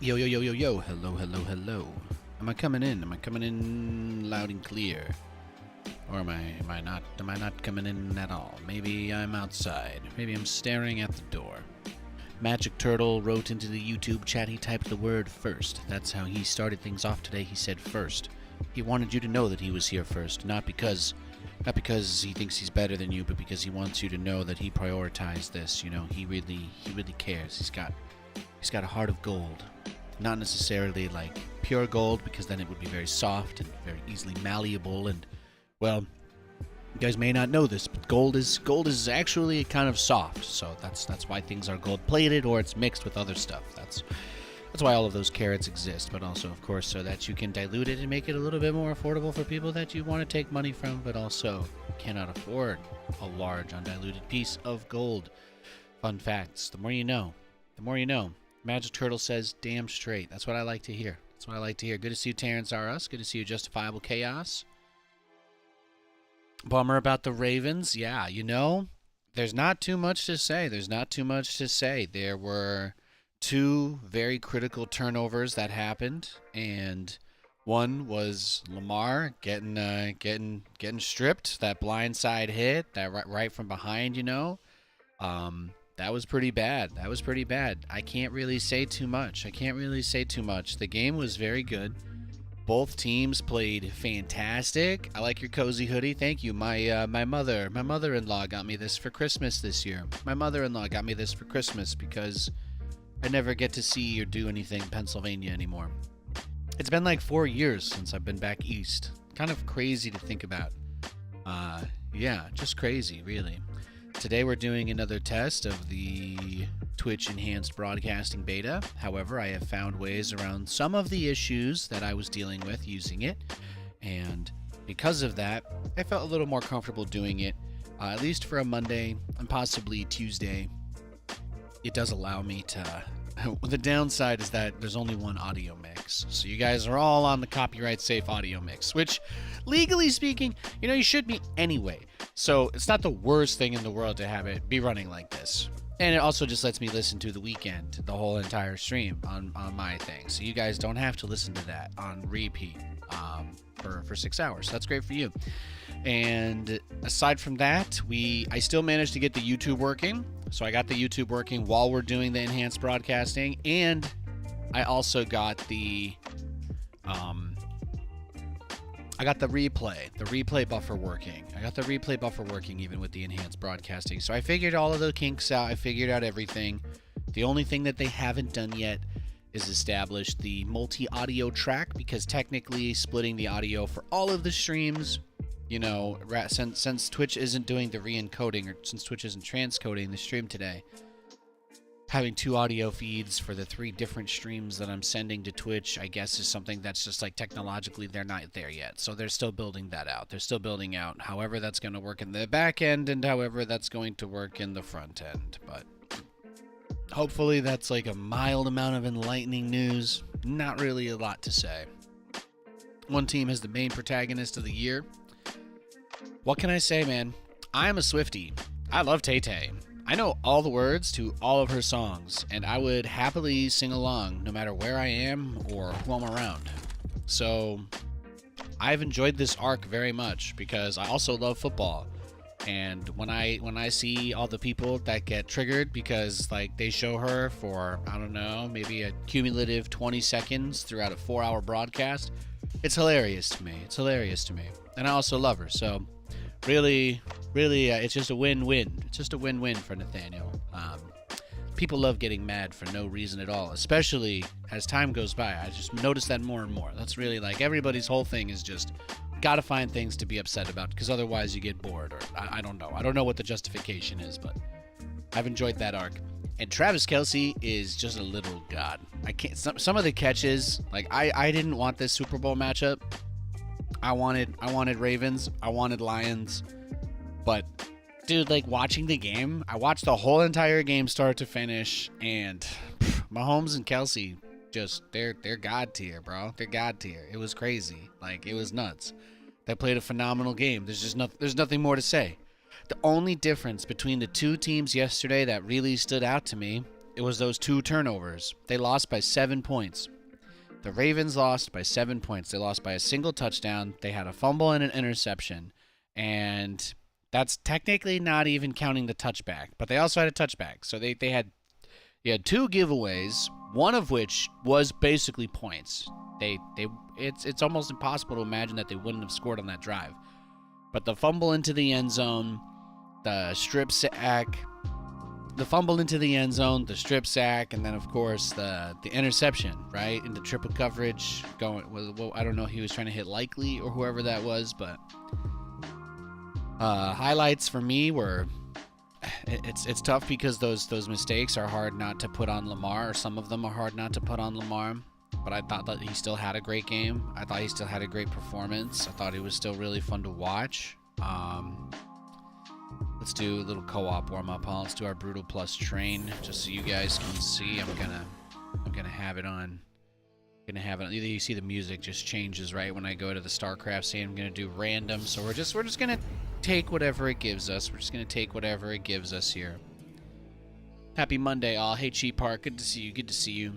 Yo, yo, yo, yo, yo. Hello, hello, hello. Am I coming in? Am I coming in loud and clear? Or am I not coming in at all? Maybe I'm outside. Maybe I'm staring at the door. Magic Turtle wrote into the YouTube chat, he typed the word first. That's how he started things off today. He said first. He wanted you to know that he was here first, not because he thinks he's better than you, but because he wants you to know that he prioritized this. You know, he really cares. He's got a heart of gold. Not necessarily like pure gold, because then it would be very soft and very easily malleable. And well, you guys may not know this, but gold is actually kind of soft. So that's why things are gold plated, or it's mixed with other stuff. That's why all of those carrots exist. But also, of course, so that you can dilute it and make it a little bit more affordable for people that you want to take money from, but also cannot afford a large undiluted piece of gold. Fun facts: the more you know, the more you know. Magic Turtle says, damn straight. That's what I like to hear. That's what I like to hear. Good to see you, Terrence R. Us. Good to see you, Justifiable Chaos. Bummer about the Ravens. Yeah, you know, there's not too much to say. There were two very critical turnovers that happened, and one was Lamar getting stripped. That blindside hit, that right from behind, you know. That was pretty bad. I can't really say too much. The game was very good. Both teams played fantastic. I like your cozy hoodie. Thank you. My mother-in-law got me this for Christmas this year. Because I never get to see or do anything in Pennsylvania anymore. It's been like 4 years since I've been back east. Kind of crazy to think about. Yeah, just crazy, really. Today we're doing another test of the Twitch Enhanced Broadcasting Beta. However, I have found ways around some of the issues that I was dealing with using it, and because of that, I felt a little more comfortable doing it, at least for a Monday and possibly Tuesday. It does allow me to... The downside is that there's only one audio mix, so you guys are all on the copyright-safe audio mix, which, legally speaking, you know, you should be anyway. So it's not the worst thing in the world to have it be running like this. And it also just lets me listen to the weekend, the whole entire stream on my thing. So you guys don't have to listen to that on repeat for 6 hours. So that's great for you. And aside from that, I still managed to get the YouTube working. So I got the YouTube working while we're doing the enhanced broadcasting. And I also got the replay buffer working. Even with the enhanced broadcasting. So I figured all of the kinks out. I figured out everything. The only thing that they haven't done yet is establish the multi-audio track, because technically splitting the audio for all of the streams, you know, since Twitch isn't doing the re-encoding, or since Twitch isn't transcoding the stream today, having two audio feeds for the 3 different streams that I'm sending to Twitch, I guess, is something that's just like technologically they're not there yet. So they're still building that out. They're still building out however that's going to work in the back end and however that's going to work in the front end. But hopefully that's like a mild amount of enlightening news. Not really a lot to say. One team is the main protagonist of the year. What can I say, man? I'm a Swiftie. I love Tay-Tay. I know all the words to all of her songs, and I would happily sing along no matter where I am or who I'm around. So I've enjoyed this arc very much because I also love football. And when I see all the people that get triggered because like they show her for, I don't know, maybe a cumulative 20 seconds throughout a 4-hour broadcast, it's hilarious to me. And I also love her. So really, it's just a win-win. It's just a win-win for Nathaniel. People love getting mad for no reason at all, especially as time goes by. I just notice that more and more. That's really like everybody's whole thing is just gotta find things to be upset about, because otherwise you get bored, or I don't know. I don't know what the justification is, but I've enjoyed that arc. And Travis Kelce is just a little god. I can't. Some of the catches, like I didn't want this Super Bowl matchup. I wanted Ravens. I wanted Lions. But dude, like watching the game, I watched the whole entire game start to finish, and Mahomes and Kelce just they're god tier, bro. They're god tier. It was crazy. Like it was nuts. They played a phenomenal game. There's nothing more to say. The only difference between the two teams yesterday that really stood out to me it was those 2 turnovers. They lost by 7 points. The Ravens lost by 7 points. They lost by a single touchdown. They had a fumble and an interception. And that's technically not even counting the touchback. But they also had a touchback. So they had 2 giveaways, one of which was basically points. It's almost impossible to imagine that they wouldn't have scored on that drive. But the fumble into the end zone, the strip sack, the fumble into the end zone, the strip sack, and then of course the interception, right, into triple coverage. I don't know if he was trying to hit Likely or whoever that was, but highlights for me were it's tough because those mistakes are hard not to put on Lamar, or some of them are hard not to put on Lamar. But I thought that he still had a great game. I thought he still had a great performance. I thought he was still really fun to watch. Let's do a little co-op warm-up. Let's do our Brutal Plus train, just so you guys can see. I'm gonna have it on. Either you see the music just changes right when I go to the StarCraft scene. I'm gonna do random. So we're just gonna take whatever it gives us. We're just gonna take whatever it gives us here. Happy Monday, all. Hey, Cheap Park. Good to see you. Good to see you.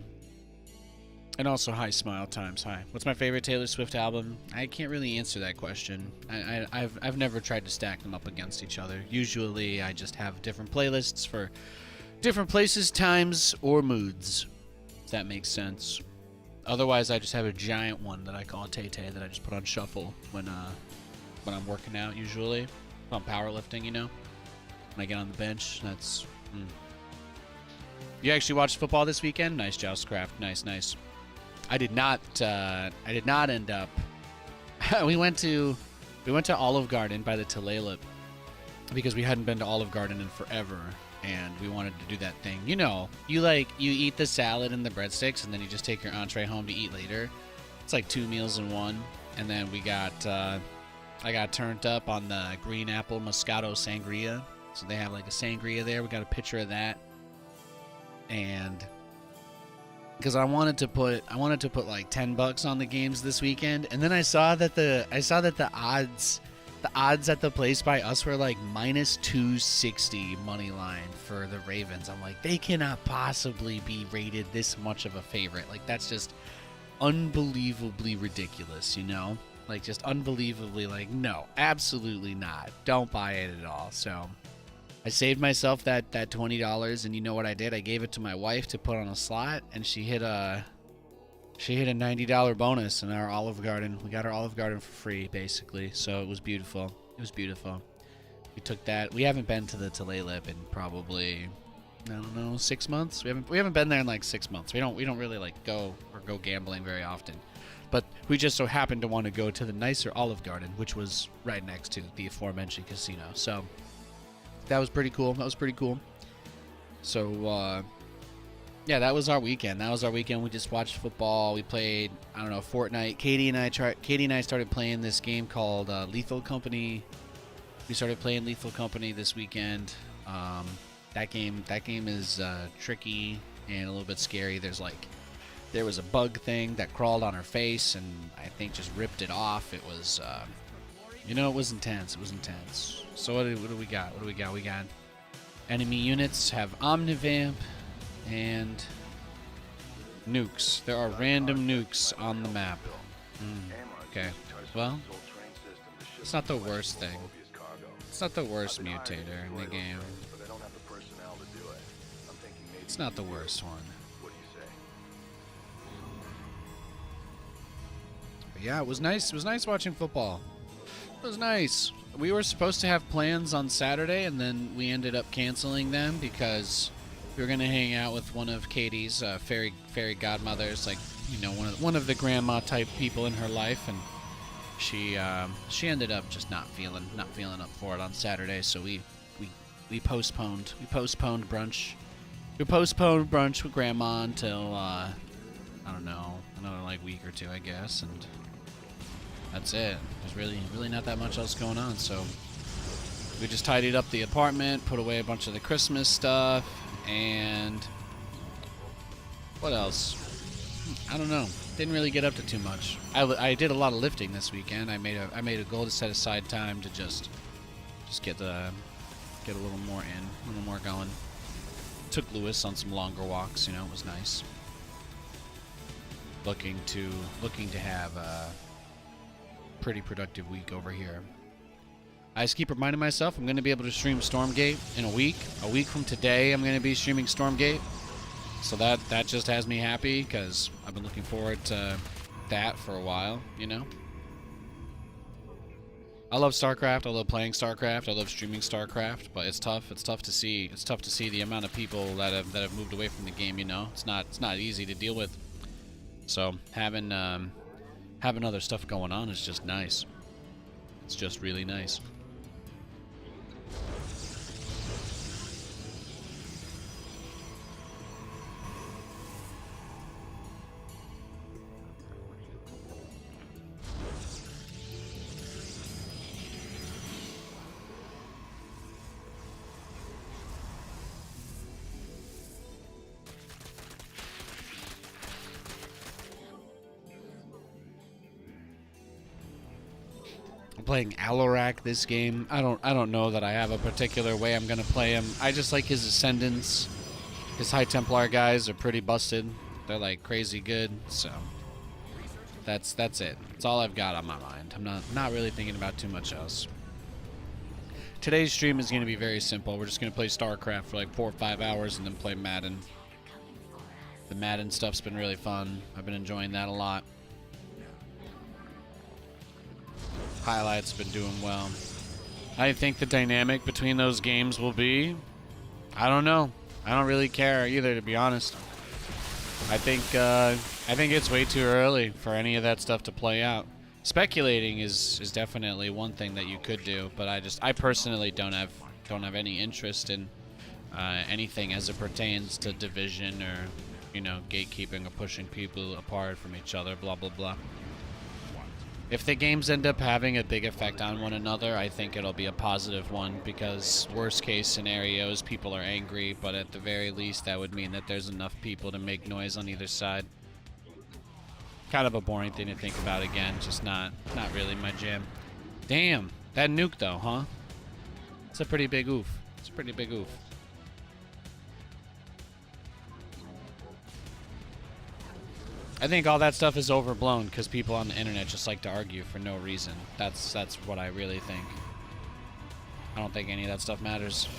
And also, hi, Smile Times. Hi. What's my favorite Taylor Swift album? I can't really answer that question. I've never tried to stack them up against each other. Usually, I just have different playlists for different places, times, or moods. If that makes sense. Otherwise, I just have a giant one that I call Tay Tay that I just put on shuffle when I'm working out. Usually, if I'm powerlifting, you know. When I get on the bench, that's. You actually watched football this weekend? Nice, Joustcraft. Nice. I did not end up. we went to Olive Garden by the Tulalip because we hadn't been to Olive Garden in forever, and we wanted to do that thing. You know, you eat the salad and the breadsticks, and then you just take your entree home to eat later. It's like 2 meals in one. And then I got turned up on the green apple Moscato sangria. So they have like a sangria there. We got a picture of that, and because I wanted to put like $10 on the games this weekend, and then I saw that the odds at the place by us were like -260 money line for the Ravens. I'm like, they cannot possibly be rated this much of a favorite. Like, that's just unbelievably ridiculous, you know? Like, just unbelievably, like, no, absolutely not. Don't buy it at all. So I saved myself that $20, and you know what I did? I gave it to my wife to put on a slot, and she hit a $90 bonus in our Olive Garden. We got our Olive Garden for free, basically. So it was beautiful. We took that. We haven't been to the Tulalip in probably, I don't know, 6 months. We haven't been there in like 6 months. We don't really like go gambling very often. But we just so happened to want to go to the nicer Olive Garden, which was right next to the aforementioned casino. So that was pretty cool. So, yeah, that was our weekend. We just watched football. We played, I don't know, Fortnite. Katie and I started playing this game called Lethal Company. We started playing Lethal Company this weekend. That game is tricky and a little bit scary. There was a bug thing that crawled on her face and I think just ripped it off. It was, it was intense. So what do we got? We got enemy units have Omnivamp and nukes. There are random nukes on the map. Okay. Well, it's not the worst thing. It's not the worst mutator in the game. It's not the worst one. But yeah, it was nice. It was nice watching football. It was nice. We were supposed to have plans on Saturday, and then we ended up canceling them because we were gonna hang out with one of Katie's fairy godmothers, like, you know, one of the grandma type people in her life, and she ended up just not feeling up for it on Saturday, so we postponed brunch. We postponed brunch with grandma until I don't know, another like week or two, I guess, and that's it. There's really not that much else going on, so we just tidied up the apartment, put away a bunch of the Christmas stuff, and what else? I don't know. Didn't really get up to too much. I did a lot of lifting this weekend. I made a goal to set aside time to just get a little more going. Took Lewis on some longer walks, you know, it was nice. Looking to have a pretty productive week over here. I just keep reminding myself I'm going to be able to stream Stormgate in a week. A week from today, I'm going to be streaming Stormgate. So that just has me happy because I've been looking forward to that for a while, you know. I love StarCraft. I love playing StarCraft. I love streaming StarCraft, but it's tough. It's tough to see. It's tough to see the amount of people that have moved away from the game. You know, it's not easy to deal with. So having other stuff going on is just nice. It's just really nice. Playing Alarak this game. I don't know that I have a particular way I'm gonna play him. I just like his Ascendants. His High Templar guys are pretty busted. They're like crazy good. So that's it. That's all I've got on my mind. I'm not really thinking about too much else. Today's stream is gonna be very simple. We're just gonna play StarCraft for like 4 or 5 hours and then play Madden. The Madden stuff's been really fun. I've been enjoying that a lot. Highlights been doing well. I think the dynamic between those games will be, I don't know. I don't really care either, to be honest. I think it's way too early for any of that stuff to play out. Speculating is definitely one thing that you could do, but I personally don't have any interest in anything as it pertains to division or, you know, gatekeeping or pushing people apart from each other, blah blah blah. If the games end up having a big effect on one another, I think it'll be a positive one because worst case scenarios, people are angry, but at the very least that would mean that there's enough people to make noise on either side. Kind of a boring thing to think about again, just not really my jam. Damn, that nuke though, huh? It's a pretty big oof. It's a pretty big oof. I think all that stuff is overblown because people on the internet just like to argue for no reason. That's what I really think. I don't think any of that stuff matters.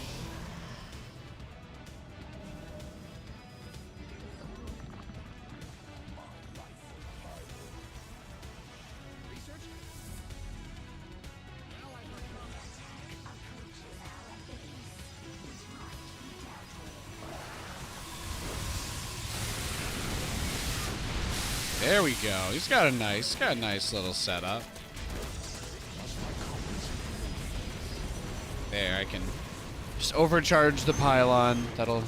There we go. He's got a nice little setup. There, I can just overcharge the pylon. That'll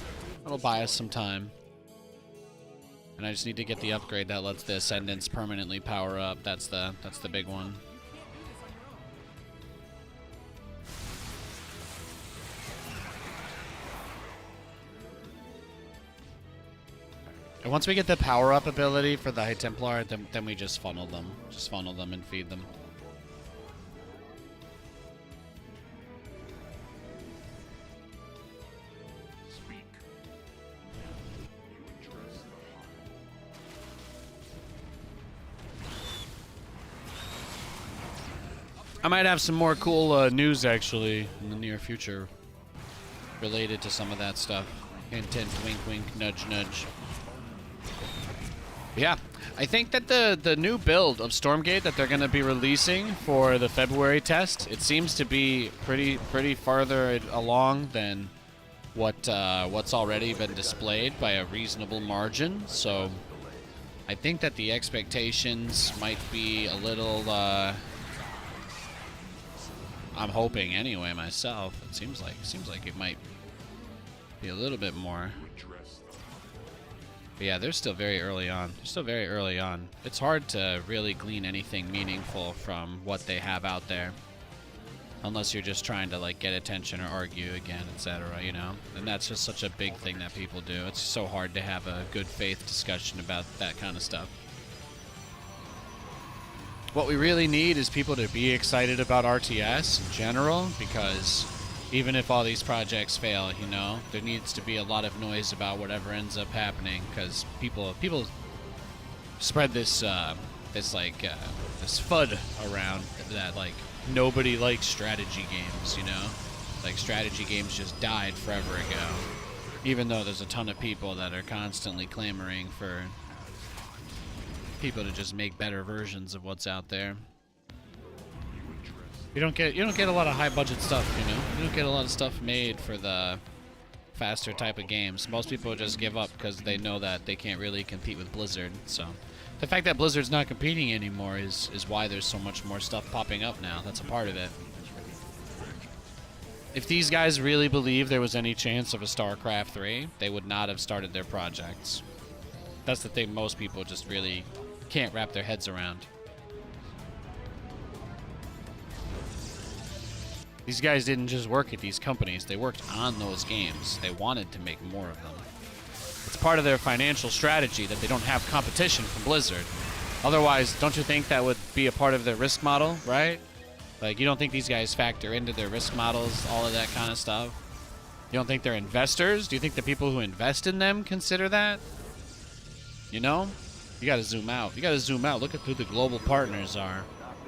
buy us some time. And I just need to get the upgrade that lets the Ascendants permanently power up. That's the big one. And once we get the power-up ability for the High Templar, then we just funnel them. Just funnel them and feed them. I might have some more cool news, actually, in the near future related to some of that stuff. Hint, hint, wink, wink, nudge, nudge. Yeah, I think that the new build of Stormgate that they're going to be releasing for the February test, it seems to be pretty farther along than what's already been displayed by a reasonable margin. So I think that the expectations might be a little, I'm hoping anyway myself. It seems like it might be a little bit more. But yeah, they're still very early on. It's hard to really glean anything meaningful from what they have out there. Unless you're just trying to, like, get attention or argue again, etc., you know? And that's just such a big thing that people do. It's so hard to have a good faith discussion about that kind of stuff. What we really need is people to be excited about RTS in general, because Even if all these projects fail, you know, there needs to be a lot of noise about whatever ends up happening, because people spread this this FUD around that like nobody likes strategy games, you know, like strategy games just died forever ago, even though there's a ton of people that are constantly clamoring for people to just make better versions of what's out there. You don't get a lot of high budget stuff, you know. You don't get a lot of stuff made for the faster type of games. Most people just give up because they know that they can't really compete with Blizzard. So the fact that Blizzard's not competing anymore is why there's so much more stuff popping up now. That's a part of it. If these guys really believed there was any chance of a StarCraft 3, they would not have started their projects. That's the thing most people just really can't wrap their heads around. These guys didn't just work at these companies, they worked on those games. They wanted to make more of them. It's part of their financial strategy that they don't have competition from Blizzard. Otherwise, don't you think that would be a part of their risk model, right? Like, you don't think these guys factor into their risk models, all of that kind of stuff? You don't think they're investors? Do you think the people who invest in them consider that? You know? You gotta zoom out. You gotta zoom out. Look at who the global partners are,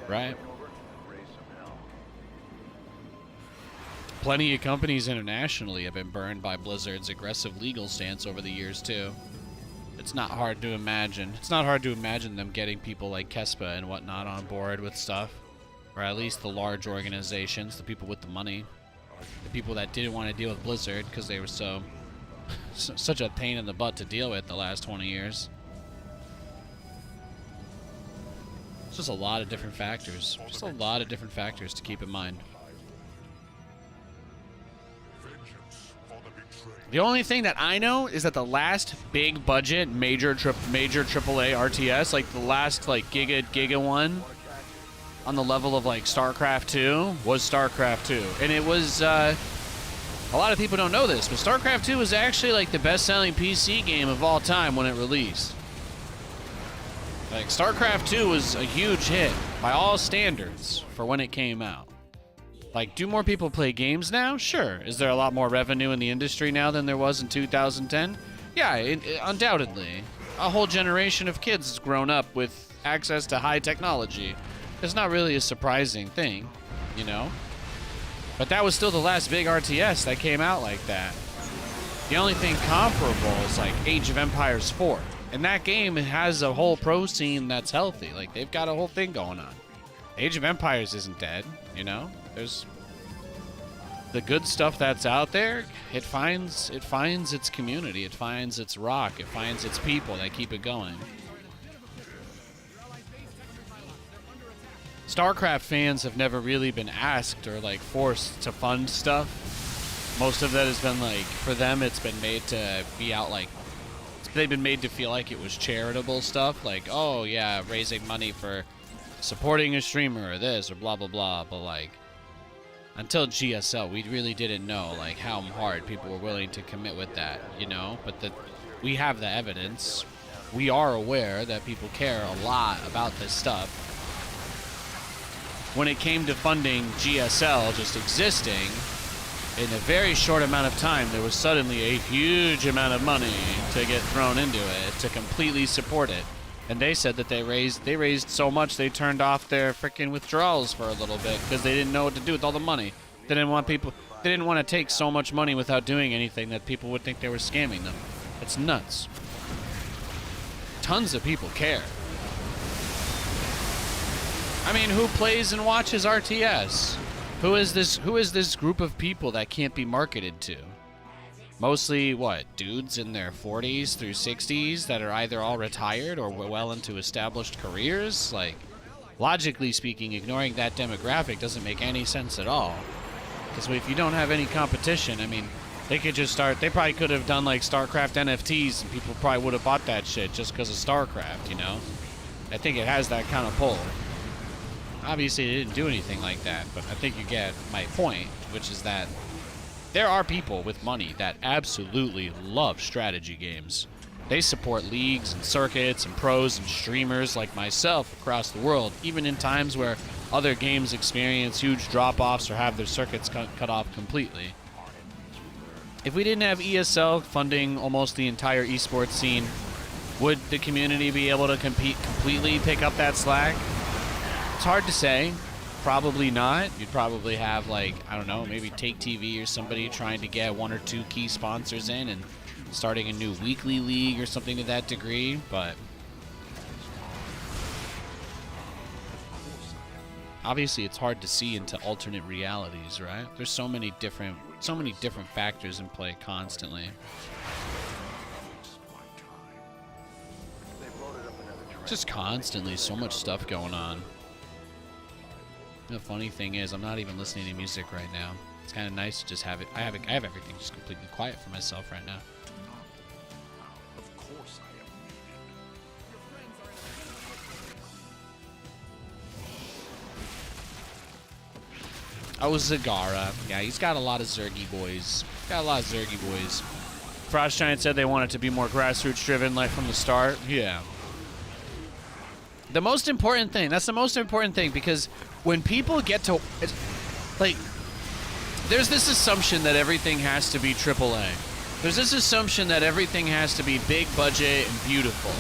right? Plenty of companies internationally have been burned by Blizzard's aggressive legal stance over the years, too. It's not hard to imagine. It's not hard to imagine them getting people like Kespa and whatnot on board with stuff. Or at least the large organizations, the people with the money. The people that didn't want to deal with Blizzard because they were such a pain in the butt to deal with the last 20 years. It's just a lot of different factors. Just a lot of different factors to keep in mind. The only thing that I know is that the last big budget major AAA RTS, like the last like giga one on the level of like StarCraft 2 was StarCraft 2. And it was a lot of people don't know this, but StarCraft 2 was actually like the best-selling PC game of all time when it released. Like StarCraft 2 was a huge hit by all standards for when it came out. Like, do more people play games now? Sure. Is there a lot more revenue in the industry now than there was in 2010? Yeah, undoubtedly. A whole generation of kids has grown up with access to high technology. It's not really a surprising thing, you know? But that was still the last big RTS that came out like that. The only thing comparable is like Age of Empires 4. And that game has a whole pro scene that's healthy. Like, they've got a whole thing going on. Age of Empires isn't dead, you know? There's the good stuff that's out there. It finds its community. It finds its rock. It finds its people that keep it going. StarCraft fans have never really been asked or like forced to fund stuff. Most of that has been like, for them, it's been made to be out like, they've been made to feel like it was charitable stuff. Like, oh yeah, raising money for supporting a streamer or this or blah blah blah. But like, until GSL, we really didn't know like how hard people were willing to commit with that, you know. But we have the evidence. We are aware that people care a lot about this stuff. When it came to funding GSL just existing, in a very short amount of time, there was suddenly a huge amount of money to get thrown into it to completely support it. And they said that they raised so much they turned off their freaking withdrawals for a little bit because they didn't know what to do with all the money. They didn't want to take so much money without doing anything that people would think they were scamming them. It's nuts. Tons of people care. I mean, who plays and watches RTS? Who is this group of people that can't be marketed to? Mostly, what, dudes in their 40s through 60s that are either all retired or well into established careers? Like, logically speaking, ignoring that demographic doesn't make any sense at all. Because if you don't have any competition, I mean, they could just start, they probably could have done like StarCraft NFTs and people probably would have bought that shit just because of StarCraft, you know? I think it has that kind of pull. Obviously, they didn't do anything like that, but I think you get my point, which is that there are people with money that absolutely love strategy games. They support leagues and circuits and pros and streamers like myself across the world, even in times where other games experience huge drop-offs or have their circuits cut off completely. If we didn't have ESL funding almost the entire esports scene, would the community be able to completely pick up that slack? It's hard to say. Probably not. You'd probably have, like, I don't know, maybe Take TV or somebody trying to get 1 or 2 key sponsors in and starting a new weekly league or something to that degree, but obviously it's hard to see into alternate realities, right? There's so many different factors in play constantly. Just constantly so much stuff going on. The funny thing is, I'm not even listening to music right now. It's kind of nice to just have it. I have everything just completely quiet for myself right now. Oh, Zagara. Yeah, he's got a lot of Zergy boys. Frost Giant said they want it to be more grassroots driven, like from the start. Yeah. The most important thing, that's the most important thing, because when people get to, like, there's this assumption that everything has to be AAA. There's this assumption that everything has to be big budget and beautiful.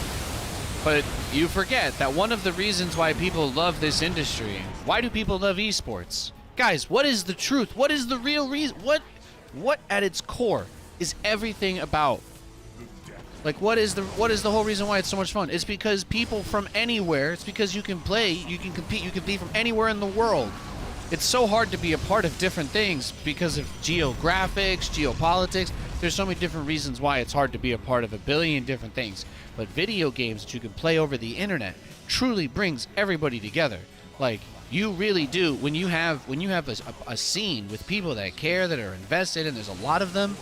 But you forget that one of the reasons why people love this industry, why do people love esports? Guys, what is the truth? What is the real reason? What at its core is everything about? Like, what is the whole reason why it's so much fun? It's because people from anywhere, it's because you can play, you can compete, you can be from anywhere in the world. It's so hard to be a part of different things because of geographics, geopolitics. There's so many different reasons why it's hard to be a part of a billion different things. But video games that you can play over the internet truly brings everybody together. Like, you really do. When you have a scene with people that care, that are invested, and there's a lot of them,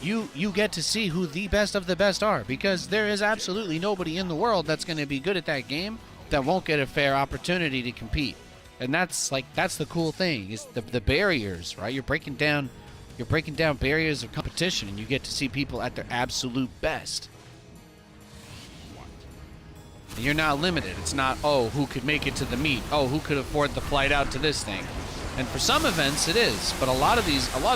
you get to see who the best of the best are, because there is absolutely nobody in the world that's going to be good at that game that won't get a fair opportunity to compete. And that's the cool thing, is the barriers, right? You're breaking down barriers of competition, and you get to see people at their absolute best. And you're not limited. It's not, oh, who could make it to the meet? Oh, who could afford the flight out to this thing? And for some events it is, but a lot of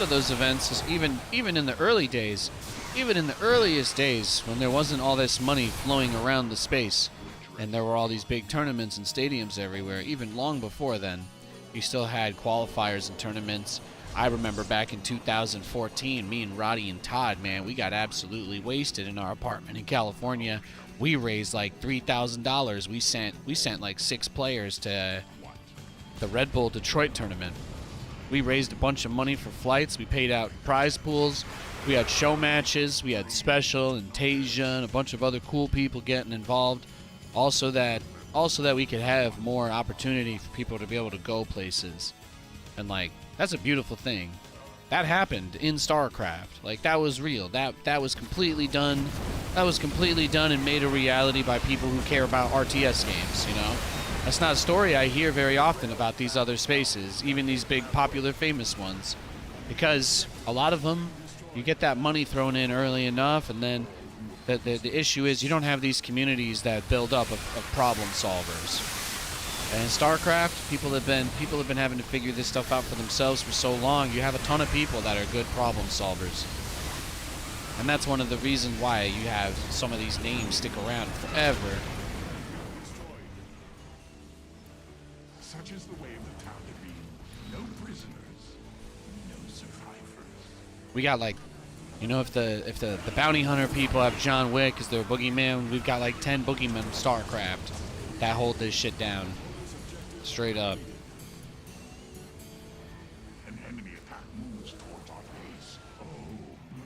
those events is even in the early days, even in the earliest days when there wasn't all this money flowing around the space and there were all these big tournaments and stadiums everywhere, even long before then, you still had qualifiers and tournaments. I remember back in 2014, me and Roddy and Todd, man, we got absolutely wasted in our apartment in California. We raised like $3,000. We sent like 6 players to the Red Bull Detroit tournament. We raised a bunch of money for flights. We paid out prize pools. We had show matches. We had Special and Tasia and a bunch of other cool people getting involved. Also that we could have more opportunity for people to be able to go places. And like, that's a beautiful thing. That happened in StarCraft. Like, that was real. That was completely done. That was completely done and made a reality by people who care about RTS games, you know? That's not a story I hear very often about these other spaces, even these big, popular, famous ones. Because a lot of them, you get that money thrown in early enough, and then the issue is you don't have these communities that build up of problem solvers. And in StarCraft, people have been having to figure this stuff out for themselves for so long. You have a ton of people that are good problem solvers. And that's one of the reasons why you have some of these names stick around forever. Such is the way of the town to be. No prisoners, no survivors. We got like, you know, if the bounty hunter people have John Wick as their boogeyman, we've got like 10 boogeymen in StarCraft that hold this shit down. Straight up. An enemy attack moves towards our base. Oh,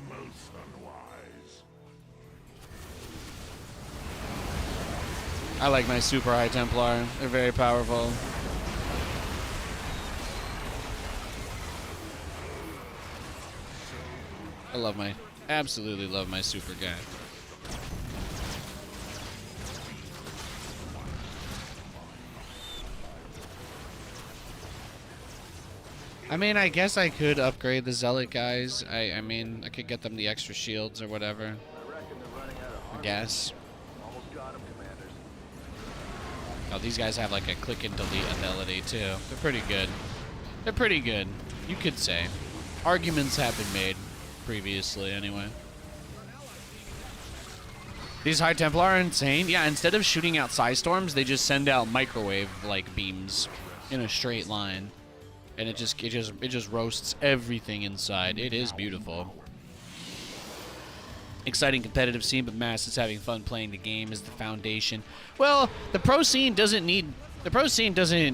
most unwise. I like my Super High Templar. They're very powerful. Absolutely love my super guy. I mean, I guess I could upgrade the Zealot guys. I mean, I could get them the extra shields or whatever. I guess. Oh, these guys have like a click and delete ability too. They're pretty good. They're pretty good, you could say. Arguments have been made previously anyway. These High Templar are insane. Yeah, instead of shooting out Psy Storms, they just send out microwave-like beams in a straight line. And it just roasts everything inside. It is beautiful. Exciting competitive scene, but Mass is having fun playing the game is the foundation. Well, the pro scene doesn't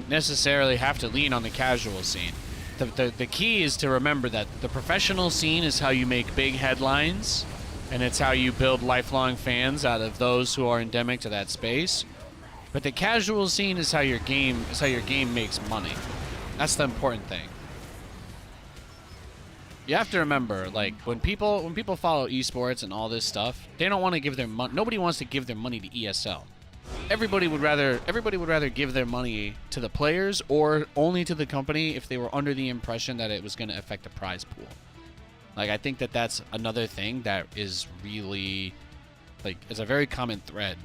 necessarily have to lean on the casual scene. The key is to remember that the professional scene is how you make big headlines, and it's how you build lifelong fans out of those who are endemic to that space. But the casual scene is how your game makes money. That's the important thing. You have to remember, like, when people follow esports and all this stuff, they don't want to give their money. Nobody wants to give their money to ESL. Everybody would rather give their money to the players or only to the company if they were under the impression that it was going to affect the prize pool. Like, I think that that's another thing that is really, like, it's a very common thread.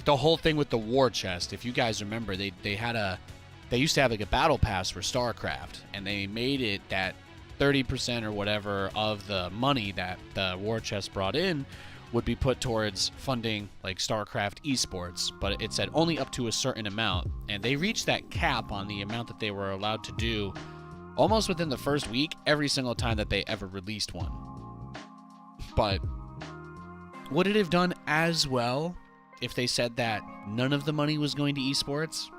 The whole thing with the war chest, if you guys remember, they used to have like a battle pass for StarCraft, and they made it that 30% or whatever of the money that the war chest brought in would be put towards funding like StarCraft esports, but it said only up to a certain amount, and they reached that cap on the amount that they were allowed to do almost within the first week every single time that they ever released one. But would it have done as well if they said that none of the money was going to esports?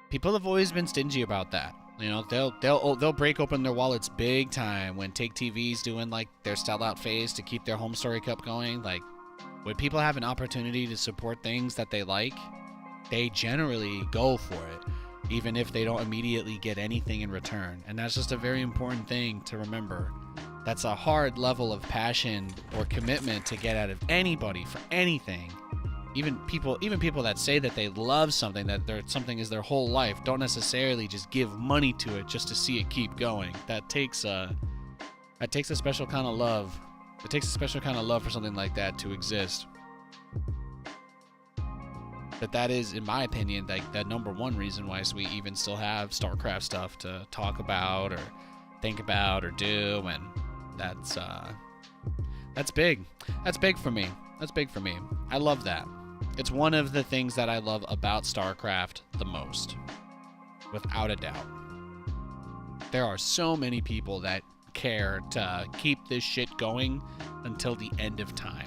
People have always been stingy about that. You know, they'll break open their wallets big time when Take TV's doing like their sellout phase to keep their home story cup going. Like, when people have an opportunity to support things that they like, they generally go for it, even if they don't immediately get anything in return. And that's just a very important thing to remember. That's a hard level of passion or commitment to get out of anybody for anything. Even people that say that they love something, that something is their whole life, don't necessarily just give money to it just to see it keep going. That takes a special kind of love. It takes a special kind of love for something like that to exist. But that is, in my opinion, like the number one reason why we even still have StarCraft stuff to talk about or think about or do, and that's big. That's big for me. That's big for me. I love that. It's one of the things that I love about StarCraft the most, without a doubt. There are so many people that care to keep this shit going until the end of time.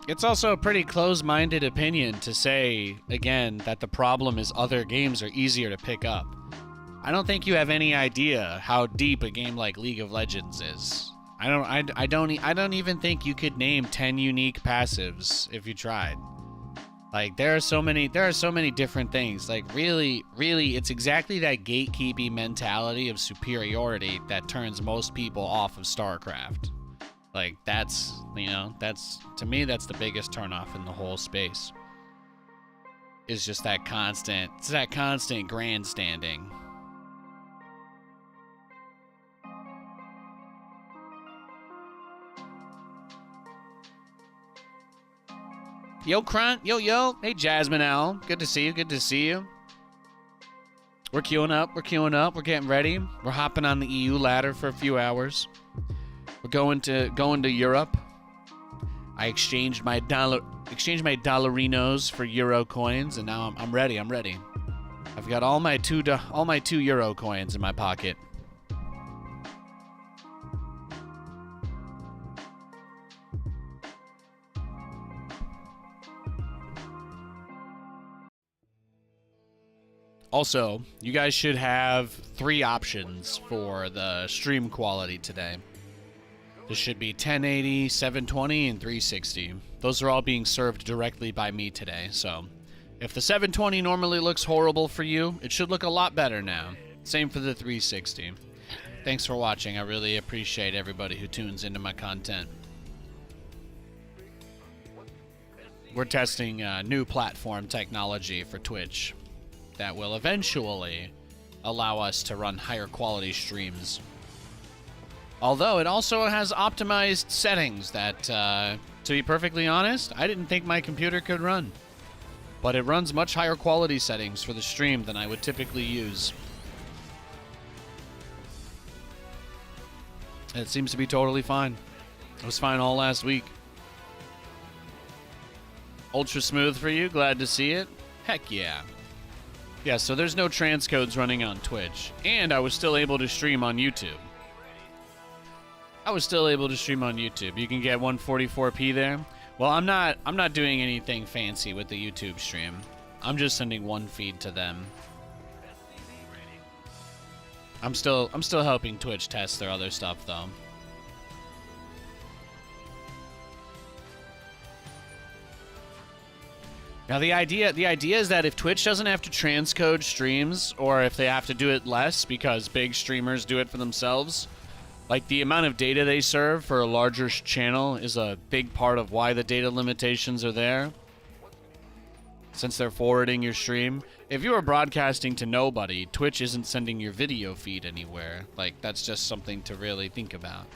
It's also a pretty close-minded opinion to say, again, that the problem is other games are easier to pick up. I don't think you have any idea how deep a game like League of Legends is. I don't even think you could name 10 unique passives if you tried. Like, there are so many different things. Like, really, it's exactly that gatekeeping mentality of superiority that turns most people off of StarCraft. Like, that's, to me, that's the biggest turnoff in the whole space. It's just that constant grandstanding. Yo, Crunt. Yo. Hey, Jasmine Owl. Good to see you. We're queuing up. We're getting ready. We're hopping on the EU ladder for a few hours. We're going to Europe. I exchanged my dollarinos for euro coins, and now I'm ready. I've got all my 2 euro coins in my pocket. Also, you guys should have 3 options for the stream quality today. This should be 1080, 720, and 360. Those are all being served directly by me today, so if the 720 normally looks horrible for you, it should look a lot better now. Same for the 360. Thanks for watching. I really appreciate everybody who tunes into my content. We're testing new platform technology for Twitch that will eventually allow us to run higher quality streams. Although it also has optimized settings that, to be perfectly honest, I didn't think my computer could run. But it runs much higher quality settings for the stream than I would typically use. It seems to be totally fine. It was fine all last week. Ultra smooth for you, glad to see it. Heck yeah. Yeah, so there's no transcodes running on Twitch. And I was still able to stream on YouTube. You can get 144p there. Well, I'm not doing anything fancy with the YouTube stream. I'm just sending one feed to them. I'm still helping Twitch test their other stuff though. Now the idea is that if Twitch doesn't have to transcode streams, or if they have to do it less because big streamers do it for themselves, like the amount of data they serve for a larger channel is a big part of why the data limitations are there. Since they're forwarding your stream. If you are broadcasting to nobody, Twitch isn't sending your video feed anywhere. Like, that's just something to really think about.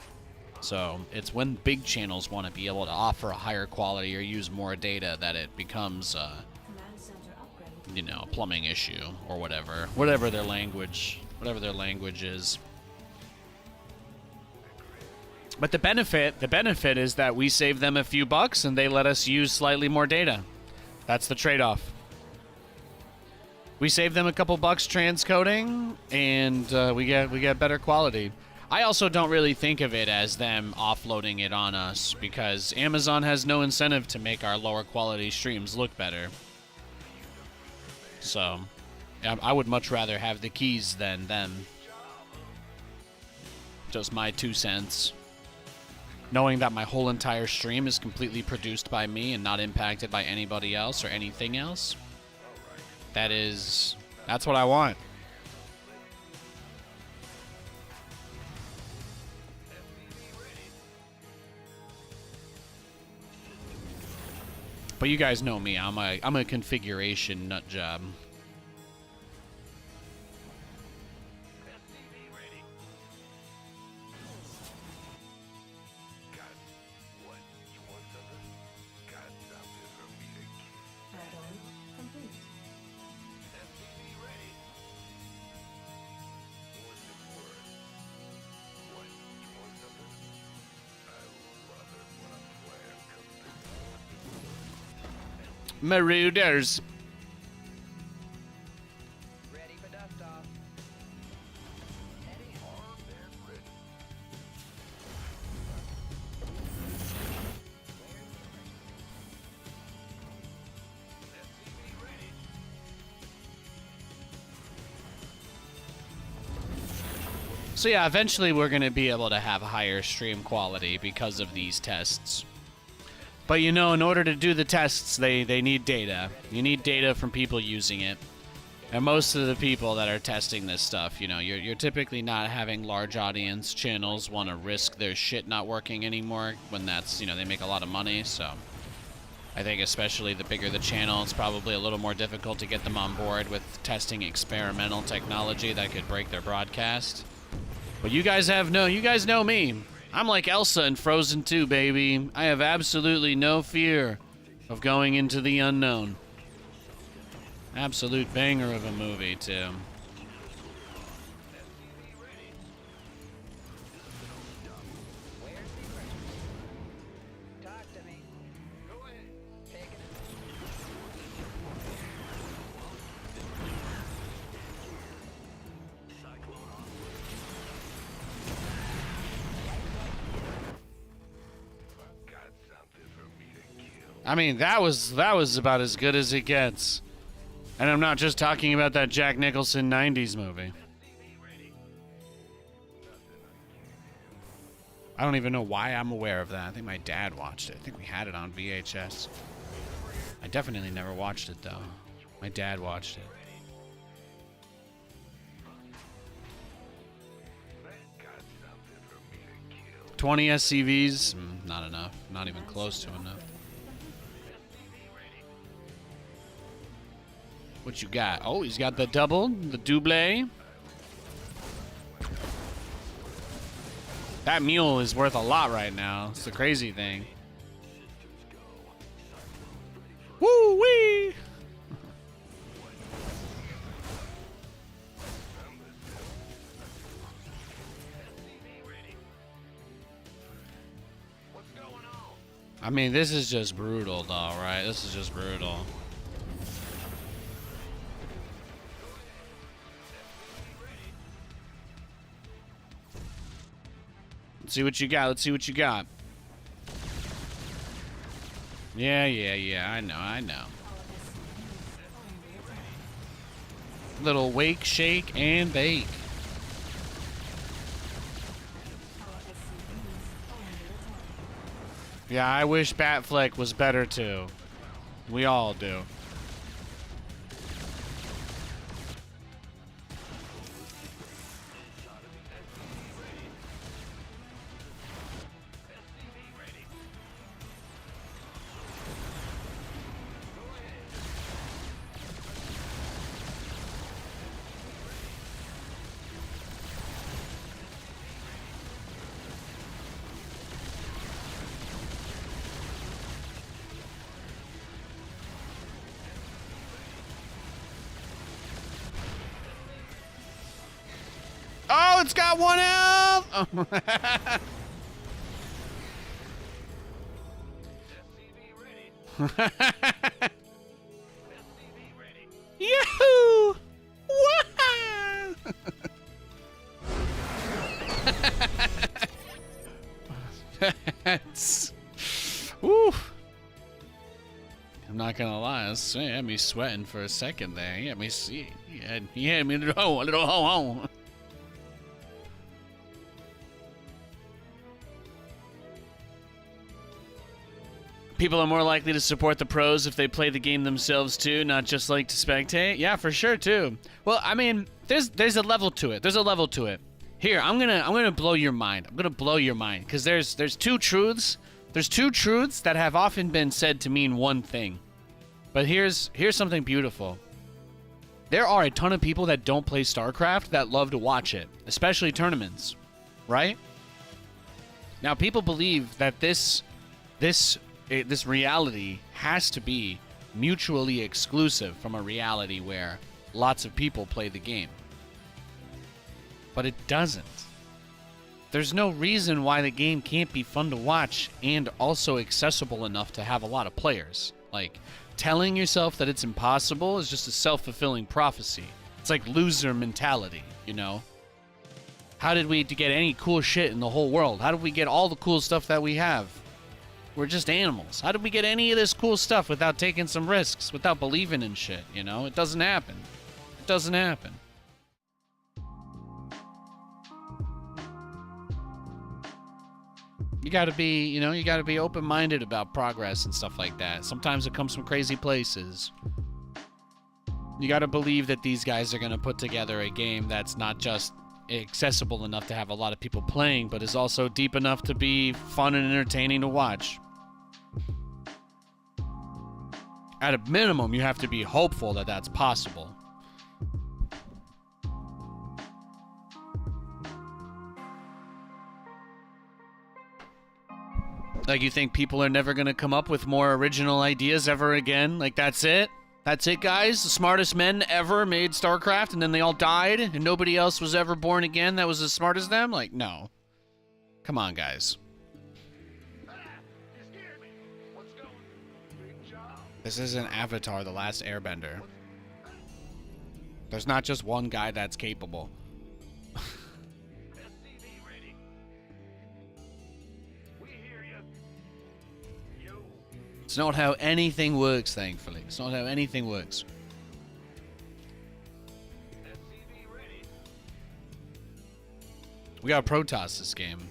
So, it's when big channels want to be able to offer a higher quality or use more data that it becomes, you know, a plumbing issue or whatever. Whatever their language is. But the benefit is that we save them a few bucks and they let us use slightly more data. That's the trade-off. We save them a couple bucks transcoding, and we get better quality. I also don't really think of it as them offloading it on us, because Amazon has no incentive to make our lower quality streams look better. So, I would much rather have the keys than them. Just my 2 cents. Knowing that my whole entire stream is completely produced by me and not impacted by anybody else or anything else. That's what I want. But you guys know me, I'm a configuration nut job. Marauders. Ready for dust off. Heading armed and ready. So yeah, eventually we're going to be able to have higher stream quality because of these tests. But you know, in order to do the tests, they need data. You need data from people using it. And most of the people that are testing this stuff, you know, you're typically not having large audience channels want to risk their shit not working anymore when that's, you know, they make a lot of money. So I think especially the bigger the channel, it's probably a little more difficult to get them on board with testing experimental technology that could break their broadcast. But you guys know me. I'm like Elsa in Frozen 2, baby. I have absolutely no fear of going into the unknown. Absolute banger of a movie, too. Talk to me. Go ahead. Taking it. I mean, that was about as good as it gets. And I'm not just talking about that Jack Nicholson 90s movie. I don't even know why I'm aware of that. I think my dad watched it. I think we had it on VHS. I definitely never watched it, though. My dad watched it. 20 SCVs? Not enough. Not even close to enough. What you got? Oh, he's got the double, the double. That mule is worth a lot right now. It's the crazy thing. Woo wee! I mean, this is just brutal, though, right? This is just brutal. Let's see what you got. Let's see what you got. Yeah. I know. Little wake, shake, and bake. Yeah, I wish Batfleck was better too. We all do. Oh, it's got one out! Yahoo! Wah! That's... Woo! I'm not gonna lie, it had me sweating for a second there. He had me see. He had me a little ho. People are more likely to support the pros if they play the game themselves too, not just like to spectate. Yeah, for sure too. Well, I mean, there's a level to it. There's a level to it. Here, I'm gonna blow your mind. I'm gonna blow your mind because there's two truths. There's two truths that have often been said to mean one thing. But here's something beautiful. There are a ton of people that don't play StarCraft that love to watch it, especially tournaments, right? Now, people believe that this reality has to be mutually exclusive from a reality where lots of people play the game. But it doesn't. There's no reason why the game can't be fun to watch and also accessible enough to have a lot of players. Like, telling yourself that it's impossible is just a self-fulfilling prophecy. It's like loser mentality, you know? How did we get any cool shit in the whole world? How did we get all the cool stuff that we have? We're just animals. How did we get any of this cool stuff without taking some risks, without believing in shit, you know? It doesn't happen. It doesn't happen. You gotta be open-minded about progress and stuff like that. Sometimes it comes from crazy places. You gotta believe that these guys are gonna put together a game that's not just accessible enough to have a lot of people playing, but is also deep enough to be fun and entertaining to watch. At a minimum, you have to be hopeful that that's possible. Like, you think people are never going to come up with more original ideas ever again? Like, that's it? That's it, guys? The smartest men ever made StarCraft, and then they all died, and nobody else was ever born again that was as smart as them? Like, no. Come on, guys. This isn't Avatar: The Last Airbender. There's not just one guy that's capable. It's not how anything works, thankfully. It's not how anything works. We got Protoss this game.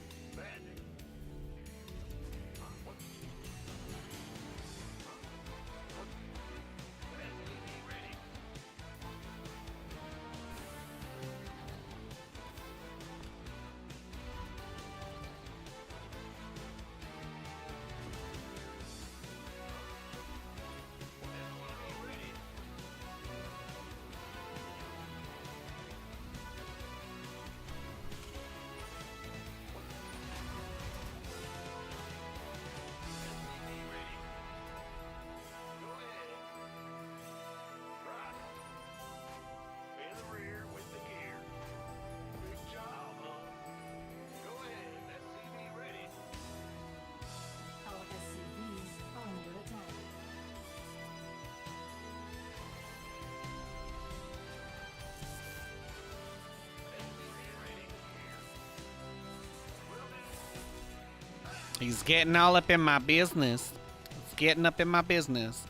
He's getting all up in my business. He's getting up in my business.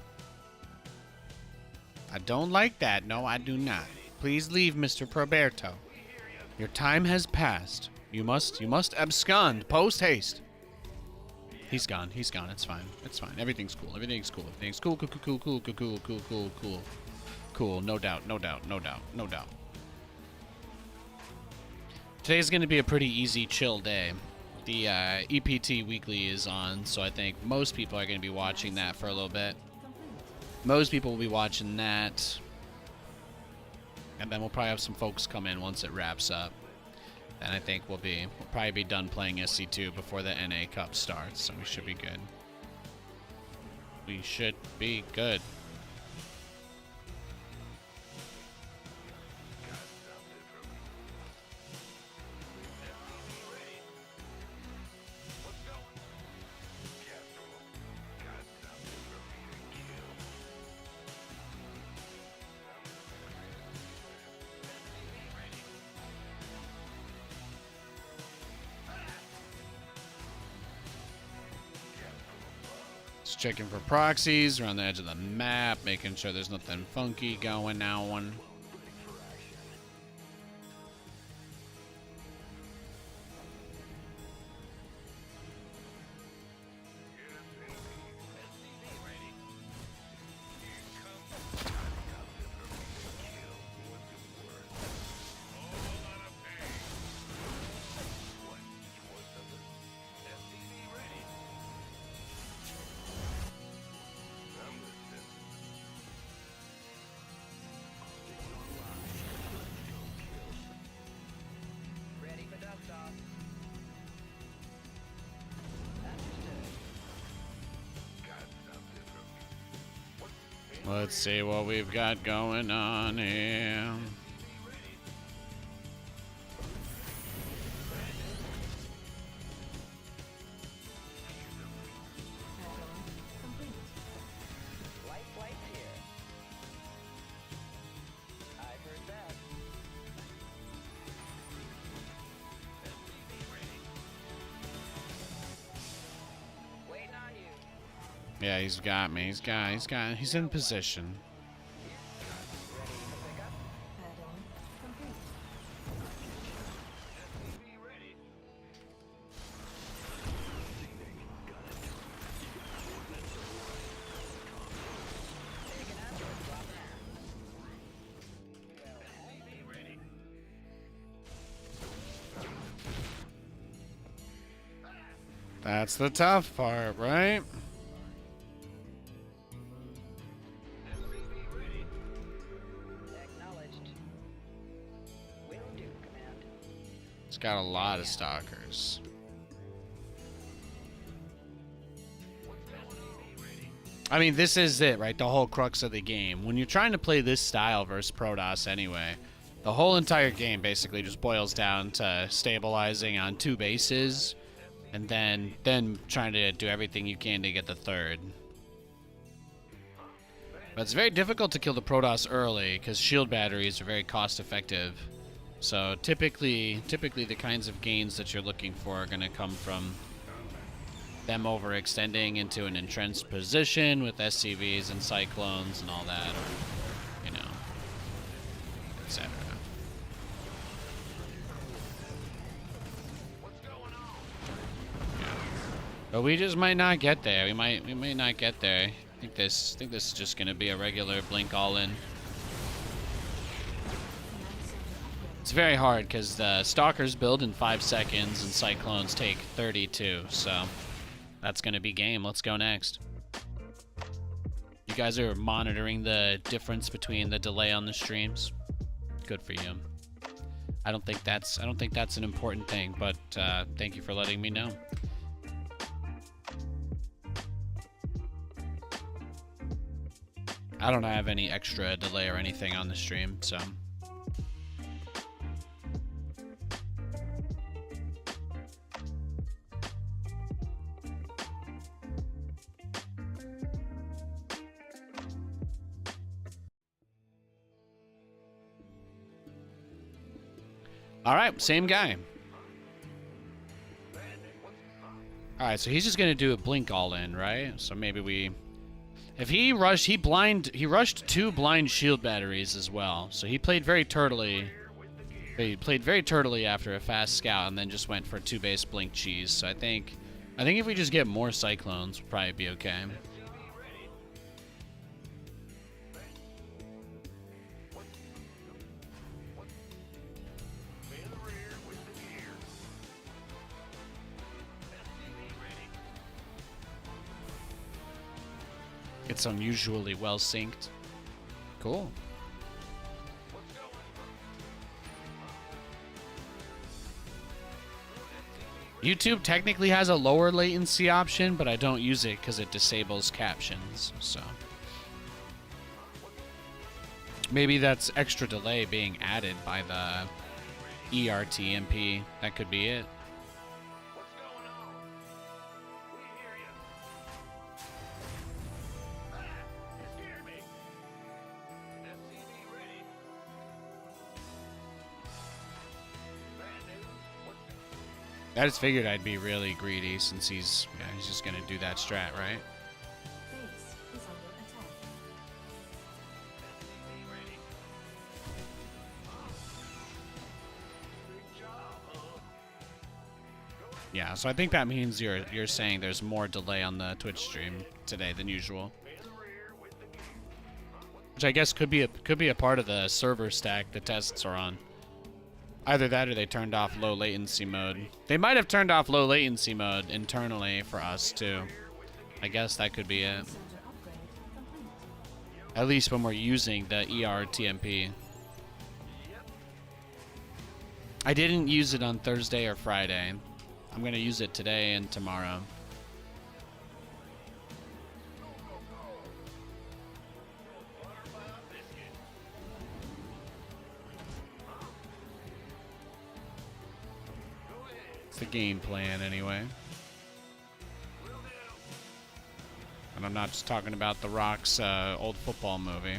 I don't like that. No, I do not. Please leave, Mr. Proberto. Your time has passed. You must abscond post haste. He's gone. He's gone. It's fine. It's fine. Everything's cool. Everything's cool. Everything's cool. Cool. Cool. Cool. Cool. Cool. Cool. Cool. Cool. Cool. No doubt. No doubt. No doubt. No doubt. Today's going to be a pretty easy, chill day. The EPT Weekly is on, so I think most people are going to be watching that for a little bit. Most people will be watching that. And then we'll probably have some folks come in once it wraps up. And I think we'll probably be done playing SC2 before the NA Cup starts, so we should be good. We should be good. Just checking for proxies around the edge of the map, making sure there's nothing funky going on. Ready for dust off. Understood. Let's see what we've got going on here. Light flight here. I heard that. Waiting on you. Yeah, he's got me. He's in position. Ready for pickup? Taking out or dropping out? Well, ready. That's the tough part, right? Acknowledged. Will do, command. It's got a lot of stalkers. I mean, this is it, right? The whole crux of the game. When you're trying to play this style versus Protoss anyway, the whole entire game basically just boils down to stabilizing on two bases and then trying to do everything you can to get the third. But it's very difficult to kill the Protoss early because shield batteries are very cost effective. So typically the kinds of gains that you're looking for are going to come from them overextending into an entrenched position with SCVs and Cyclones and all that, or, you know, etc. But we just might not get there. We may not get there. I think this is just gonna be a regular blink all in. It's very hard because the Stalkers build in 5 seconds and Cyclones take 32, so that's gonna be game. Let's go next. You guys are monitoring the difference between the delay on the streams. Good for you. I don't think that's an important thing, but thank you for letting me know. I don't have any extra delay or anything on the stream, so. All right, same guy. Alright, so he's just gonna do a blink all in, right? So maybe we... If he rushed, he rushed 2 blind shield batteries as well. So he played very turtly. He played very turtly after a fast scout and then just went for 2 base blink cheese. So I think if we just get more cyclones, we'll probably be okay. It's unusually well synced. Cool. YouTube technically has a lower latency option, but I don't use it because it disables captions, so. Maybe that's extra delay being added by the ERTMP. That could be it. I just figured I'd be really greedy since he's just gonna do that strat, right? Base is under attack. Yeah, so I think that means you're saying there's more delay on the Twitch stream today than usual, which I guess could be a part of the server stack the tests are on. Either that or they turned off low latency mode. They might have turned off low latency mode internally for us too. I guess that could be it. Center upgrade complete. At least when we're using the ERTMP. I didn't use it on Thursday or Friday. I'm gonna use it today and tomorrow. It's the game plan anyway. And I'm not just talking about The Rock's old football movie.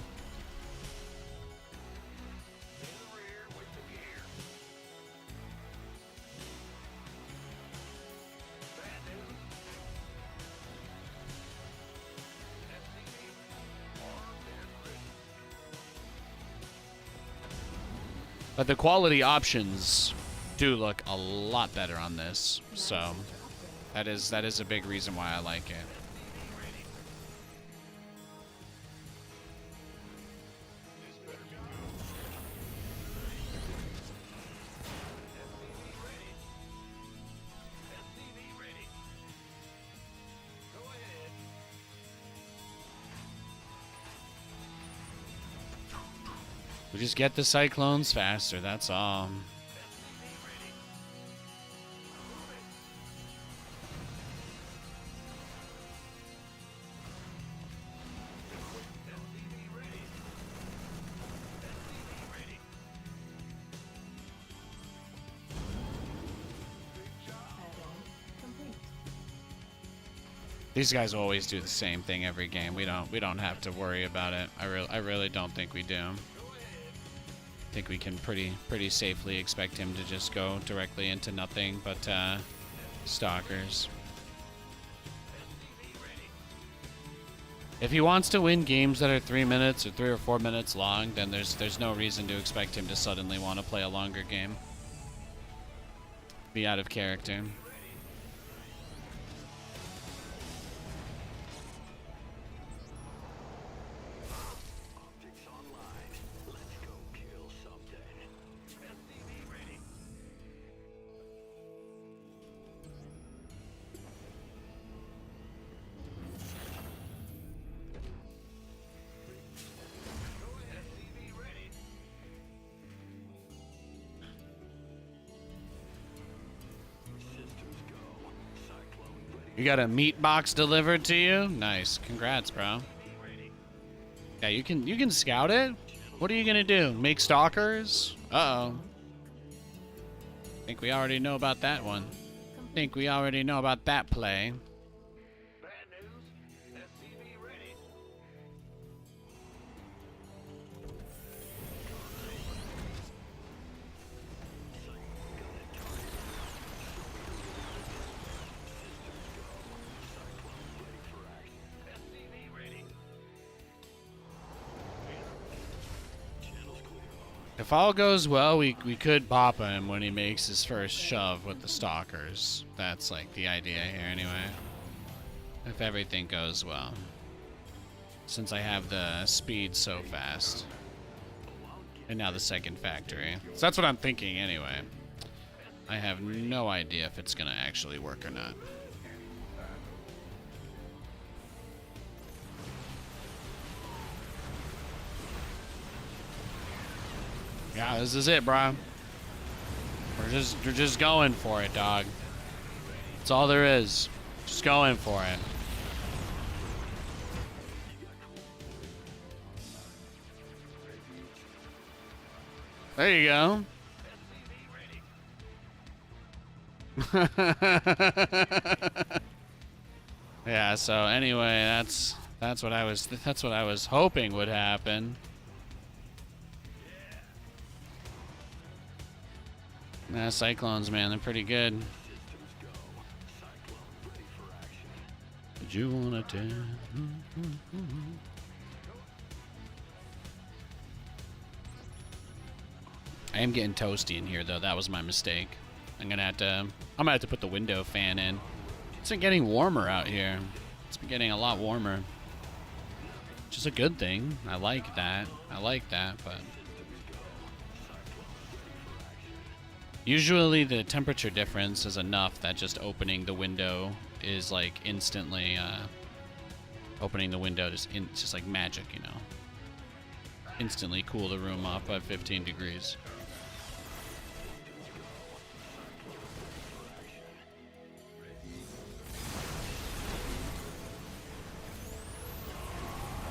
But the quality options do look a lot better on this, so that is a big reason why I like it. We just get the cyclones faster, that's all. These guys always do the same thing every game. We don't have to worry about it. I really don't think we do. I think we can pretty safely expect him to just go directly into nothing but stalkers. If he wants to win games that are 3 minutes or 3 or 4 minutes long, then there's no reason to expect him to suddenly want to play a longer game. Be out of character. You got a meat box delivered to you? Nice. Congrats, bro. Yeah, you can scout it? What are you gonna do? Make stalkers? Uh-oh. Think we already know about that one. Think we already know about that play. Bad news. SCV ready. If all goes well, we could bop him when he makes his first shove with the stalkers. That's like the idea here anyway. If everything goes well. Since I have the speed so fast. And now the second factory. So that's what I'm thinking anyway. I have no idea if it's gonna actually work or not. Yeah, this is it, bro. We're just going for it, dog. That's all there is. Just going for it. There you go. Yeah, so anyway, that's what I was hoping would happen. Nah, Cyclones, man, they're pretty good. Did you wanna tell? I am getting toasty in here, though. That was my mistake. I'm gonna have to put the window fan in. It's been getting warmer out here. It's been getting a lot warmer, which is a good thing. I like that. But usually the temperature difference is enough that just opening the window is like instantly opening the window it's just like magic, you know. Instantly cool the room off by 15 degrees.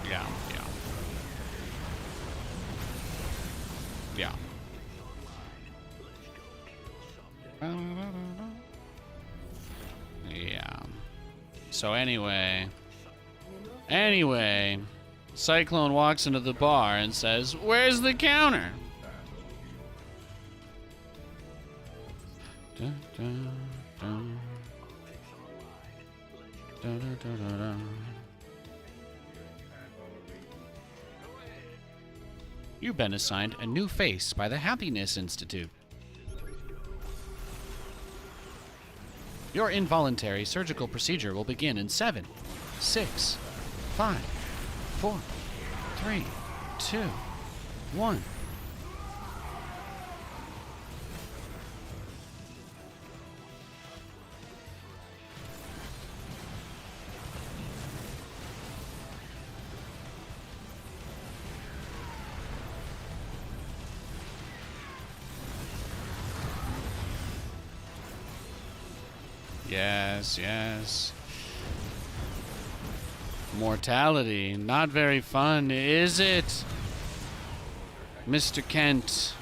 Yeah. Yeah. So anyway, Cyclone walks into the bar and says, "Where's the counter?" Dun, dun, dun. Dun, dun, dun, dun, dun. You've been assigned a new face by the Happiness Institute. Your involuntary surgical procedure will begin in 7, 6, 5, 4, 3, 2, 1. Yes, yes. Mortality. Not very fun, is it? Mr. Kent.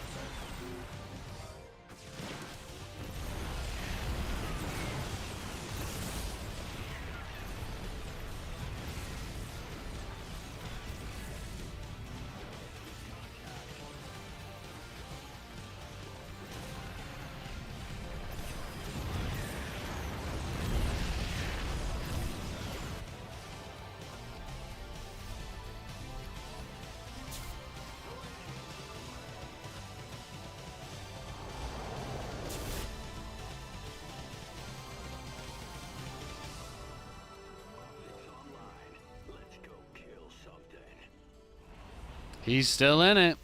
He's still in it.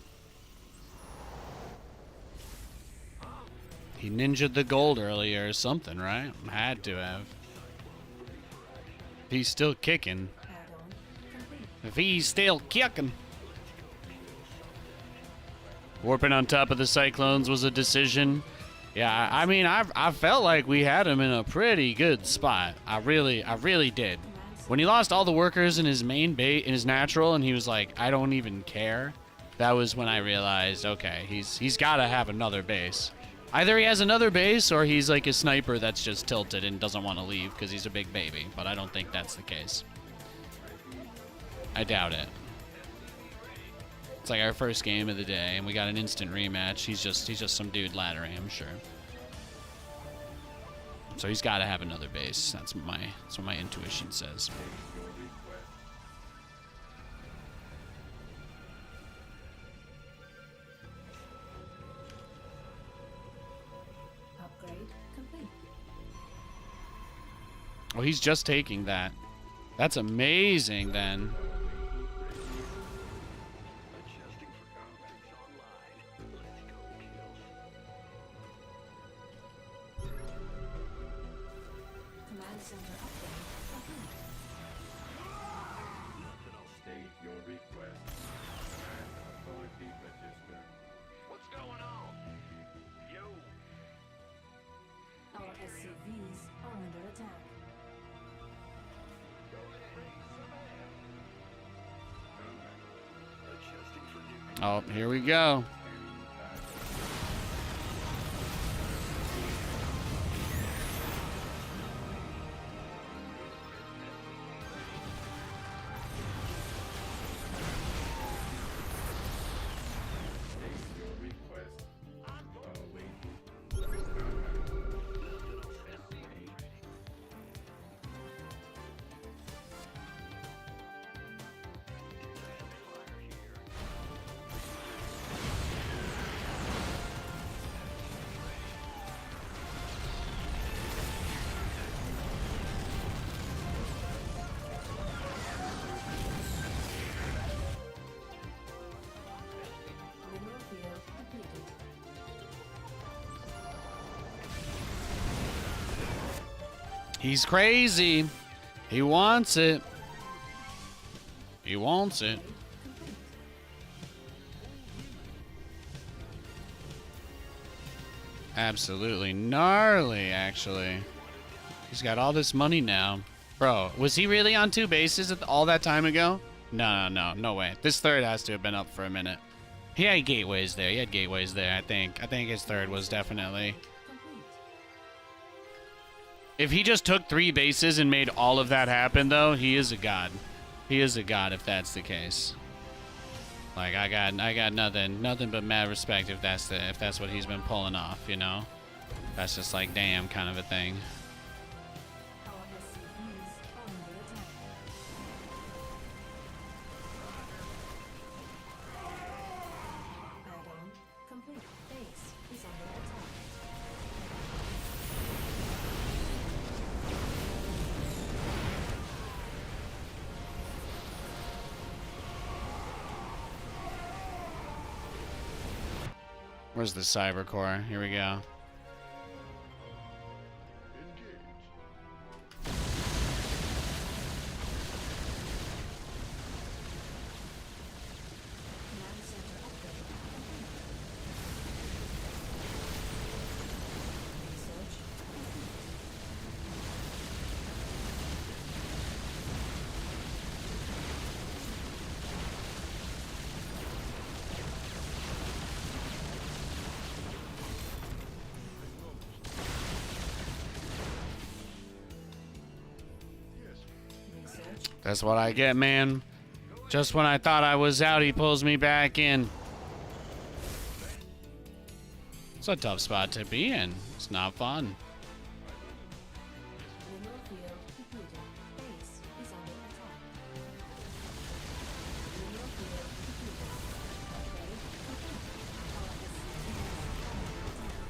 He ninja'd the gold earlier or something, right? Had to have. He's still kicking. Add-on complete. If he's still kicking. Warping on top of the Cyclones was a decision. Yeah, I mean, I felt like we had him in a pretty good spot. I really did. When he lost all the workers in his main bait, in his natural, and he was like, I don't even care. That was when I realized, okay, he's got to have another base. Either he has another base, or he's like a sniper that's just tilted and doesn't want to leave because he's a big baby. But I don't think that's the case. I doubt it. It's like our first game of the day, and we got an instant rematch. He's just some dude laddering, I'm sure. So he's got to have another base. That's what my intuition says. Oh, he's just taking that. That's amazing, then. Adjusting for conflicts online. Let's go kills. Command center upgrade complete. Nothing'll State your request. And authority register. What's going on? Yo. Our SCVs are under attack. Adjusting for new. Oh, here we go. State your request. Await. Mineral field depleted. He's crazy. He wants it. He wants it. Complete. Absolutely gnarly, actually. He's got all this money now. Bro, was he really on 2 bases all that time ago? No way. This third has to have been up for a minute. He had gateways there. He had gateways there, I think. I think his third was definitely. Complete. If he just took 3 bases and made all of that happen, though, he is a god. He is a god if that's the case. Like, I got nothing but mad respect if that's what he's been pulling off, you know? That's just like, damn, kind of a thing. Our SCVs are under attack. Add-on complete. Base is under attack. Where's the cyber core? Here we go. Command center upgrade complete. Research complete. Research That's what I get, man. Just when I thought I was out, he pulls me back in. It's a tough spot to be in. It's not fun. mineral field depleted. Base is under attack. Mineral field depleted. Upgrade complete. Our SCVs are under attack.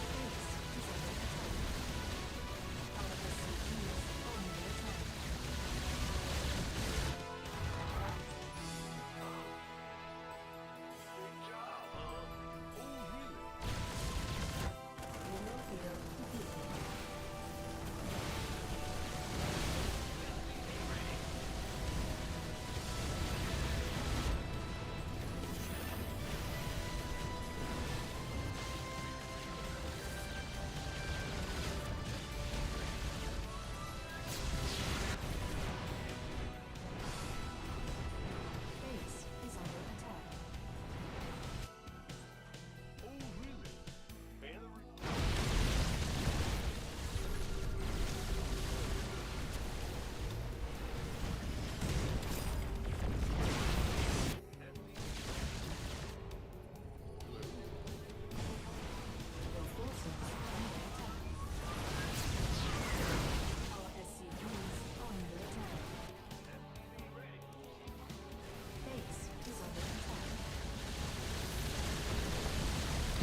Base is under attack. Our SCVs are under attack.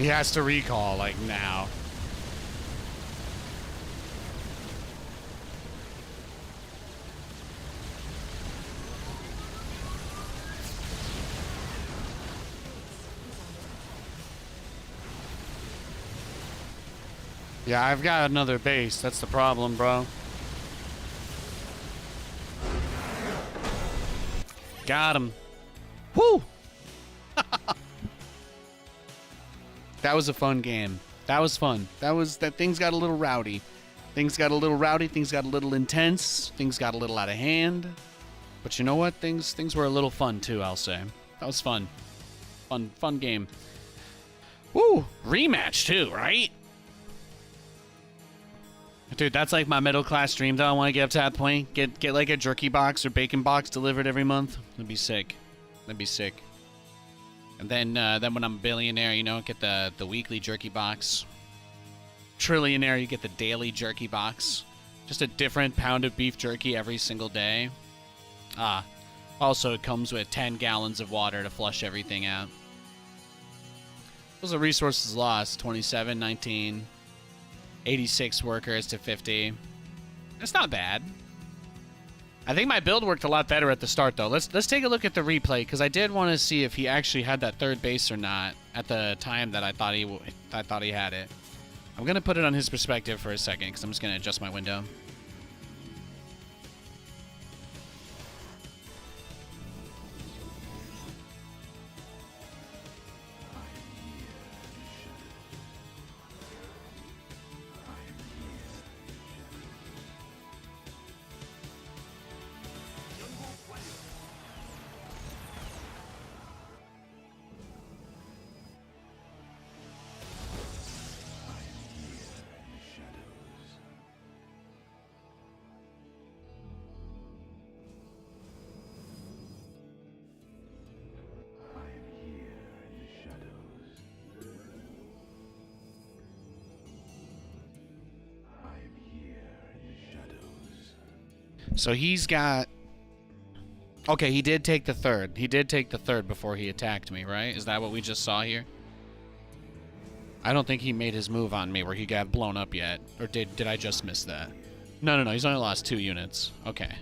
He has to recall, like, now. Yeah, I've got another base. That's the problem, bro. Got him. Woo! That was a fun game. That was fun. That things got a little rowdy. Things got a little rowdy. Things got a little intense. Things got a little out of hand. But you know what? Things were a little fun too, I'll say. That was fun. Fun game. Woo! Rematch too, right? Dude, that's like my middle class dream though. I want to get up to that point. Get like a jerky box or bacon box delivered every month. That'd be sick. That'd be sick. And then when I'm a billionaire, you know, get the weekly jerky box. Trillionaire, you get the daily jerky box. Just a different pound of beef jerky every single day. Also it comes with 10 gallons of water to flush everything out. Those are resources lost. 27, 19, 86 workers to 50. That's not bad. I think my build worked a lot better at the start, though. Let's take a look at the replay, because I did want to see if he actually had that third base or not at the time that I thought he had it. I'm gonna put it on his perspective for a second, because I'm just gonna adjust my window. So he's got... Okay, he did take the third. He did take the third before he attacked me, right? Is that what we just saw here? I don't think he made his move on me where he got blown up yet. Or did I just miss that? No, he's only lost 2 units. Okay.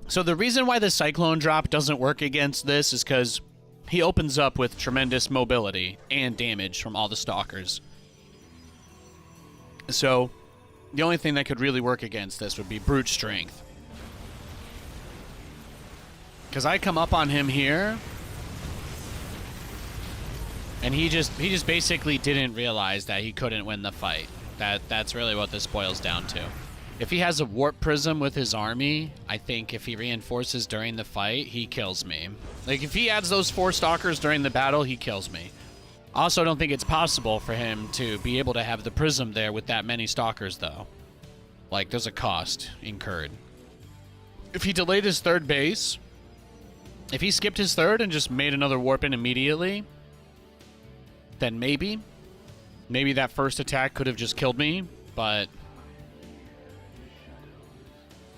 So the reason why the Cyclone drop doesn't work against this is because he opens up with tremendous mobility and damage from all the stalkers. So the only thing that could really work against this would be brute strength. Because I come up on him here, and he just basically didn't realize that he couldn't win the fight. That's really what this boils down to. If he has a warp prism with his army, I think if he reinforces during the fight, he kills me. Like, if he adds those 4 stalkers during the battle, he kills me. Also, I don't think it's possible for him to be able to have the prism there with that many stalkers, though. Like, there's a cost incurred. If he delayed his third base, if he skipped his third and just made another warp in immediately, then maybe that first attack could have just killed me, but...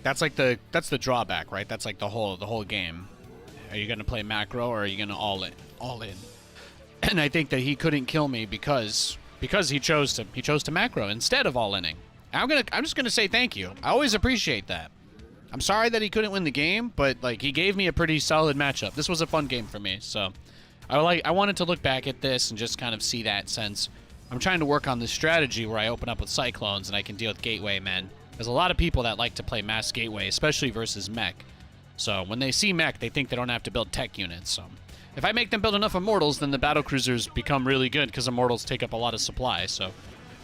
That's the drawback, right? That's like the whole game. Are you gonna play macro or are you gonna all in? And I think that he couldn't kill me because he chose to macro instead of all inning. I'm just gonna say thank you. I always appreciate that. I'm sorry that he couldn't win the game, but like he gave me a pretty solid matchup. This was a fun game for me, so I wanted to look back at this and just kind of see that, since I'm trying to work on this strategy where I open up with Cyclones and I can deal with Gateway men. There's a lot of people that like to play mass Gateway, especially versus mech. So when they see mech, they think they don't have to build tech units. So if I make them build enough Immortals, then the battle cruisers become really good because Immortals take up a lot of supply. So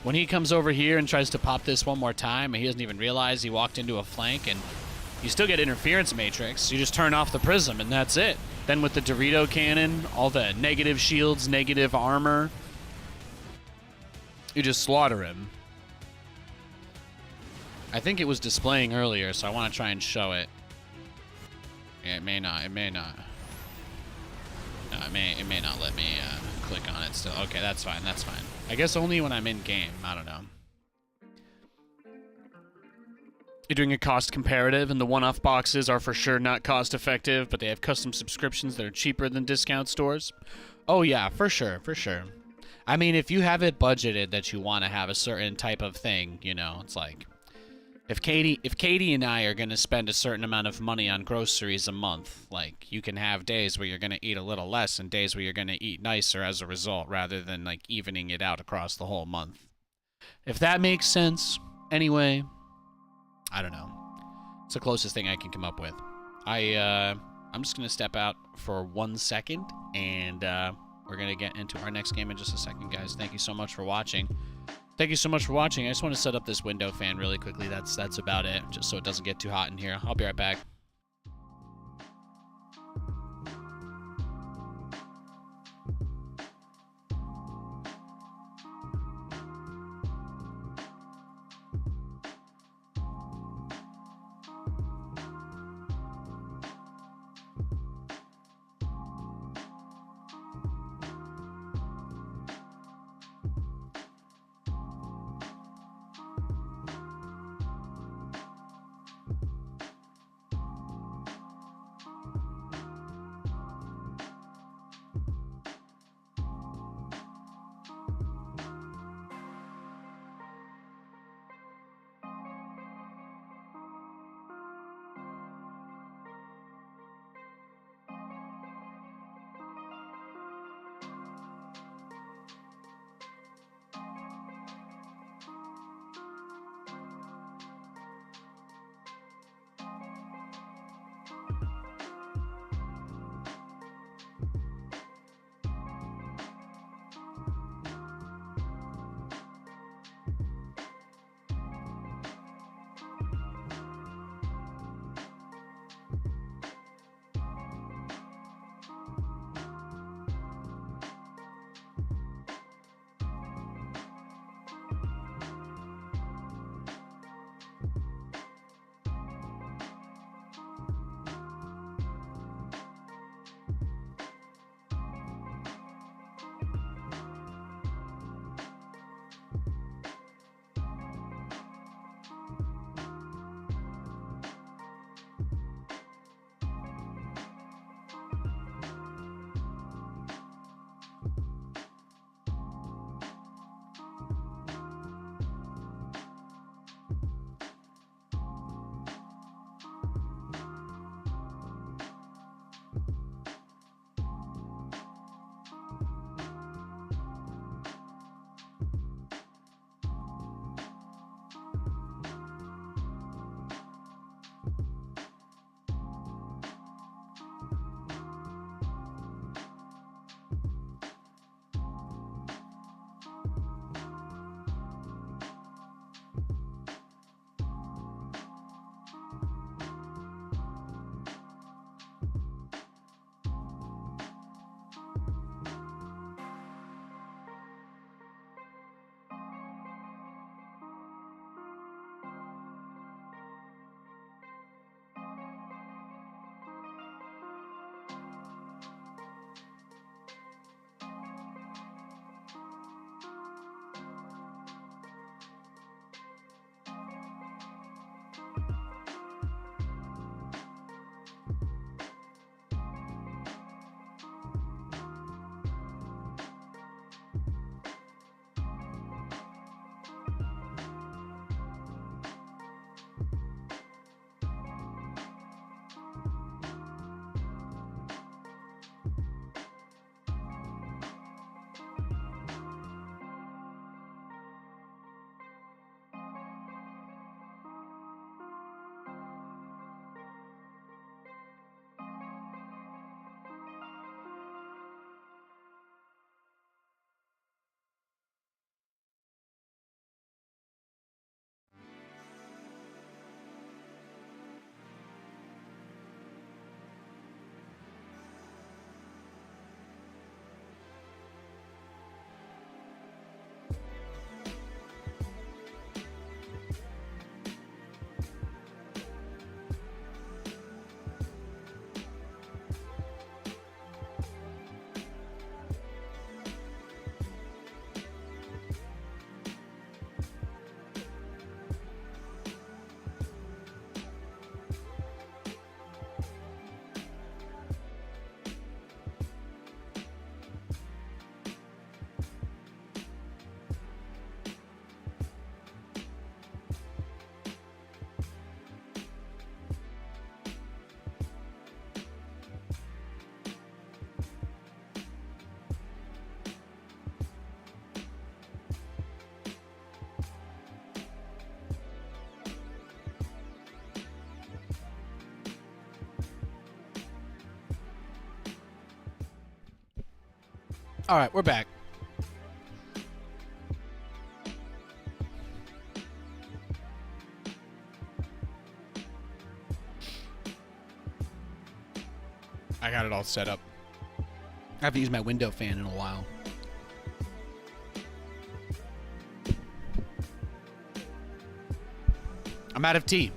when he comes over here and tries to pop this one more time, and he doesn't even realize he walked into a flank, and you still get interference matrix. You just turn off the prism, and that's it. Then with the Dorito cannon, all the negative shields, negative armor, you just slaughter him. I think it was displaying earlier, so I want to try and show it. Yeah, it may not. No, it may not let me click on it still. Okay, that's fine. I guess only when I'm in game. I don't know. you're doing a cost comparative, and the one-off boxes are for sure not cost effective, but they have custom subscriptions that are cheaper than discount stores. Oh yeah, for sure, for sure. I mean, if you have it budgeted that you want to have a certain type of thing, you know, it's like if Katie and I are going to spend a certain amount of money on groceries a month, like you can have days where you're going to eat a little less and days where you're going to eat nicer as a result, rather than like evening it out across the whole month. If that makes sense. Anyway, I don't know. It's the closest thing I can come up with. I'm just going to step out for 1 second, and we're going to get into our next game in just a second, guys. Thank you so much for watching. Thank you so much for watching. I just want to set up this window fan really quickly. That's about it, just so it doesn't get too hot in here. I'll be right back. All right, we're back. I got it all set up. I haven't used my window fan in a while. I'm out of tea.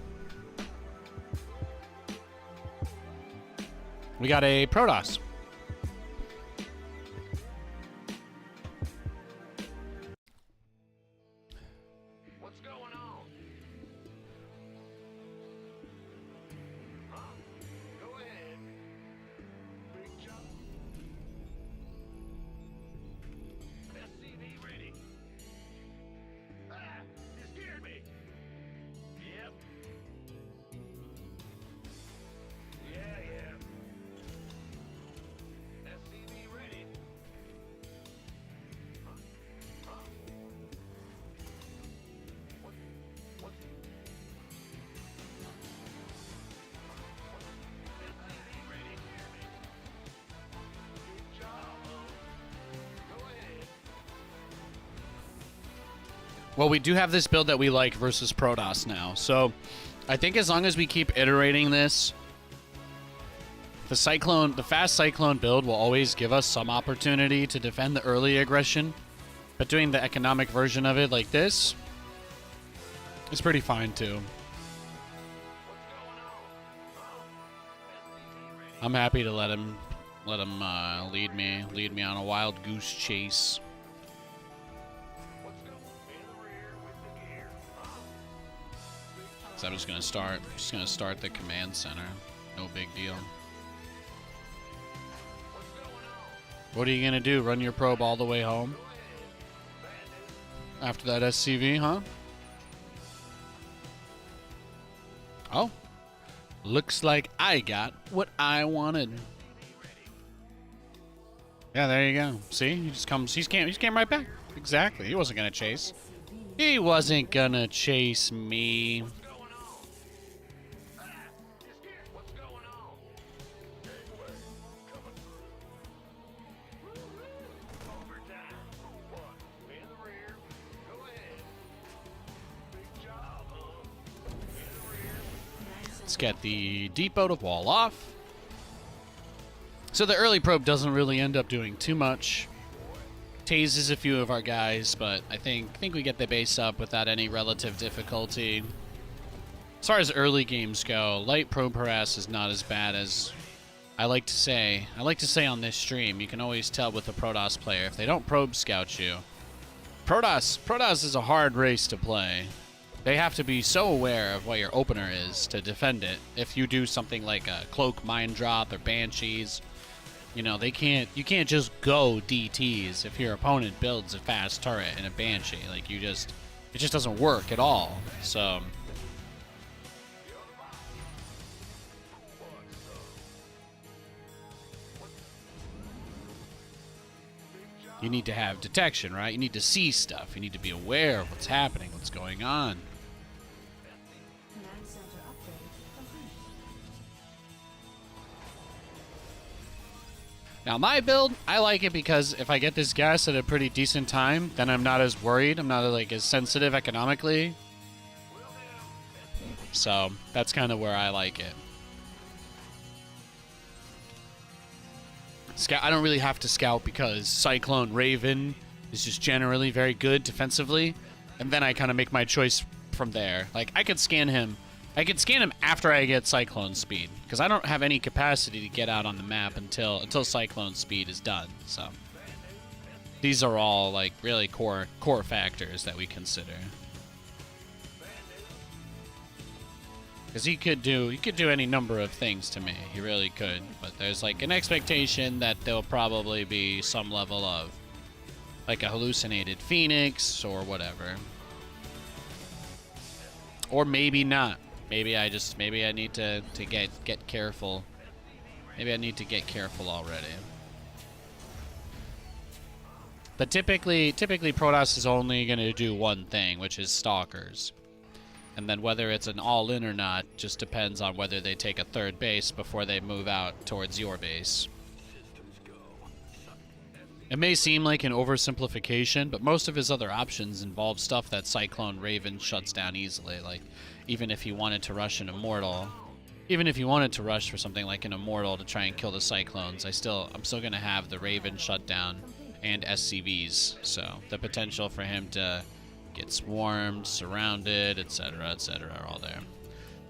We got a Protoss. What's going on? Huh? Go ahead. Big jump. SCV ready. Ah, you scared me. Yep. Yeah. SCV ready. Huh? What? SCV ready. Good job. Go ahead. Well, we do have this build that we like versus Protoss now. So I think as long as we keep iterating this, the fast Cyclone build will always give us some opportunity to defend the early aggression. But doing the economic version of it like this is pretty fine too. I'm happy to let him lead me on a wild goose chase. So I'm just gonna start the command center. No big deal. What are you gonna do? Run your probe all the way home? After that SCV, huh? Oh. Looks like I got what I wanted. Yeah, there you go. See? He just comes, he came right back. Exactly. He wasn't gonna chase. He wasn't gonna chase me. Let's get the depot to wall off. So the early probe doesn't really end up doing too much. Tases a few of our guys, but I think we get the base up without any relative difficulty. As far as early games go, light probe harass is not as bad as I like to say. I like to say on this stream, you can always tell with a Protoss player if they don't probe scout you. Protoss is a hard race to play. They have to be so aware of what your opener is to defend it. If you do something like a cloak mine drop or banshees, you know, you can't just go DTs if your opponent builds a fast turret and a banshee. Like it just doesn't work at all. So you need to have detection, right? You need to see stuff. You need to be aware of what's happening, what's going on. Command center upgrade complete. Now my build, I like it because if I get this gas at a pretty decent time, then I'm not as worried. I'm not like as sensitive economically. So that's kind of where I like it. I don't really have to scout because Cyclone Raven is just generally very good defensively, and then I kind of make my choice from there. Like I could scan him after I get Cyclone speed because I don't have any capacity to get out on the map until Cyclone speed is done. So these are all like really core factors that we consider. Because he could do any number of things to me. He really could. But there's like an expectation that there'll probably be some level of like a hallucinated Phoenix or whatever. Or maybe not. Maybe I need to get careful. Maybe I need to get careful already. But typically Protoss is only gonna do one thing, which is stalkers. And then whether it's an all-in or not just depends on whether they take a third base before they move out towards your base. It may seem like an oversimplification, but most of his other options involve stuff that Cyclone Raven shuts down easily. Like, even if he wanted to rush an Immortal, even if he wanted to rush for something like an Immortal to try and kill the Cyclones, I'm still going to have the Raven shut down and SCVs. So the potential for him to get swarmed, surrounded, etc., are all there.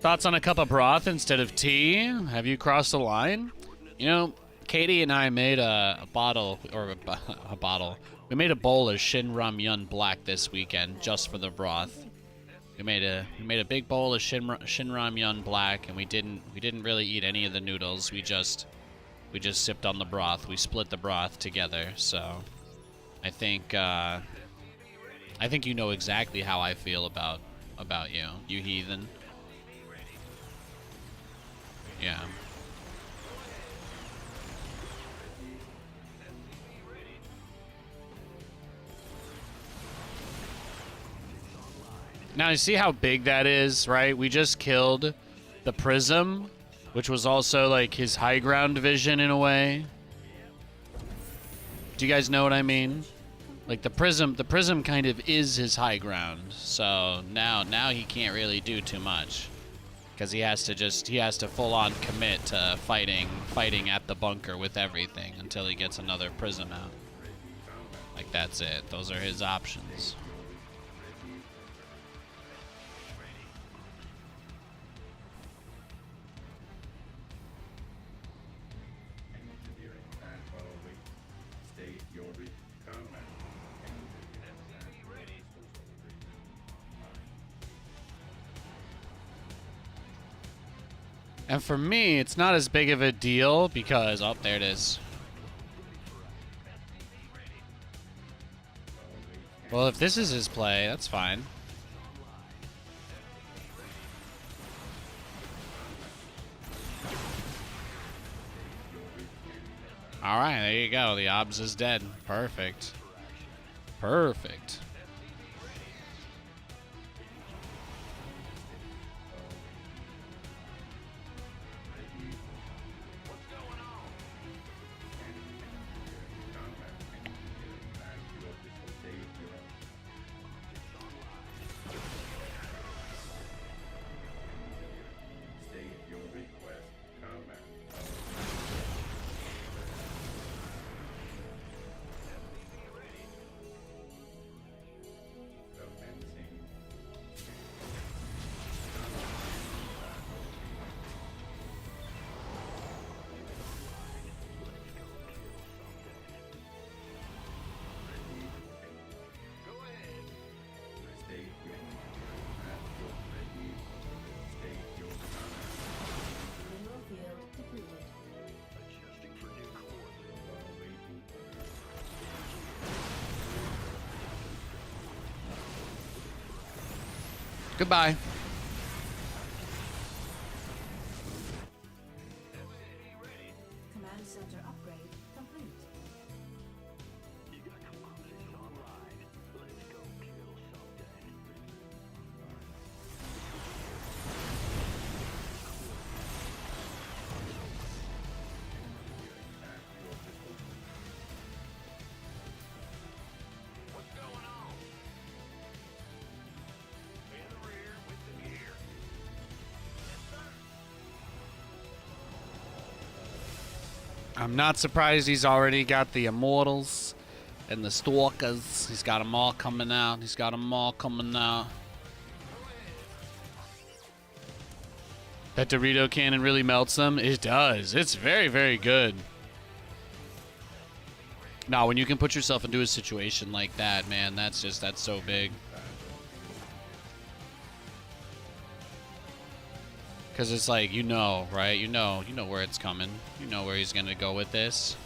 Thoughts on a cup of broth instead of tea? Have you crossed the line? You know, Katie and I made a bottle. We made a bowl of Shin Ramyun Black this weekend just for the broth. We made a big bowl of Shin Ramyun Black, and we didn't really eat any of the noodles. We just sipped on the broth. We split the broth together. So I think you know exactly how I feel about you heathen. Yeah. Now you see how big that is, right? We just killed the Prism, which was also like his high ground division in a way. Do you guys know what I mean? Like the Prism kind of is his high ground. So now he can't really do too much. Because he has to full on commit to fighting at the bunker with everything until he gets another Prism out. Like that's it. Those are his options. And for me, it's not as big of a deal because, oh, there it is. Well, if this is his play, that's fine. All right, there you go. The Obs is dead. Perfect. Perfect. Goodbye. Command center upgrade complete. I'm not surprised he's already got the Immortals and the Stalkers. He's got them all coming out. That Dorito cannon really melts them? It does. It's very, very good. Now, when you can put yourself into a situation like that, man, that's so big. Because it's like, you know, right? You know where it's coming. You know where he's gonna go with this.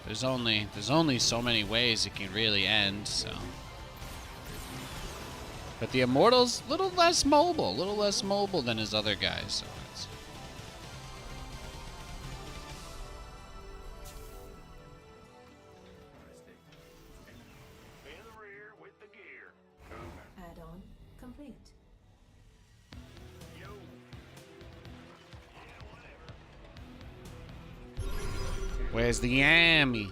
There's only so many ways it can really end, so. But the Immortal's a little less mobile than his other guys, so it's. Add-on complete. Where's the Yammy?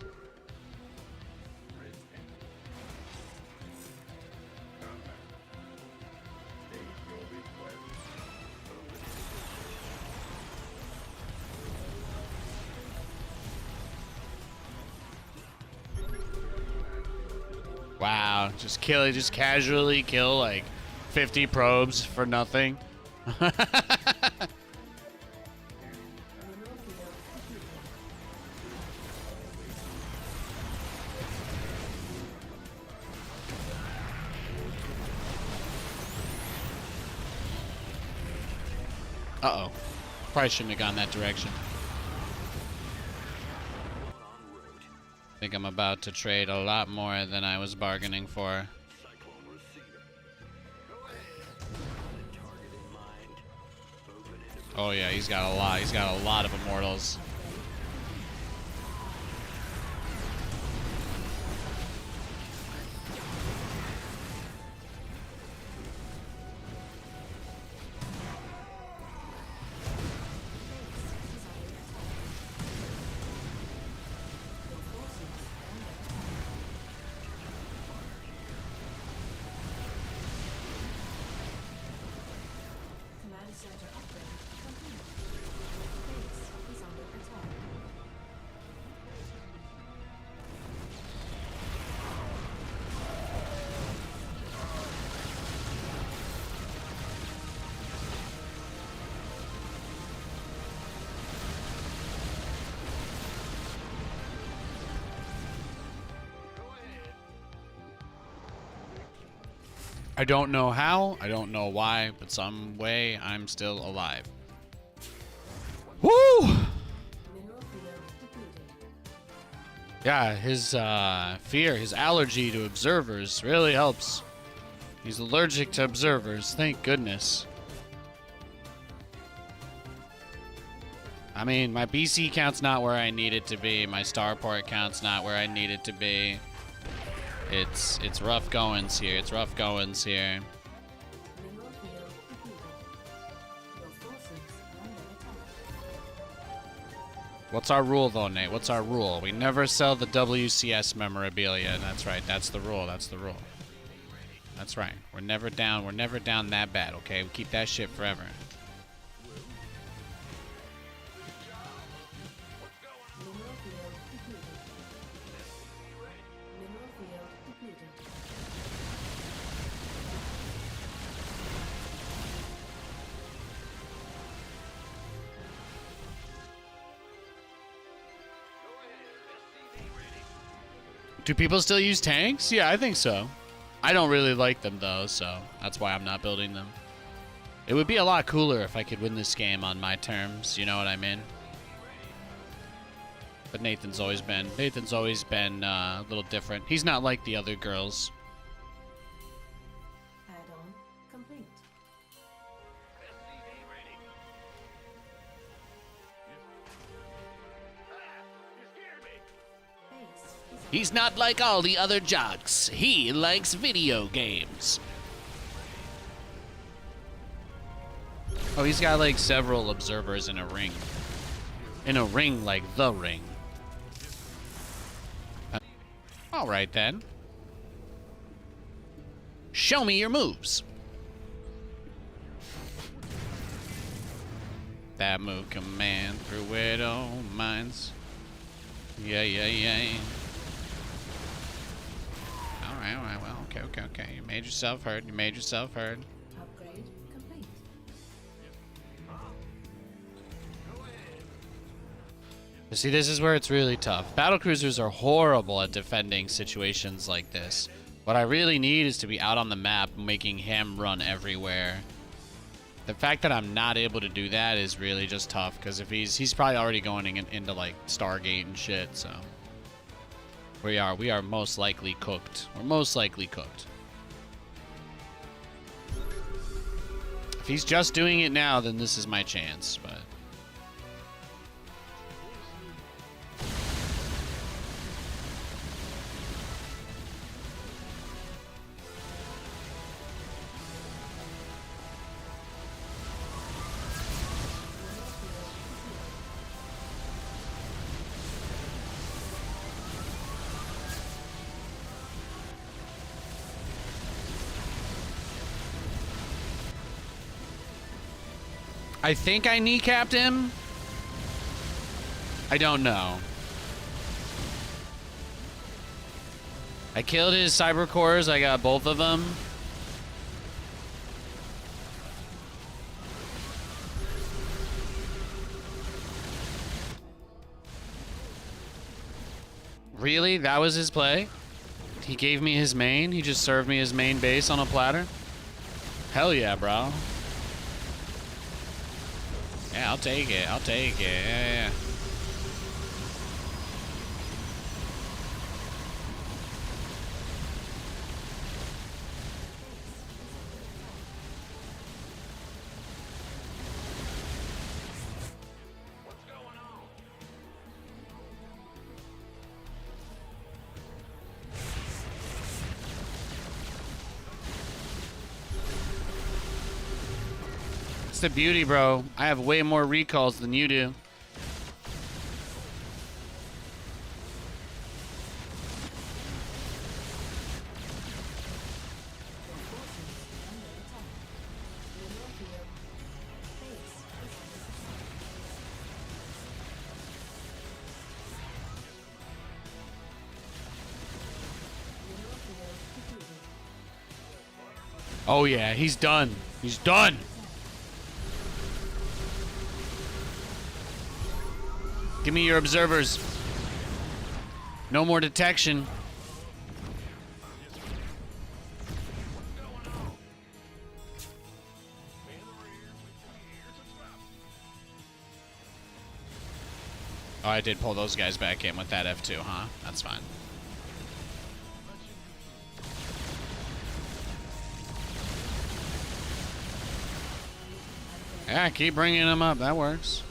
Wow, just casually kill like 50 probes for nothing. Uh-oh. Probably shouldn't have gone that direction. I think I'm about to trade a lot more than I was bargaining for. Oh yeah, he's got a lot. He's got a lot of immortals. Command center upgrade complete. Base is under attack. I don't know how, I don't know why, but some way I'm still alive. Woo! Mineral field depleted. Yeah, his fear, his allergy to observers really helps. He's allergic to observers, thank goodness. I mean, my BC count's not where I need it to be. My starport count's not where I need it to be. It's rough goings here. It's rough goings here. Mineral field depleted. Your forces are under attack. What's our rule though, Nate? What's our rule? We never sell the WCS memorabilia. That's right. That's the rule. That's the rule. That's right. We're never down. We're never down that bad, okay? We keep that shit forever. Mineral field depleted. Mineral field depleted. Do people still use tanks? Yeah, I think so. I don't really like them though, so that's why I'm not building them. It would be a lot cooler if I could win this game on my terms, you know what I mean? But Nathan's always been a little different. He's not like the other girls. Add-on complete. Base is He's not like all the other jocks. He likes video games. Oh, he's got like several observers in a ring. In a ring like the ring. All right then. Show me your moves. That move command through widow mines. Yeah. All right. Well, okay. You made yourself heard. upgrade complete. See, this is where it's really tough. Battlecruisers are horrible at defending situations like this. What I really need is to be out on the map, making him run everywhere. The fact that I'm not able to do that is really just tough, because if he's probably already going into like Stargate and shit, so we are most likely cooked. We're most likely cooked. If he's just doing it now, then this is my chance, but I think I kneecapped him. I don't know. I killed his cyber cores. I got both of them. Really? That was his play? He gave me his main? He just served me his main base on a platter? Hell yeah, bro. Yeah, I'll take it. I'll take it. Yeah. It's the beauty, bro. I have way more recalls than you do. Oh yeah, he's done. He's done. Give me your observers. No more detection. Oh, I did pull those guys back in with that F2, huh? That's fine. Yeah, keep bringing them up. That works.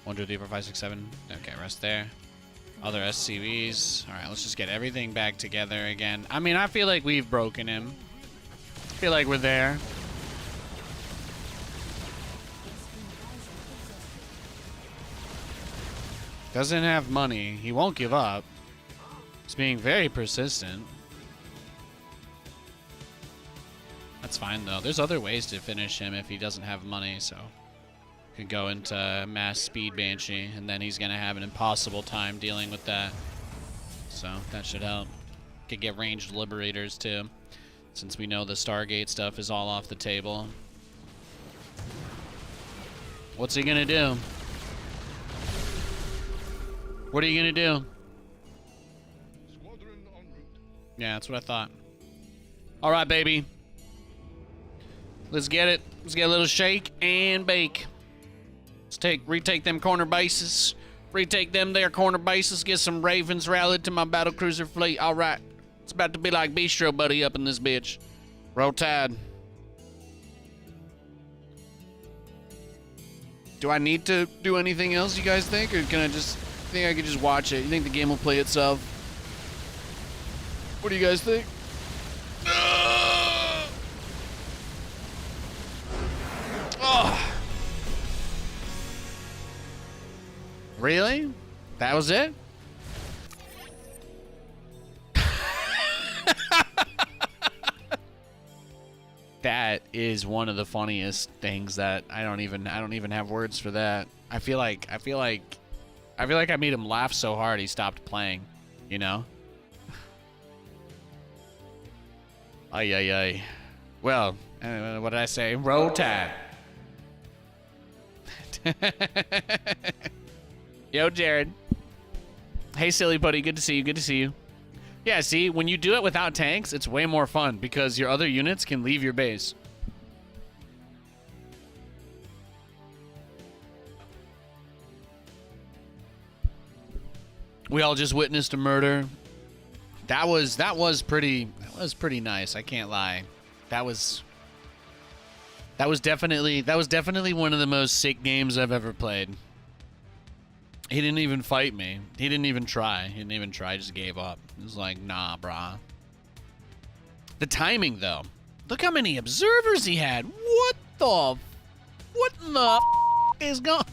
One, two, three, four, five, six, seven. Okay, rest there. Other SCVs. All right, let's just get everything back together again. I mean, I feel like we've broken him. I feel like we're there. Doesn't have money. He won't give up. He's being very persistent. That's fine, though. There's other ways to finish him if he doesn't have money, so... Could go into mass speed Banshee, and then he's gonna have an impossible time dealing with that. So that should help. Could get ranged liberators too, since we know the Stargate stuff is all off the table. What's he gonna do? What are you gonna do? Squadron en route. Yeah, that's what I thought. All right, baby. Let's get it. Let's get a little shake and bake. Let's retake them corner bases. Retake them there corner bases. Get some Ravens rallied to my battlecruiser fleet. All right. It's about to be like Bistro Buddy up in this bitch. Roll Tide. Do I need to do anything else, you guys think? Or can I just think I could just watch it? You think the game will play itself? What do you guys think? Oh. Really? That was it? That is one of the funniest things that I don't even have words for that. I feel like I made him laugh so hard he stopped playing, you know? Ay ay ay. Well, what did I say? Roll Tide. Yo, Jared. Hey, silly buddy. Good to see you. Good to see you. Yeah, see, when you do it without tanks, it's way more fun because your other units can leave your base. We all just witnessed a murder. That was pretty nice. I can't lie. That was definitely one of the most sick games I've ever played. He didn't even fight me. He didn't even try. He just gave up. He was like, nah, brah. The timing, though. Look how many observers he had. What in the is going?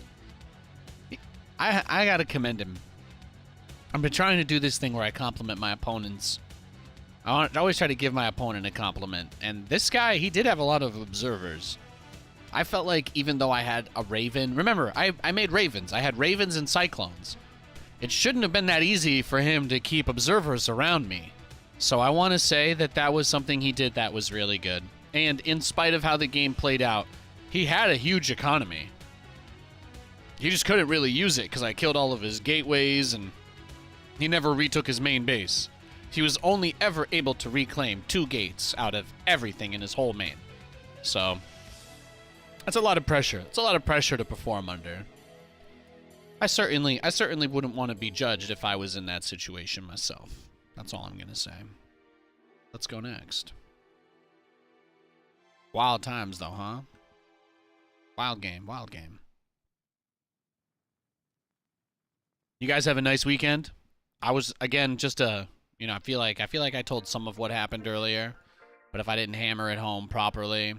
I gotta commend him. I've been trying to do this thing where I compliment my opponents. I always try to give my opponent a compliment, and this guy, he did have a lot of observers. I felt like even though I had a Raven, remember, I made Ravens. I had Ravens and Cyclones. It shouldn't have been that easy for him to keep observers around me. So I want to say that that was something he did that was really good. And in spite of how the game played out, he had a huge economy. He just couldn't really use it because I killed all of his gateways and he never retook his main base. He was only ever able to reclaim 2 gates out of everything in his whole main. So that's a lot of pressure. It's a lot of pressure to perform under. I certainly wouldn't want to be judged if I was in that situation myself. That's all I'm going to say. Let's go next. Wild times, though, huh? Wild game, wild game. You guys have a nice weekend? I was, again, just a, you know, I feel like I told some of what happened earlier, but if I didn't hammer it home properly,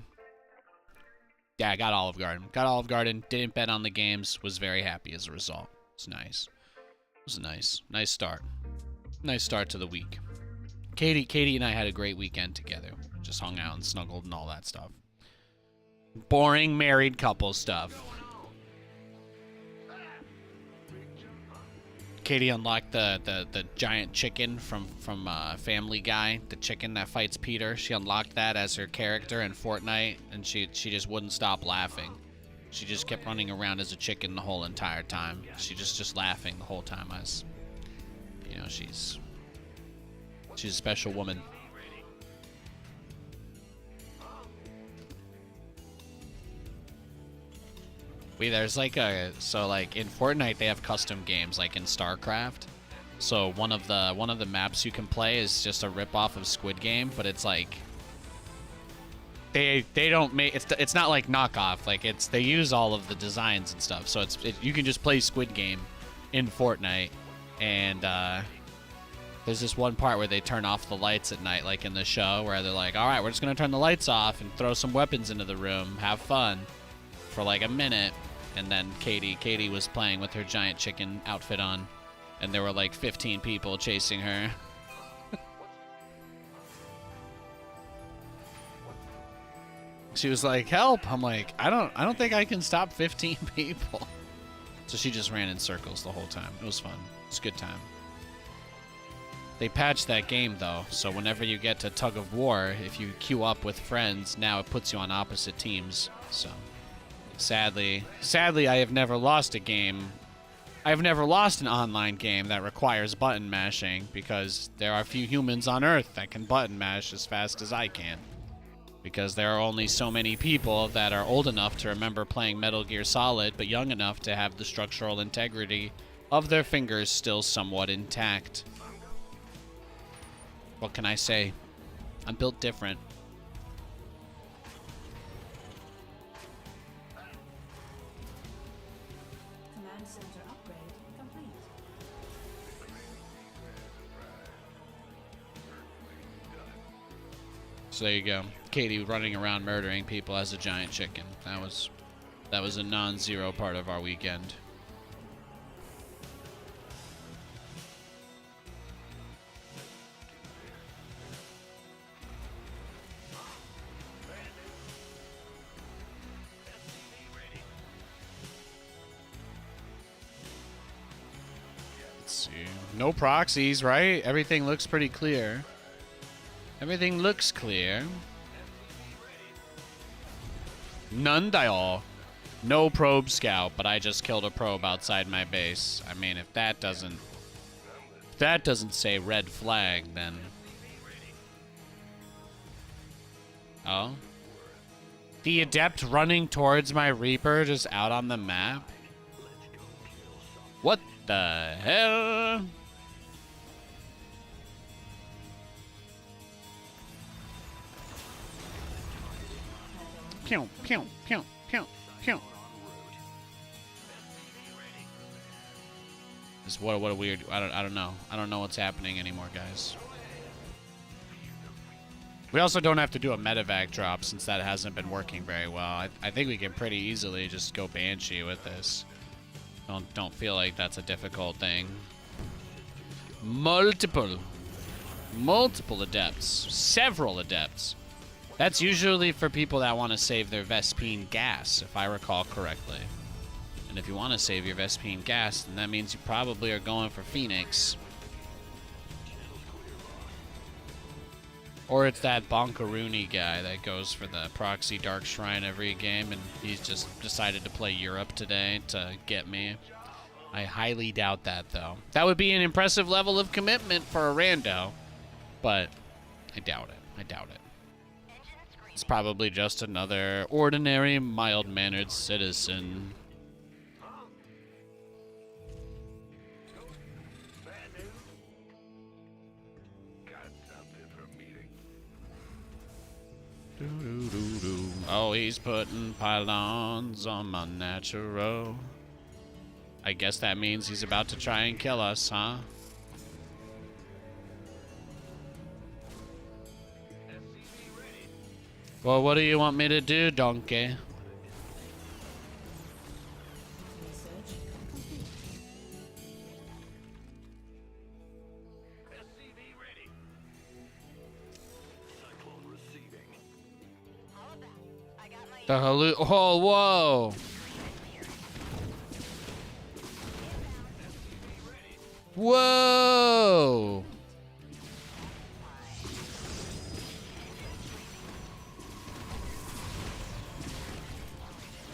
yeah, I got Olive Garden. Got Olive Garden, didn't bet on the games, was very happy as a result. It's nice. It was nice. Nice start. Nice start to the week. Katie and I had a great weekend together. Just hung out and snuggled and all that stuff. Boring married couple stuff. Katie unlocked the giant chicken from Family Guy, the chicken that fights Peter. She unlocked that as her character in Fortnite, and she just wouldn't stop laughing. She just kept running around as a chicken the whole entire time. She just laughing the whole time. You know, she's a special woman. There's like in Fortnite they have custom games like in StarCraft. So one of the maps you can play is just a ripoff of Squid Game, but it's like they don't make it's not like knockoff. Like they use all of the designs and stuff. So you can just play Squid Game in Fortnite, and there's this one part where they turn off the lights at night, like in the show, where they're like, all right, we're just gonna turn the lights off and throw some weapons into the room, have fun for like a minute. And then Katie was playing with her giant chicken outfit on, and there were like 15 people chasing her. She was like, help. I'm like, I don't think I can stop 15 people. So she just ran in circles the whole time. It was fun. It was a good time. They patched that game though, so whenever you get to Tug of War, if you queue up with friends, now it puts you on opposite teams. So sadly, I have never lost a game. I've never lost an online game that requires button mashing, because there are few humans on Earth that can button mash as fast as I can. Because there are only so many people that are old enough to remember playing Metal Gear Solid, but young enough to have the structural integrity of their fingers still somewhat intact. What can I say? I'm built different. Command center upgrade complete. So there you go. Katie running around murdering people as a giant chicken. That was a non-zero part of our weekend. Let's see. No proxies, right? Everything looks pretty clear. Everything looks clear. None dial. No probe scout, but I just killed a probe outside my base. I mean, if that doesn't say red flag, then... Oh? The adept running towards my Reaper just out on the map? What the hell? Pew, pew, pew, pew, pew. This what a weird. I don't know. I don't know what's happening anymore, guys. We also don't have to do a medevac drop since that hasn't been working very well. I think we can pretty easily just go Banshee with this. Don't feel like that's a difficult thing. Multiple. Multiple adepts. Several adepts. That's usually for people that want to save their Vespine gas, if I recall correctly. And if you want to save your Vespine gas, then that means you probably are going for Phoenix. Or it's that Bonkaroony guy that goes for the proxy Dark Shrine every game, and he's just decided to play Europe today to get me. I highly doubt that, though. That would be an impressive level of commitment for a rando, but I doubt it. I doubt it. It's probably just another ordinary, mild-mannered citizen. Bad news? Got something for meeting. Oh, he's putting pylons on my natural. I guess that means he's about to try and kill us, huh? Well, what do you want me to do, donkey? Research complete. SCV ready. Cyclone receiving. All of that. I got my The hallu- Oh, whoa! Whoa!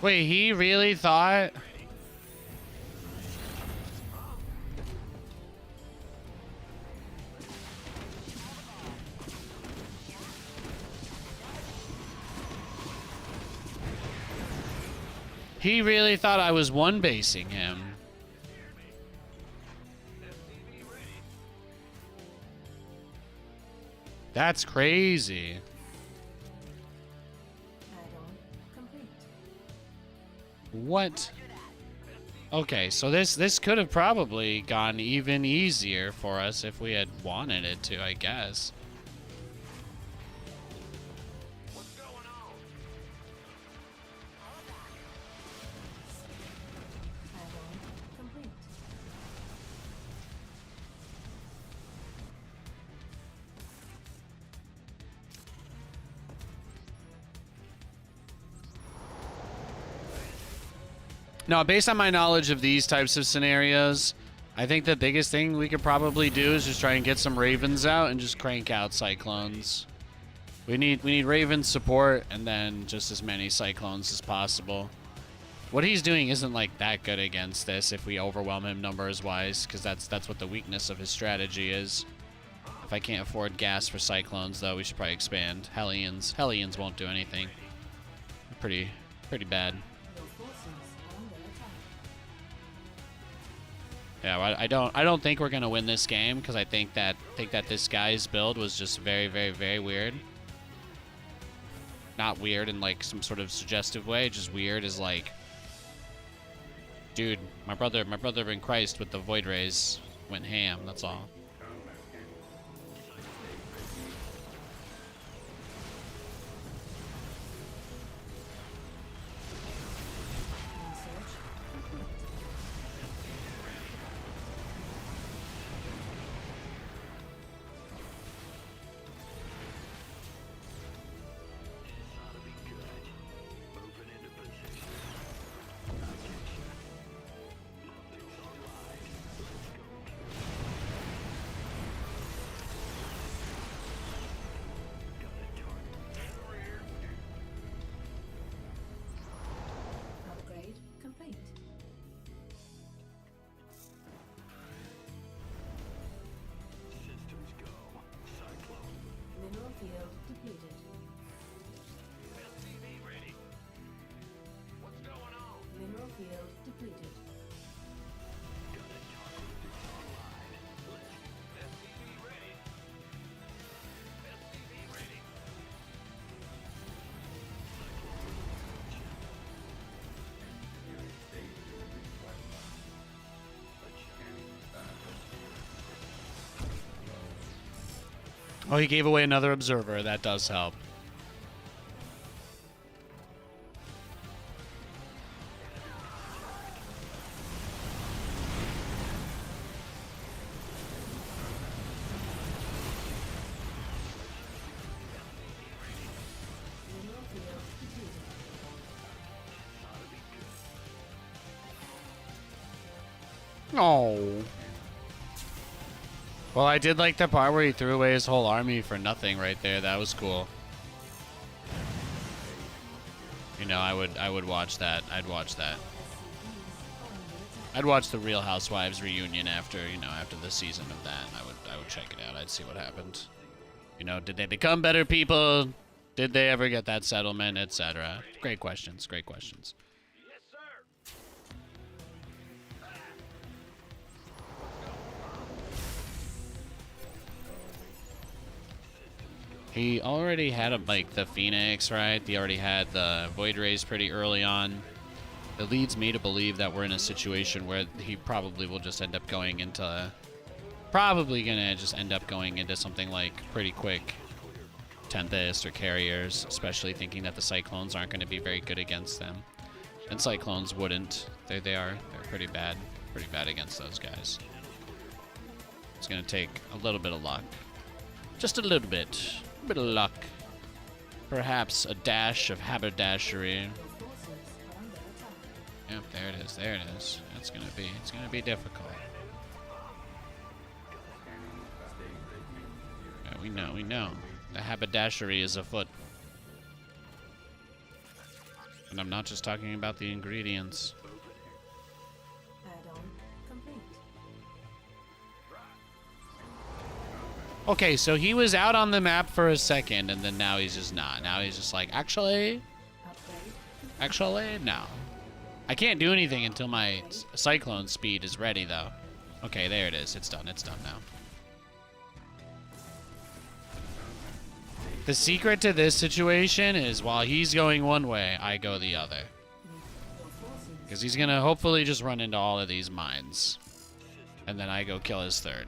Wait, he really thought? He really thought I was one-basing him. That's crazy. Add-on complete. What? Okay, so this could have probably gone even easier for us if we had wanted it to, I guess. What's going on? Add-on complete. No, based on my knowledge of these types of scenarios, I think the biggest thing we could probably do is just try and get some Ravens out and just crank out Cyclones. We need Raven support and then just as many Cyclones as possible. What he's doing isn't like that good against this if we overwhelm him numbers wise, because that's what the weakness of his strategy is. If I can't afford gas for Cyclones though, we should probably expand. Hellions won't do anything. Pretty bad. Your forces are under attack. Yeah, well, I don't think we're gonna win this game because I think that this guy's build was just very weird. Not weird in like some sort of suggestive way, just weird as like, dude, my brother in Christ with the Void Rays went ham. That's all. Research complete. Ought to be good. Moving into position. Nothing's online. Let's go. Got a target. In the rear. Upgrade complete. Systems go. Cyclone. Mineral field depleted. SCV ready. What's going on? Mineral field depleted. Got a target that's online. Let's. SCV ready. SCV ready. Oh, he gave away another observer. That does help. Oh. Well, I did like the part where he threw away his whole army for nothing right there. That was cool. You know, I would watch that. I'd watch that. I'd watch the Real Housewives reunion after, you know, after the season of that. I would check it out. I'd see what happened. You know, did they become better people? Did they ever get that settlement, etc.? Great questions. Great questions. He already had like the Phoenix, right? He already had the Void Rays pretty early on. It leads me to believe that we're in a situation where he probably will just end up going into... Probably gonna just end up going into something like pretty quick Tempest or Carriers, especially thinking that the Cyclones aren't going to be very good against them. And Cyclones wouldn't. They're pretty bad against those guys. It's going to take a little bit of luck. Just a little bit. A bit of luck. Perhaps a dash of haberdashery. Yep, there it is. There it is. It's gonna be difficult. Yeah, we know. The haberdashery is afoot. And I'm not just talking about the ingredients. Add-on complete. Okay, so he was out on the map for a second, and then now he's just not. Now he's just like, actually, no. I can't do anything until my Cyclone speed is ready, though. Okay, there it is. It's done. It's done now. The secret to this situation is while he's going one way, I go the other. Because he's going to hopefully just run into all of these mines. And then I go kill his third.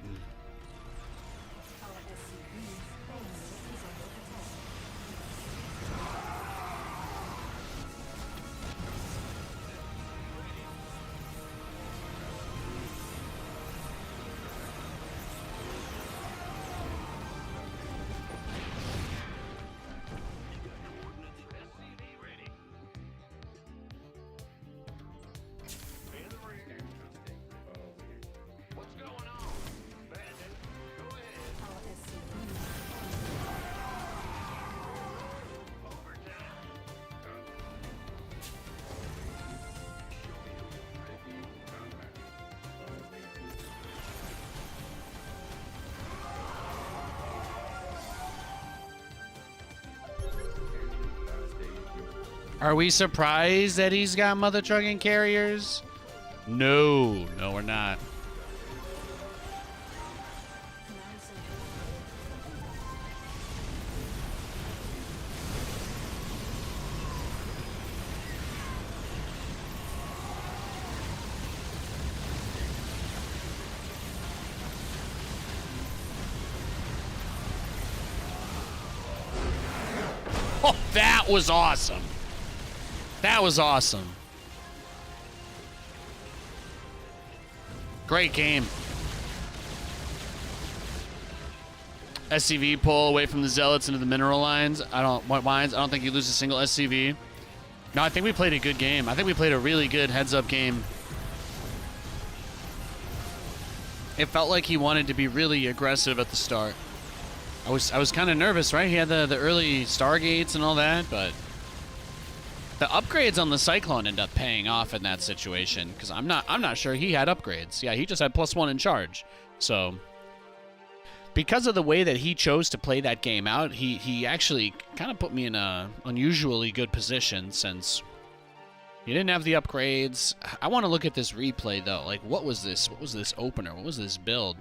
Are we surprised that he's got mother trucking carriers? No, we're not. Oh, that was awesome. That was awesome. Great game. SCV pull away from the Zealots into the mineral lines. I don't think you lose a single SCV. No, I think we played a good game. I think we played a really good heads-up game. It felt like he wanted to be really aggressive at the start. I was kind of nervous, right? He had the early Stargates and all that, but the upgrades on the Cyclone end up paying off in that situation because I'm not sure he had upgrades. Yeah, he just had +1 in charge. So because of the way that he chose to play that game out, he actually kind of put me in a unusually good position since he didn't have the upgrades. I want to look at this replay though. Like, what was this? What was this opener? What was this build?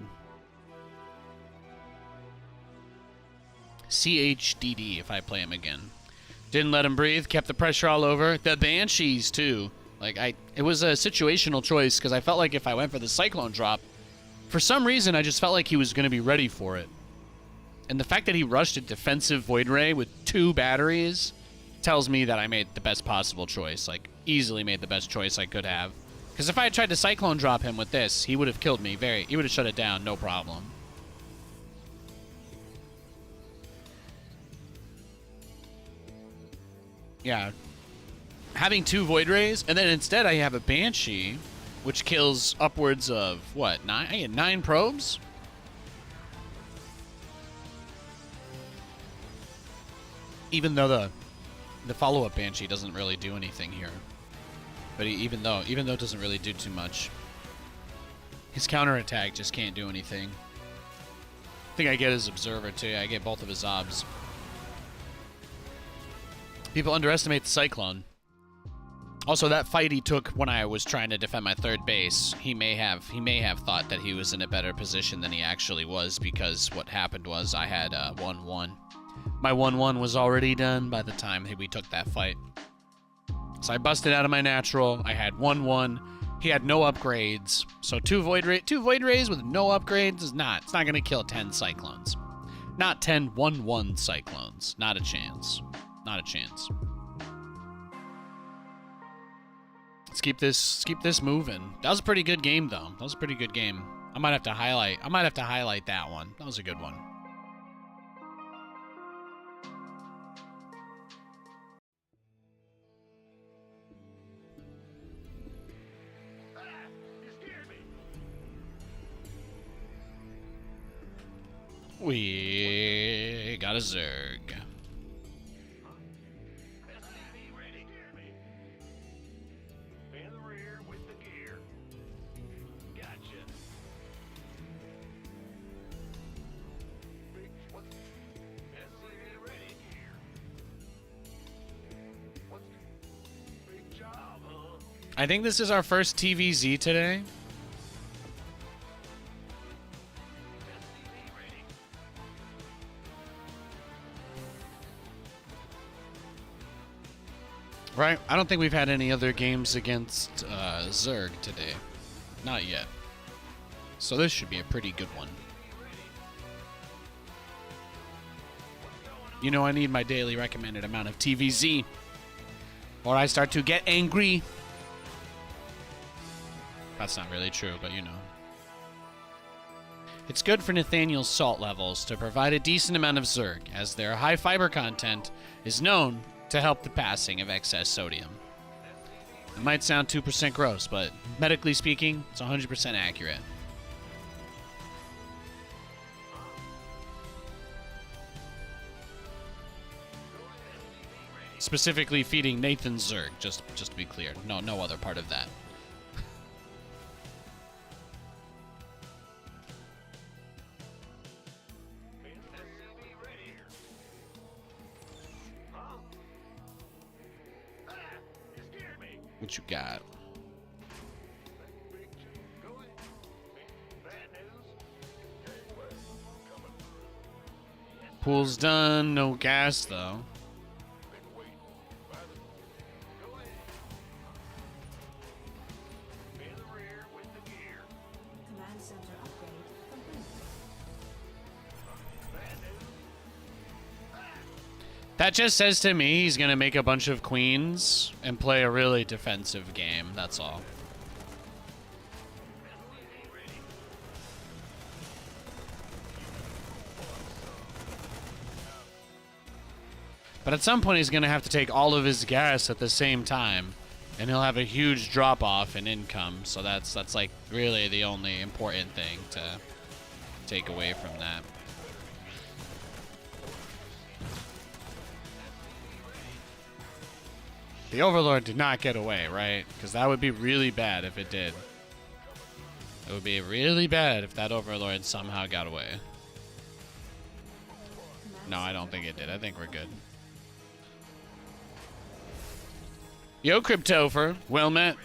CHDD if I play him again. Didn't let him breathe, kept the pressure all over. The Banshees, too. Like, it was a situational choice, because I felt like if I went for the Cyclone drop, for some reason, I just felt like he was going to be ready for it. And the fact that he rushed a defensive Void Ray with 2 batteries tells me that I made the best possible choice. Like, easily made the best choice I could have. Because if I had tried to Cyclone drop him with this, he would have killed me. He would have shut it down, no problem. Yeah, having 2 Void Rays, and then instead I have a Banshee which kills upwards of, what, 9? I get 9 probes? Even though the follow-up Banshee doesn't really do anything here. But even though it doesn't really do too much, his counterattack just can't do anything. I think I get his Observer, too. I get both of his obs. People underestimate the Cyclone. Also, that fight he took when I was trying to defend my third base, he may have thought that he was in a better position than he actually was, because what happened was I had 1-1. My 1-1 was already done by the time we took that fight. So I busted out of my natural. I had 1-1. He had no upgrades. So two Void Rays with no upgrades it's not going to kill 10 Cyclones. Not 10 1-1 Cyclones. Not a chance. Not a chance. Let's keep this moving. That was a pretty good game though. That was a pretty good game. I might have to highlight that one. That was a good one. We got a Zerg. In the rear with the gear. Gotcha. Big what? SCV ready here. What's big job, huh? I think this is our first TVZ today. Right? I don't think we've had any other games against Zerg today. Not yet. So this should be a pretty good one. You know I need my daily recommended amount of TVZ, or I start to get angry. That's not really true, but you know. It's good for Nathaniel's salt levels to provide a decent amount of Zerg, as their high fiber content is known to help the passing of excess sodium. It might sound 2% gross, but medically speaking, it's 100% accurate. Specifically feeding Nathan Zerg, just to be clear. No other part of that. What you got? Pool's done. No gas, though. Command center upgrade complete. That just says to me he's going to make a bunch of queens and play a really defensive game. That's all. But at some point he's going to have to take all of his gas at the same time, and he'll have a huge drop off in income. So that's like really the only important thing to take away from that. The Overlord did not get away, right? Because that would be really bad if it did. It would be really bad if that Overlord somehow got away. No, I don't think it did. I think we're good. Yo, Cryptopher. Well met.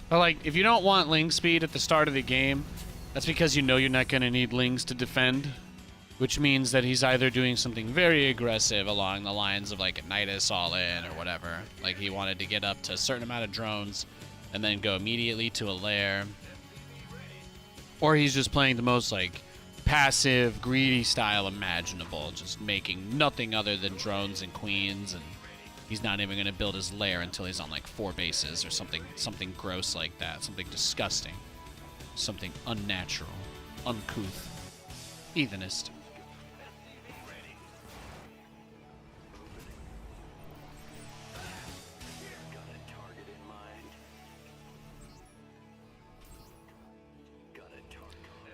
But like, if you don't want Ling speed at the start of the game, that's because you know you're not going to need Lings to defend, which means that he's either doing something very aggressive along the lines of like a Nidus all in or whatever. Like he wanted to get up to a certain amount of drones and then go immediately to a lair. Or he's just playing the most like passive, greedy style imaginable, just making nothing other than drones and queens, and he's not even going to build his lair until he's on like 4 bases or something gross like that, something disgusting, something unnatural, uncouth, heathenist.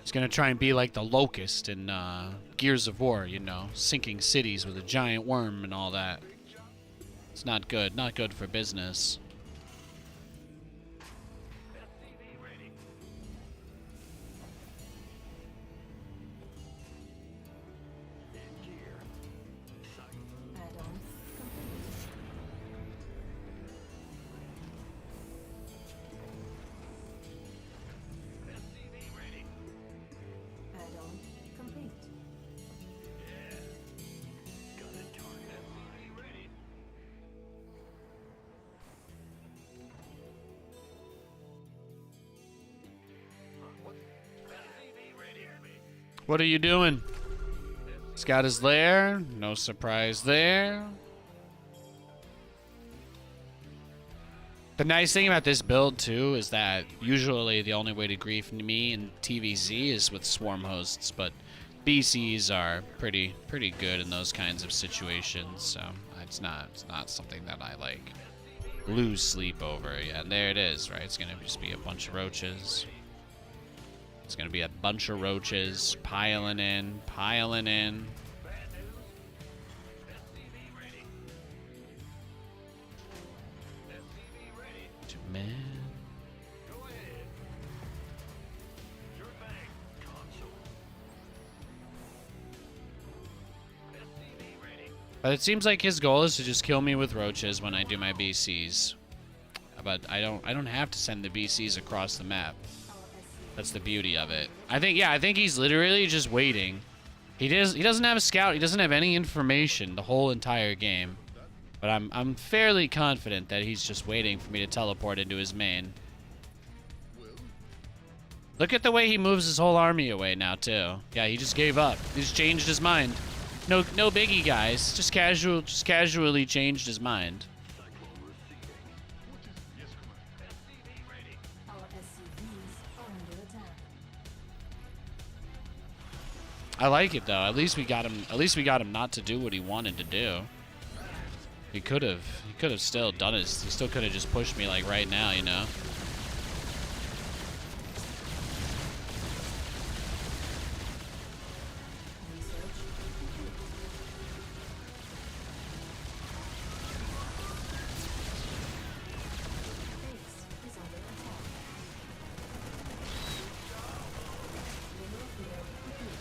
He's gonna try and be like the Locust in Gears of War, you know, sinking cities with a giant worm and all that. It's not good. Not good for business. Add-on complete. Add-on complete. What are you doing? He's got his lair. No surprise there. The nice thing about this build, too, is that usually the only way to grief me in TVZ is with swarm hosts, but BCs are pretty good in those kinds of situations, so it's not something that I, like, lose sleep over. Yeah, there it is, right? It's gonna just be a bunch of roaches. It's gonna be a bunch of roaches piling in. Man. But it seems like his goal is to just kill me with roaches when I do my BCs. But I don't have to send the BCs across the map. That's the beauty of it. I think he's literally just waiting. He doesn't have a scout. He doesn't have any information the whole entire game. But I'm fairly confident that he's just waiting for me to teleport into his main. Look at the way he moves his whole army away now too. Yeah, he just gave up. He just changed his mind. No biggie, guys. Just casually changed his mind. Our SCVs are under attack. I like it though. At least we got him not to do what he wanted to do. He could have still done it. He still could have just pushed me like right now, you know. Research complete. Base is under attack. Mineral field completed.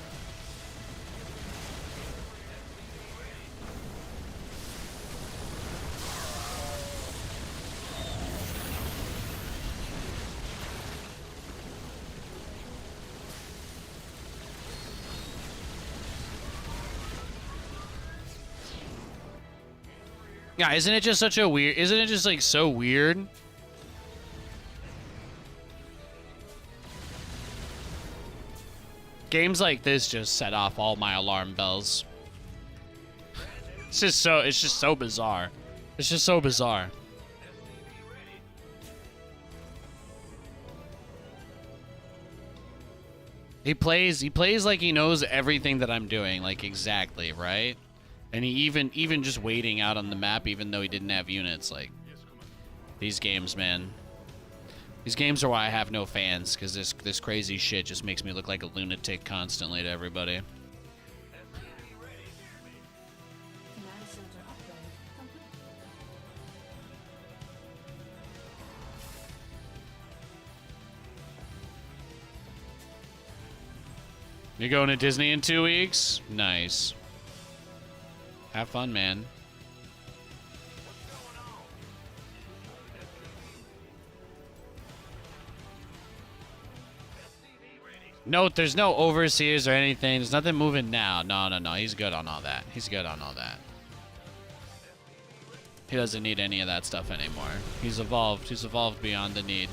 Yeah, isn't it just such a weird? Isn't it just like so weird? Games like this just set off all my alarm bells. It's just so bizarre. It's just so bizarre. He plays like he knows everything that I'm doing, like exactly, right? And he even just waiting out on the map, even though he didn't have units. Like, these games, man. These games are why I have no fans, because this crazy shit just makes me look like a lunatic constantly to everybody. Command center upgrade complete. You're going to Disney in 2 weeks? Nice. Have fun, man. Note, there's no overseers or anything. There's nothing moving now. No. He's good on all that. He's good on all that. He doesn't need any of that stuff anymore. He's evolved. He's evolved beyond the need.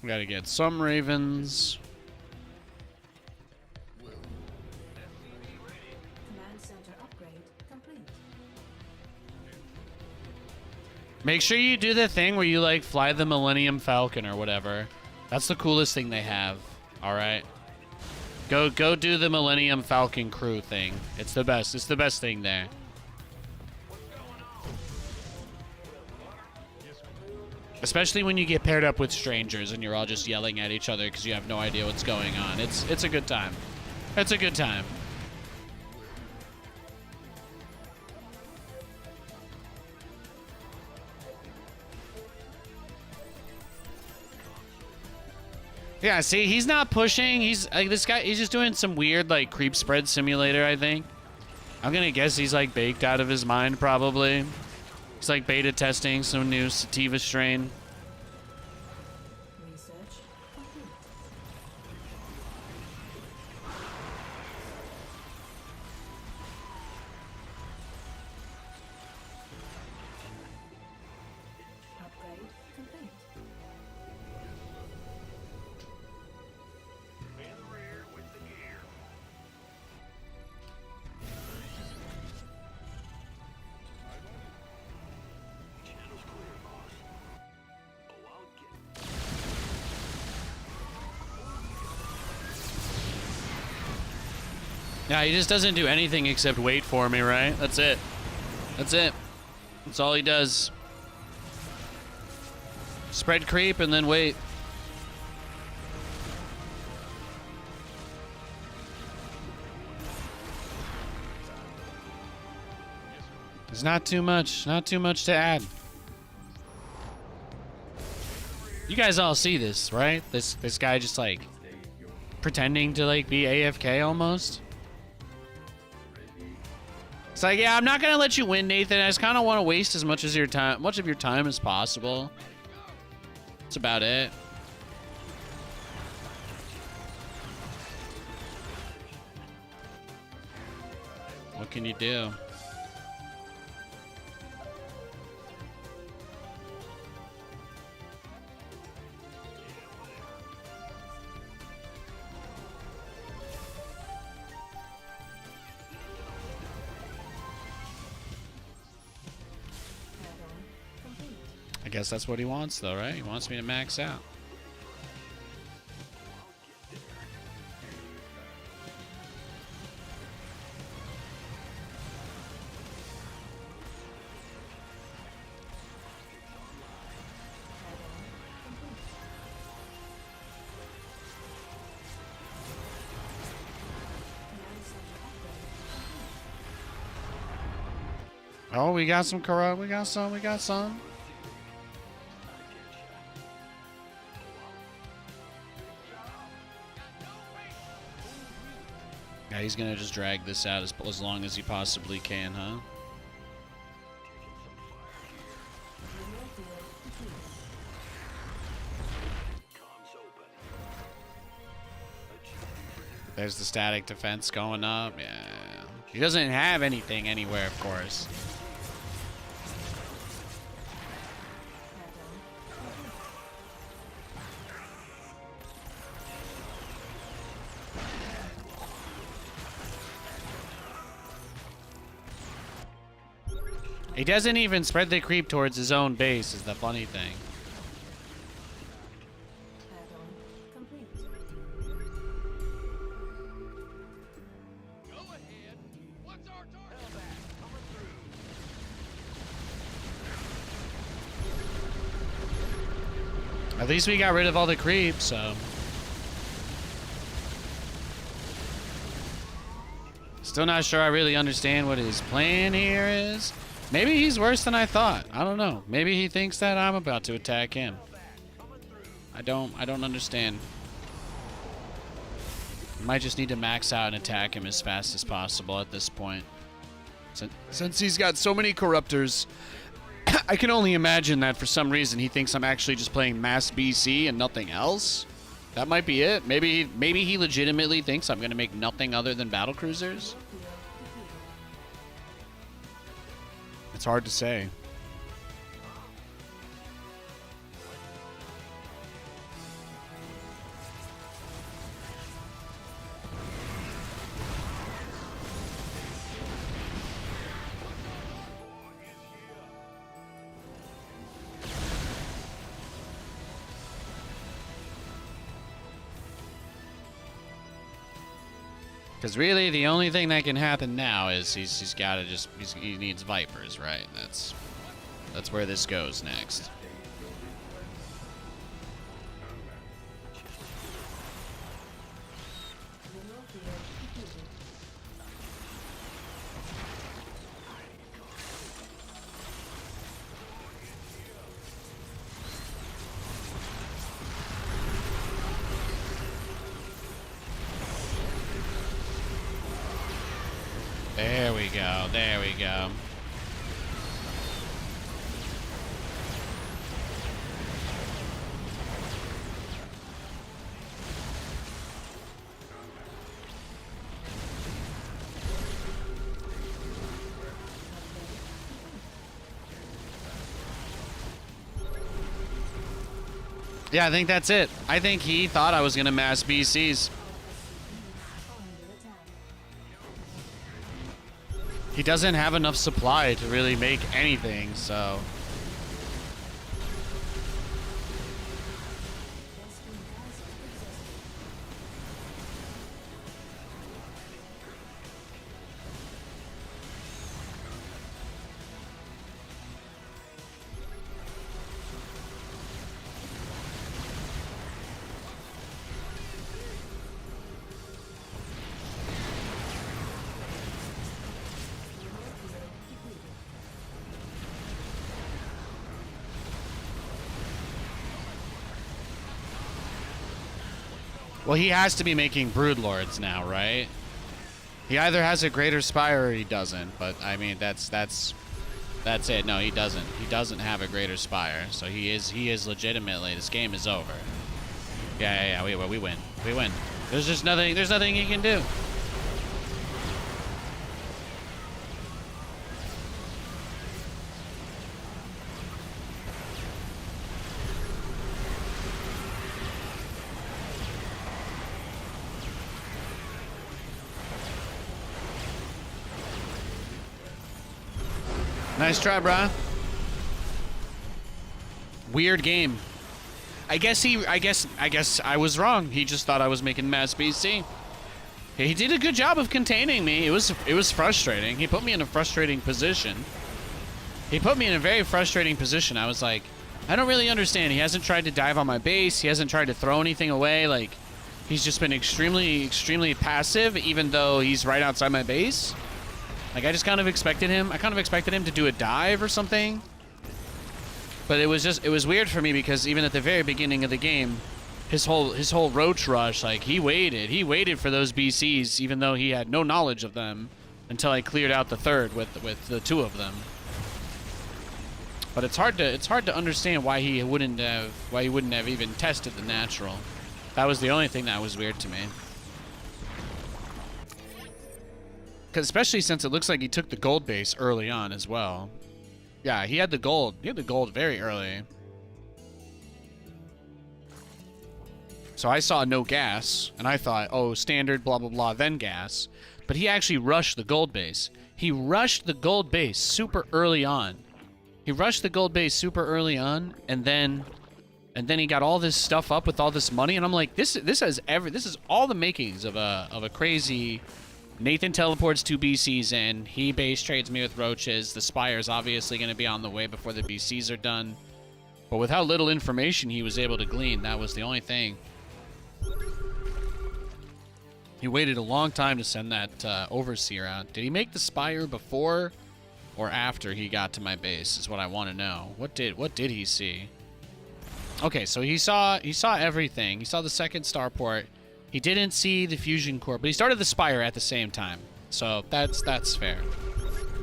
We gotta get some ravens. Command center upgrade complete. Make sure you do the thing where you like fly the Millennium Falcon or whatever. That's the coolest thing they have. All right. Go do the Millennium Falcon crew thing. It's the best. It's the best thing there. Especially when you get paired up with strangers and you're all just yelling at each other because you have no idea what's going on. It's a good time. It's a good time. Yeah, see, he's not pushing. He's like this guy. He's just doing some weird like creep spread simulator. I think. I'm gonna guess he's like baked out of his mind. Probably. He's like beta testing some new sativa strain. Research complete. Upgrade complete. In the rear with the gear. Channel's clear, boss. Oh, I'll get. Yeah, he just doesn't do anything except wait for me, right? That's it. That's it. That's all he does. Spread creep and then wait. There's not too much to add. You guys all see this, right? This guy just like pretending to like be AFK almost. It's like, yeah, I'm not gonna let you win, Nathan. I just kind of want to waste as much of your time as possible. That's about it. What can you do? Add-on complete. I guess that's what he wants, though, right? He wants me to max out. Oh, we got some corrupt. We got some. We got some. Yeah, he's gonna just drag this out as long as he possibly can, huh? There's the static defense going up. Yeah. He doesn't have anything anywhere, of course. He doesn't even spread the creep towards his own base, is the funny thing. Add-on complete. Go ahead. What's our target? Coming through. At least we got rid of all the creeps, so. Still not sure I really understand what his plan here is. Maybe he's worse than I thought. I don't know. Maybe he thinks that I'm about to attack him. I don't understand. I might just need to max out and attack him as fast as possible at this point. Since he's got so many corruptors, I can only imagine that for some reason he thinks I'm actually just playing mass BC and nothing else. That might be it. Maybe he legitimately thinks I'm going to make nothing other than battle cruisers. It's hard to say. Because really, the only thing that can happen now is he's got to just he needs Vipers, right? That's where this goes next. There we go. There we go. Yeah, I think that's it. I think he thought I was going to mass BCs. He doesn't have enough supply to really make anything, so... Well, he has to be making Broodlords now, right? He either has a Greater Spire or he doesn't, but I mean that's it. No, he doesn't. He doesn't have a Greater Spire, so he is legitimately, this game is over. Yeah, we win. We win. There's nothing he can do. Nice try, brah. Weird game. I guess I was wrong. He just thought I was making mass BC. He did a good job of containing me. It was frustrating. He put me in a frustrating position. He put me in a very frustrating position. I was like, I don't really understand. He hasn't tried to dive on my base. He hasn't tried to throw anything away. Like, he's just been extremely passive, even though he's right outside my base. Like, I kind of expected him to do a dive or something. But it was weird for me because even at the very beginning of the game, his whole roach rush, like, he waited for those BCs, even though he had no knowledge of them, until I cleared out the third with the two of them. But it's hard to understand why he wouldn't have even tested the natural. That was the only thing that was weird to me. Especially since it looks like he took the gold base early on as well. Yeah, he had the gold. He had the gold very early. So I saw no gas, and I thought, oh, standard, blah, blah, blah, then gas. But he actually rushed the gold base. He rushed the gold base super early on. He rushed the gold base super early on, and then he got all this stuff up with all this money, and I'm like, this is all the makings of a crazy... Nathan teleports 2 BCs in. He base trades me with roaches. The Spire's obviously going to be on the way before the BCs are done. But with how little information he was able to glean, that was the only thing. He waited a long time to send that Overseer out. Did he make the Spire before or after he got to my base is what I want to know. What did he see? Okay, so he saw everything. He saw the second starport. He didn't see the fusion core, but he started the Spire at the same time. So that's fair.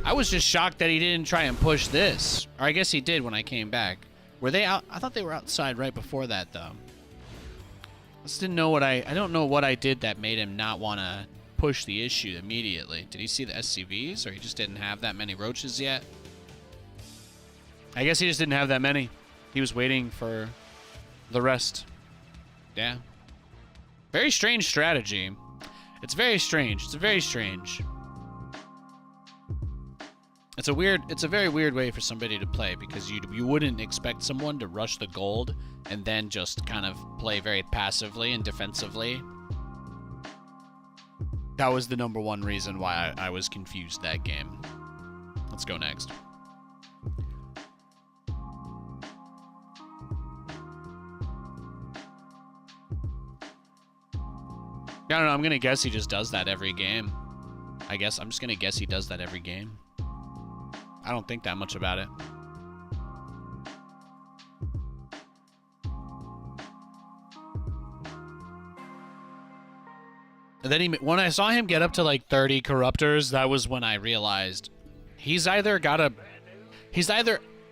I was just shocked that he didn't try and push this. Or I guess he did when I came back. Were they out? I thought they were outside right before that, though. I just didn't know what I don't know what I did that made him not want to push the issue immediately. Did he see the SCVs, or he just didn't have that many roaches yet? I guess he just didn't have that many. He was waiting for the rest. Yeah. Very strange strategy. It's very strange. It's very strange. It's a very weird way for somebody to play, because you wouldn't expect someone to rush the gold and then just kind of play very passively and defensively. That was the number one reason why I was confused that game. Let's go next. I don't know, I'm gonna guess he just does that every game. I'm just gonna guess he does that every game. I don't think that much about it. And then when I saw him get up to like 30 corruptors, that was when I realized he's either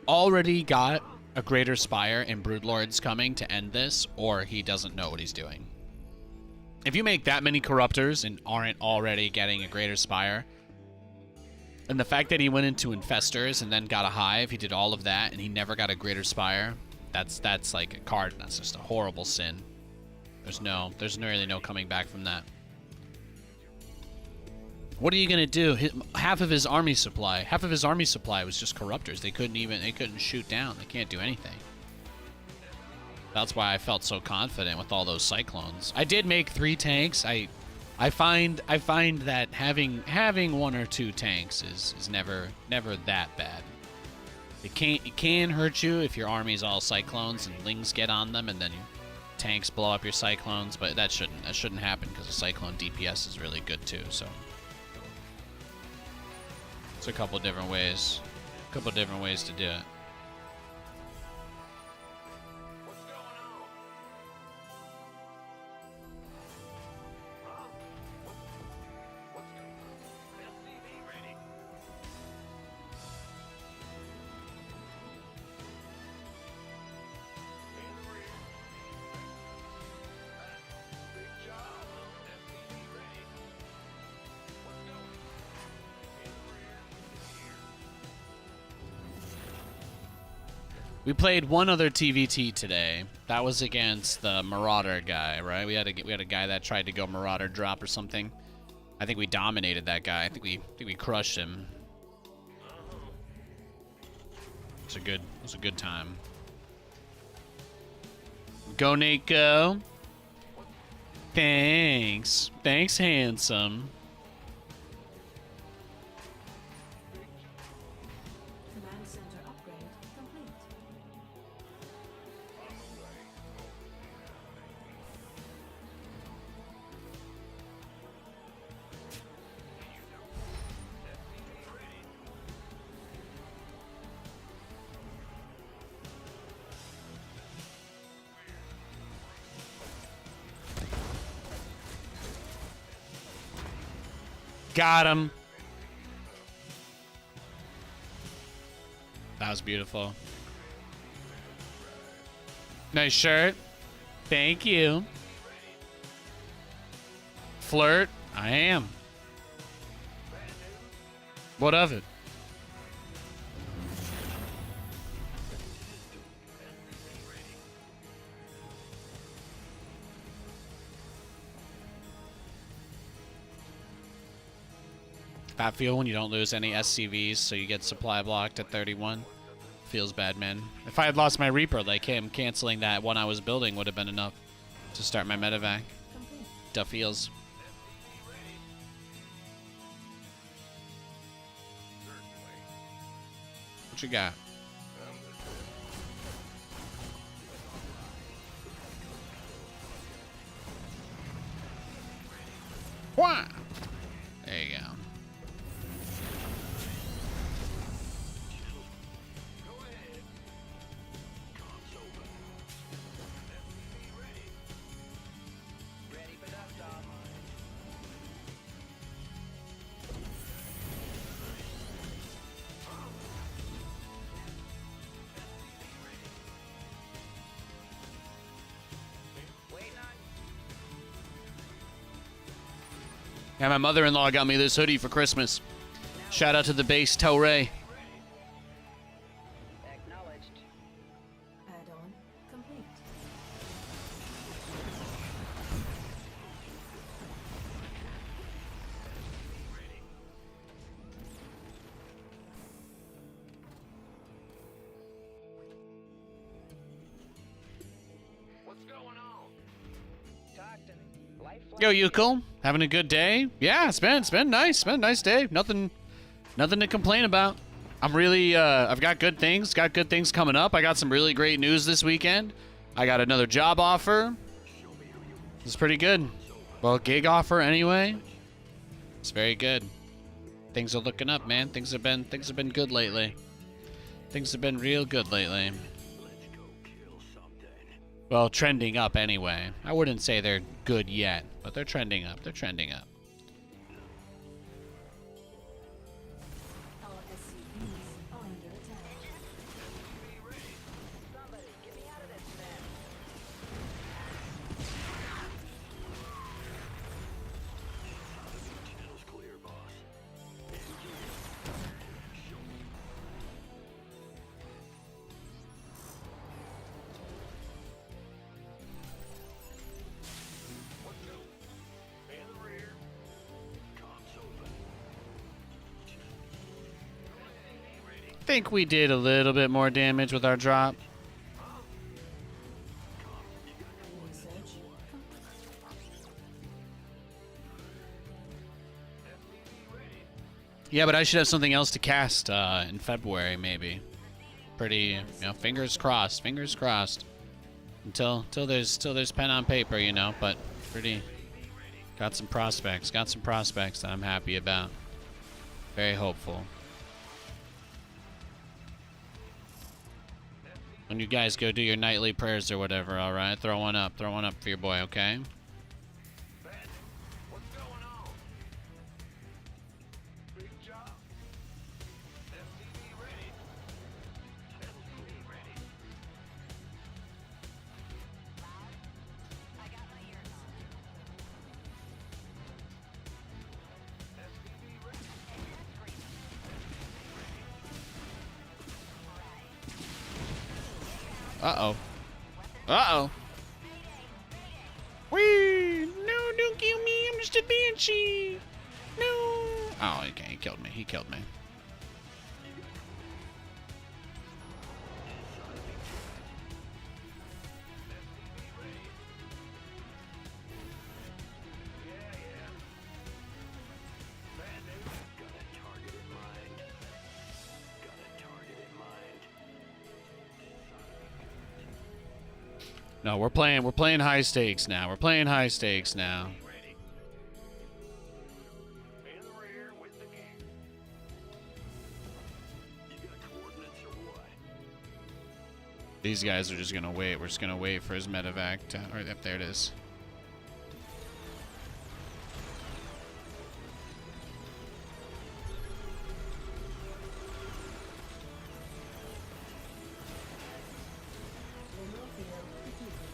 already got a greater spire and broodlords coming to end this, or he doesn't know what he's doing. If you make that many corruptors and aren't already getting a greater spire, and the fact that he went into infestors and then got a hive, he did all of that and he never got a greater spire, that's like a card. That's just a horrible sin. There's really no coming back from that. What are you gonna do? Half of his army supply was just corruptors. They couldn't shoot down. They can't do anything. That's why I felt so confident with all those cyclones. I did make 3 tanks. I find that having 1 or 2 tanks is never that bad. It can hurt you if your army's all cyclones and lings get on them and then tanks blow up your cyclones, but that shouldn't happen because the cyclone DPS is really good too. So it's a couple different ways to do it. We played one other TVT today. That was against the Marauder guy, right? We had a guy that tried to go Marauder drop or something. I think we dominated that guy. I think we crushed him. It was a good time. Go Nate, go. Thanks, handsome. Command center upgrade complete. Got him. That was beautiful. Nice shirt. Thank you. Flirt. I am. What of it? That feel when you don't lose any SCVs, so you get supply blocked at 31. Feels bad, man. If I had lost my Reaper like him, canceling that one I was building would have been enough to start my medevac. Complete. Duh feels. What you got? Wah! There you go. Ready for dust-off. Waiting on Yeah, my mother-in-law got me this hoodie for Christmas. Shout out to the base Torre. acknowledged. Add-on complete. What's going on? Talk to me. Yo, you cool? Having a good day? Yeah, it's been nice. It's been a nice day. Nothing to complain about. I'm really I've got good things. Got good things coming up. I got some really great news this weekend. I got another job offer. It's pretty good. Well, gig offer anyway. It's very good. Things are looking up, man. Things have been good lately. Things have been real good lately. Well, trending up anyway. I wouldn't say they're good yet, but they're trending up. They're trending up. Our SCVs are under attack. Somebody, get me out of this mess. Think we did a little bit more damage with our drop. Research Yeah, but I should have something else to cast in February, maybe. Pretty, fingers crossed. Fingers crossed. Until there's pen on paper, But pretty. Got some prospects. Got some prospects that I'm happy about. Very hopeful. When you guys go do your nightly prayers or whatever, all right? Throw one up for your boy, okay? What's going on? Big job. SCV ready. SCV ready. I got my ears on. SCV ready. Uh-oh. Uh-oh. Wee! No, don't kill me. I'm just a banshee. No. Oh, okay. He killed me. He killed me. No, we're playing high stakes now. We're playing high stakes now. Ready. In the rear with the king. You got coordinates or what? These guys are just gonna wait. We're just gonna wait for his medevac to. Right up there it is. mineral field depleted.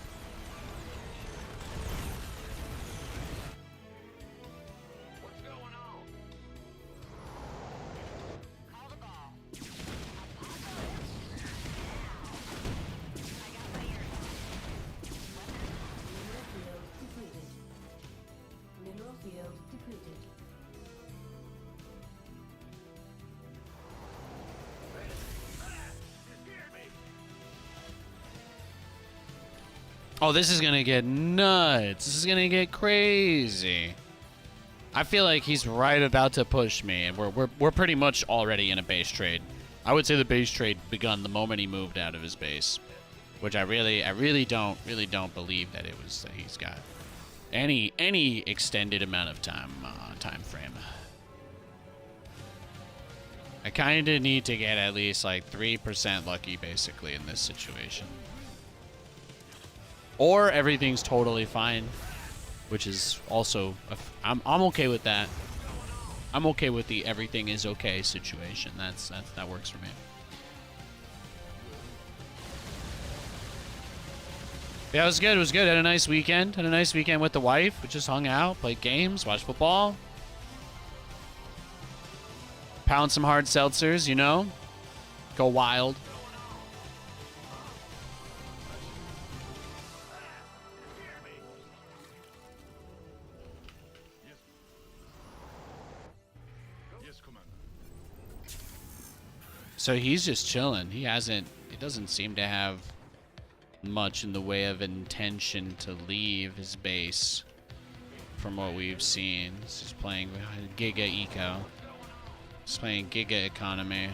What's going on? Call the ball. I got my ears on. Mineral field depleted. Mineral field depleted. Oh, this is gonna get nuts. This is gonna get crazy. I feel like he's right about to push me, and we're pretty much already in a base trade. I would say the base trade begun the moment he moved out of his base, which I really don't believe that it was that he's got any extended amount of time frame. I kind of need to get at least like 3% lucky basically in this situation. Or everything's totally fine, which is also I'm okay with that. I'm okay with the everything is okay situation. That works for me. Yeah, it was good. It was good. Had a nice weekend. Had a nice weekend with the wife. We just hung out, played games, watched football, pound some hard seltzers. Go wild. Yes, Commander. So he's just chilling. He doesn't seem to have much in the way of intention to leave his base. from what we've seen. He's just playing Giga Eco. He's playing Giga Economy.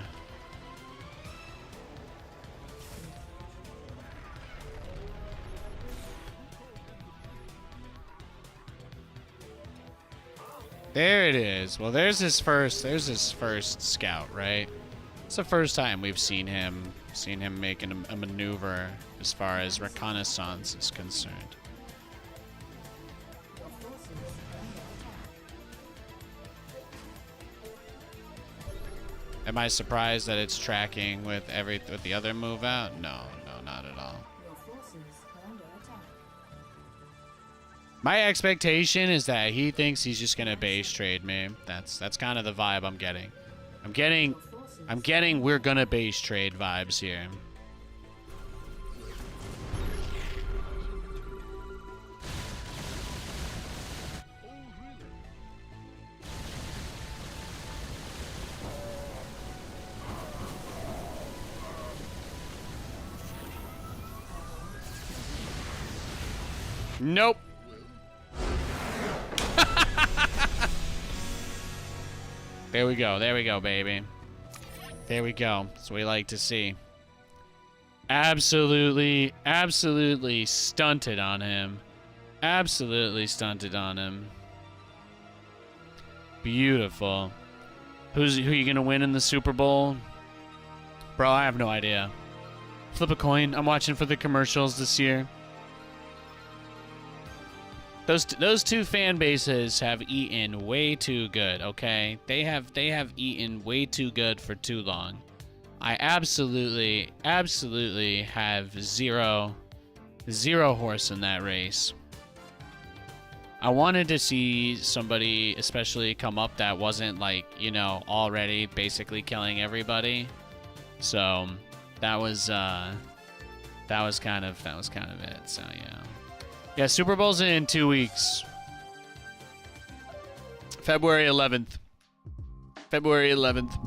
There it is. Well, there's his first scout, right? It's the first time we've seen him making a maneuver as far as reconnaissance is concerned. Your forces are under attack. Am I surprised that it's tracking with the other move out? No, not at all. Your forces are under attack. My expectation is that he thinks he's just gonna base trade me. That's kind of the vibe I'm getting. I'm getting we're gonna base trade vibes here. Nope. There we go, baby. There we go. That's what we like to see. Absolutely stunted on him. Absolutely stunted on him. Beautiful. Who you gonna win in the Super Bowl? Bro, I have no idea. Flip a coin. I'm watching for the commercials this year. Those two fan bases have eaten way too good, okay? They have eaten way too good for too long. I absolutely have zero horse in that race. I wanted to see somebody especially come up that wasn't like, you know, already basically killing everybody. So that was kind of it. So yeah. Yeah, Super Bowl's in 2 weeks. February 11th. February 11th.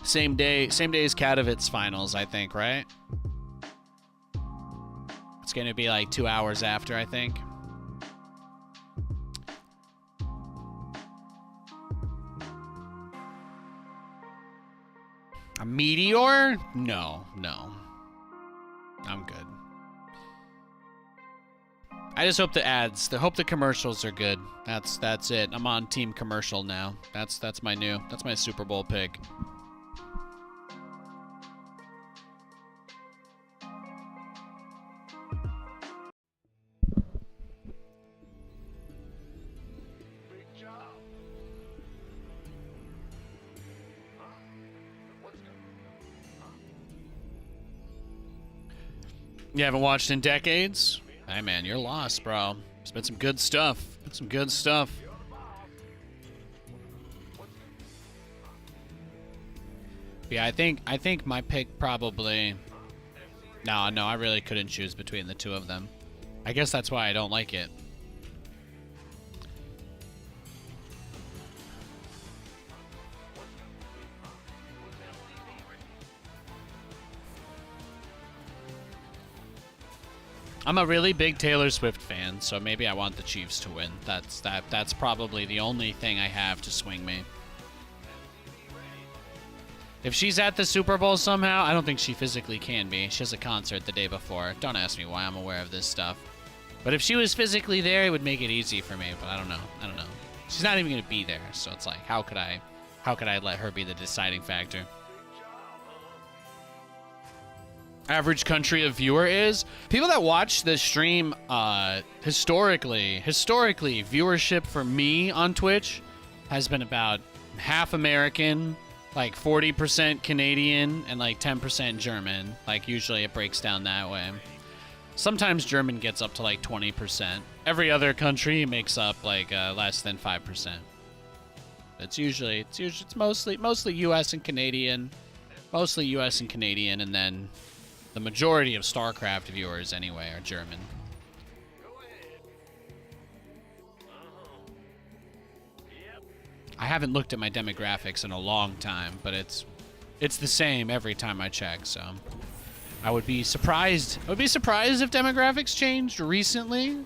Same day as Katowice finals, I think, right? It's going to be like 2 hours after, I think. A meteor? No. I'm good. I just hope the ads, the commercials are good. That's it. I'm on team commercial now. That's my Super Bowl pick. Big job. Huh? What's going on? You haven't watched in decades? Hey man, you're lost, bro. It's been some good stuff. Yeah, I think my pick probably. No, I really couldn't choose between the two of them. I guess that's why I don't like it. I'm a really big Taylor Swift fan, so maybe I want the Chiefs to win. That's probably the only thing I have to swing me. If she's at the Super Bowl somehow, I don't think she physically can be. She has a concert the day before. Don't ask me why I'm aware of this stuff. But if she was physically there, it would make it easy for me, but I don't know. She's not even going to be there, so it's like, how could I let her be the deciding factor? Average country of viewer is people that watch the stream. Historically, viewership for me on Twitch has been about half American, like 40% Canadian, and like 10% German. Like usually it breaks down that way. Sometimes German gets up to like 20%. Every other country makes up like less than 5%. It's mostly U.S. and Canadian, and then. The majority of StarCraft viewers, anyway, are German. I haven't looked at my demographics in a long time, but it's the same every time I check. So, I would be surprised. If demographics changed recently.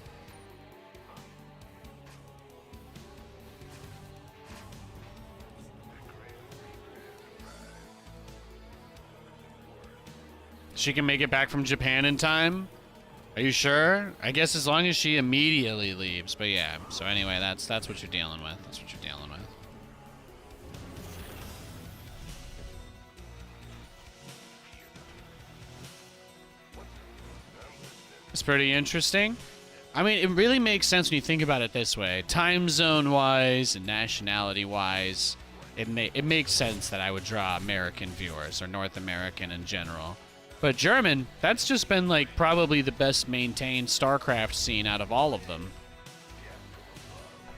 She can make it back from Japan in time? Are you sure? I guess as long as she immediately leaves. But yeah, so anyway, that's what you're dealing with. That's what you're dealing with. It's pretty interesting. I mean, it really makes sense when you think about it this way. Time zone wise and nationality wise, it makes sense that I would draw American viewers or North American in general. But German, that's just been like probably the best maintained StarCraft scene out of all of them.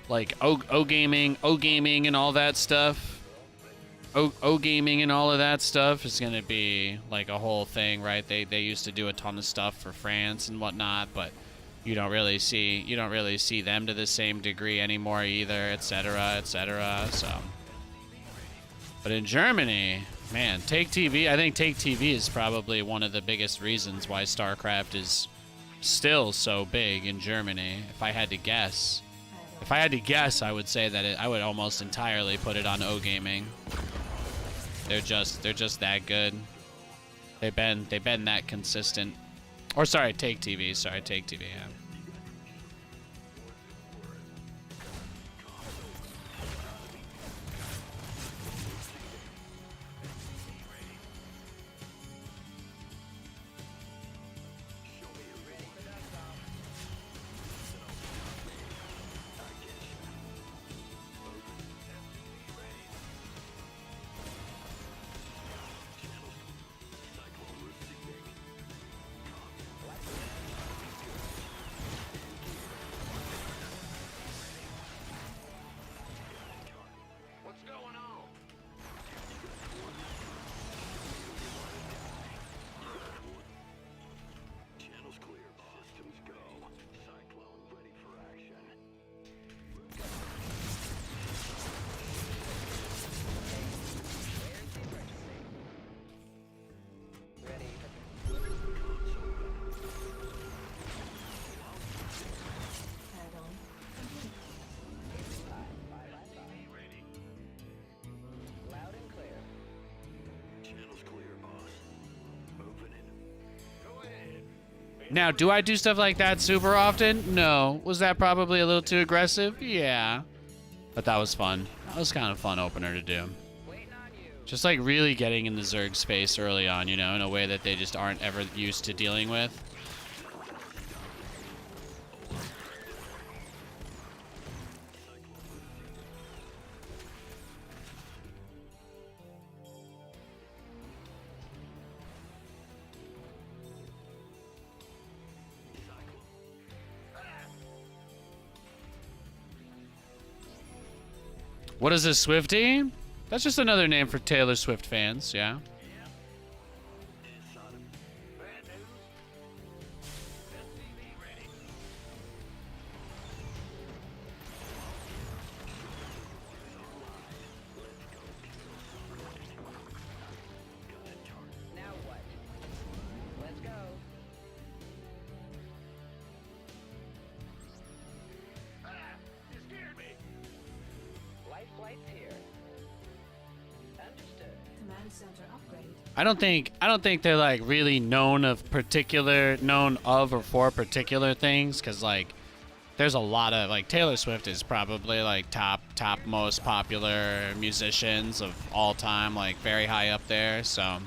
Like O gaming and all that stuff. O gaming and all of that stuff is gonna be like a whole thing, right? They used to do a ton of stuff for France and whatnot, but you don't really see them to the same degree anymore either, etc., etc. So, but in Germany, man, Take TV. I think Take TV is probably one of the biggest reasons why StarCraft is still so big in Germany. If I had to guess, I would say that I would almost entirely put it on O gaming. They're just that good. They've been that consistent. Or sorry, Take TV. Sorry, Take TV. Yeah. Now, do I do stuff like that super often? No. Was that probably a little too aggressive? Yeah. But that was fun. That was kind of a fun opener to do. Just like really getting in the Zerg space early on, you know, in a way that they just aren't ever used to dealing with. What is this, Swiftie? That's just another name for Taylor Swift fans, yeah? Now what? Let's go. You scared me. Life flight's here. Understood. Command center upgrade. I don't think they're like really known of or for particular things, because like there's a lot of like Taylor Swift is probably like top most popular musicians of all time, like very high up there. So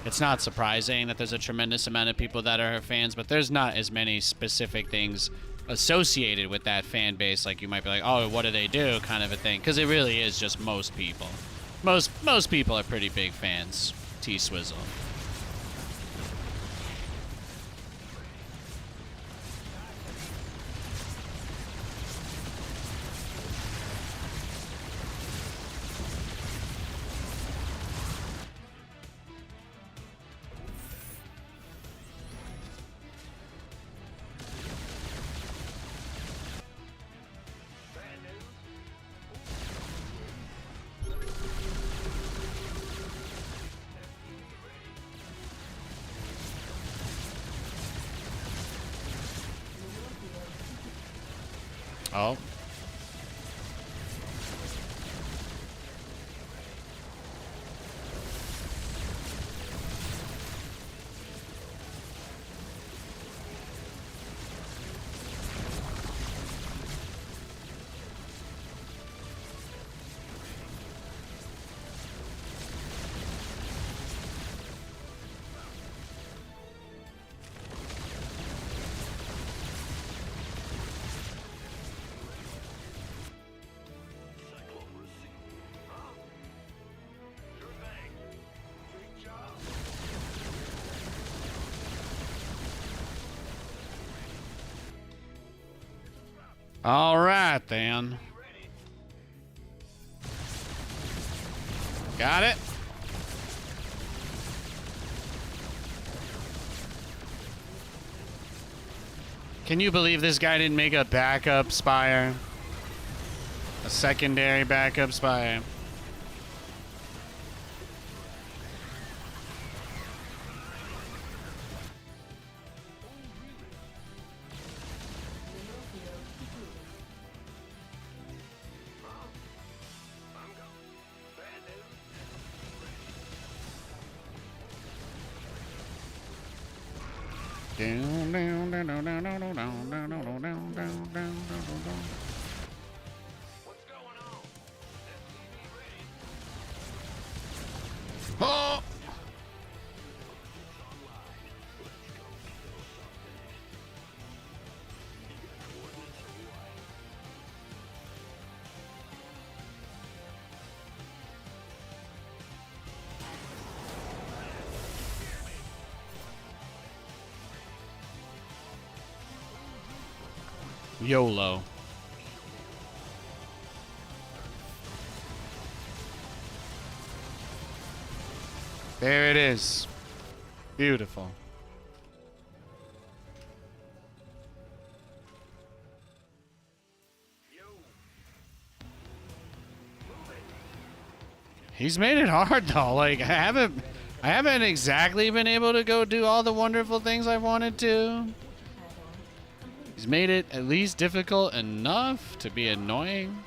it's not surprising that there's a tremendous amount of people that are her fans, but there's not as many specific things associated with that fan base. Like you might be like, oh, what do they do, kind of a thing, because it really is just most people. Most people are pretty big fans. T-Swizzle. Oh. All right, then. Got it. Can you believe this guy didn't make a backup spire? A secondary backup spire. Oh! YOLO. There it is. Beautiful. He's made it hard though. Like I haven't exactly been able to go do all the wonderful things I wanted to. He's made it at least difficult enough to be annoying.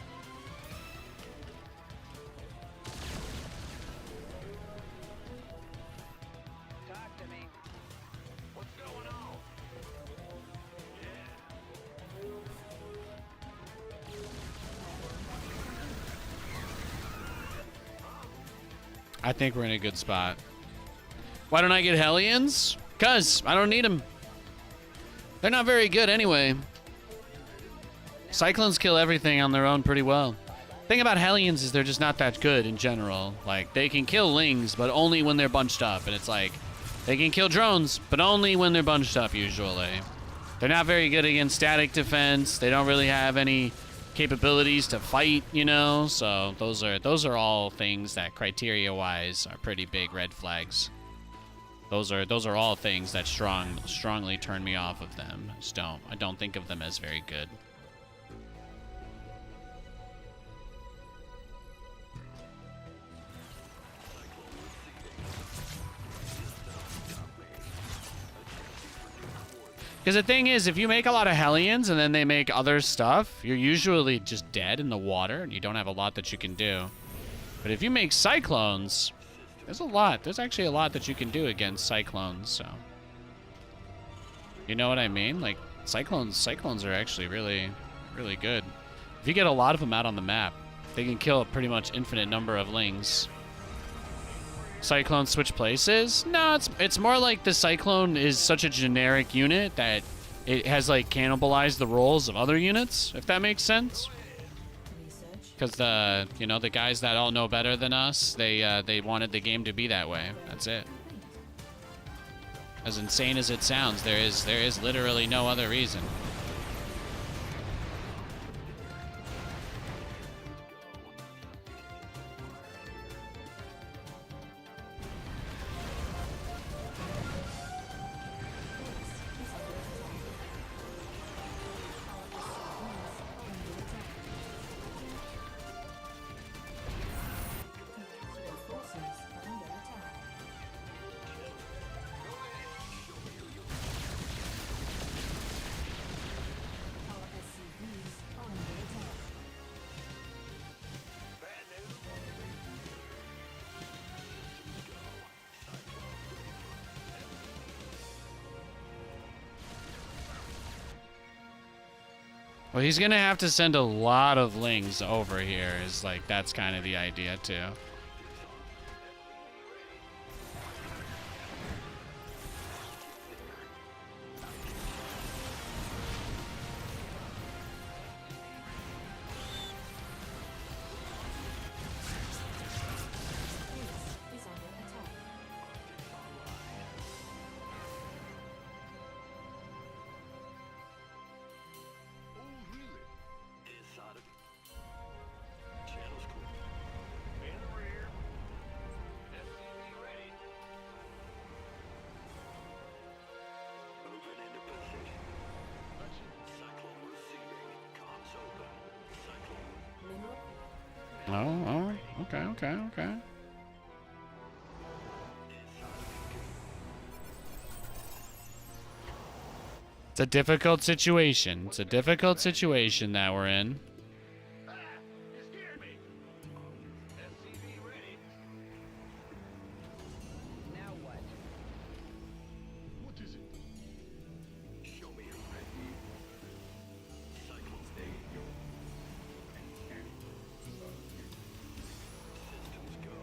Talk to me. What's going on? I think we're in a good spot. Why don't I get Hellions? Cause I don't need them. They're not very good anyway. Cyclones kill everything on their own pretty well. Thing about Hellions is they're just not that good in general. Like, they can kill Lings, but only when they're bunched up. And it's like, they can kill drones, but only when they're bunched up, usually. They're not very good against static defense. They don't really have any capabilities to fight, you know? So those are all things that criteria-wise are pretty big red flags. Those are all things that strongly turn me off of them. I don't think of them as very good. Because the thing is, if you make a lot of Hellions and then they make other stuff, you're usually just dead in the water and you don't have a lot that you can do. But if you make Cyclones, there's a lot. There's actually a lot that you can do against Cyclones, so. You know what I mean? Like, Cyclones are actually really, really good. If you get a lot of them out on the map, they can kill a pretty much infinite number of Lings. Cyclone switch places? No, it's more like the Cyclone is such a generic unit that it has, like, cannibalized the roles of other units, if that makes sense. Because the guys that all know better than us, they wanted the game to be that way. That's it. As insane as it sounds, there is literally no other reason. Well, he's gonna have to send a lot of Lings over here. That's kind of the idea too. Oh, okay. It's a difficult situation. It's a difficult situation that we're in. You scared me. SCV ready. Now what? What is it? Show me your ready. Cycle stay your systems go.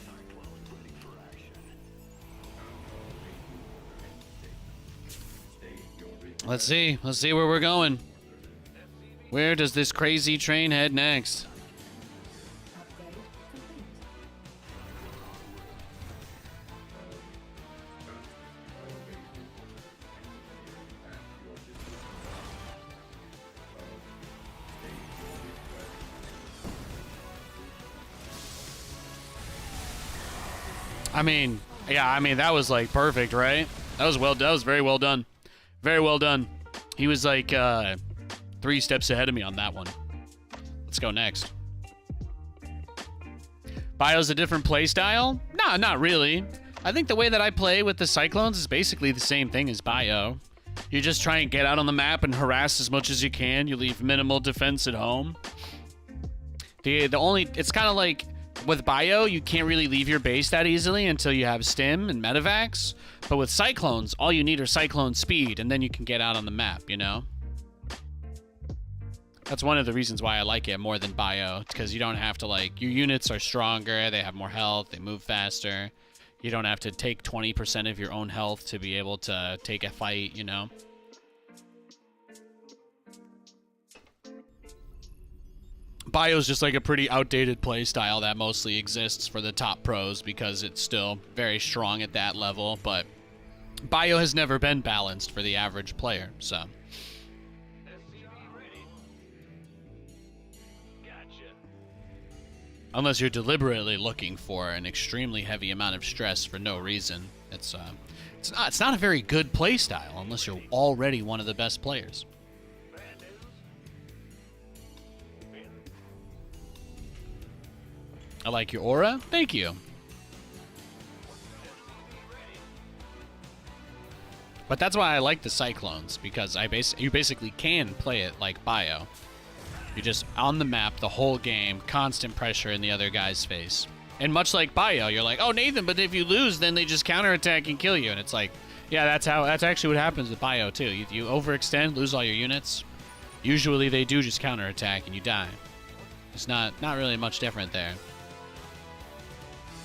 Cyclone ready for action. Let's see. Let's see where we're going. Where does this crazy train head next? Upgrade complete. I mean, yeah, I mean that was like perfect, right? That was very well done. Very well done. He was like 3 steps ahead of me on that one. Let's go next. Bio's a different play style? Nah, not really. I think the way that I play with the Cyclones is basically the same thing as Bio. You just try and get out on the map and harass as much as you can. You leave minimal defense at home. It's kind of like with Bio, you can't really leave your base that easily until you have Stim and Medivacs. But with Cyclones, all you need are Cyclone speed, and then you can get out on the map, you know? That's one of the reasons why I like it more than Bio. It's because you don't have to, like, your units are stronger, they have more health, they move faster. You don't have to take 20% of your own health to be able to take a fight, you know? Bio's just like a pretty outdated play style that mostly exists for the top pros because it's still very strong at that level, but Bio has never been balanced for the average player, so. SCV ready. Gotcha. Unless you're deliberately looking for an extremely heavy amount of stress for no reason, it's not a very good play style unless you're already one of the best players. Bad news. I like your aura. Thank you. But that's why I like the Cyclones, because you basically can play it like Bio. You're just on the map the whole game, constant pressure in the other guy's face. And much like Bio, you're like, oh, Nathan, but if you lose, then they just counterattack and kill you. And it's like, yeah, that's actually what happens with Bio, too. You overextend, lose all your units. Usually they do just counterattack and you die. It's not really much different there.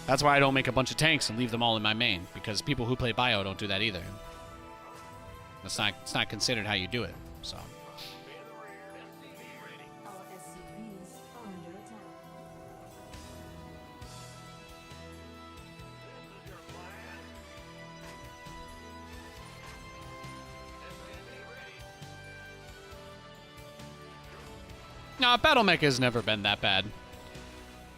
That's why I don't make a bunch of tanks and leave them all in my main, because people who play Bio don't do that either. It's not considered how you do it, so. Our SCVs are under attack. No, Battle Mecha has never been that bad.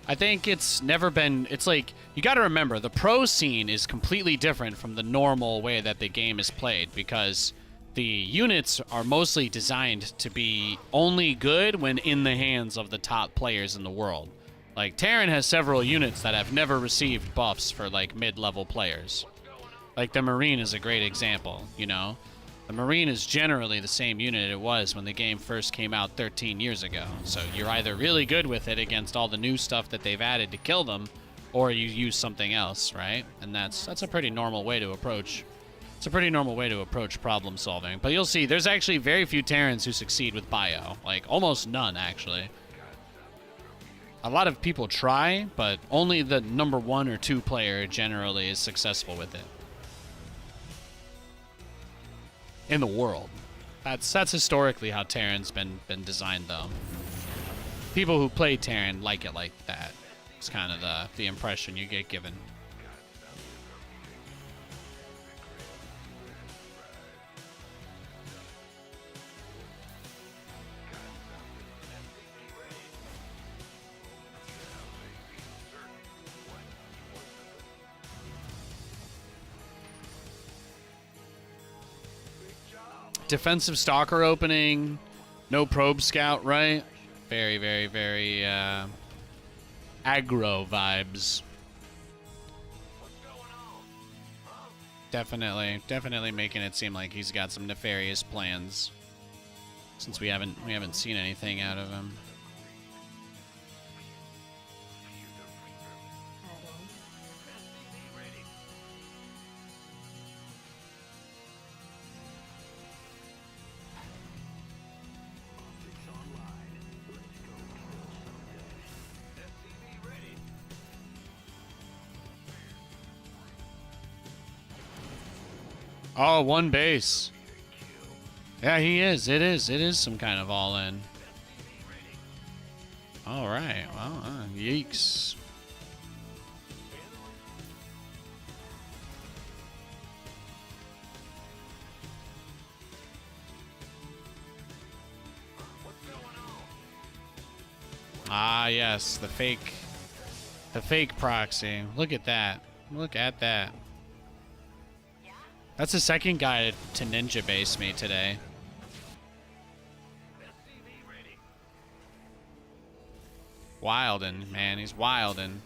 I think it's never been... It's like, you gotta remember, the pro scene is completely different from the normal way that the game is played, because the units are mostly designed to be only good when in the hands of the top players in the world. Like, Terran has several units that have never received buffs for, like, mid-level players. Like, the Marine is a great example, you know? The Marine is generally the same unit it was when the game first came out 13 years ago. So you're either really good with it against all the new stuff that they've added to kill them, or you use something else, right? And that's a pretty normal way to approach. It's a pretty normal way to approach problem solving. But you'll see, there's actually very few Terrans who succeed with Bio. Like, almost none, actually. A lot of people try, but only the number 1 or 2 player generally is successful with it. In the world. That's historically how Terran's been designed, though. People who play Terran like it like that. It's kind of the impression you get given. Defensive Stalker opening, no Probe Scout, right? Very, very, very aggro vibes. Definitely making it seem like he's got some nefarious plans. Since we haven't seen anything out of him. Add-on. Oh, one base. Yeah, he is. It is some kind of all-in. All right. Well, yeeks. Ah, yes, the fake proxy. Look at that. Look at that. That's the second guy to ninja base me today. Wildin', man, he's wildin'.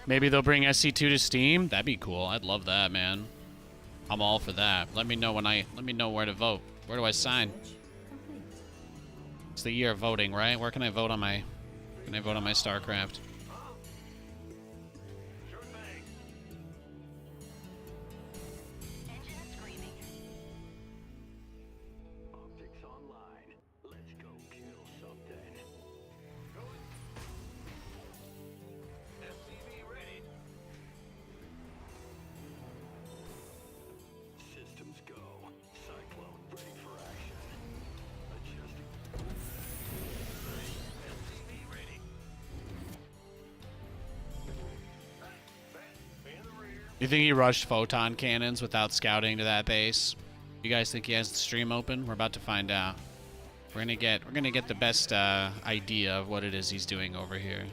Maybe they'll bring SC2 to Steam. That'd be cool. I'd love that, man. I'm all for that. Let me know where to vote. Where do I sign? Search complete. It's the year of voting, right? Where can I vote on my StarCraft? Engine screaming. Optics online. Let's go kill something. SCV ready. Systems go. Cyclone ready for action. Adjusting. SCV ready. In the rear. You think he rushed photon cannons without scouting to that base? You guys think he has the stream open? We're about to find out. We're gonna get the best idea of what it is he's doing over here.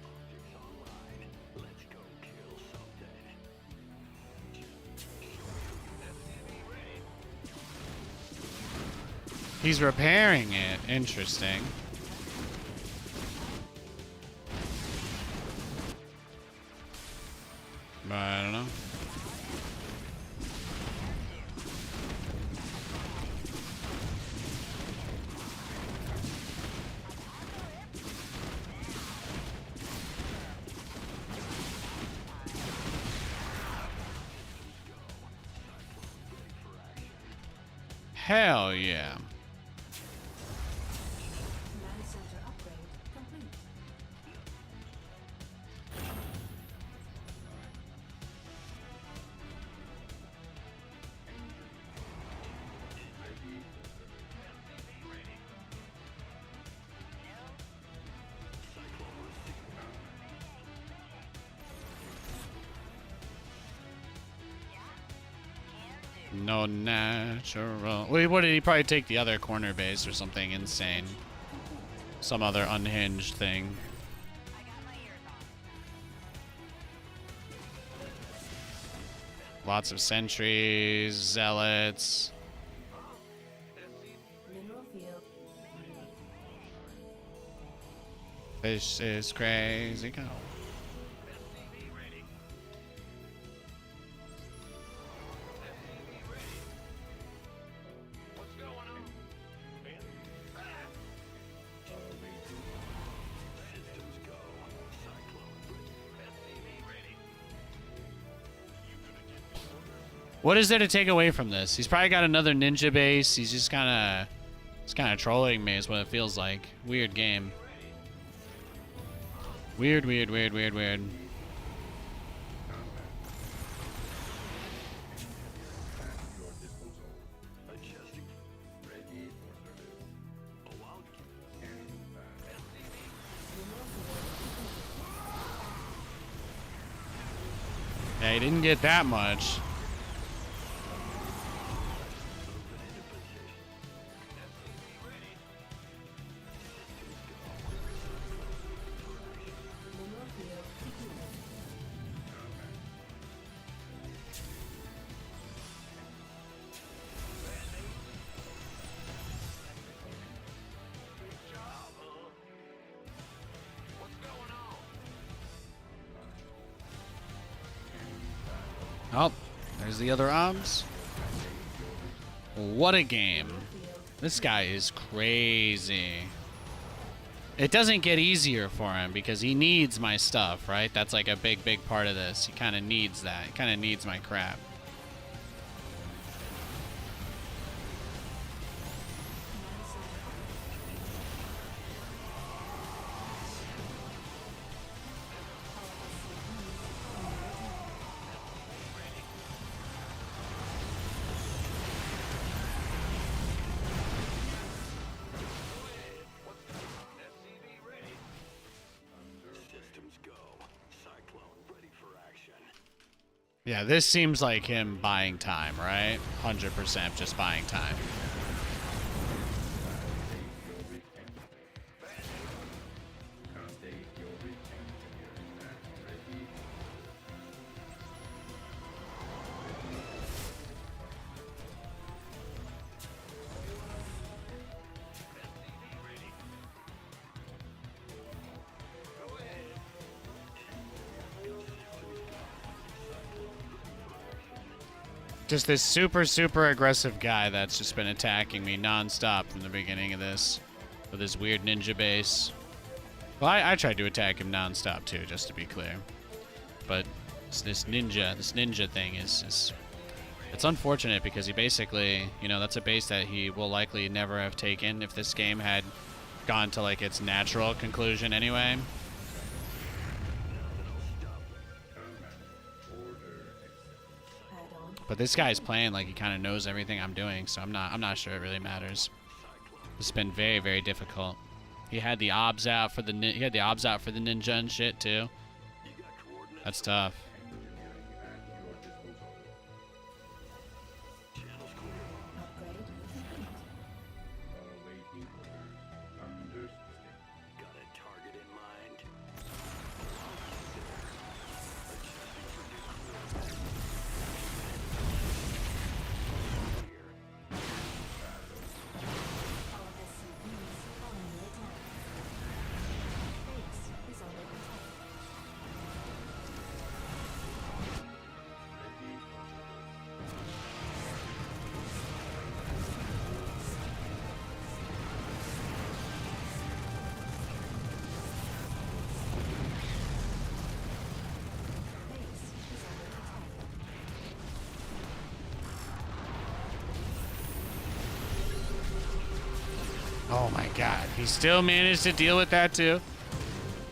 Optics online. Let's go kill something. SCV ready. He's repairing it. Interesting. But I don't know. Hell yeah. Command center upgrade complete. No natural. Wait, what did he probably take the other corner base or something insane? Some other unhinged thing. I got my ears on. Lots of sentries, zealots. Mineral field. This is crazy. Go. Systems go. Cyclone ready. What is there to take away from this? He's probably got another ninja base. He's just kind of trolling me is what it feels like. Weird game. Weird. Adjusting. Ready for service. A wild Yeah, he didn't get that much. Mineral field depleted. Oh, there's the other arms. What a game. This guy is crazy. It doesn't get easier for him because he needs my stuff, right? That's like a big, big part of this. He kind of needs that. He kind of needs my crap. Systems go. Cyclone ready for action. Yeah, this seems like him buying time, right? 100% just buying time. Just this super, super aggressive guy that's just been attacking me nonstop from the beginning of this with his weird ninja base. Well, I tried to attack him nonstop too, just to be clear. But this ninja thing is it's unfortunate because he basically, you know, that's a base that he will likely never have taken if this game had gone to like its natural conclusion anyway. Add-on. But this guy's playing like he kind of knows everything I'm doing, so I'm not sure it really matters. It's been very, very difficult. He had the obs out for the ninja and shit too. That's tough. Upgrade complete. Got a target in mind. All SCVs are under attack. Base is under attack. Base is under attack. Oh my god, he still managed to deal with that too. Base is under attack.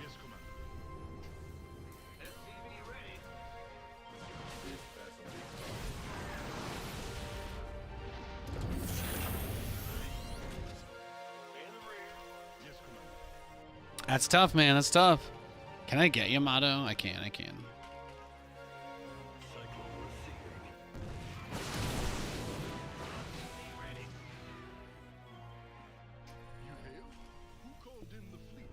Yes, Commander. Yes, Commander. That's tough, man. That's tough. Can I get Yamato? I can. Cyclone receiving. You hail? Who called in the fleet?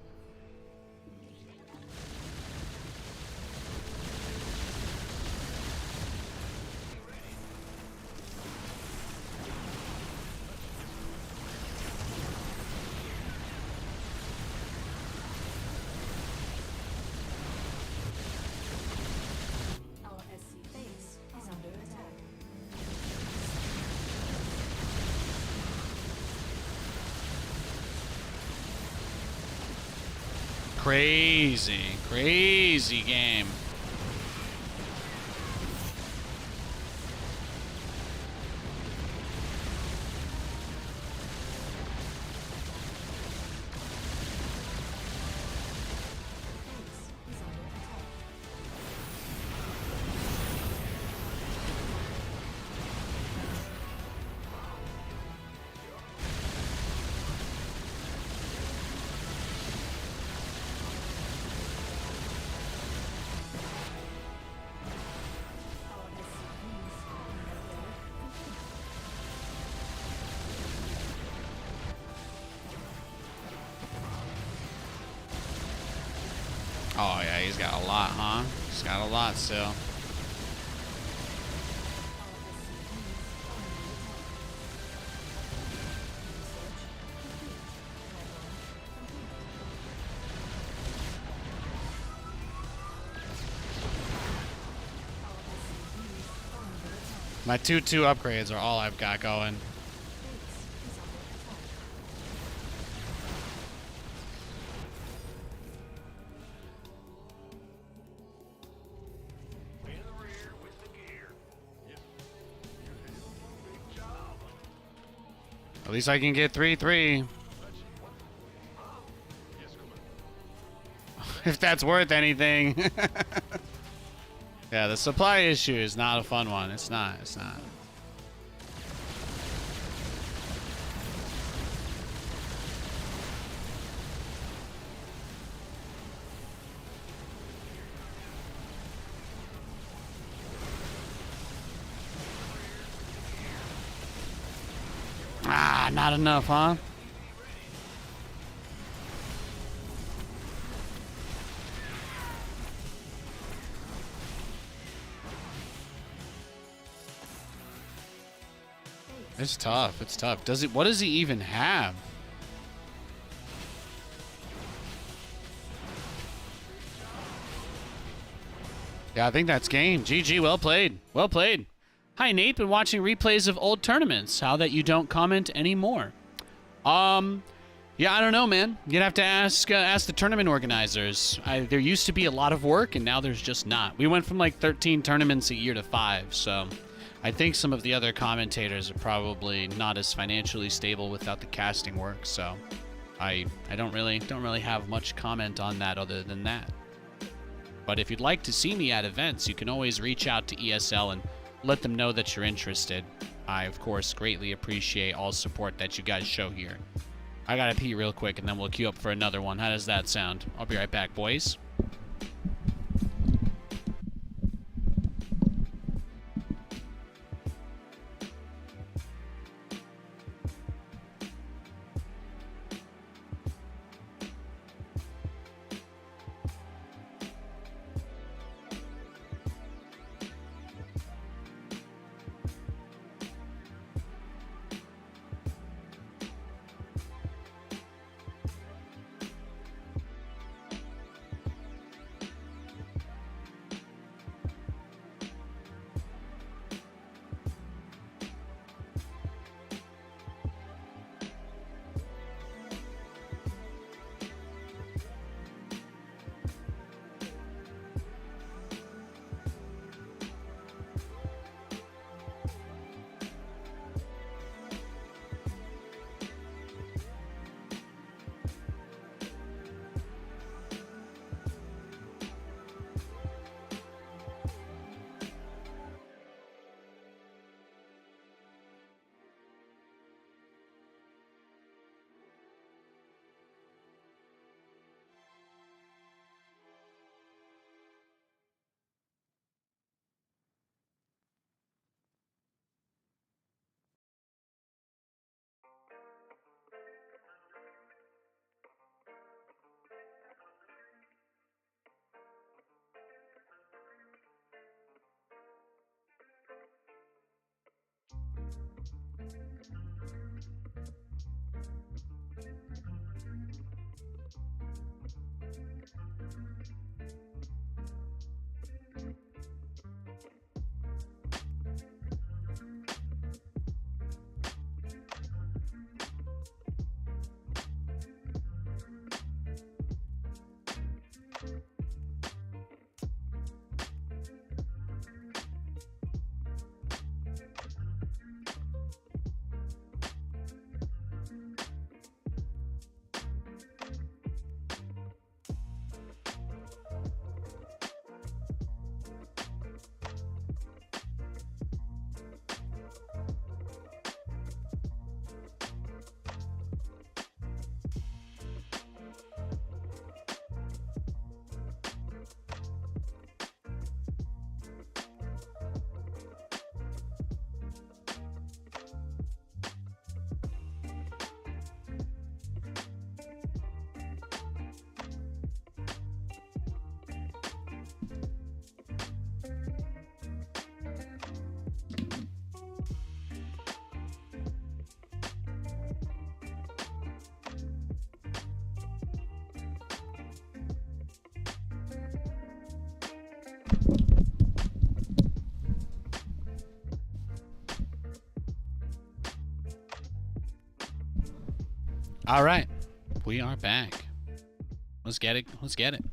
Our SC base is under attack. Crazy game. Base is under attack. Our SCV's upgrade complete. Oh yeah, he's got a lot, huh? He's got a lot still. Our SCV's under attack. Research complete. Pylon complete. Our SCV's under attack. My 2-2 upgrades are all I've got going. Base is under attack. In the rear with the gear. Yes. You hail? Big job. At least I can get 3-3. Yes, Commander. If that's worth anything. Yeah, the supply issue is not a fun one. It's not. Ah, not enough, huh? It's tough. It's tough. What does he even have? Yeah, I think that's game. GG, well played. Well played. Hi, Nate. Been watching replays of old tournaments. How that you don't comment anymore. Yeah, I don't know, man. You'd have to ask the tournament organizers. There used to be a lot of work, and now there's just not. We went from like 13 tournaments a year to 5, so I think some of the other commentators are probably not as financially stable without the casting work. So I don't really have much comment on that other than that. But if you'd like to see me at events, you can always reach out to ESL and let them know that you're interested. I, of course, greatly appreciate all support that you guys show here. I gotta pee real quick, and then we'll queue up for another one. How does that sound? I'll be right back, boys. All right, we are back. Let's get it. Let's get it.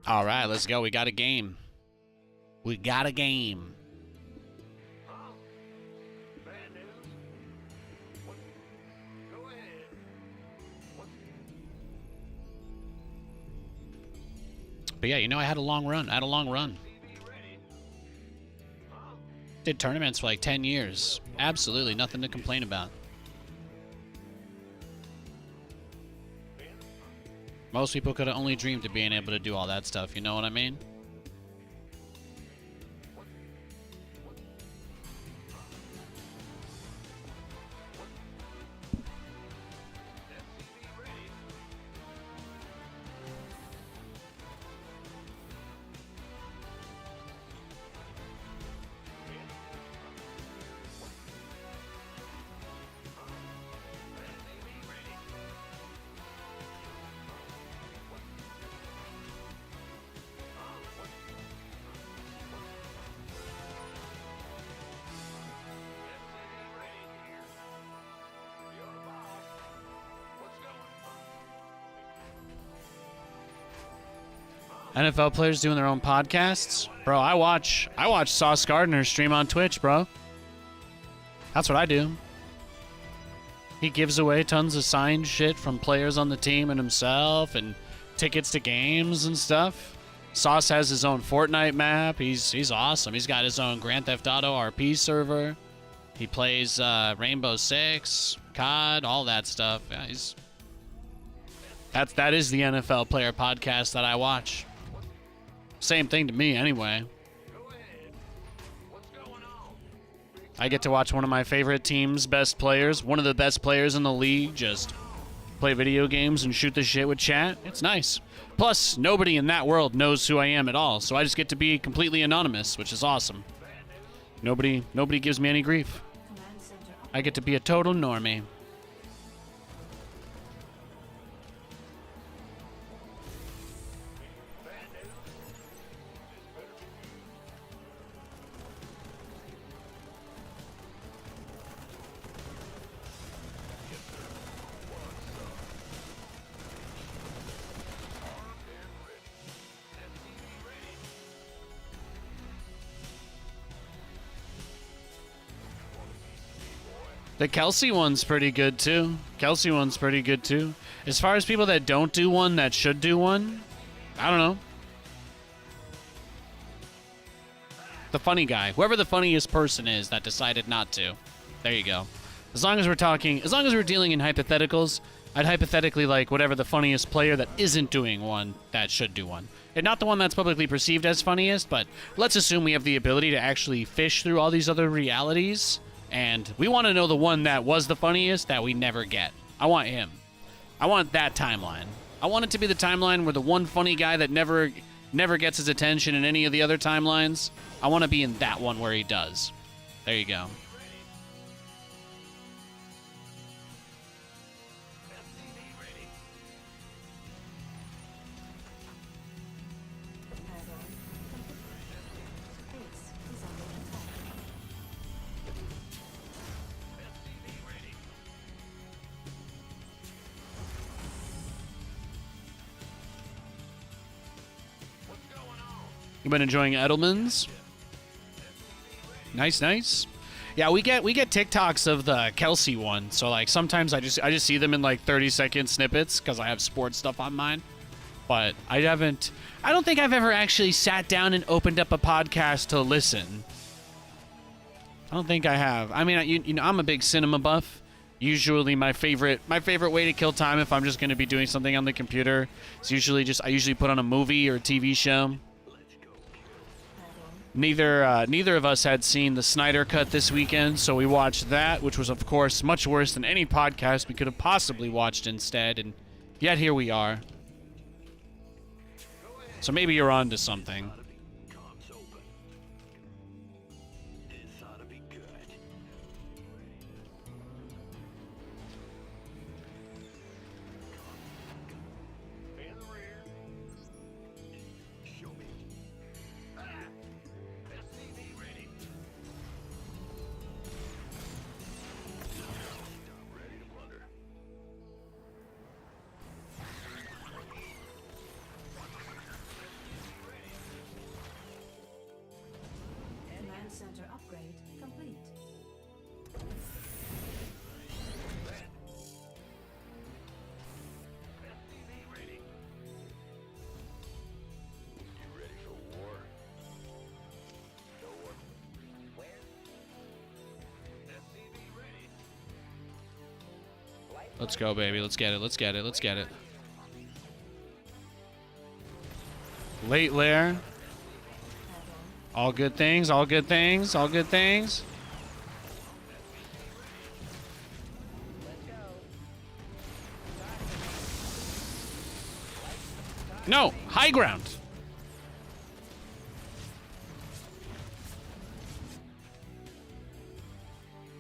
All right, let's go. We got a game. We got a game. Bad news? What? Go ahead. What? But yeah, you know, I had a long run. TV ready? Huh? Did tournaments for like 10 years. Absolutely nothing to complain about. Most people could have only dreamed of being able to do all that stuff, you know what I mean? NFL players doing their own podcasts? Bro, I watch Sauce Gardner stream on Twitch, bro. That's what I do. He gives away tons of signed shit from players on the team and himself and tickets to games and stuff. Sauce has his own Fortnite map. He's awesome. He's got his own Grand Theft Auto RP server. He plays Rainbow Six, COD, all that stuff. Yeah, that is the NFL player podcast that I watch. Same thing to me, anyway. I get to watch one of my favorite team's best players, one of the best players in the league, just play video games and shoot the shit with chat. It's nice. Plus, nobody in that world knows who I am at all, so I just get to be completely anonymous, which is awesome. Nobody gives me any grief. I get to be a total normie. The Kelsey one's pretty good too. As far as people that don't do one that should do one, I don't know. The funny guy, whoever the funniest person is that decided not to. There you go. As long as we're dealing in hypotheticals, I'd hypothetically like whatever the funniest player that isn't doing one that should do one. And not the one that's publicly perceived as funniest, but let's assume we have the ability to actually fish through all these other realities. And we want to know the one that was the funniest that we never get. I want him. I want that timeline. I want it to be the timeline where the one funny guy that never gets his attention in any of the other timelines, I want to be in that one where he does. There you go. You've been enjoying Edelman's? Nice. Yeah, we get TikToks of the Kelsey one. So like sometimes I just see them in like 30-second snippets because I have sports stuff on mine. But I don't think I've ever actually sat down and opened up a podcast to listen. I don't think I have. I mean, you know, I'm a big cinema buff. Usually my favorite way to kill time if I'm just going to be doing something on the computer is usually I usually put on a movie or a TV show. Neither of us had seen the Snyder Cut this weekend, so we watched that, which was, of course, much worse than any podcast we could have possibly watched instead, and yet here we are. So maybe you're on to something. Comms open. This ought to be good. In the rear. Show me. SCV ready. Stop ready to blunder. Command center upgrade complete. SCV ready. You ready for war? No one. Where? SCV ready. Light Let's go, baby. Let's get it. Let's get it. Let's get it. Late lair. Add-on. All good things. All good things. All good things. Let's go. No, high ground.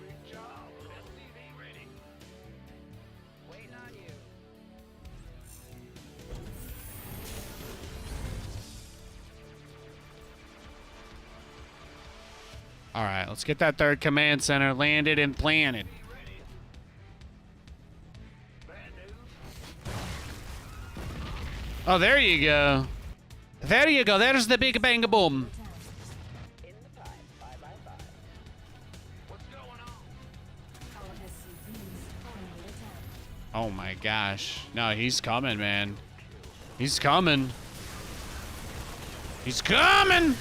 Big job. SCV ready. Waiting on you. All right, let's get that third command center landed and planted. Bad news. Oh, there you go. There you go. There's the big bang boom. In the pipe. 5x5. What's going on? Our SCVs are under attack. Oh my gosh. No, he's coming, man. He's coming. He's coming.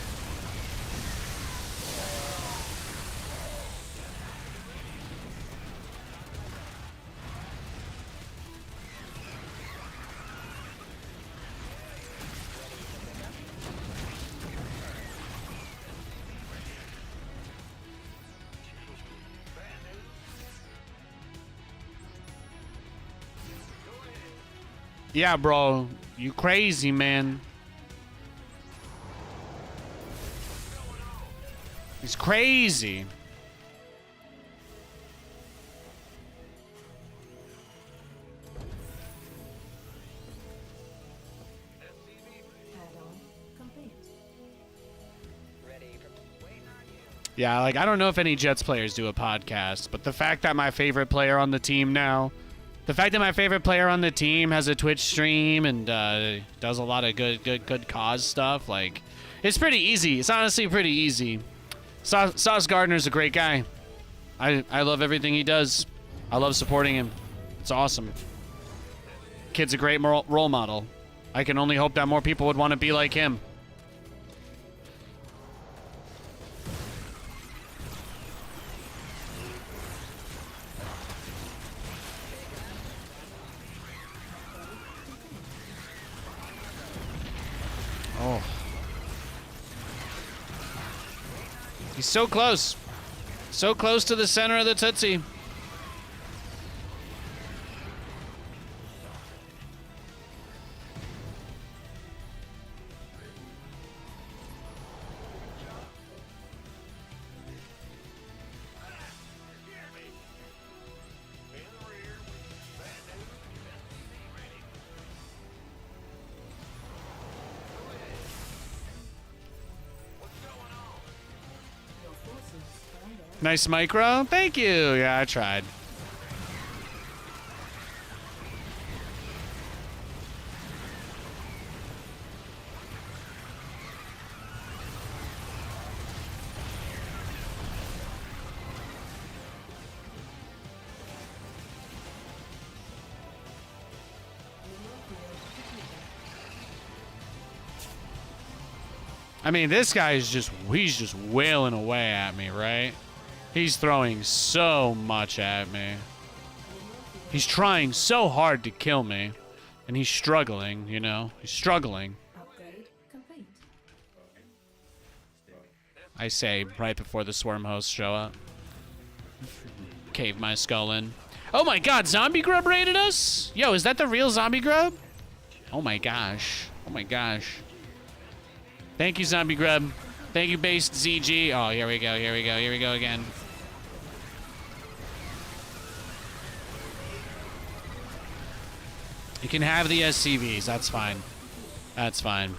Yeah, bro. You crazy, man. He's crazy. Add-on complete. Ready for waiting on you. Yeah, like, I don't know if any Jets players do a podcast, but the fact that my favorite player on the team now, the fact that my favorite player on the team has a Twitch stream and does a lot of good cause stuff, like, it's pretty easy. It's honestly pretty easy. Sauce Gardner's a great guy. I love everything he does. I love supporting him. It's awesome. Kid's a great role model. I can only hope that more people would want to be like him. Oh. He's so close. So close to the center of the Tootsie. Your forces are under attack. Nice micro. Thank you. Yeah, I tried. I mean, this guy is he's just wailing away at me, right? He's throwing so much at me. He's trying so hard to kill me. And he's struggling, you know? He's struggling. Upgrade complete. I say right before the swarm hosts show up. Cave my skull in. Oh my god, zombie grub raided us? Yo, is that the real zombie grub? Oh my gosh. Oh my gosh. Thank you, zombie grub. Thank you, based ZG. Oh, here we go, here we go, here we go again. You can have the SCVs, that's fine. That's fine.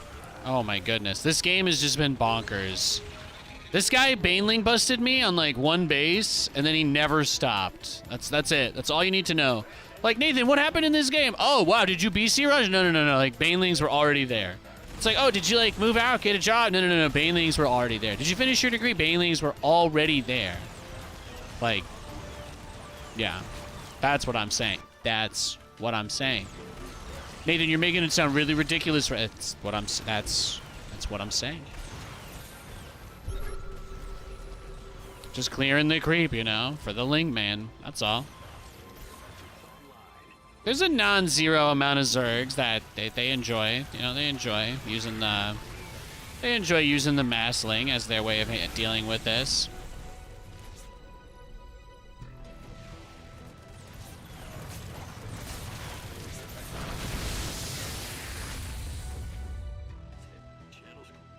Oh my goodness. This game has just been bonkers. This guy Baneling busted me on like one base, and then he never stopped. That's it. That's all you need to know. Like, Nathan, what happened in this game? Oh, wow, did you BC rush? No. Like, Banelings were already there. It's like, oh, did you like move out, get a job? No. Banelings were already there. Did you finish your degree? Banelings were already there. Like, yeah. That's what I'm saying. That's what I'm saying. Nathan, you're making it sound really ridiculous. That's what I'm saying. Just clearing the creep, you know, for the Ling Man. That's all. There's a non-zero amount of Zergs that they enjoy. You know, they enjoy using the mass Ling as their way of dealing with this.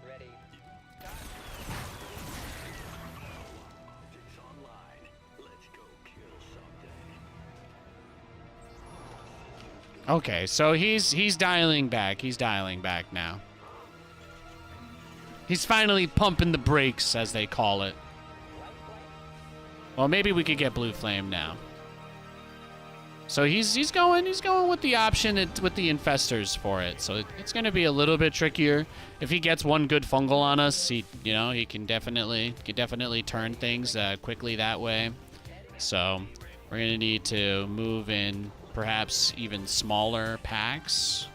Ready. It's online. Let's go kill something. Okay, so he's dialing back. He's dialing back now. He's finally pumping the brakes, as they call it. Well, maybe we could get Blue Flame now. So he's going with the option with the infestors for it. So it's going to be a little bit trickier. If he gets one good fungal on us, he can definitely turn things quickly that way. So we're going to need to move in perhaps even smaller packs.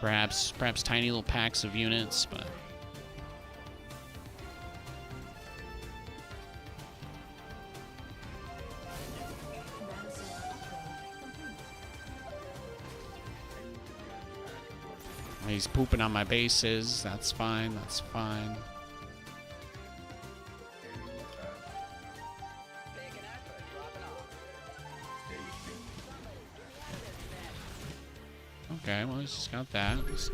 Perhaps tiny little packs of units, but he's pooping on my bases. That's fine. That's fine. Taking effort, dropping off. Okay, well, he's just got that. It's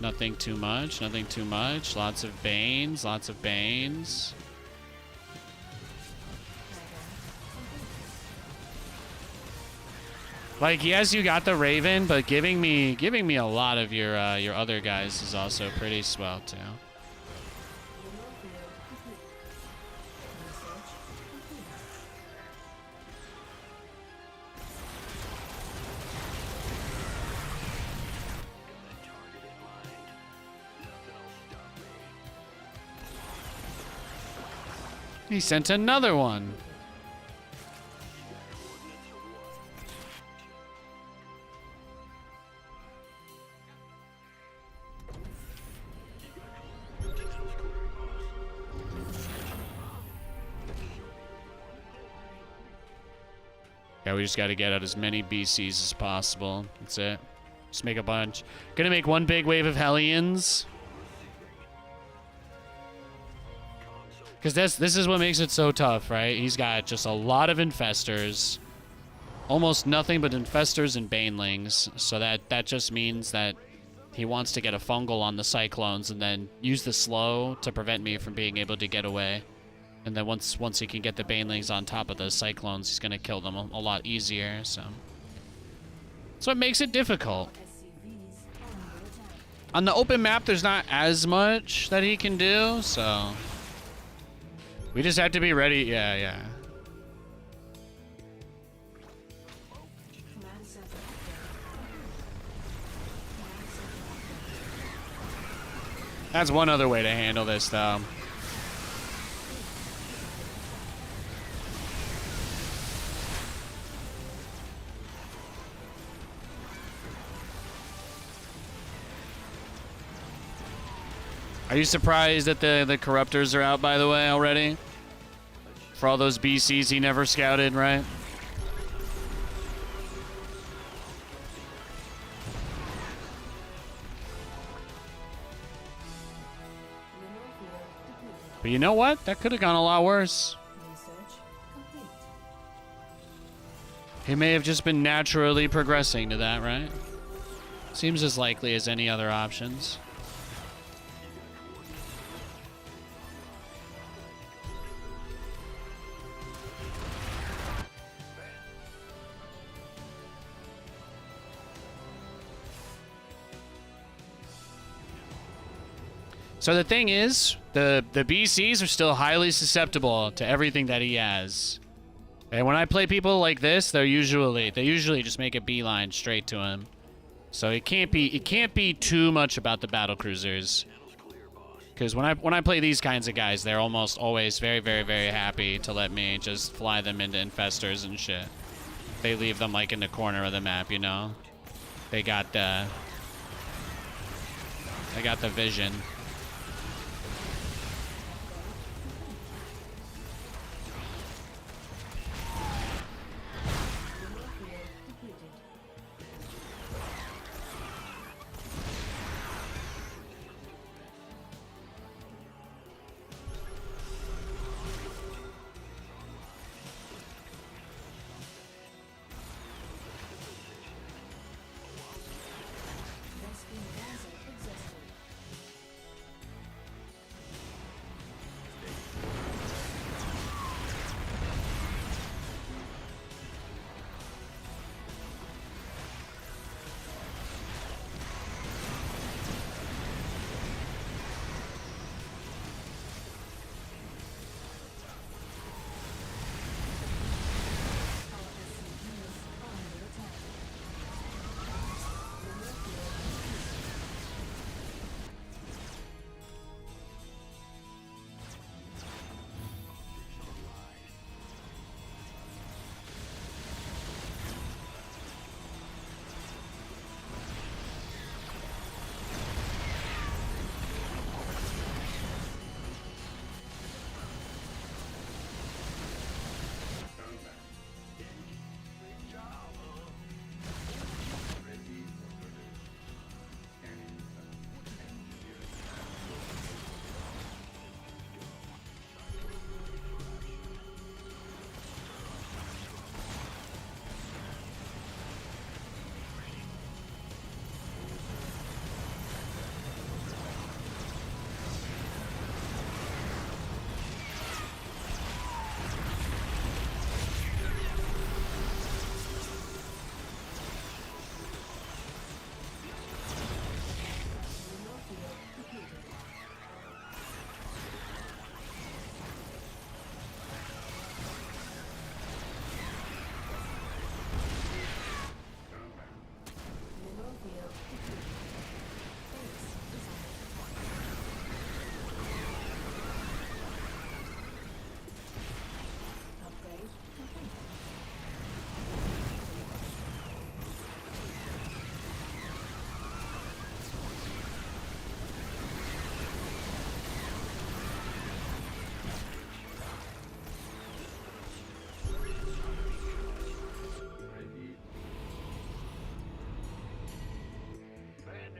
nothing too much. Nothing too much. Lots of Banes. Lots of Banes. Like, yes, you got the Raven, but giving me a lot of your other guys is also pretty swell too. He sent another one. Yeah, we just got to get out as many BCs as possible. That's it. Just make a bunch. Gonna make one big wave of Hellions. Because this is what makes it so tough, right? He's got just a lot of infestors. Almost nothing but infestors and banelings. So that just means that he wants to get a fungal on the cyclones and then use the slow to prevent me from being able to get away. And then once he can get the banelings on top of the cyclones, he's going to kill them a lot easier. So that's what makes it difficult. On the open map, there's not as much that he can do, so we just have to be ready. Yeah. That's one other way to handle this, though. Are you surprised that the corruptors are out, by the way, already? For all those BCs he never scouted, right? But you know what? That could have gone a lot worse. Research complete. He may have just been naturally progressing to that, right? Seems as likely as any other options. So the thing is, the BCs are still highly susceptible to everything that he has. And when I play people like this, they usually just make a beeline straight to him. So it can't be too much about the battle cruisers. Because when I play these kinds of guys, they're almost always very, very, very happy to let me just fly them into infestors and shit. They leave them like in the corner of the map, you know. They got the vision.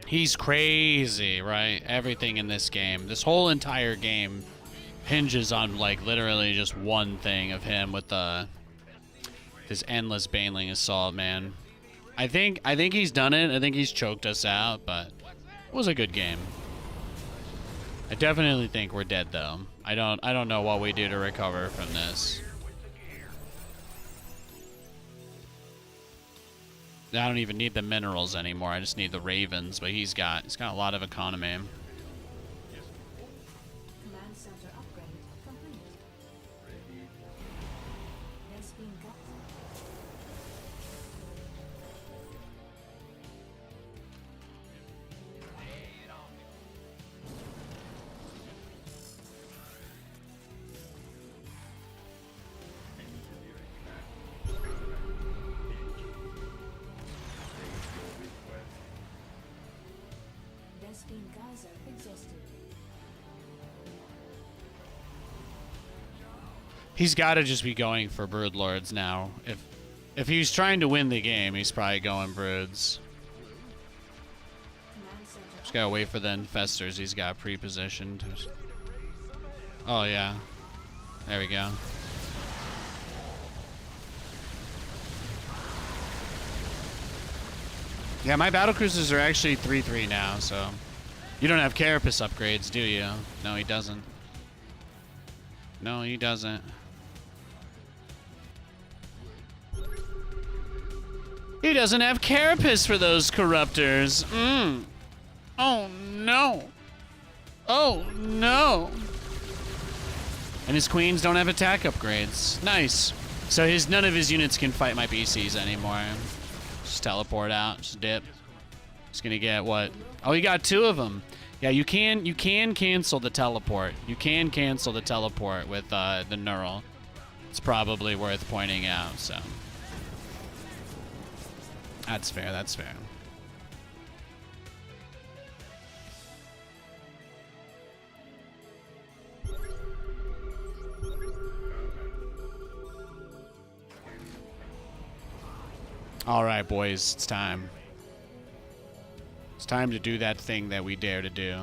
He's crazy, right? Everything in this game, this whole entire game hinges on like literally just one thing of him with this endless baneling assault, man. I think he's done it. I think he's choked us out, but it was a good game. I definitely think we're dead though. I don't know what we do to recover from this. I don't even need the minerals anymore. I just need the ravens, but he's got a lot of economy. Command center upgrade complete. Yes, being got. Vespine Gaza exhausted. He's got to just be going for broodlords now. If he's trying to win the game, he's probably going broods. Command center Just gotta wait for the infestors he's got pre-positioned. Oh, yeah. There we go. Yeah, my battlecruisers are actually 3-3 now, so... You don't have carapace upgrades, do you? No, he doesn't. No, he doesn't. He doesn't have carapace for those corruptors. Oh, no. Oh, no. And his queens don't have attack upgrades. Nice. So none of his units can fight my BCs anymore. Just teleport out, just dip. Just gonna get what? Oh, you got 2 of them. Yeah, you can cancel the teleport. You can cancel the teleport with the neural. It's probably worth pointing out, so. That's fair, that's fair. All right, boys, it's time. It's time to do that thing that we dare to do.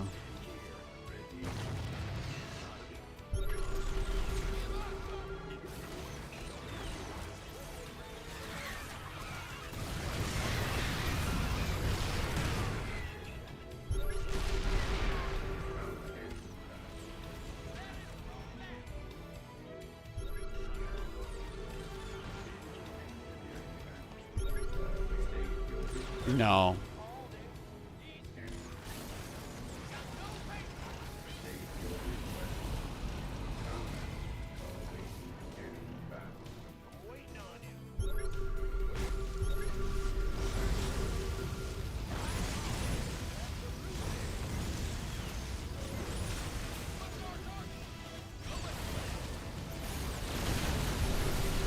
No.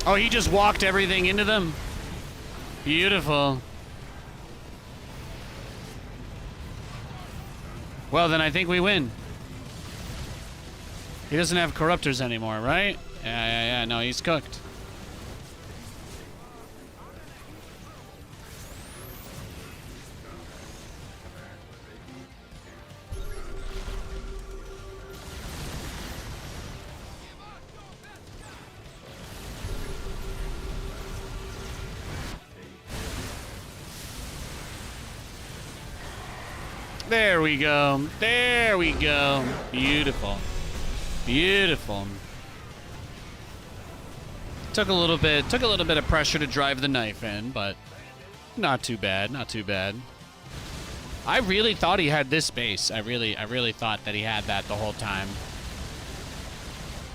Oh, he just walked everything into them. Beautiful. Well, then I think we win. He doesn't have corruptors anymore, right? Yeah. No, he's cooked. There we go. There we go. Beautiful. Beautiful. Took a little bit of pressure to drive the knife in, but not too bad. Not too bad. I really thought he had this base. I really thought that he had that the whole time.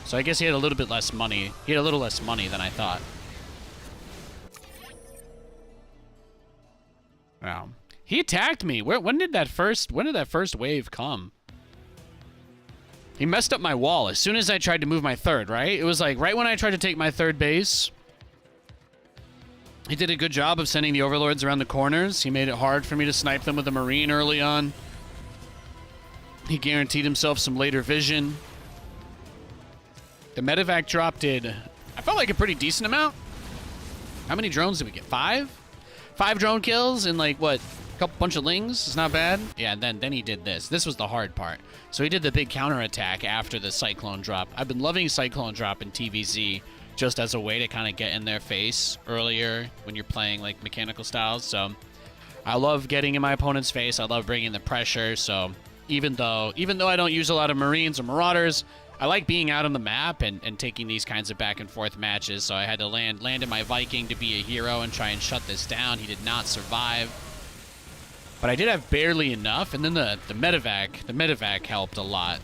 So I guess he had a little bit less money. He had a little less money than I thought. Wow. He attacked me. When did that first wave come? He messed up my wall as soon as I tried to move my third, right? It was like right when I tried to take my third base. He did a good job of sending the overlords around the corners. He made it hard for me to snipe them with a marine early on. He guaranteed himself some later vision. The medevac drop did, I felt like a pretty decent amount. How many drones did we get? 5? 5 drone kills in like what? Bunch of lings. It's not bad. Yeah, and then he did this. This was the hard part. So he did the big counterattack after the Cyclone drop. I've been loving Cyclone drop in TVZ just as a way to kind of get in their face earlier when you're playing like mechanical styles. So I love getting in my opponent's face. I love bringing the pressure. So even though I don't use a lot of Marines or Marauders, I like being out on the map and taking these kinds of back and forth matches. So I had to land in my Viking to be a hero and try and shut this down. He did not survive. But I did have barely enough, and then the medevac helped a lot.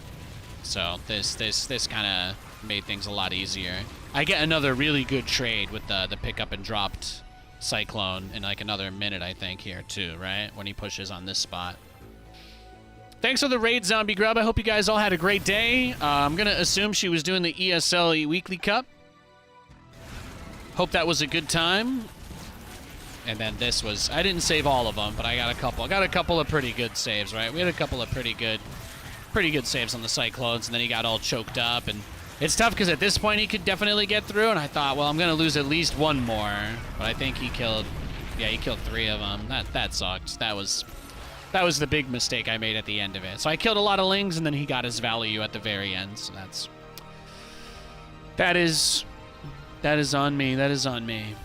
So this kind of made things a lot easier. I get another really good trade with the pickup and dropped Cyclone in like another minute, I think, here too, right? When he pushes on this spot. Thanks for the raid, Zombie Grub. I hope you guys all had a great day. I'm going to assume she was doing the ESL Weekly Cup. Hope that was a good time. And then this was, I didn't save all of them, but I got a couple. I got a couple of pretty good saves, right? We had a couple of pretty good saves on the Cyclones, and then he got all choked up. And it's tough because at this point he could definitely get through, and I thought, well, I'm going to lose at least one more. But I think he killed 3 of them. That sucked. That was the big mistake I made at the end of it. So I killed a lot of lings, and then he got his value at the very end, so That is on me. That is on me.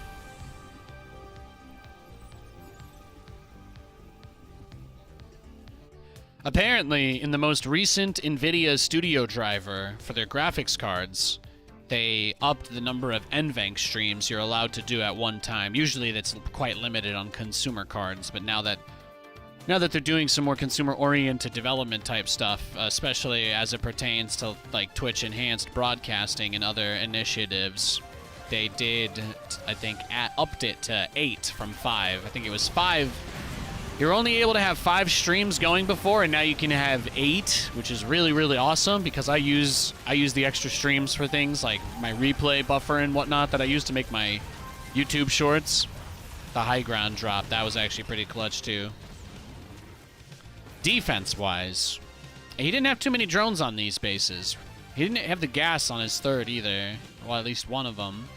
Apparently, in the most recent NVIDIA Studio driver for their graphics cards, they upped the number of NVENC streams you're allowed to do at one time. Usually that's quite limited on consumer cards, but now that they're doing some more consumer-oriented development type stuff, especially as it pertains to like Twitch enhanced broadcasting and other initiatives, they did, I think, upped it to 8 from 5. I think it was 5. You're only able to have 5 streams going before, and now you can have 8, which is really, really awesome because I use the extra streams for things like my replay buffer and whatnot that I use to make my YouTube shorts. The high ground drop, that was actually pretty clutch too. Defense-wise, he didn't have too many drones on these bases. He didn't have the gas on his third either. Well, at least one of them.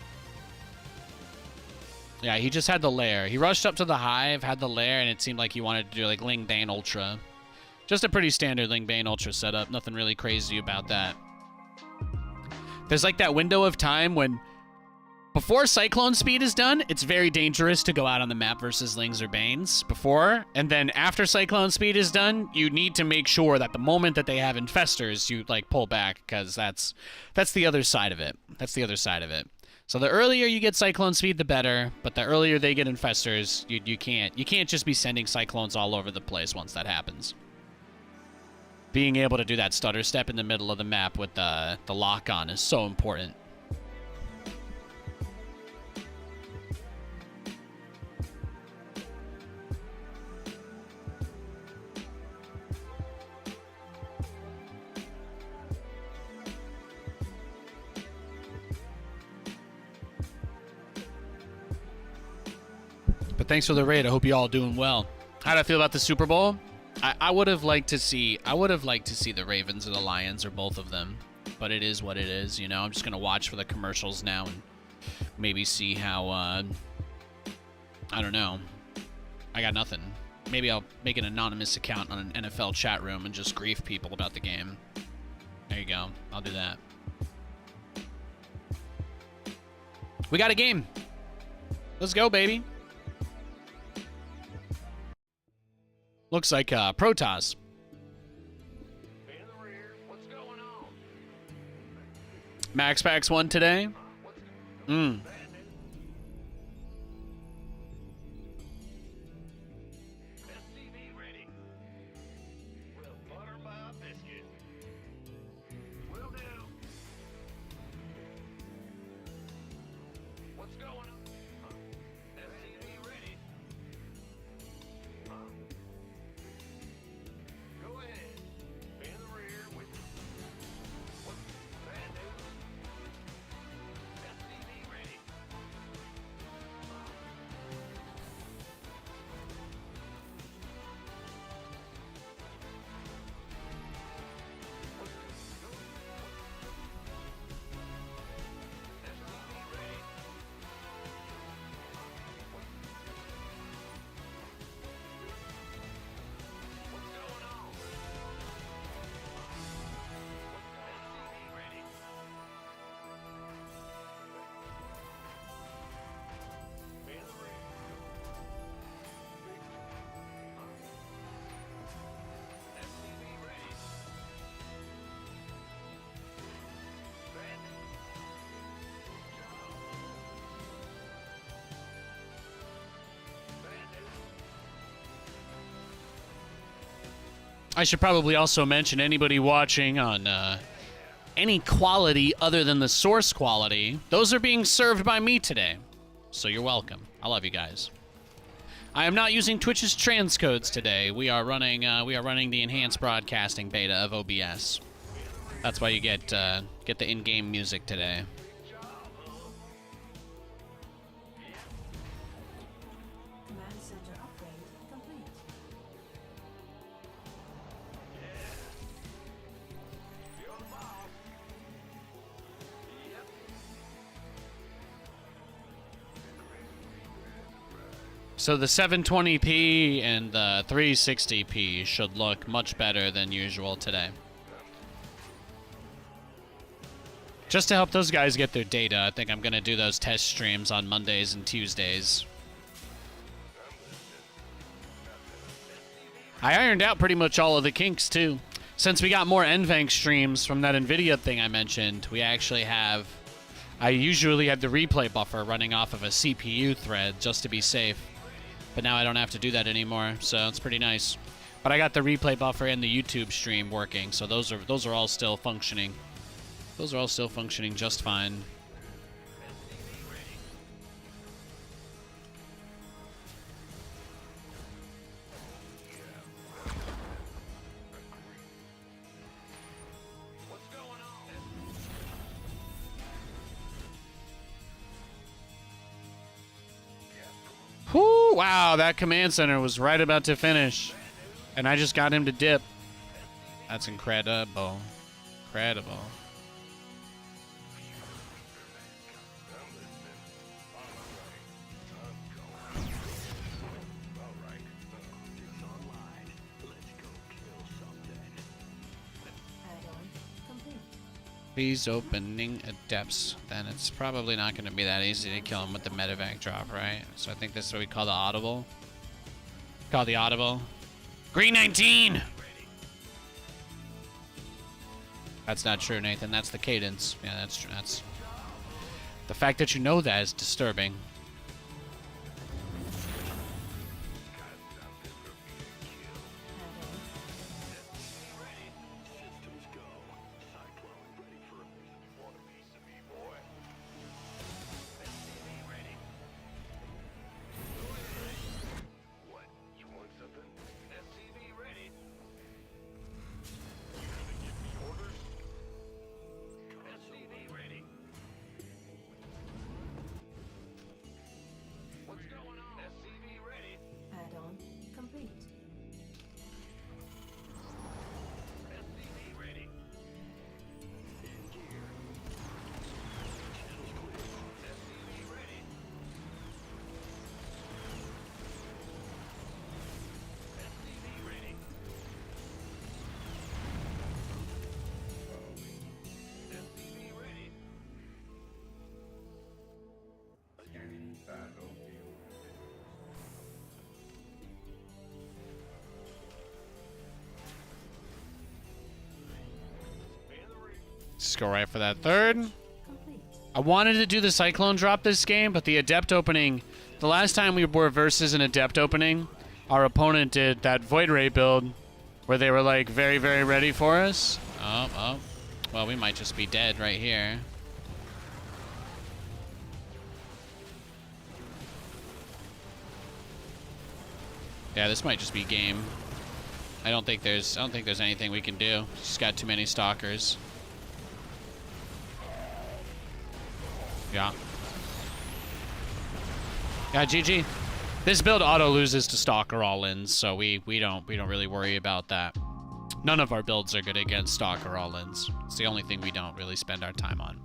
Yeah, he just had the lair. He rushed up to the hive, had the lair, and it seemed like he wanted to do like Ling Bane Ultra. Just a pretty standard Ling Bane Ultra setup. Nothing really crazy about that. There's like that window of time when before Cyclone Speed is done, it's very dangerous to go out on the map versus Lings or Banes before. And then after Cyclone Speed is done, you need to make sure that the moment that they have Infestors, you like pull back because that's the other side of it. That's the other side of it. So the earlier you get Cyclone Speed, the better. But the earlier they get Infestors, you can't just be sending Cyclones all over the place once that happens. Being able to do that stutter step in the middle of the map with the lock-on is so important. But thanks for the raid. I hope you all doing well. How do I feel about the Super Bowl? I would have liked to see the Ravens or the Lions or both of them. But it is what it is, you know. I'm just gonna watch for the commercials now and maybe see how I don't know. I got nothing. Maybe I'll make an anonymous account on an NFL chat room and just grief people about the game. There you go. I'll do that. We got a game. Let's go, baby. Looks like Protoss. In the rear, what's going on? Max Packs won today. SCV ready. We'll butter my biscuit. Will do. What's going on? SCV ready. Go ahead. In the rear with what? Bad news. SCV ready. SCV ready. What's going on? SCV ready. In the rear. SCV ready. Bad news. Bad news. I should probably also mention anybody watching on any quality other than the source quality, those are being served by me today. So you're welcome. I love you guys. I am not using Twitch's transcodes today. We are running the enhanced broadcasting beta of OBS. That's why you get the in-game music today. Command center upgrade complete. You're the boss. Yep. So the 720p and the 360p should look much better than usual today. Just to help those guys get their data, I think I'm going to do those test streams on Mondays and Tuesdays. I ironed out pretty much all of the kinks, too. Since we got more NVANC streams from that NVIDIA thing I mentioned, we actually have... I usually have the replay buffer running off of a CPU thread just to be safe. But now I don't have to do that anymore, so it's pretty nice. But I got the replay buffer and the YouTube stream working, so those are all still functioning. Those are all still functioning just fine. What's going on? Whoo! Wow, that command center was right about to finish. And I just got him to dip. That's incredible. Incredible. Add-on complete. He's opening adepts. Then it's probably not going to be that easy to kill him with the medevac drop, right? So I think this is what we call the audible. Call the audible. Green 19! That's not true, Nathan. That's the cadence. Yeah, that's true. That's... The fact that you know that is disturbing. What? You want something? SCV ready. Orders? SCV ready. What's going on? SCV ready. Add-on complete. SCV ready. SCV ready. SCV ready. SCV ready. Let's go right for that third. Complete. I wanted to do the Cyclone drop this game, but the Adept opening... The last time we were versus an Adept opening, our opponent did that Void Ray build where they were, like, very, very ready for us. Oh. Well, we might just be dead right here. Yeah, this might just be game. I don't think there's anything we can do. Just got too many stalkers. Yeah. Yeah, GG. This build auto loses to Stalker all-ins, so we don't really worry about that. None of our builds are good against Stalker all-ins. It's the only thing we don't really spend our time on.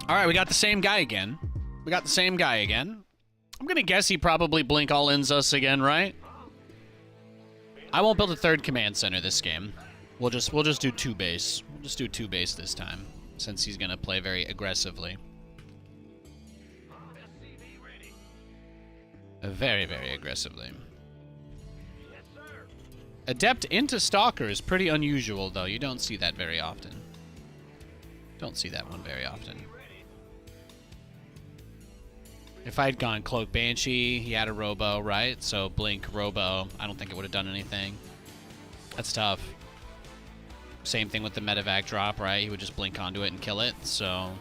All right, we got the same guy again. I'm gonna guess he probably blink all-ins us again, right? I won't build a third command center this game. We'll just do two base. We'll just do two base this time, since he's gonna play very aggressively. SCV ready. Very, very aggressively. Yes, sir. Adept into Stalker is pretty unusual, though. You don't see that very often. Don't see that one very often. If I'd gone Cloak Banshee, he had a Robo, right? So Blink, Robo, I don't think it would have done anything. That's tough. Same thing with the medevac drop, right? He would just blink onto it and kill it. So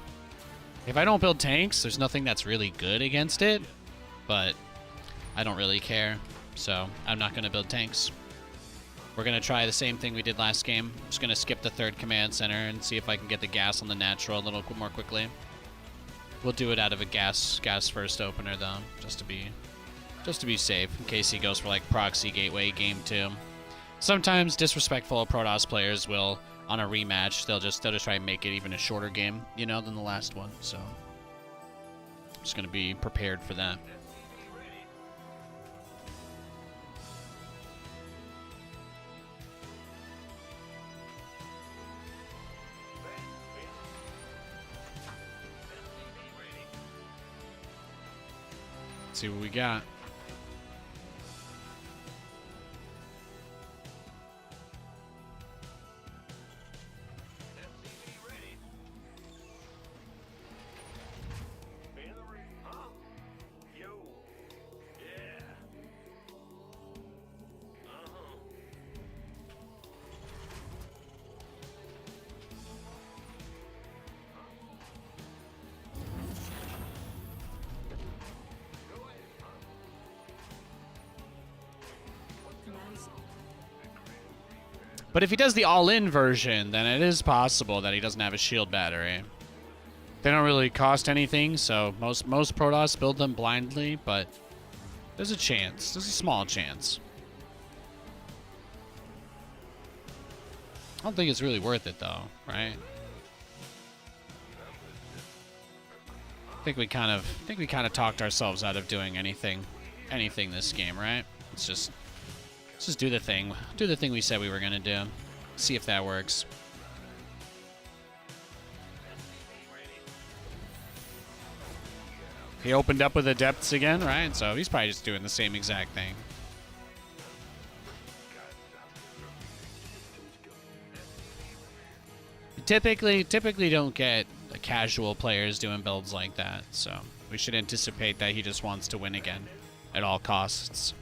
if I don't build tanks, there's nothing that's really good against it. But I don't really care. So I'm not going to build tanks. We're going to try the same thing we did last game. I'm just going to skip the third command center and see if I can get the gas on the natural a little more quickly. We'll do it out of a gas first opener though, just to be safe in case he goes for like proxy gateway game 2. Sometimes disrespectful Protoss players will, on a rematch, they'll just try and make it even a shorter game, you know, than the last one. So I'm just going to be prepared for that. Let's see what we got. But if he does the all-in version, then it is possible that he doesn't have a shield battery. They don't really cost anything, so most Protoss build them blindly, but there's a chance. There's a small chance. I don't think it's really worth it though, right? I think we kind of talked ourselves out of doing anything this game, right? Let's just do the thing. Do the thing we said we were gonna do. See if that works. He opened up with the depths again, right? So he's probably just doing the same exact thing. Typically don't get casual players doing builds like that, so we should anticipate that he just wants to win again at all costs.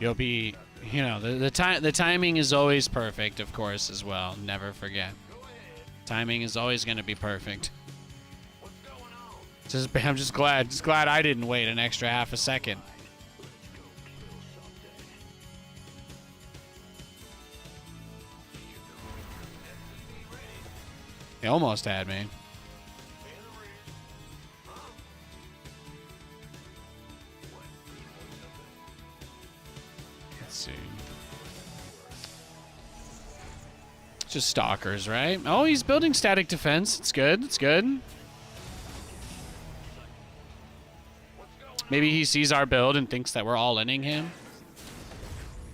You'll be, you know, the timing is always perfect, of course, as well. Never forget. Timing is always going to be perfect. I'm just glad I didn't wait an extra half a second. He almost had me. Just stalkers, right? Oh, he's building static defense. It's good. It's good. Maybe he sees our build and thinks that we're all-inning him.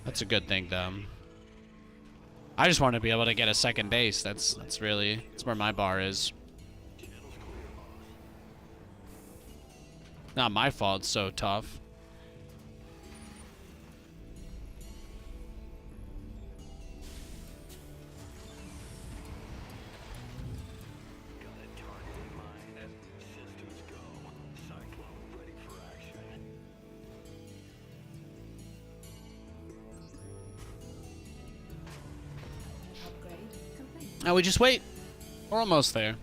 That's a good thing, though. I just want to be able to get a second base. That's where my bar is. Not my fault. It's so tough. Now we just wait. We're almost there.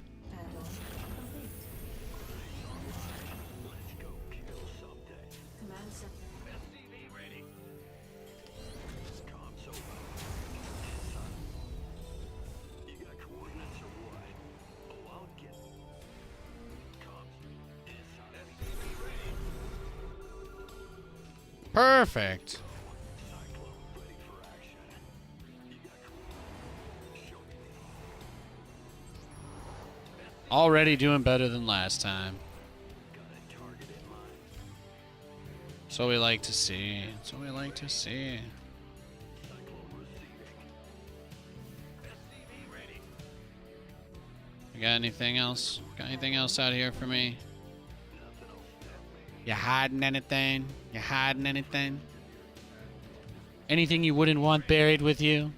Perfect. Already doing better than last time. That's what we like to see. That's what we like to see. You got anything else? Got anything else out here for me? You hiding anything? You hiding anything? Anything you wouldn't want buried with you?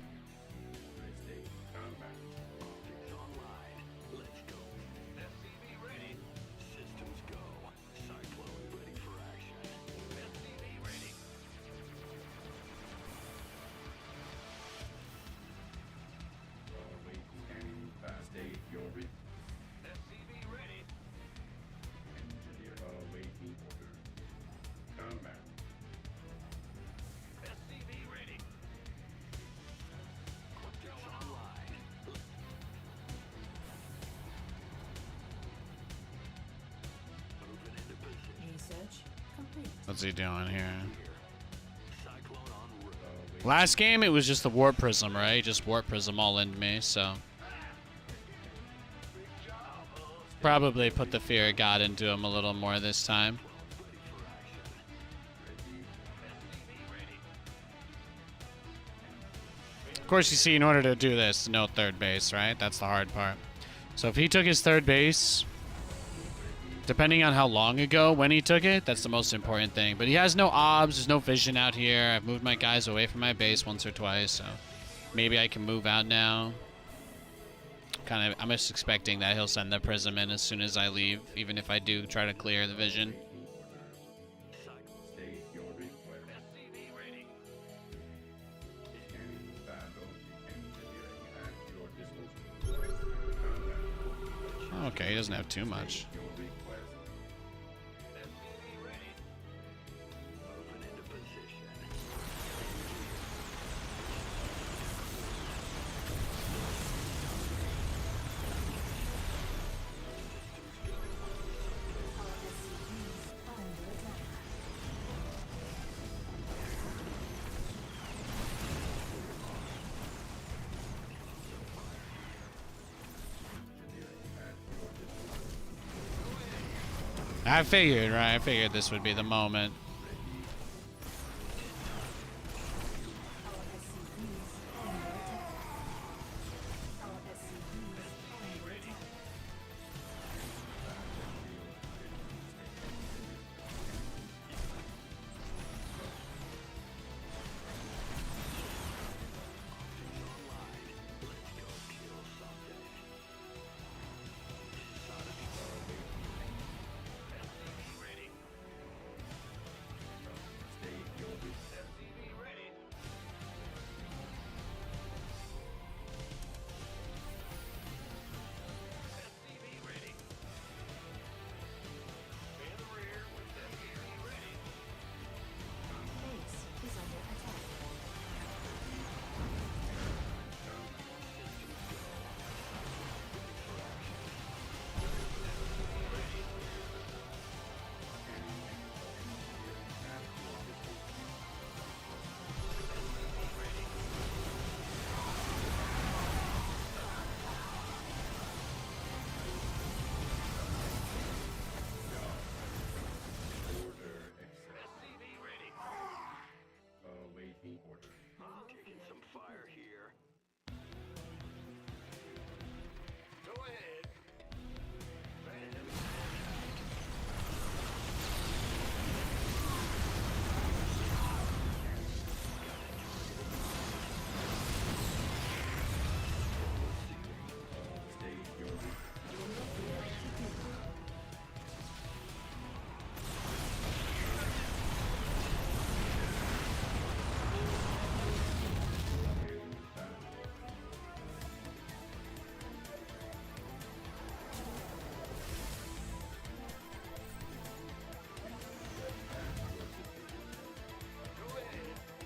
Research complete. What's he doing here? Last game, it was just the warp prism, right? Just warp prism all into me, so. Probably put the fear of God into him a little more this time. Of course, you see, in order to do this, no third base, right? That's the hard part. So if he took his third base, depending on how long ago when he took it, that's the most important thing. But he has no obs, there's no vision out here. I've moved my guys away from my base once or twice, so maybe I can move out now. I'm just expecting that he'll send the prism in as soon as I leave, even if I do try to clear the vision. Okay, he doesn't have too much. I figured, right? I figured this would be the moment. Base is under attack.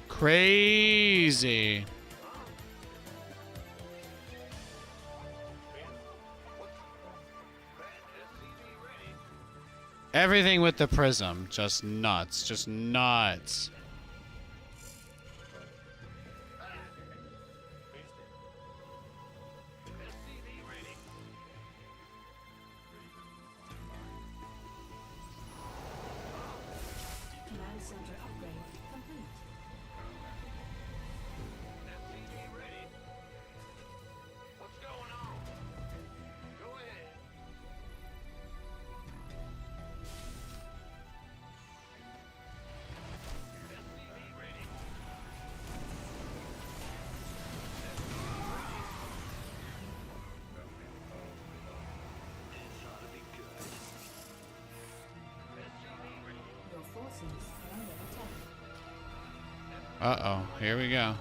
Crazy. Everything with the prism, just nuts, just nuts. Command center upgrade complete. What's going on? Go ahead. SCV ready. cruisers are under attack. Uh-oh, here we go.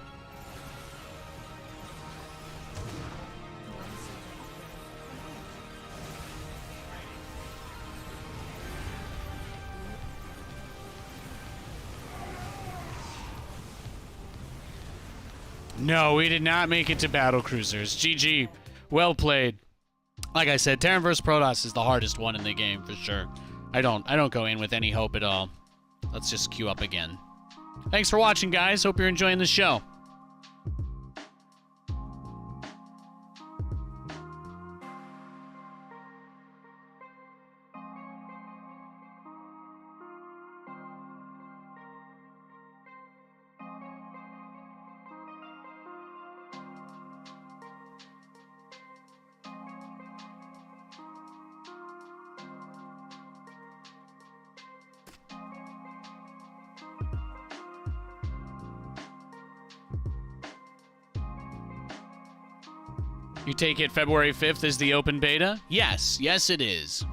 Command center upgrade complete. No, we did not make it to battle cruisers. GG. Well played. Like I said, Terran vs. Protoss is the hardest one in the game for sure. I don't go in with any hope at all. Let's just queue up again. Thanks for watching, guys. Hope you're enjoying the show. You take it February 5th is the open beta? Yes, yes it is.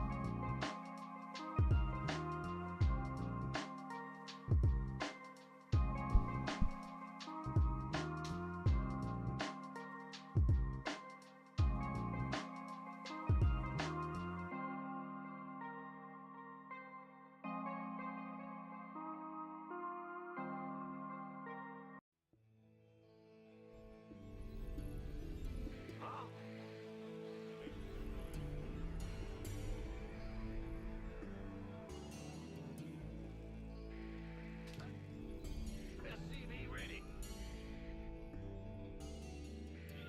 SCV ready.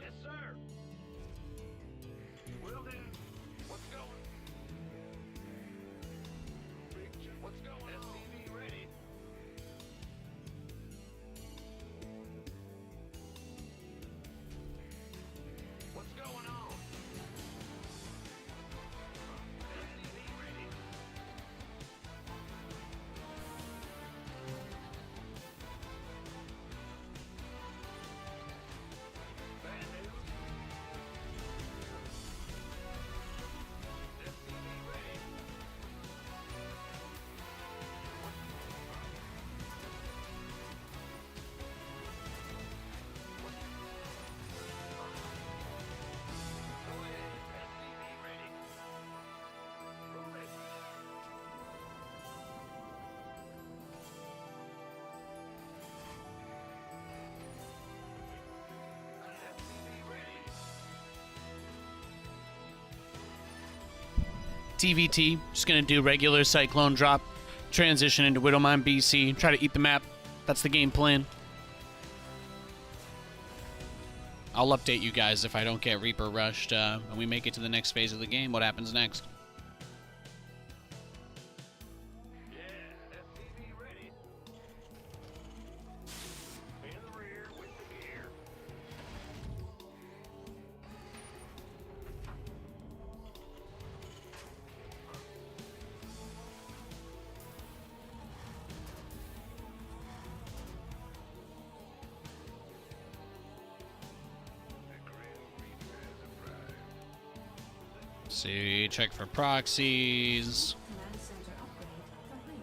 Yes, sir. Will do. What's going? What's going on? SCV ready. What's going on? SCV ready. Bad news. SCV ready. Go ahead. SCV ready. Move it. SCV ready. TVT, just gonna do regular Cyclone drop, transition into Widowmine BC, try to eat the map. That's the game plan. I'll update you guys if I don't get Reaper rushed and we make it to the next phase of the game. What happens next? Yeah, SCV ready. In the rear with the gear. See, check for proxies. Command center upgrade complete.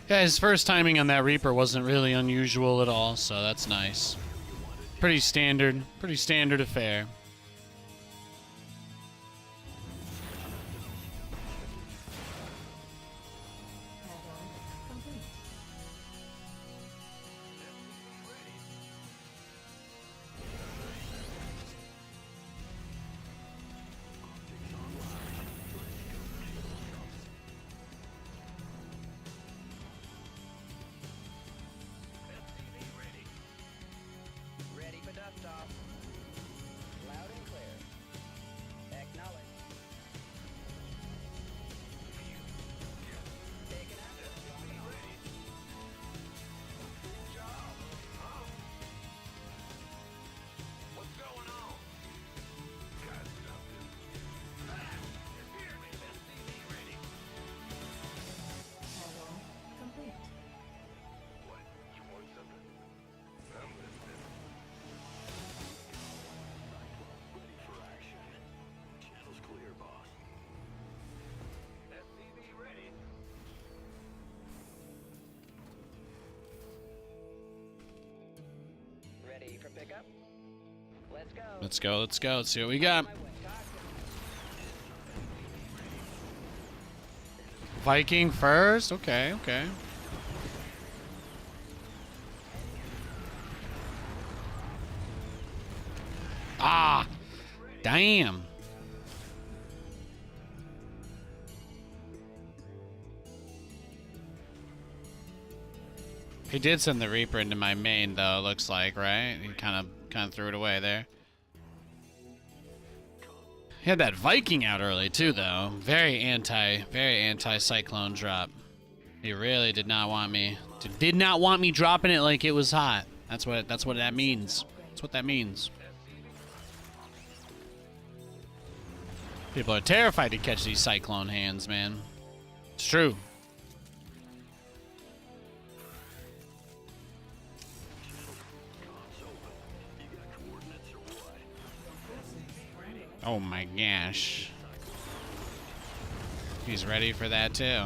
Yeah, his first timing on that Reaper wasn't really unusual at all, so that's nice. Pretty standard affair. Add-on complete. Ready for pickup? Let's go. Let's go. Let's go. Let's see what we got. My way. Talk to me. Viking first. Okay. Okay. Ah, damn. He did send the Reaper into my main, though. It looks like, right? He kind of threw it away there. He had that Viking out early too, though. Very anti Cyclone drop. He really did not want me. Did not want me dropping it like it was hot. That's what that means. That's what that means. People are terrified to catch these Cyclone hands, man. It's true. Oh my gosh. He's ready for that too.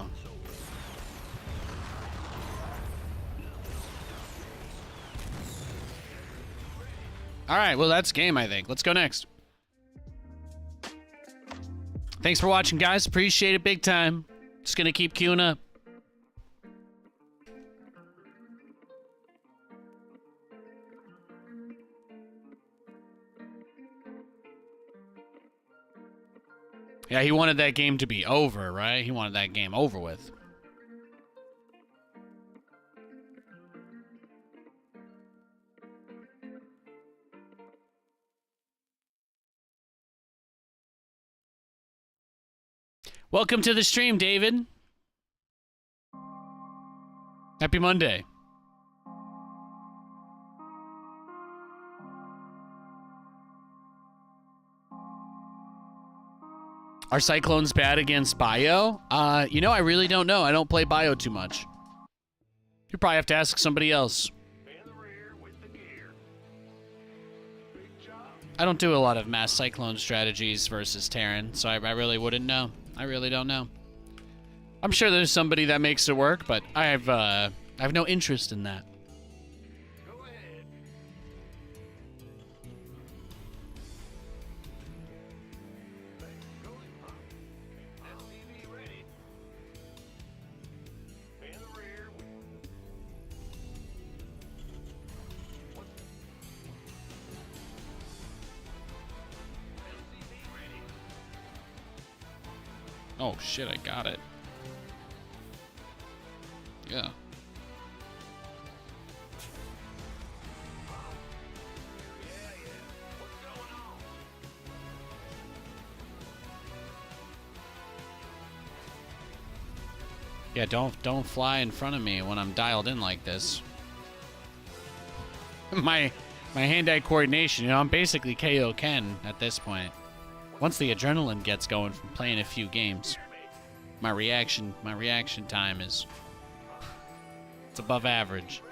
Alright, well that's game, I think. Let's go next. Thanks for watching, guys. Appreciate it big time. Just gonna keep queuing up. Yeah, he wanted that game to be over, right? He wanted that game over with. Welcome to the stream, David. Happy Monday. Are Cyclones bad against Bio? You know, I really don't know. I don't play Bio too much. You probably have to ask somebody else. In the rear with the gear. Big job. I don't do a lot of mass Cyclone strategies versus Terran, so I really wouldn't know. I really don't know. I'm sure there's somebody that makes it work, but I have no interest in that. Go ahead. Going pump. SCV ready. In the rear with... What? SCV ready. Oh shit, I got it. Yeah. What's going on? Yeah, don't fly in front of me when I'm dialed in like this. my hand-eye coordination, you know, I'm basically KO Ken at this point. Once the adrenaline gets going from playing a few games, my reaction time is it's above average.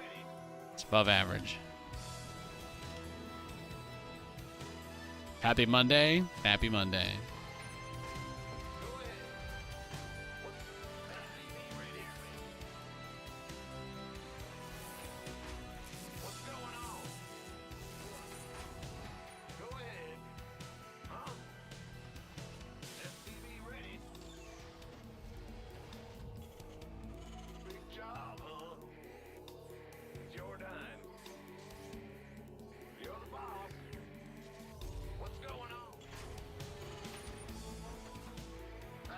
It's above average. Happy Monday. Happy Monday. What's going on? Go ahead. Huh? SCV ready. Big job, huh? It's your time. You're the boss. What's going on? Ah!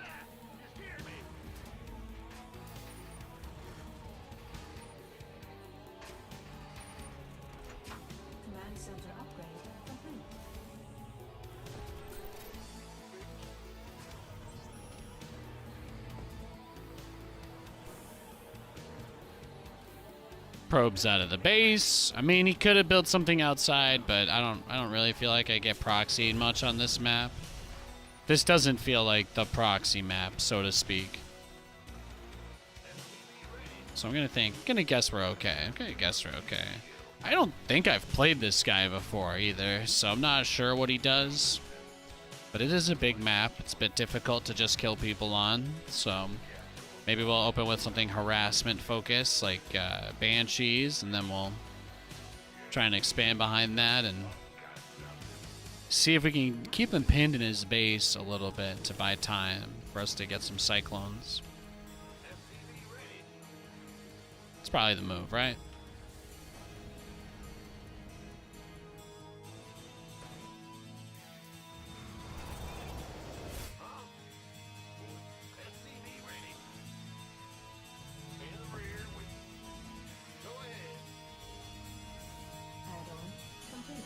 You scared me. Command center upgrade complete. Probes out of the base. I mean, he could have built something outside, but I don't really feel like I get proxied much on this map. This doesn't feel like the proxy map, so to speak. So I'm gonna guess we're okay. I'm gonna guess we're okay. I don't think I've played this guy before either, so I'm not sure what he does. But it is a big map. It's a bit difficult to just kill people on, so maybe we'll open with something harassment focused, like Banshees, and then we'll Try and expand behind that and see if we can keep him pinned in his base a little bit to buy time for us to get some cyclones. It's probably the move, right? Add-on complete.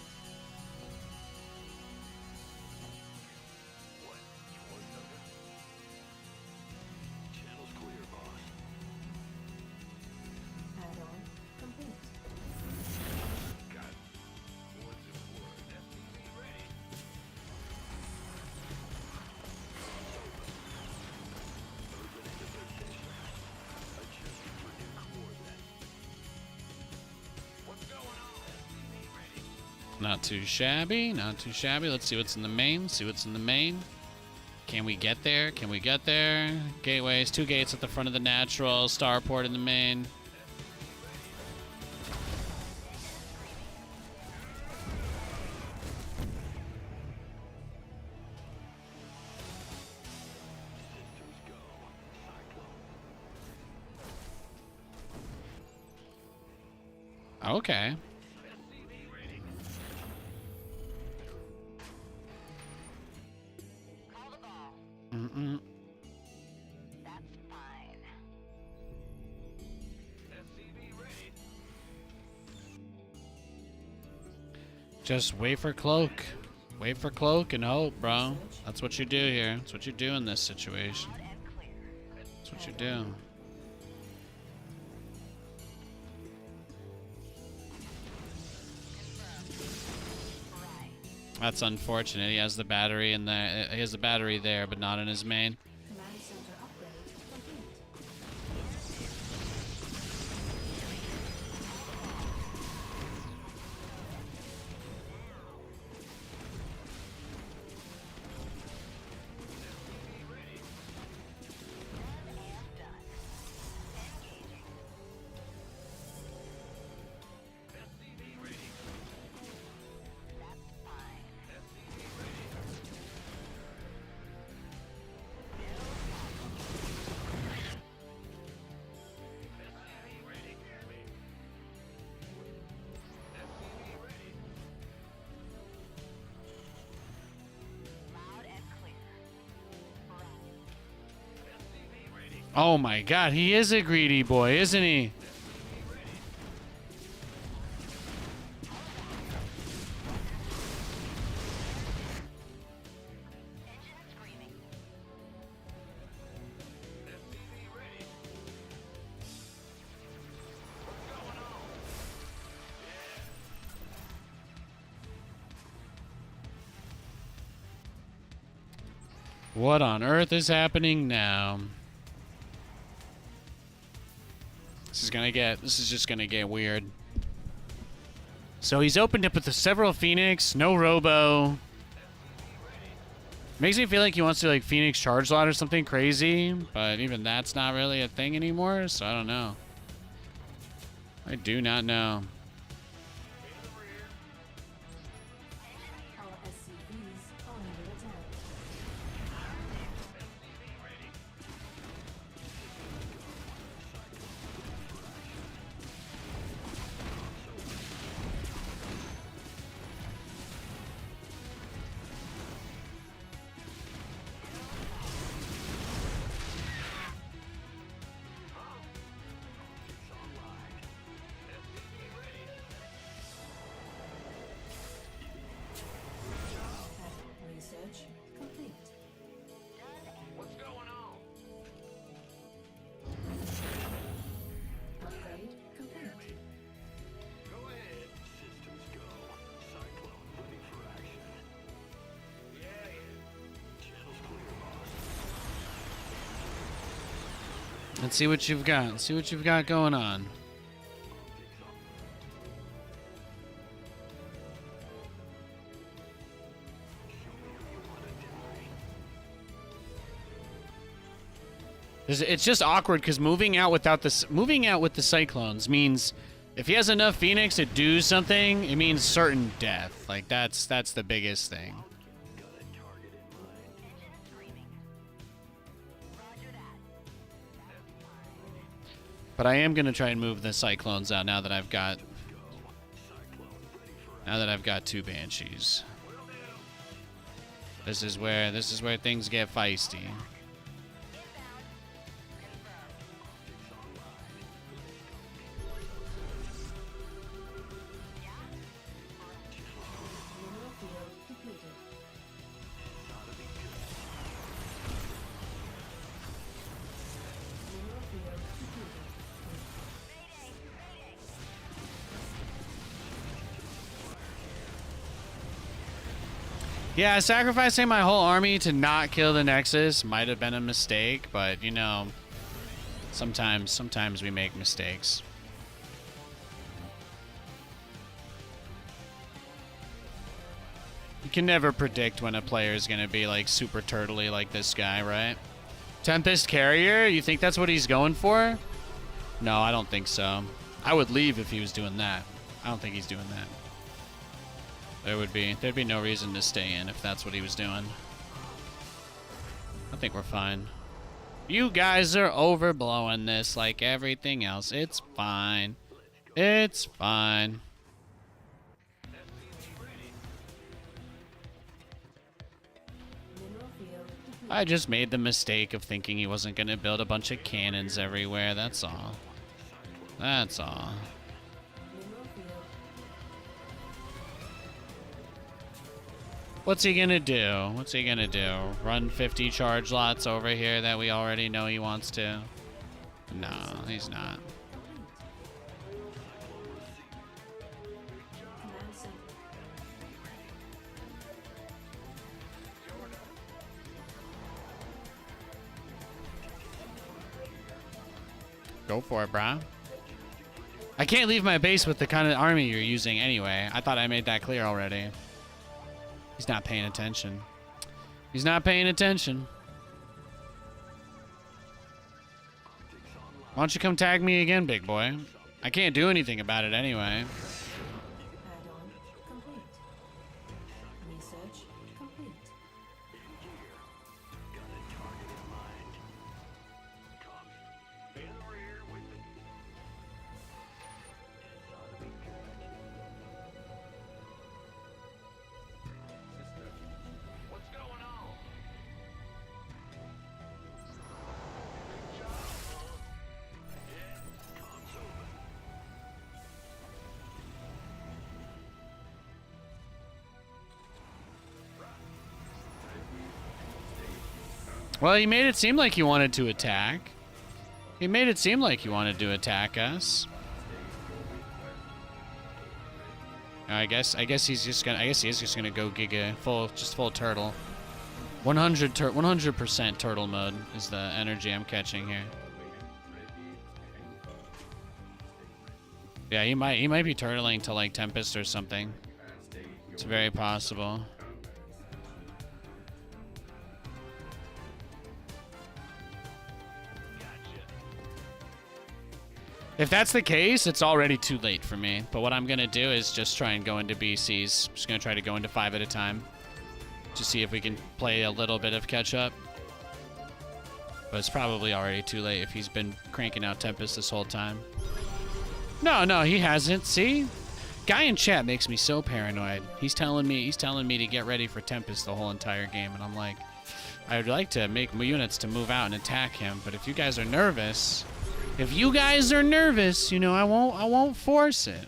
Channel's clear, boss. Add-on complete. Got what's it for? SCV ready. Moving into position. Adjusting for new coordinates. What's going on? SCV ready. Not too shabby, not too shabby. Let's see what's in the main, see what's in the main. Can we get there? Can we get there? Gateways, 2 gates at the front of the natural, starport in the main. Systems go. Cyclone. Okay. SCV ready. Call the ball. Mm-mm. That's fine. SCV ready. Just wait for cloak. Wait for cloak and hope, bro. That's what you do here. That's what you do in this situation. Loud and clear. That's what you do. Right. That's unfortunate. He has the battery in there. He has the battery there, but not in his main. Command center upgrade complete. And done. Engaging. SCV ready. That's fine. SCV ready. SCV ready. SCV ready. Loud and clear. Right. SCV ready. Oh my god, he is a greedy boy, isn't he? Engine screaming. SCV ready. What's going on? What on earth is happening now? This is just gonna get weird. So he's opened up with the several Phoenix, no Robo. Makes me feel like he wants to like Phoenix charge lot or something crazy, but even that's not really a thing anymore, so I don't know. I do not know. Our SCVs are under attack. Research complete. What's going on? Upgrade complete. Go ahead. Systems go. Cyclone ready for action. Yeah. Channel's clear, boss. Let's see what you've got. Let's see what you've got going on. It's just awkward because moving out with the cyclones means If he has enough Phoenix to do something, it means certain death. Like, that's the biggest thing. But I am gonna try and move the Cyclones out now that I've got 2 Banshees. This is where things get feisty. Mineral field depleted. Mineral field depleted. Yeah, sacrificing my whole army to not kill the Nexus might have been a mistake, but you know, sometimes we make mistakes. You can never predict when a player is going to be like super turtly like this guy, right? Tempest Carrier? You think that's what he's going for? No, I don't think so. I would leave if he was doing that. I don't think he's doing that. There'd be no reason to stay in if that's what he was doing. I think we're fine. You guys are overblowing this like everything else. It's fine. It's fine. Mineral field depleted. I just made the mistake of thinking he wasn't going to build a bunch of cannons everywhere. That's all. That's all. Mineral field. What's he gonna do? What's he gonna do? Run 50 charge lots over here that we already know he wants to? No, he's not. Command center. Go for it, brah. I can't leave my base with the kind of army you're using anyway. I thought I made that clear already. He's not paying attention. He's not paying attention. Why don't you come tag me again, big boy? I can't do anything about it anyway. Add-on complete. Research complete. In the rear with me. What's going on? Good job, huh? Yeah, comms over. Well, he made it seem like he wanted to attack. He made it seem like he wanted to attack us. I guess he is just gonna go giga full turtle. 100% turtle mode is the energy I'm catching here. Yeah, he might be turtling to like Tempest or something. It's very possible. If that's the case, it's already too late for me. But what I'm going to do is just try and go into BCs. Just going to try to go into 5 at a time. To see if we can play a little bit of catch up. But it's probably already too late if he's been cranking out Tempest this whole time. No, he hasn't. See? Guy in chat makes me so paranoid. He's telling me to get ready for Tempest the whole entire game. And I'm like, I would like to make units to move out and attack him. But if you guys are nervous... If you guys are nervous, you know, I won't force it. Command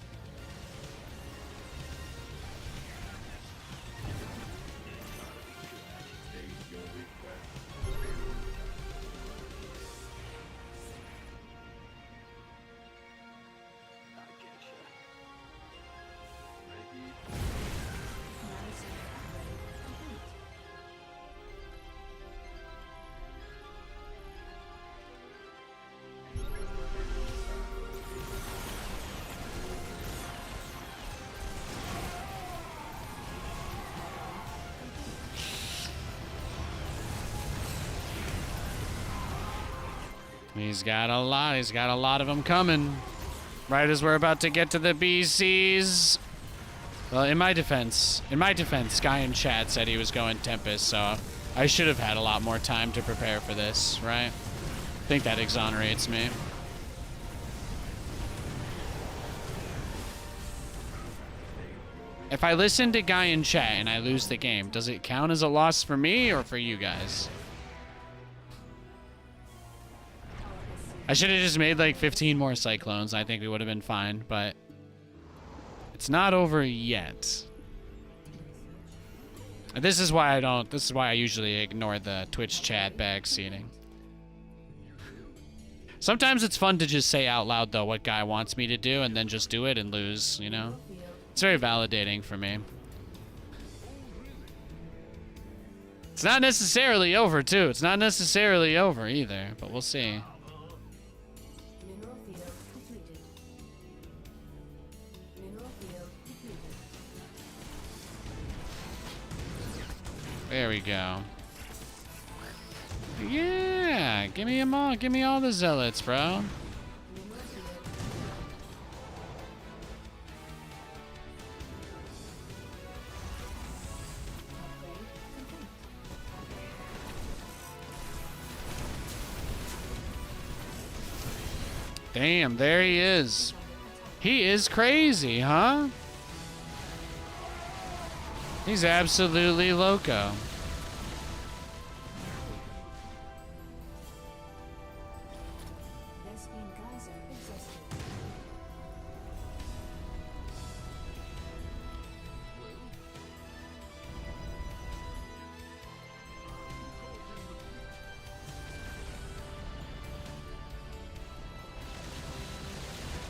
center ready. Complete. He's got a lot of them coming. Right as we're about to get to the BCs. Well, in my defense, guy in chat said he was going Tempest, so I should have had a lot more time to prepare for this, right? I think that exonerates me. If I listen to guy in chat and I lose the game, does it count as a loss for me or for you guys? I should have just made like 15 more cyclones. I think we would have been fine, but it's not over yet. This is why I usually ignore the Twitch chat backseating. Sometimes it's fun to just say out loud though what guy wants me to do and then just do it and lose, you know? It's very validating for me. It's not necessarily over too. It's not necessarily over either, but we'll see. Mineral field completed. Mineral field completed. There we go. Yeah, give me them all. Give me all the zealots, bro. Damn, there he is. He is crazy, huh? He's absolutely loco.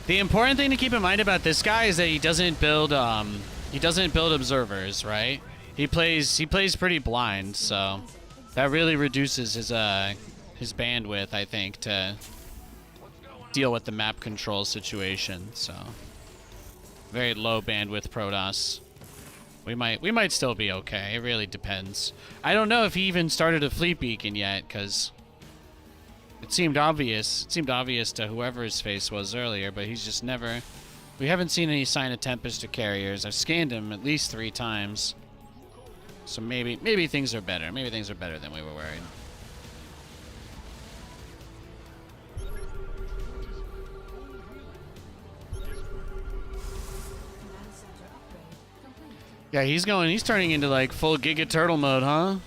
The important thing to keep in mind about this guy is that he doesn't build observers, right? He plays pretty blind, so that really reduces his bandwidth, I think, to deal with the map control situation. So very low bandwidth Protoss. We might still be okay. It really depends. I don't know if he even started a fleet beacon yet, because it seemed obvious. It seemed obvious to whoever his face was earlier, but he's just never... We haven't seen any sign of Tempest or carriers. I've scanned him at least 3 times. So maybe things are better. Maybe things are better than we were worried. Yeah, he's turning into like full Giga Turtle mode, huh?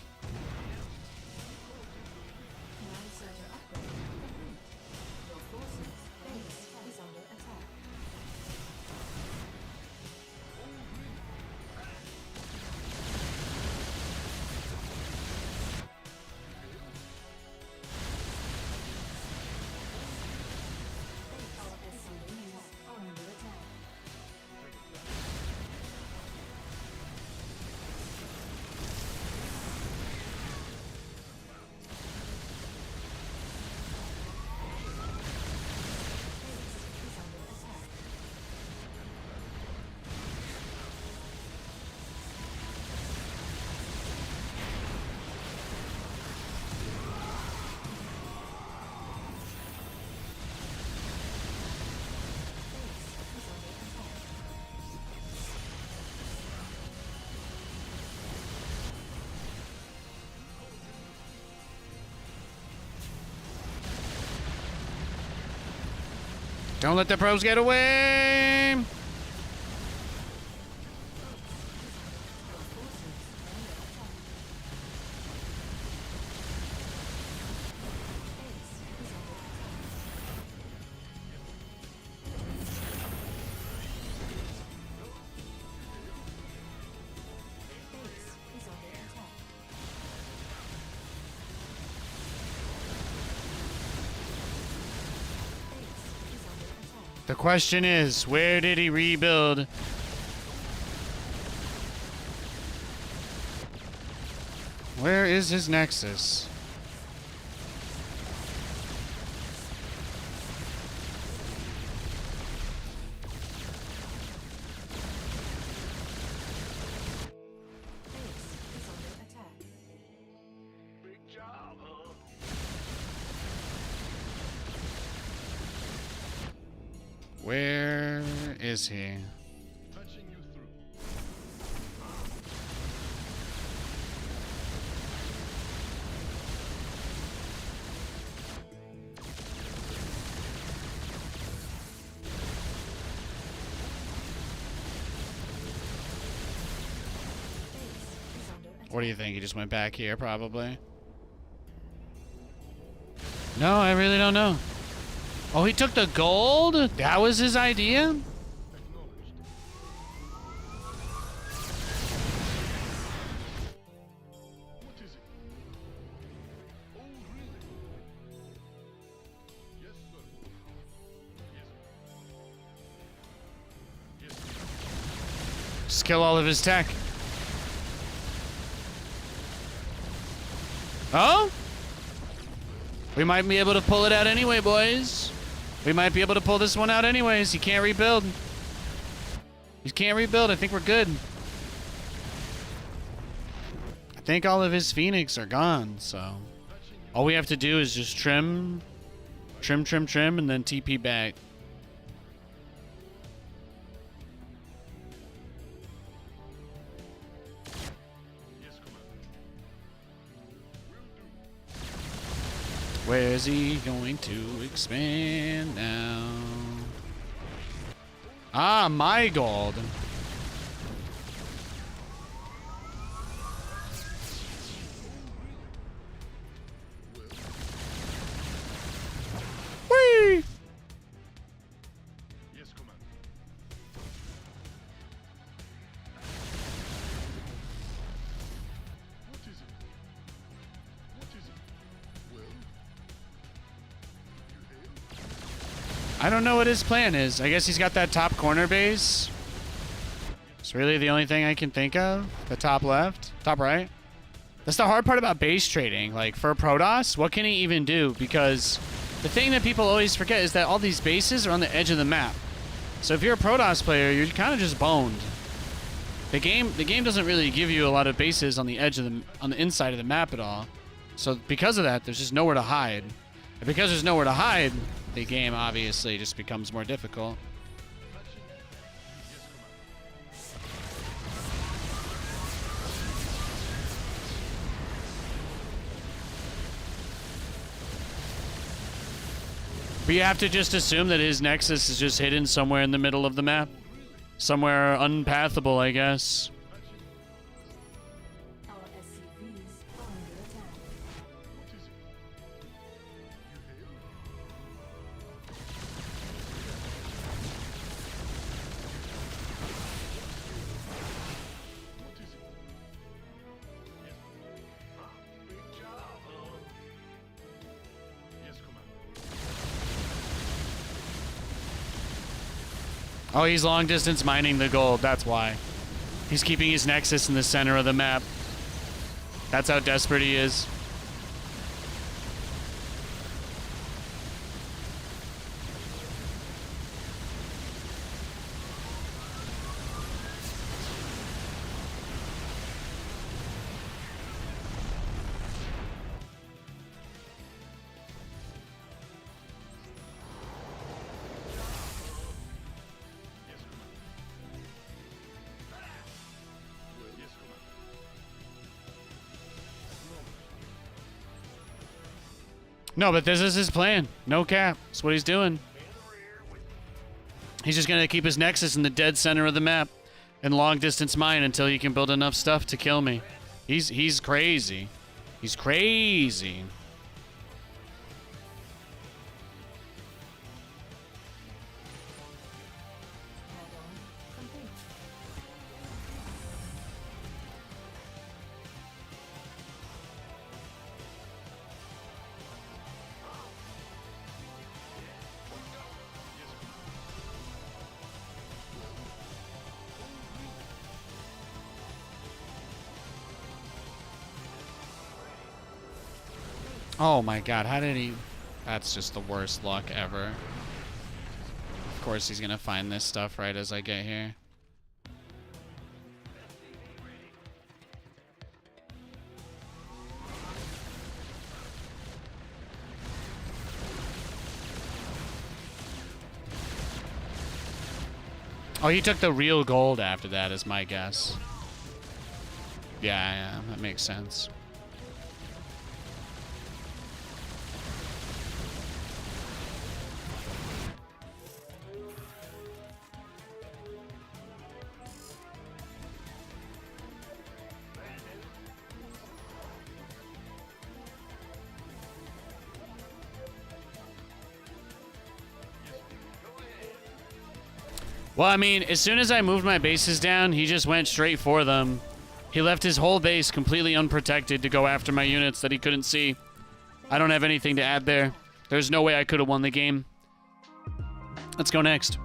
Don't let the pros get away! The question is, where did he rebuild? Where is his nexus? Big job, huh? Where is he? Touching you through. Base is under attack. What do you think? He just went back here, probably. No, I really don't know. Oh, he took the gold? That was his idea? Acknowledged. What is it? Oh, really? Yes, sir. Yes. Yes, sir. Just kill all of his tech. Oh? We might be able to pull it out anyway, boys. We might be able to pull this one out anyways. He can't rebuild. He can't rebuild. I think we're good. I think all of his Phoenix are gone, so all we have to do is just trim, and then TP back. Yes, Commander. Where is he going to expand now? Ah, my gold. Whee! Yes, Commander. What is it? What is it? Well, you hail? I don't know what his plan is. I guess he's got that top corner base. It's really the only thing I can think of. The top left, top right. That's the hard part about base trading. Like for Protoss, what can he even do? Because the thing that people always forget is that all these bases are on the edge of the map. So if you're a Protoss player, you're kind of just boned. The game doesn't really give you a lot of bases on the edge of on the inside of the map at all. So because of that, there's just nowhere to hide. And because there's nowhere to hide, the game obviously just becomes more difficult. But you have to just assume that his nexus is just hidden somewhere in the middle of the map. Somewhere unpathable, I guess. Our SCVs are under attack. What is it? You hail? What is it? Yes. Big job, huh? Yes, Commander. Oh, he's long distance mining the gold. That's why. He's keeping his nexus in the center of the map. That's how desperate he is. Yes, Commander. Yes, Commander. No, but this is his plan. No cap. That's what he's doing. He's just gonna keep his nexus in the dead center of the map and long distance mine until he can build enough stuff to kill me. He's crazy. He's crazy. Add-on complete. Oh my god, how did he... That's just the worst luck ever. Of course he's gonna find this stuff right as I get here. Oh, he took the real gold after that, is my guess. Yeah, that makes sense. Well, I mean, as soon as I moved my bases down, he just went straight for them. He left his whole base completely unprotected to go after my units that he couldn't see. I don't have anything to add there. There's no way I could have won the game. Let's go next.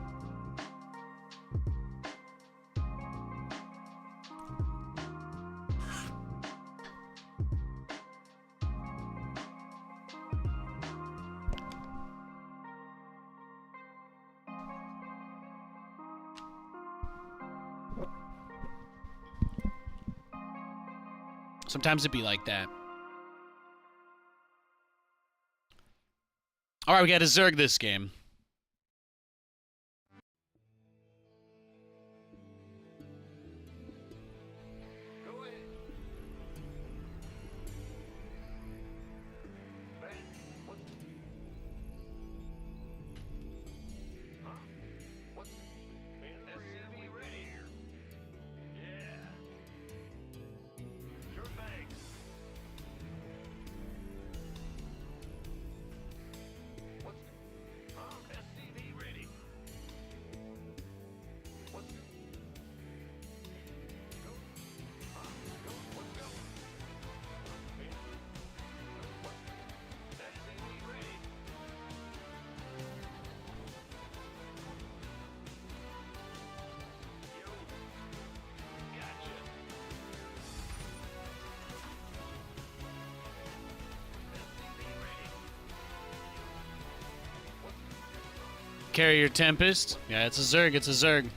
Sometimes it'd be like that. All right, we got to Zerg this game. Go ahead. Man, what? Huh? What? Man, SCV ready here. Yeah. Sure thing. What's SCV ready? What's go? Go. What's go? Man, what? SCV ready? Yo. Gotcha. SCV ready. Carrier Tempest. Yeah, it's a Zerg. It's a Zerg. SCV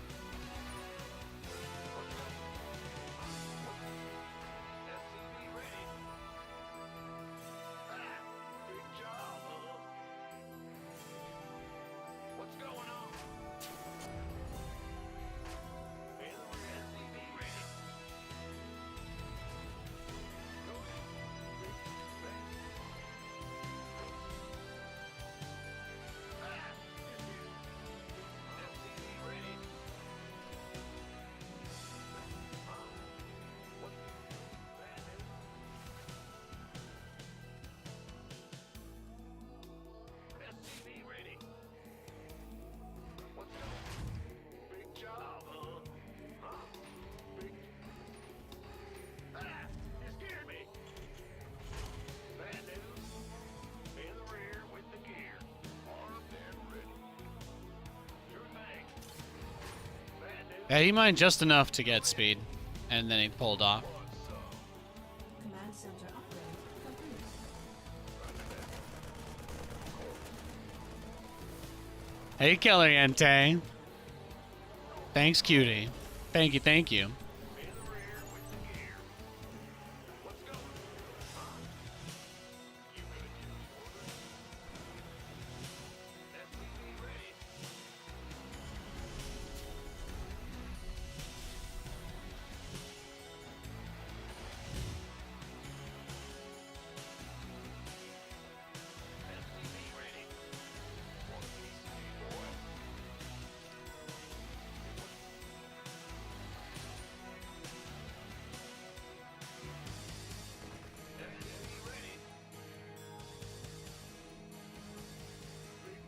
ready. Big job, huh? What's going on? Man, SCV ready. Go ahead. SCV ready. What? SCV ready. What's going? Big job, huh? Big. You scared me. Bad news. In the rear with the gear. Armed and ready. Sure thing. Bad news. Yeah, he mined just enough to get speed, and then he pulled off. Command center upgrade complete. Hey, Kelleriente. Thanks, cutie. Thank you, thank you. In the rear with the gear. What's going? You gonna give me orders? SCV ready. SCV ready. One piece of me, boy. SCV ready.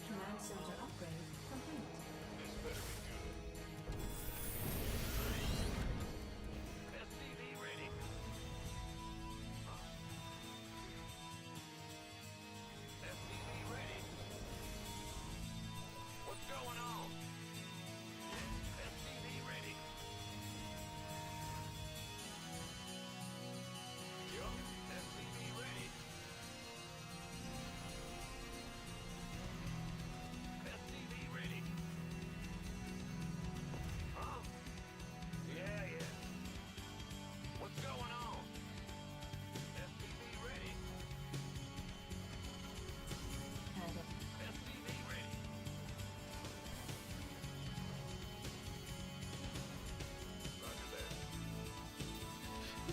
Command center upgrade complete. This better be good. SCV ready. SCV ready. What's going on? SCV ready. Yup, SCV ready.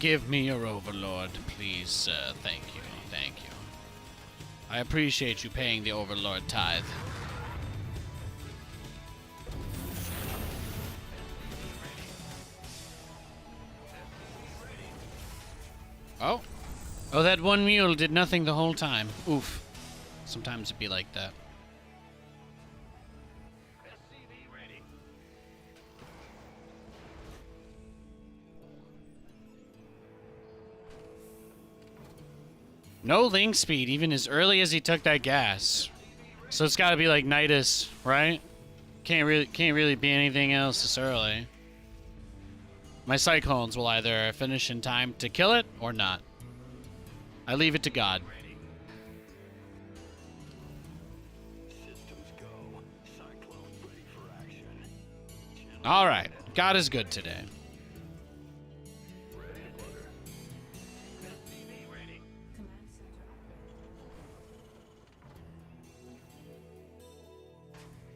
Give me your overlord, please, sir. Thank you. Thank you. I appreciate you paying the overlord tithe. Oh. Oh, that one mule did nothing the whole time. Oof. Sometimes it'd be like that. SCV ready. No link speed, even as early as he took that gas. So it's gotta be like Nidus, right? Can't really be anything else this early. My Cyclones will either finish in time to kill it or not. I leave it to God. Systems go. Cyclone ready for action. Alright, God is good today. SCV ready. Command center.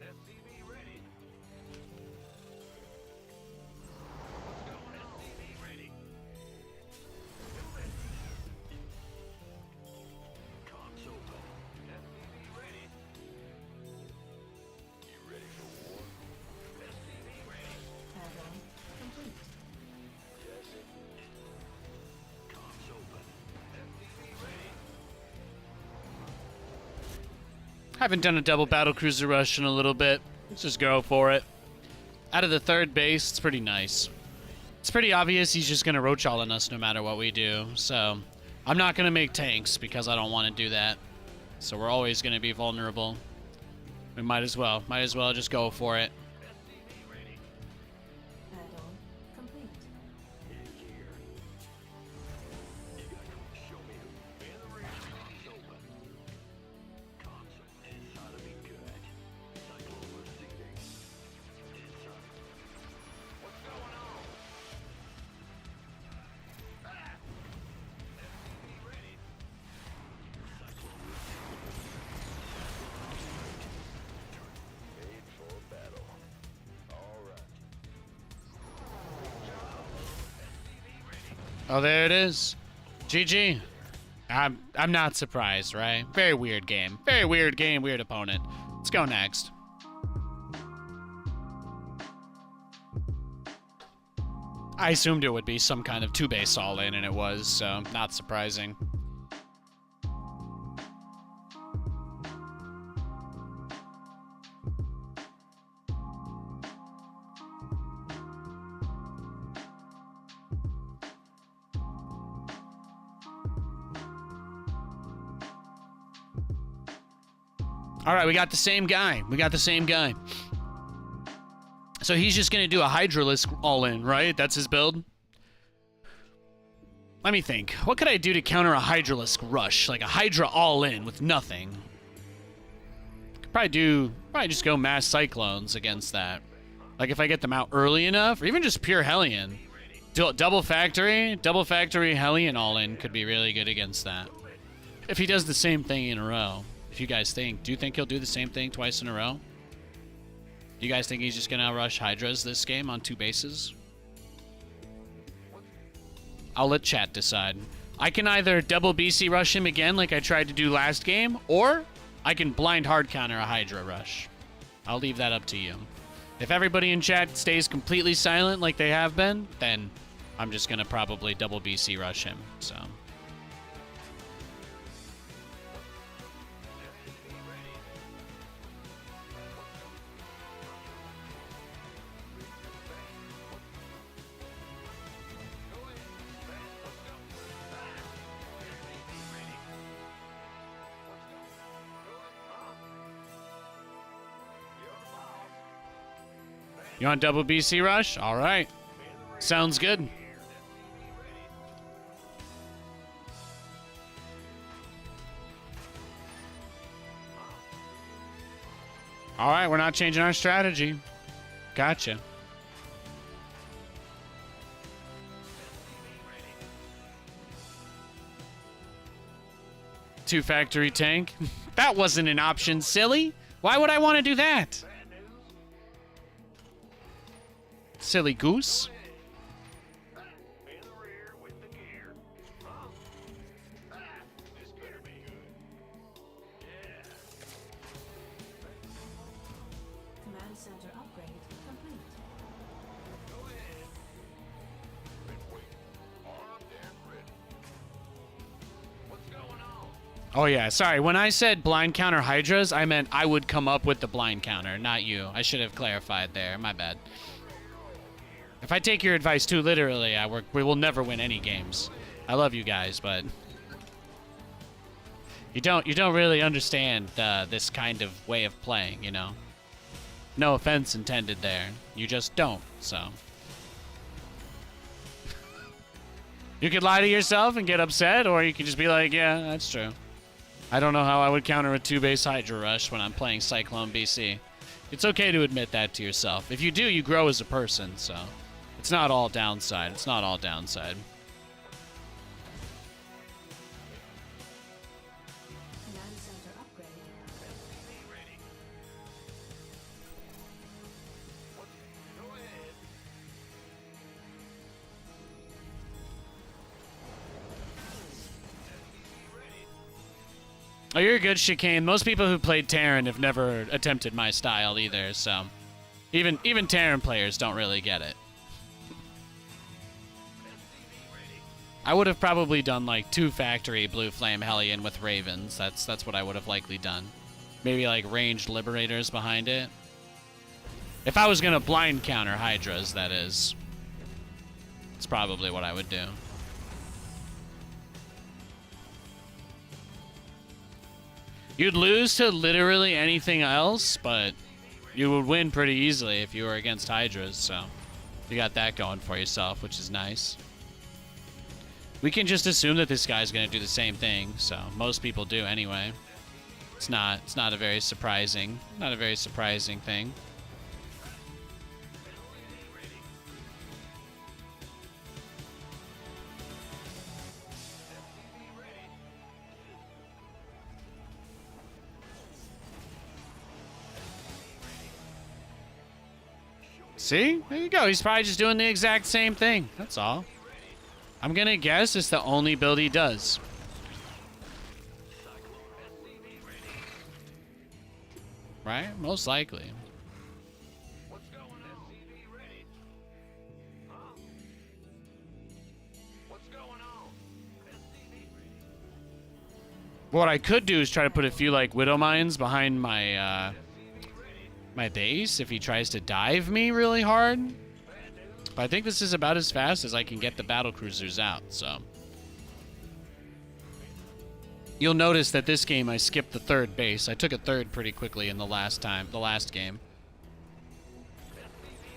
SCV ready. Let's go. SCV ready. Do it. Comms open. SCV ready. You ready for war? SCV ready. Add-on complete. Testing. Comms open. SCV ready. Haven't done a double battle cruiser rush in a little bit. Let's just go for it. Out of the third base, it's pretty nice. It's pretty obvious he's just gonna roach all in us no matter what we do. So I'm not gonna make tanks because I don't want to do that. So we're always gonna be vulnerable. We might as well just go for it. SCV ready. Add-on complete. In gear. You gotta show me who. In the rear. Comms open. Comms inside of me good. Cyclone receiving. Inside. What's going on? Ah! SCV ready. Cyclone made for battle. All right. Oh, there it is. GG. I'm not surprised, right? Very weird game. Very weird game, weird opponent. Let's go next. I assumed it would be some kind of two-base all-in, and it was, so not surprising. All right, we got the same guy. So he's just going to do a Hydralisk all-in, right? That's his build? Let me think. What could I do to counter a Hydralisk rush? Like a Hydra all-in with nothing. Could probably just go mass Cyclones against that. Like if I get them out early enough, or even just pure Hellion. Double factory Hellion all-in could be really good against that. If he does the same thing in a row. If you guys think, do you think he'll do the same thing twice in a row? Do you guys think he's just gonna rush Hydras this game on two bases? I'll let chat decide. I can either double BC rush him again like I tried to do last game, or I can blind hard counter a Hydra rush. I'll leave that up to you. If everybody in chat stays completely silent like they have been, then I'm just gonna probably double BC rush him, so. You want double BC rush? All right. Sounds good. All right, we're not changing our strategy. Gotcha. Two factory tank. That wasn't an option, silly. Why would I want to do that? Silly goose. In the rear with the gear. Oh yeah, sorry. When I said blind counter Hydras, I meant I would come up with the blind counter, not you. I should have clarified there. My bad. If I take your advice too literally, we will never win any games. I love you guys, but you don't really understand this kind of way of playing, you know. No offense intended there. You just don't. So you could lie to yourself and get upset, or you could just be like, yeah, that's true. I don't know how I would counter a 2-base Hydra Rush when I'm playing Cyclone BC. It's okay to admit that to yourself. If you do, you grow as a person, so it's not all downside. It's not all downside. Command center upgrade. Ready. Go ahead. Oh, you're good, Chicane. Most people who played Terran have never attempted my style either, so even Terran players don't really get it. I would have probably done like 2 factory Blue Flame Hellion with Ravens. That's what I would have likely done. Maybe like ranged Liberators behind it. If I was gonna blind counter Hydras, that is. It's probably what I would do. You'd lose to literally anything else, but you would win pretty easily if you were against Hydras, so you got that going for yourself, which is nice. We can just assume that this guy's going to do the same thing, so most people do anyway. It's not a very surprising thing. See? There you go. He's probably just doing the exact same thing. That's all. I'm going to guess it's the only build he does. Right? Most likely. What's going on? SCV ready. Huh? What's going on? SCV ready. What I could do is try to put a few, like, Widow Mines behind my, my base if he tries to dive me really hard. But I think this is about as fast as I can get the battle cruisers out, so. You'll notice that this game I skipped the 3rd base. I took a 3rd pretty quickly in the last game. SCV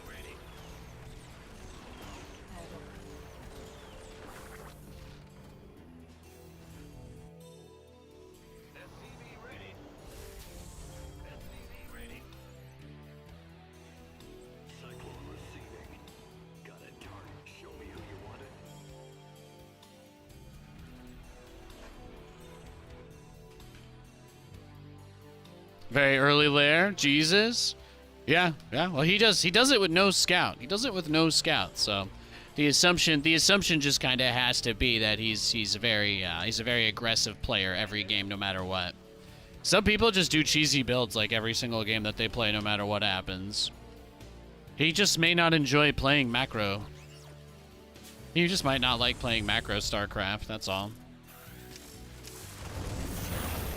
ready. SCV ready. Cyclone receiving. Got a target. Show me who you want it. Very early lair, Jesus. Yeah. Well, he does it with no scout. He does it with no scout. So, the assumption just kind of has to be that he's a very aggressive player every game, no matter what. Some people just do cheesy builds like every single game that they play, no matter what happens. He just may not enjoy playing macro. He just might not like playing macro StarCraft. That's all.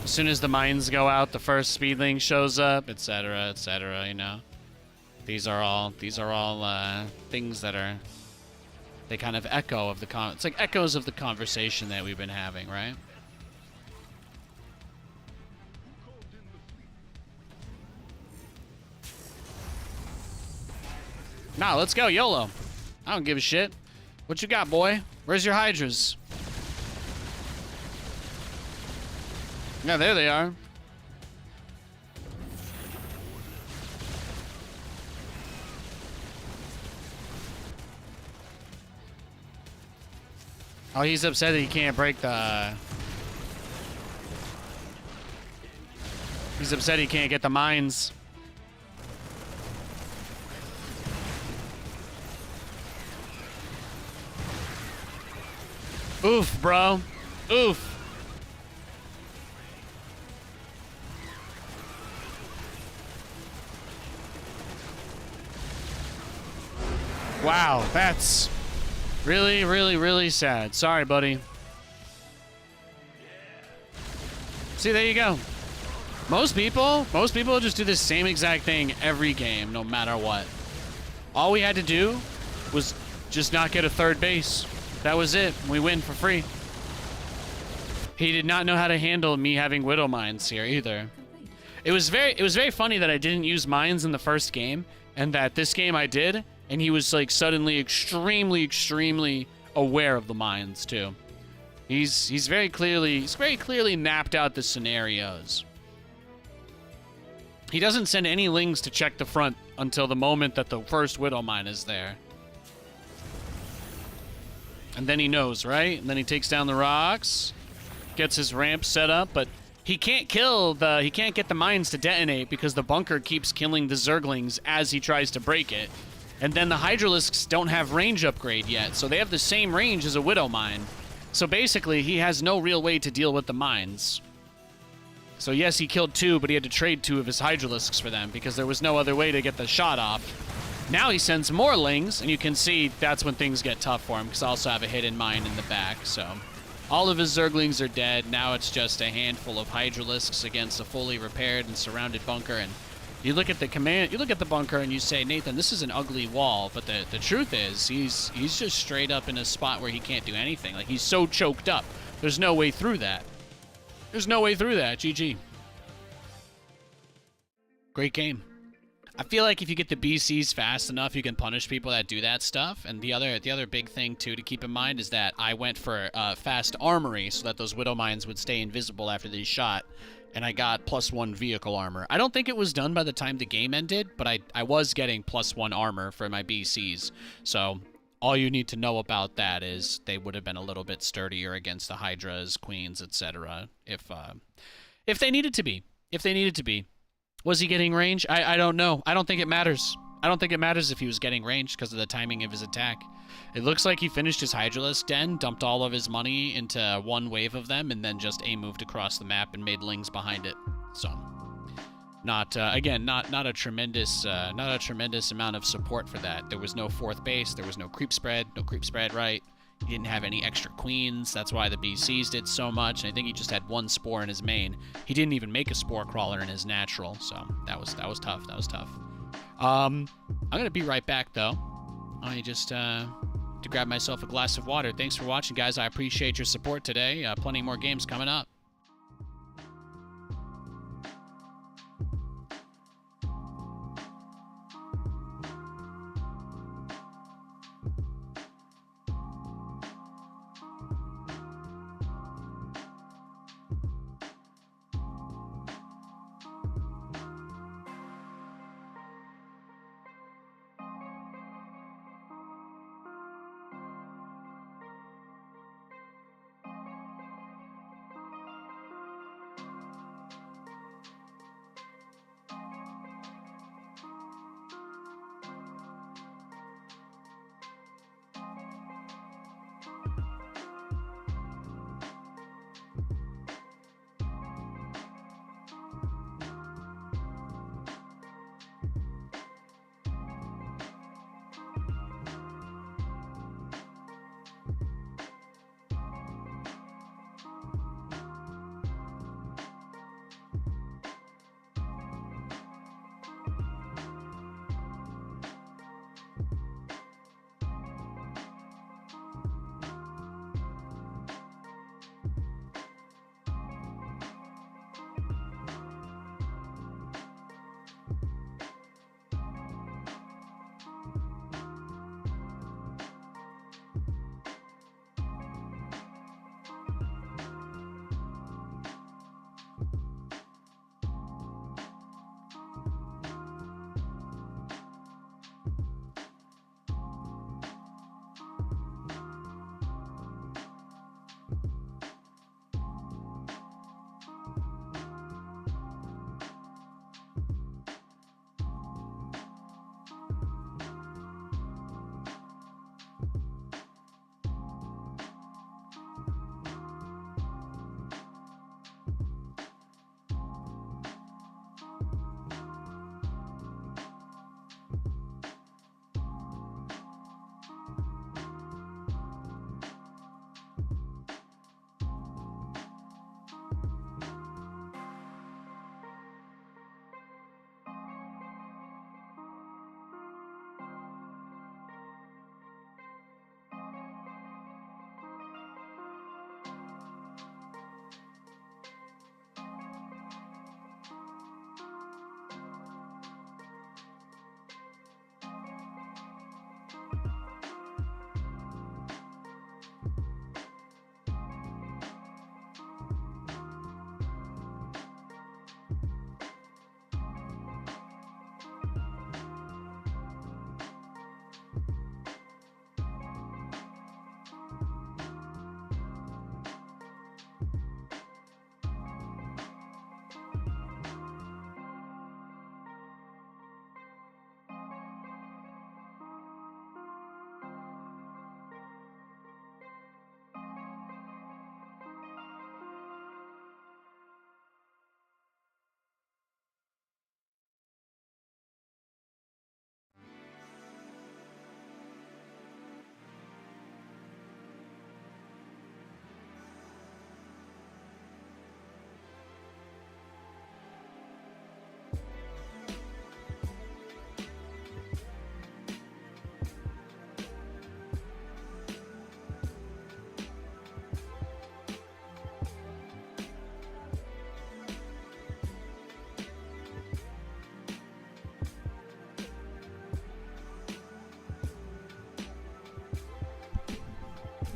As soon as the mines go out, the first speedling shows up, etc., you know. These are all things that they kind of echo of it's like echoes of the conversation that we've been having, right? Nah, let's go, YOLO. I don't give a shit. What you got, boy? Where's your Hydras? Yeah, there they are. Oh, he's upset that he can't break the... He's upset he can't get the mines. Oof, bro. Oof. Wow, that's really, really, really sad. Sorry, buddy. See, there you go. Most people just do the same exact thing every game, no matter what. All we had to do was just not get a third base. That was it. We win for free. He did not know how to handle me having Widow Mines here either. It was very funny that I didn't use mines in the first game, and that this game I did, and he was like suddenly extremely aware of the mines too. He's very clearly mapped out the scenarios. He doesn't send any lings to check the front until the moment that the first Widow Mine is there. And then he knows, right? And then he takes down the rocks, gets his ramp set up, but he can't get the mines to detonate because the bunker keeps killing the Zerglings as he tries to break it. And then the Hydralisks don't have range upgrade yet, so they have the same range as a Widow Mine. So basically, he has no real way to deal with the mines. So yes, he killed 2, but he had to trade 2 of his Hydralisks for them because there was no other way to get the shot off. Now he sends more lings, and you can see that's when things get tough for him because I also have a hidden mine in the back, so... All of his Zerglings are dead. Now it's just a handful of Hydralisks against a fully repaired and surrounded bunker. And you look at the bunker and you say, Nathan, this is an ugly wall. But the truth is, he's just straight up in a spot where he can't do anything. Like, he's so choked up. There's no way through that. There's no way through that. GG. Great game. I feel like if you get the BCs fast enough, you can punish people that do that stuff. And the other big thing, too, to keep in mind is that I went for fast armory so that those Widow Mines would stay invisible after they shot. And I got +1 vehicle armor. I don't think it was done by the time the game ended, but I was getting +1 armor for my BCs. So all you need to know about that is they would have been a little bit sturdier against the Hydras, Queens, etc. if they needed to be. If they needed to be. Was he getting range? I don't know. I don't think it matters. I don't think it matters if he was getting range because of the timing of his attack. It looks like he finished his Hydralisk den, dumped all of his money into one wave of them, and then just moved across the map and made lings behind it. So, not a tremendous amount of support for that. There was no 4th base. There was no creep spread right. He didn't have any extra queens. That's why the BCs did so much. And I think he just had 1 spore in his main. He didn't even make a spore crawler in his natural. So that was tough. That was tough. I'm gonna be right back though. I just to grab myself a glass of water. Thanks for watching, guys. I appreciate your support today. Plenty more games coming up.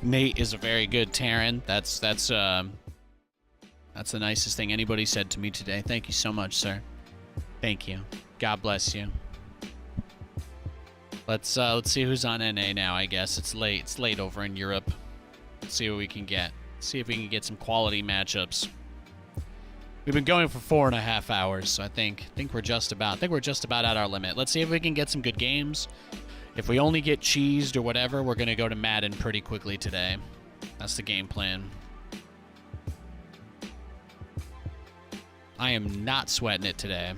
Nate is a very good Terran. That's the nicest thing anybody said to me today. Thank you so much, sir. Thank you. God bless you. Let's see who's on NA now. I guess it's late. It's late over in Europe. Let's see what we can get. See if we can get some quality matchups. We've been going for 4.5 hours, so I think we're just about at our limit. Let's see if we can get some good games. If we only get cheesed or whatever, we're gonna go to Madden pretty quickly today. That's the game plan. I am not sweating it today.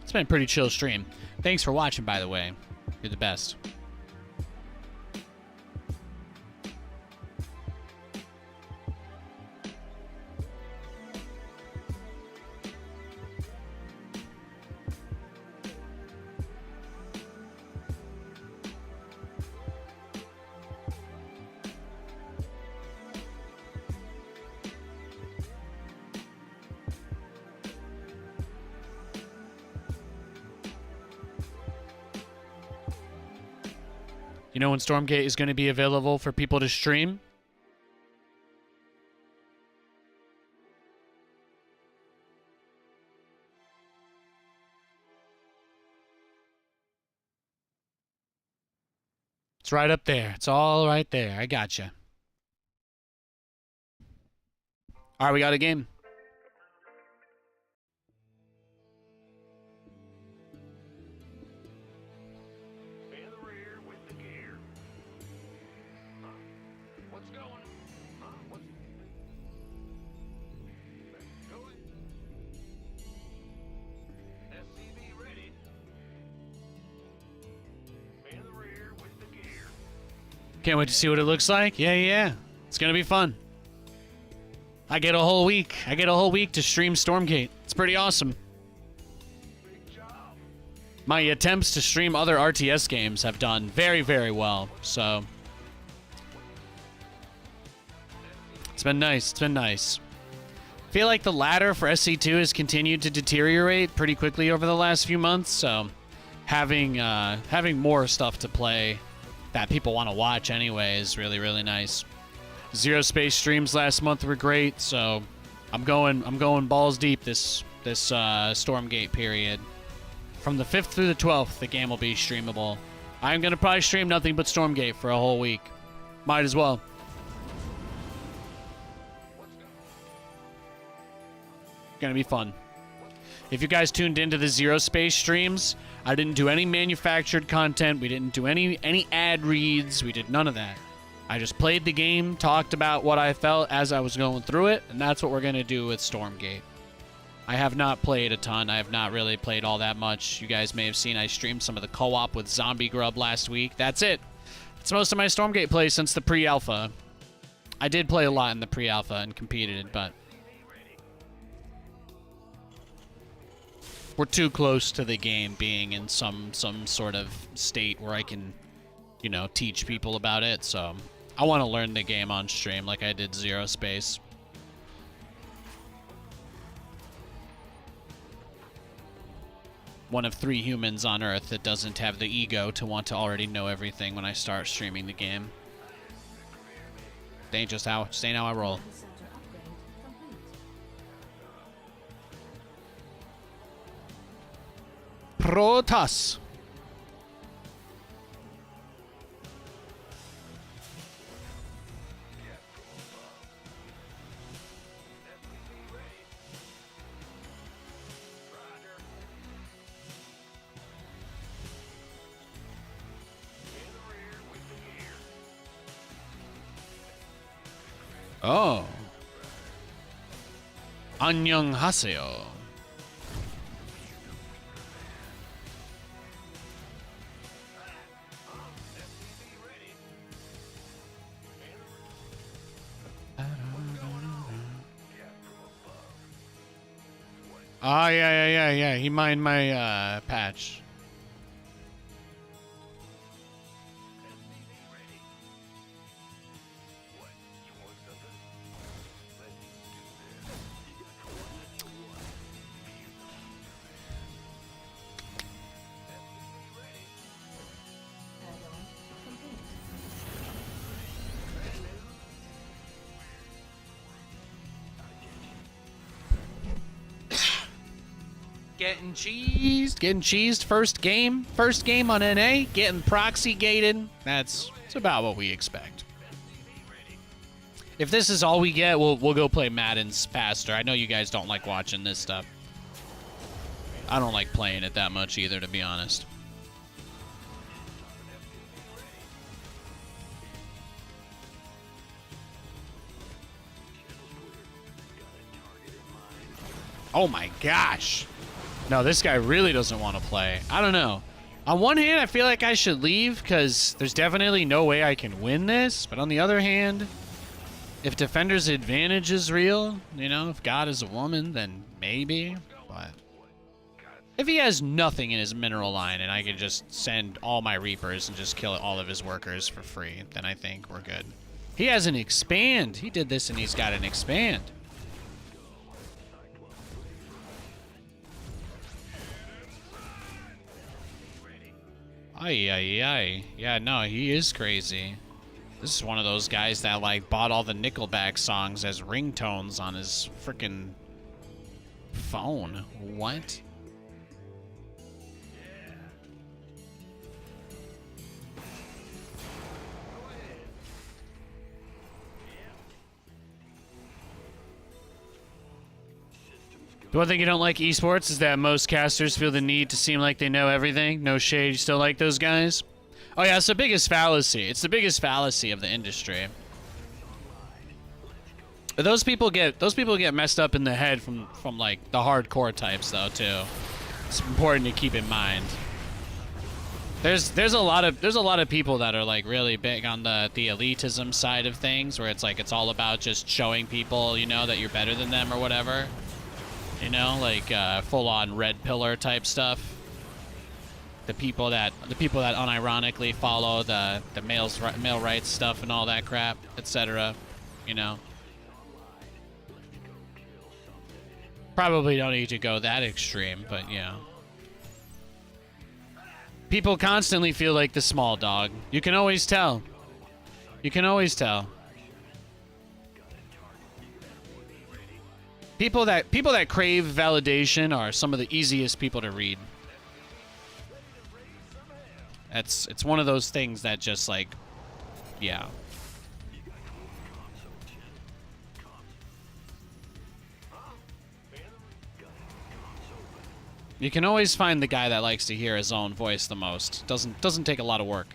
It's been a pretty chill stream. Thanks for watching, by the way. You're the best. You know when Stormgate is going to be available for people to stream? It's right up there. It's all right there. I gotcha. All right, we got a game. Can't wait to see what it looks like. Yeah. It's going to be fun. I get a whole week. To stream Stormgate. It's pretty awesome. My attempts to stream other RTS games have done very, very well. So it's been nice. I feel like the ladder for SC2 has continued to deteriorate pretty quickly over the last few months. So having more stuff to play that people want to watch anyway is really, really nice. Zero Space streams last month were great, so I'm going balls deep this Stormgate period. From the 5th through the 12th, the game will be streamable. I'm gonna probably stream nothing but Stormgate for a whole week. Might as well. Gonna be fun. If you guys tuned into the Zero Space streams, I didn't do any manufactured content. We didn't do any ad reads. We did none of that. I just played the game, talked about what I felt as I was going through it, and that's what we're going to do with Stormgate. I have not played a ton. I have not really played all that much. You guys may have seen I streamed some of the co-op with Zombie Grub last week. That's it. That's most of my Stormgate play since the pre-alpha. I did play a lot in the pre-alpha and competed, but we're too close to the game being in some sort of state where I can, you know, teach people about it. So I want to learn the game on stream like I did Zero Space. One of 3 humans on Earth that doesn't have the ego to want to already know everything when I start streaming the game. Ain't just how I roll. Center upgrade complete. Protoss. Oh. 안녕하세요. Oh, yeah. He mined my patch. Add-on complete. Getting cheesed. Getting cheesed first game. First game on NA. Getting proxy gated. That's about what we expect. If this is all we get, we'll go play Madden's faster. I know you guys don't like watching this stuff. I don't like playing it that much either, to be honest. Oh my gosh. No, this guy really doesn't want to play. I don't know. On one hand, I feel like I should leave because there's definitely no way I can win this. But on the other hand, if Defender's advantage is real, you know, if God is a woman, then maybe. But if he has nothing in his mineral line and I can just send all my Reapers and just kill all of his workers for free, then I think we're good. He has an expand. He did this and he's got an expand. Ay, ay, ay. Yeah, no, he is crazy. This is one of those guys that, like, bought all the Nickelback songs as ringtones on his freaking phone. What? The one thing you don't like esports is that most casters feel the need to seem like they know everything. No shade, you still like those guys? Oh yeah, it's the biggest fallacy. It's the biggest fallacy of the industry. Those people get messed up in the head from like the hardcore types though too. It's important to keep in mind. There's a lot of people that are like really big on the elitism side of things, where it's like it's all about just showing people, you know, that you're better than them or whatever. You know, like full-on red pillar type stuff. The people that unironically follow the male rights stuff and all that crap, etc. You know, probably don't need to go that extreme, but yeah. People constantly feel like the small dog. You can always tell. You can always tell. People that crave validation are some of the easiest people to read. It's one of those things that just like, yeah. You can always find the guy that likes to hear his own voice the most. Doesn't take a lot of work.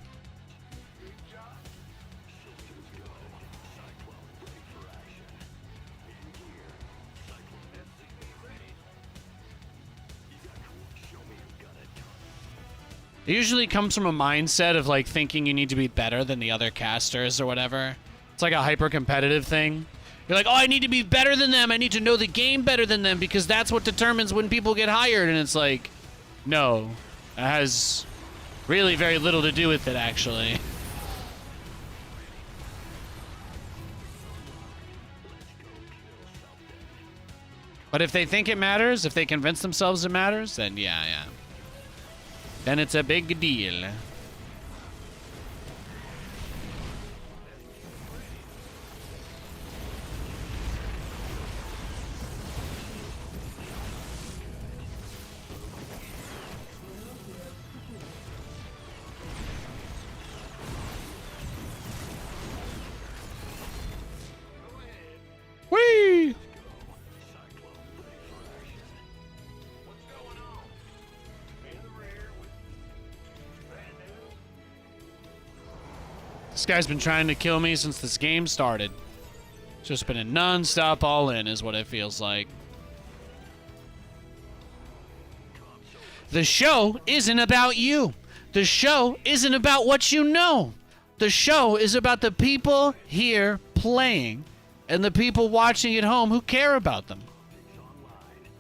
It usually comes from a mindset of like thinking you need to be better than the other casters or whatever. It's like a hyper-competitive thing. You're like, oh, I need to be better than them. I need to know the game better than them because that's what determines when people get hired. And it's like, no, it has really very little to do with it, actually. But if they think it matters, if they convince themselves it matters, then yeah. Then it's a big deal. Whee! This guy's been trying to kill me since this game started. Just been a non-stop all-in is what it feels like. The show isn't about you. The show isn't about what you know. The show is about the people here playing and the people watching at home who care about them.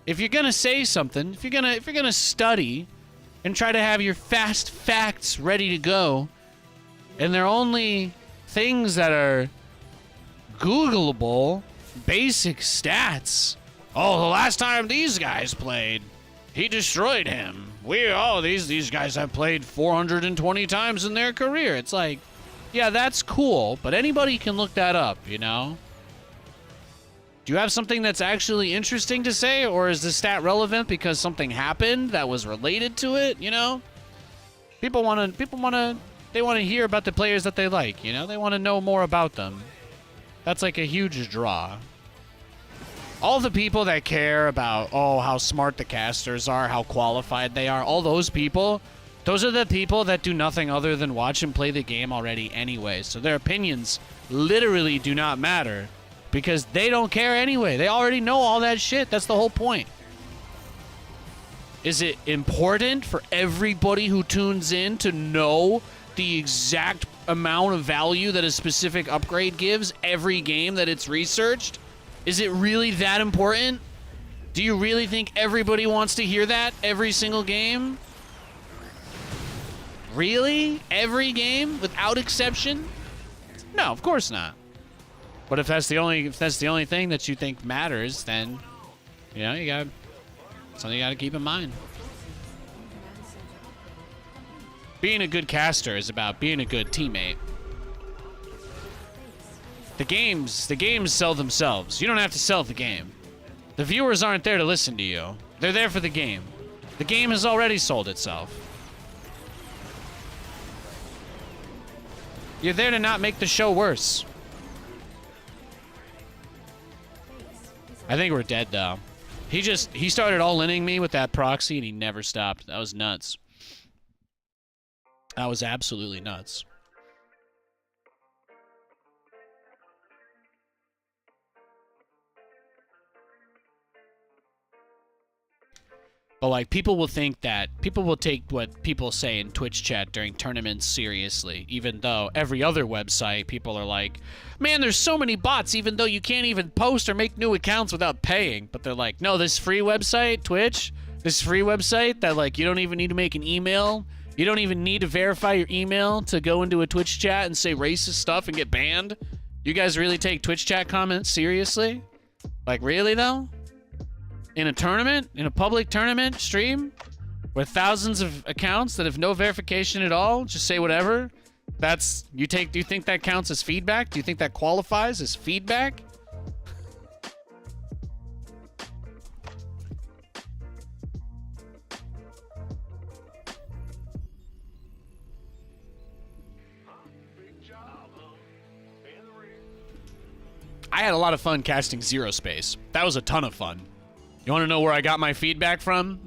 If you're gonna say something, if you're gonna study and try to have your fast facts ready to go, and they're only things that are Googleable, basic stats. Oh, the last time these guys played, he destroyed him. These guys have played 420 times in their career. It's like, yeah, that's cool, but anybody can look that up, you know? Do you have something that's actually interesting to say, or is the stat relevant because something happened that was related to it? You know, they want to hear about the players that they like. You know, they want to know more about them. That's like a huge draw. All the people that care about, oh, how smart the casters are, how qualified they are, all those people, those are the people that do nothing other than watch and play the game already anyway. So their opinions literally do not matter. Because they don't care anyway. They already know all that shit. That's the whole point. Is it important for everybody who tunes in to know the exact amount of value that a specific upgrade gives every game that it's researched? Is it really that important? Do you really think everybody wants to hear that every single game? Really? Every game without exception? No, of course not. But if that's the only thing that you think matters, then you know, you got something you got to keep in mind. Being a good caster is about being a good teammate. The games sell themselves. You don't have to sell the game. The viewers aren't there to listen to you. They're there for the game. The game has already sold itself. You're there to not make the show worse. I think we're dead, though. He started all-inning me with that proxy, and he never stopped. That was nuts. That was absolutely nuts. But, like, people will take what people say in Twitch chat during tournaments seriously, even though every other website, people are like, man, there's so many bots, even though you can't even post or make new accounts without paying. But they're like, no, this free website, Twitch, this free website that, like, you don't even need to make an email. You don't even need to verify your email to go into a Twitch chat and say racist stuff and get banned. You guys really take Twitch chat comments seriously? Like, really, though? In a tournament, in a public tournament stream, with thousands of accounts that have no verification at all, just say whatever. Do you think that counts as feedback? Do you think that qualifies as feedback? I had a lot of fun casting Zero Space. That was a ton of fun. You want to know where I got my feedback from?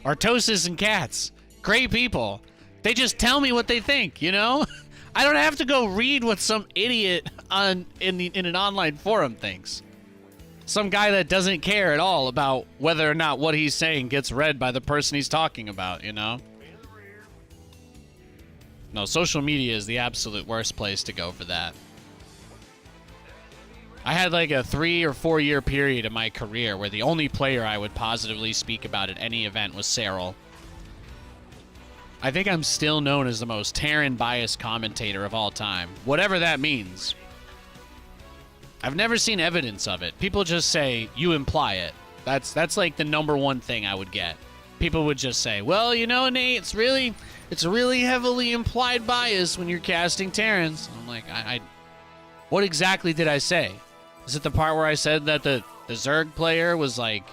Artosis and Cats. Great people. They just tell me what they think, you know? I don't have to go read what some idiot in an online forum thinks. Some guy that doesn't care at all about whether or not what he's saying gets read by the person he's talking about, you know? No, social media is the absolute worst place to go for that. I had like a 3 or 4 year period in my career where the only player I would positively speak about at any event was Cyril. I think I'm still known as the most Terran biased commentator of all time, whatever that means. I've never seen evidence of it. People just say, you imply it. That's like the #1 thing I would get. People would just say, well, you know, Nate, it's really heavily implied bias when you're casting Terrans. I'm like, what exactly did I say? Is it the part where I said that the Zerg player was like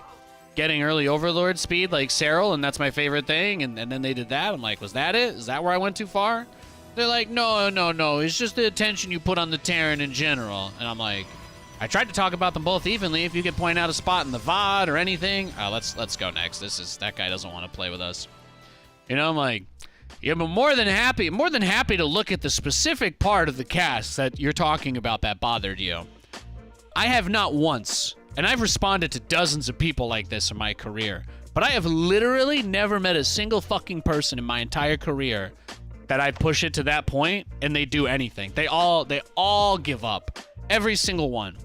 getting early Overlord speed like Cyril, and that's my favorite thing, and then they did that? I'm like, was that it? Is that where I went too far? They're like, no, it's just the attention you put on the Terran in general. And I'm like, I tried to talk about them both evenly. If you could point out a spot in the VOD or anything, let's go next. That guy doesn't want to play with us. You know, I'm like, yeah, but more than happy to look at the specific part of the cast that you're talking about that bothered you. I have not once, and I've responded to dozens of people like this in my career, but I have literally never met a single fucking person in my entire career that I push it to that point and they do anything. They all give up. Every single one.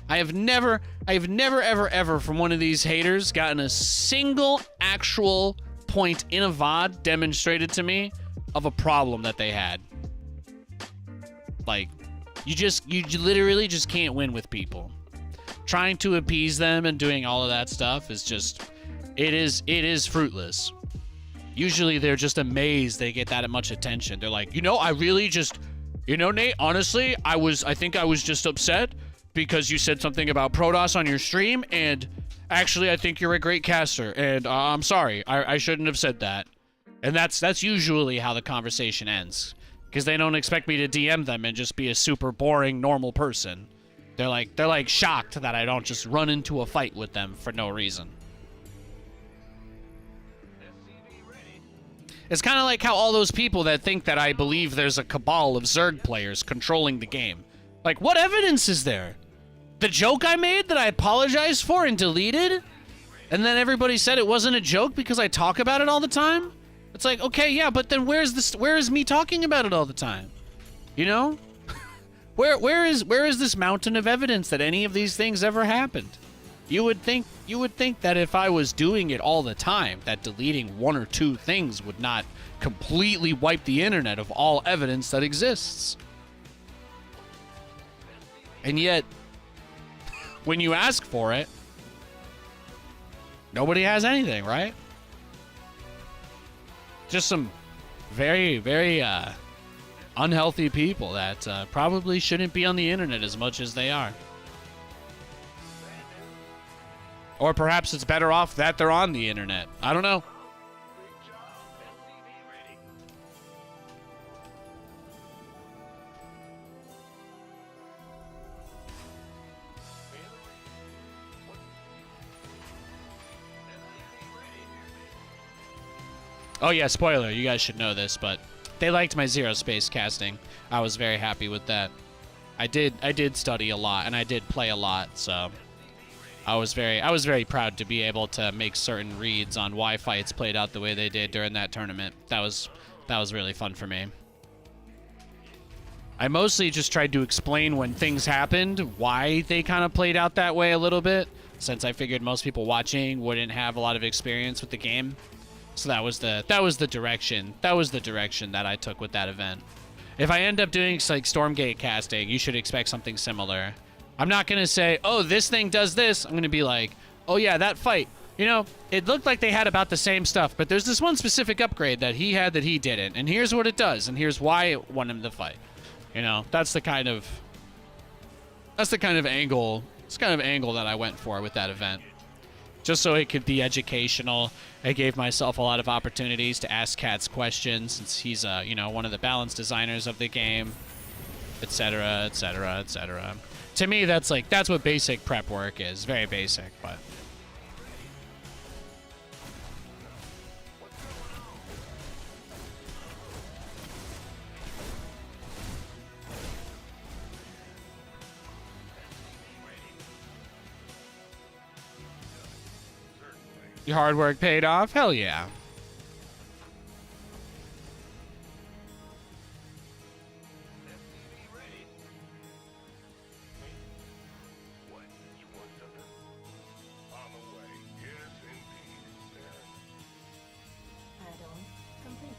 I have never ever from one of these haters gotten a single actual point in a VOD demonstrated to me of a problem that they had. Like, you literally just can't win with people. Trying to appease them and doing all of that stuff is just, it is fruitless. Usually they're just amazed they get that much attention. They're like, you know, I really just, you know, Nate, honestly, I think I was just upset because you said something about Protoss on your stream, and actually I think you're a great caster, and I'm sorry, I shouldn't have said that. And that's usually how the conversation ends, because they don't expect me to DM them and just be a super boring normal person. They're like shocked that I don't just run into a fight with them for no reason. It's kind of like how all those people that think that I believe there's a cabal of Zerg players controlling the game. Like, what evidence is there? The joke I made that I apologized for and deleted? And then everybody said it wasn't a joke because I talk about it all the time? It's like, okay, yeah, but then where is me talking about it all the time? You know? Where is this mountain of evidence that any of these things ever happened? You would think that if I was doing it all the time, that deleting one or two things would not completely wipe the internet of all evidence that exists. And yet, when you ask for it, nobody has anything, right? Just some very, very unhealthy people that probably shouldn't be on the internet as much as they are. Or perhaps it's better off that they're on the internet. I don't know. Oh yeah, spoiler, you guys should know this, but they liked my zero space casting. I was very happy with that. I did study a lot and I did play a lot, so I was very proud to be able to make certain reads on why fights played out the way they did during that tournament. That was really fun for me. I mostly just tried to explain when things happened why they kind of played out that way a little bit, since I figured most people watching wouldn't have a lot of experience with the game. So that was the direction that I took with that event. If I end up doing like Stormgate casting, you should expect something similar. I'm not gonna say, oh, this thing does this. I'm gonna be like, oh yeah, that fight. You know, it looked like they had about the same stuff, but there's this one specific upgrade that he had that he didn't, and here's what it does, and here's why it won him the fight. You know, that's the kind of angle. It's the kind of angle that I went for with that event. Just so it could be educational. I gave myself a lot of opportunities to ask Cats questions, since he's you know, one of the balance designers of the game, etc., etc., etc. To me, that's what basic prep work is. Very basic, but your hard work paid off? Hell yeah. Add-on complete.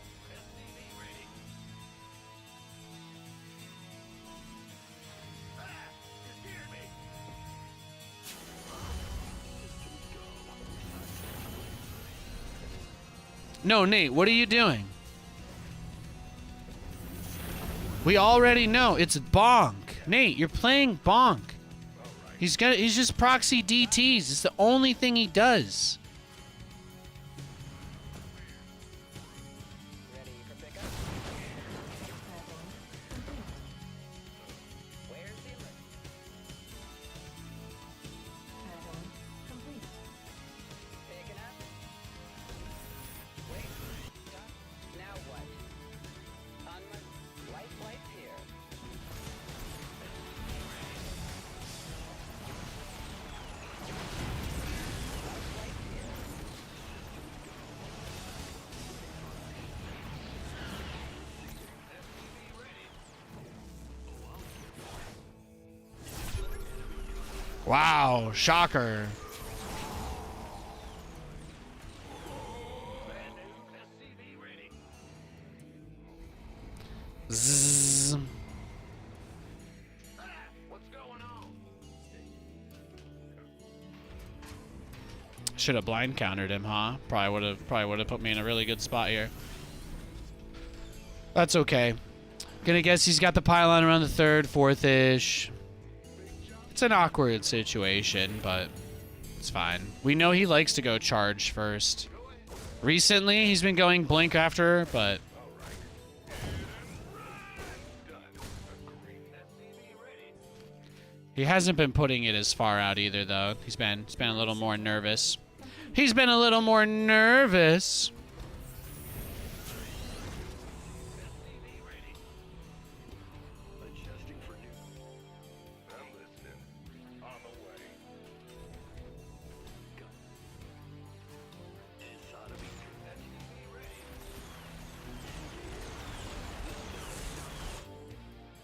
No, Nate, what are you doing? We already know it's Bonk. Nate, you're playing Bonk. He's just proxy DTs. It's the only thing he does. Ready for pickup? Add-on complete. Where's the alert? Add-on complete. Picking up. Wait. Stop. Now what? On my light flight here. Wow, shocker. Zzz. What's going on? Should have blind countered him, huh? Probably would have put me in a really good spot here. That's okay. Gonna guess he's got the pylon around the third, fourth-ish. It's an awkward situation, but it's fine. We know he likes to go charge first. Recently, he's been going blink after, but he hasn't been putting it as far out either, though. He's been a little more nervous. He's been a little more nervous. Adjusting for new. I'm listening. On the way. Go. This ought to be good. SCV ready.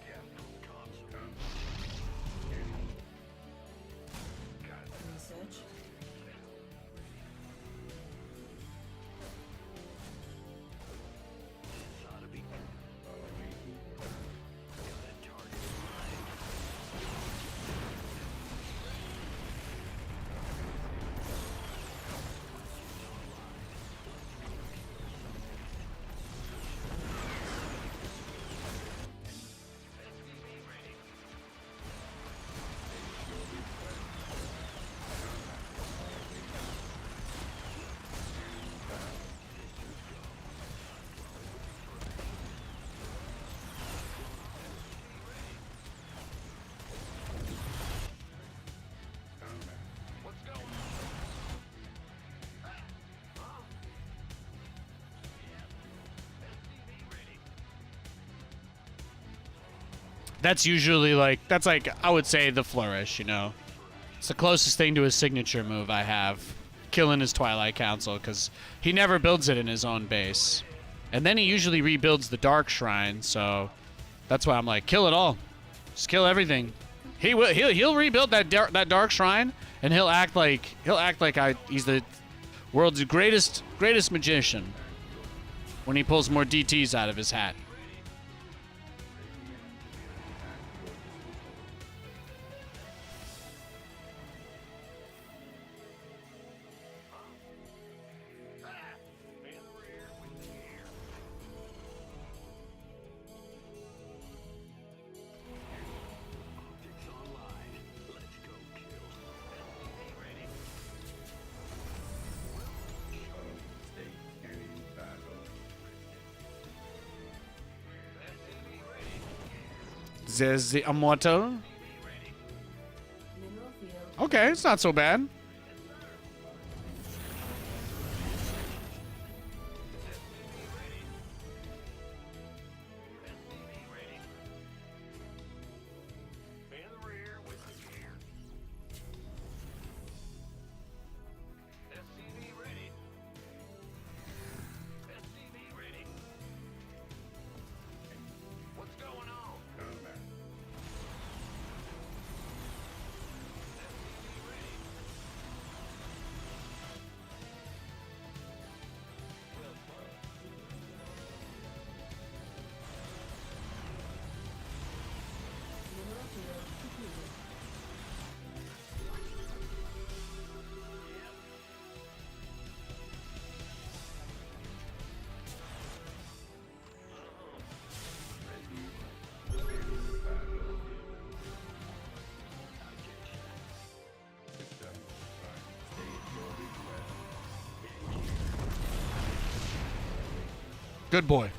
Yeah, console. Research. This ought to be good. Got that target in mind. What's going on? That's usually that's like, I would say the flourish, you know. It's the closest thing to his signature move I have. Killing his Twilight Council, because he never builds it in his own base. And then he usually rebuilds the Dark Shrine, so that's why I'm like, kill it all. Just kill everything. He'll rebuild that Dark Shrine, and he'll act like he's the world's greatest magician when he pulls more DTs out of his hat. In the rear with the gear. Optics online. Let's go kill. SCV ready. SCV ready. There's the Amoto. Mineral field. Okay, it's not so bad. SCV ready. In the rear with the gear. SCV ready. SCV ready. What's going on? SCV ready. Mineral field completed. Good boy.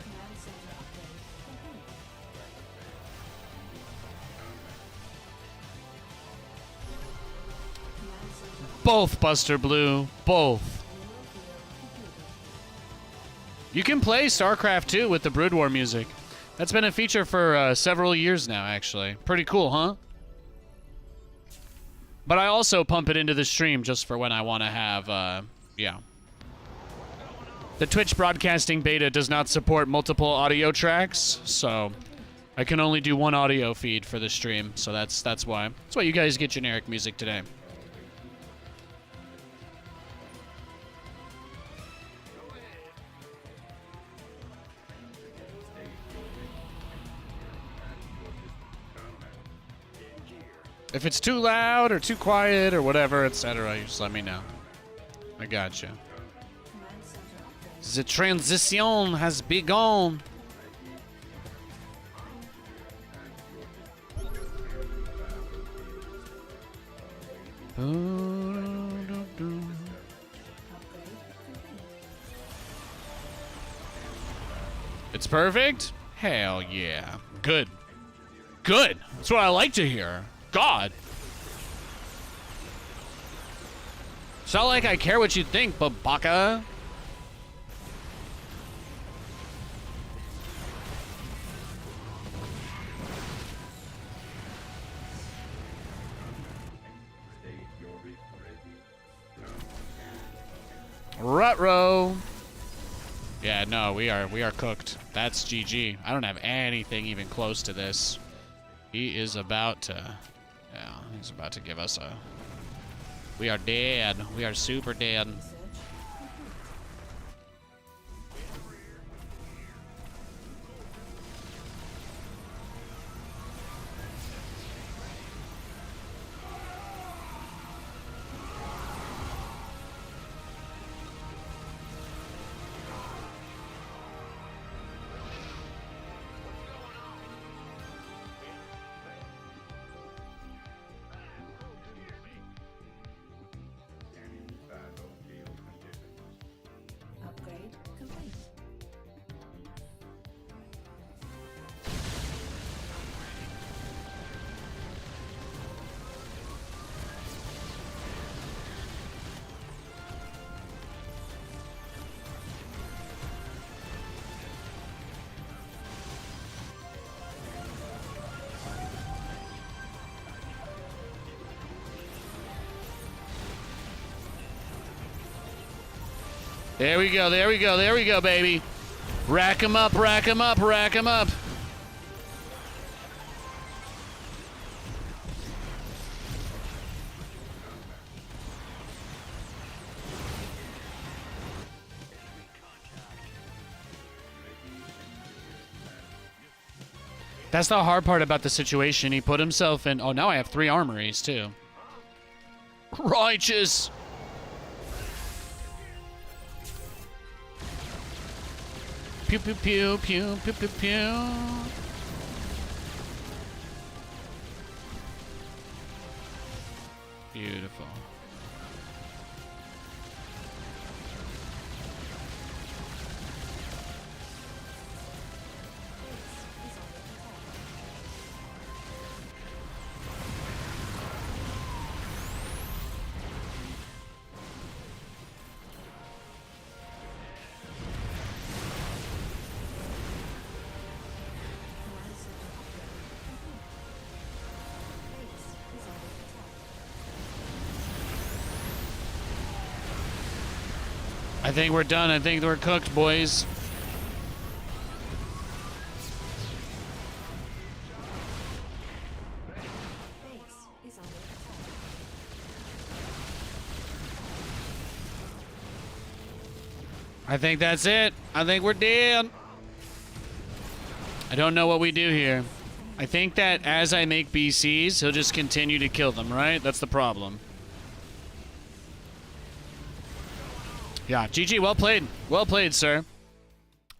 Command center upgrade complete. Command center Both, Buster Blue. Both. mineral field completed. You can play StarCraft 2 with the Brood War music. That's been a feature for several years now, actually. Pretty cool, huh? But I also pump it into the stream just for when I want to have, yeah. The Twitch broadcasting beta does not support multiple audio tracks, so I can only do one audio feed for the stream. So that's why. That's why you guys get generic music today. If it's too loud or too quiet or whatever, etc., you just let me know. I gotcha. Command center upgrade. The transition has begun. Upgrade complete. It's perfect? Hell yeah. Good. Good. That's what I like to hear. God. It's not like I care what you think, but baka. Rutro. Yeah, no, we are cooked. That's GG. I don't have anything even close to this. He is about to, yeah, he's about to give us a. We are dead. We are super dead. Research complete. Upgrade complete. There we go, there we go, there we go, baby. Rack 'em up, rack 'em up, rack 'em up. That's the hard part about the situation. He put himself in. Oh, now I have 3 armories, too. Righteous. Pew, pew, pew, pew, pew, pew, pew. Beautiful. Base is under attack. Command center upgrade complete. Base is under attack. I think we're done. I think we're cooked, boys. Base is under attack. I think that's it. I think we're dead. I don't know what we do here. I think that as I make BCs, he'll just continue to kill them, right? That's the problem. Yeah, GG, well played. Well played, sir.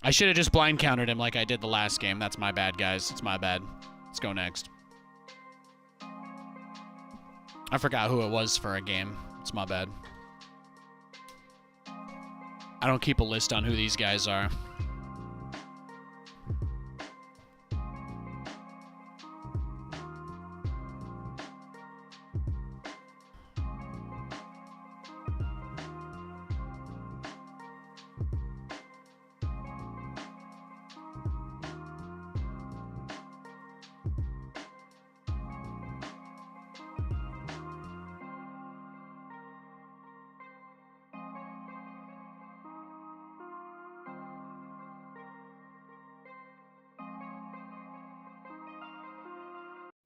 I should have just blind countered him like I did the last game. That's my bad, guys. It's my bad. Let's go next. I forgot who it was for a game. It's my bad. I don't keep a list on who these guys are.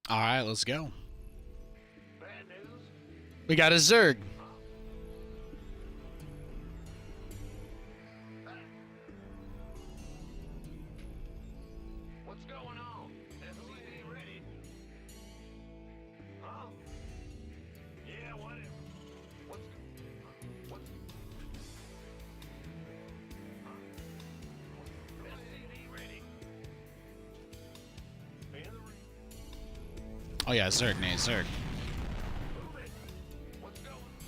All right, let's go. Bad news? We got a Zerg. What's going on? SC2 ready. Huh? Yeah, whatever. What's Oh yeah, Zerg, Nate, Zerg. Move it. What's going? Huh?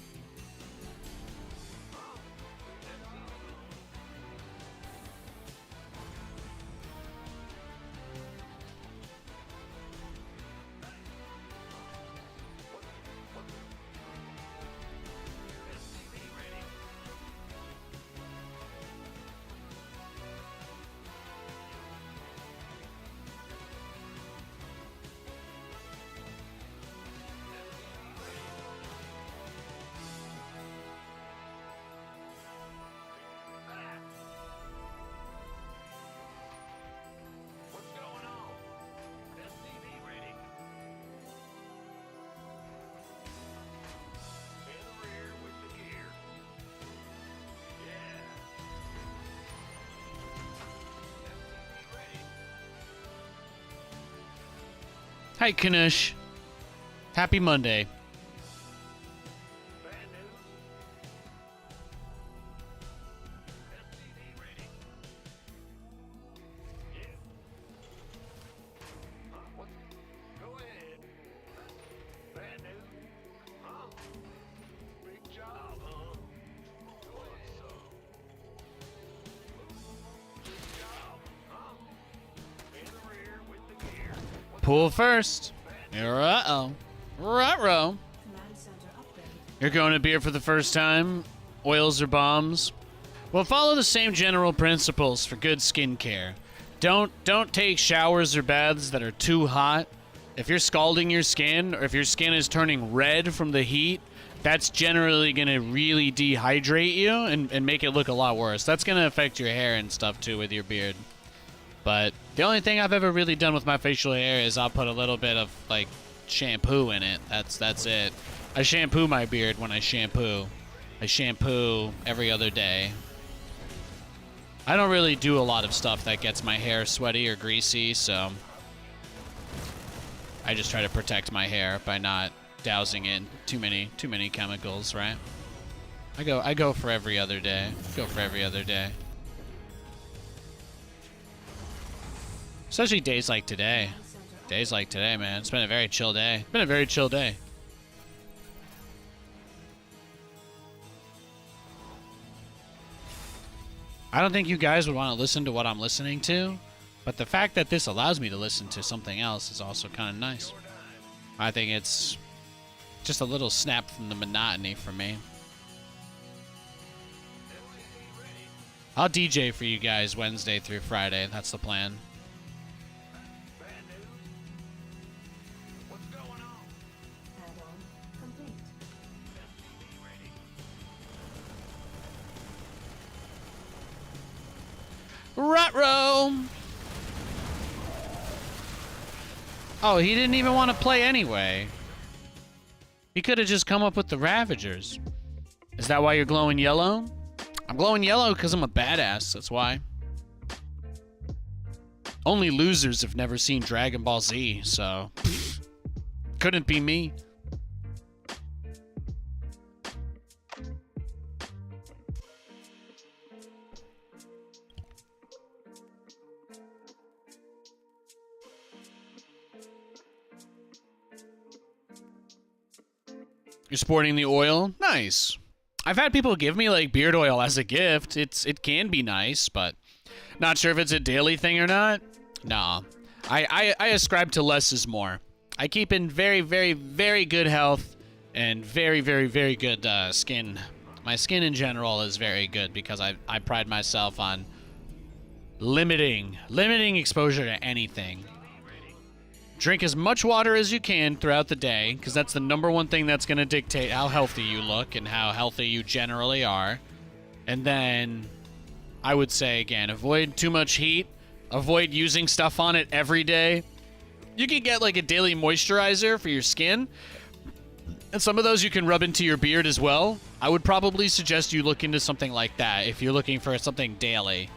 SCV ready. What's going on? SCV ready. In the rear with the gear. Yeah. SCV ready. Hi, Kanush. Happy Monday. Bad news. SCV ready. Yeah. Huh? What? Go ahead. Bad news. Huh? Big job, huh? Good so. Big job, huh? In the rear with the gear. Pull first. Uh-oh. Ruh-roh. Command center upgrade. You're going to beer for the first time? Oils or bombs? Well, follow the same general principles for good skincare. Don't take showers or baths that are too hot. If you're scalding your skin, or if your skin is turning red from the heat, that's generally going to really dehydrate you and make it look a lot worse. That's going to affect your hair and stuff too with your beard. But the only thing I've ever really done with my facial hair is I'll put a little bit of like shampoo in it. That's it. I shampoo my beard when I shampoo. I shampoo every other day. I don't really do a lot of stuff that gets my hair sweaty or greasy, so I just try to protect my hair by not dousing it in too many chemicals, right? I go for every other day. Go for every other day. Especially days like today. Days like today, man. It's been a very chill day. It's been a very chill day. I don't think you guys would want to listen to what I'm listening to, but the fact that this allows me to listen to something else is also kind of nice. I think it's just a little snap from the monotony for me. I'll DJ for you guys Wednesday through Friday. That's the plan. Bad news. What's going on? Add-on complete. SCV ready. Ruh-roh! Oh, he didn't even want to play anyway. He could have just come up with the Ravagers. Is that why you're glowing yellow? I'm glowing yellow because I'm a badass, that's why. Only losers have never seen Dragon Ball Z, so couldn't be me. You're sporting the oil? Nice. I've had people give me like beard oil as a gift. It can be nice, but not sure if it's a daily thing or not. Nah. I ascribe to less is more. I keep in very, very, very good health and very, very, very good skin. My skin in general is very good because I pride myself on limiting exposure to anything. Drink as much water as you can throughout the day, because that's the number one thing that's going to dictate how healthy you look and how healthy you generally are. And then, I would say, again, avoid too much heat. Avoid using stuff on it every day. You can get like a daily moisturizer for your skin. And some of those you can rub into your beard as well. I would probably suggest you look into something like that if you're looking for something daily.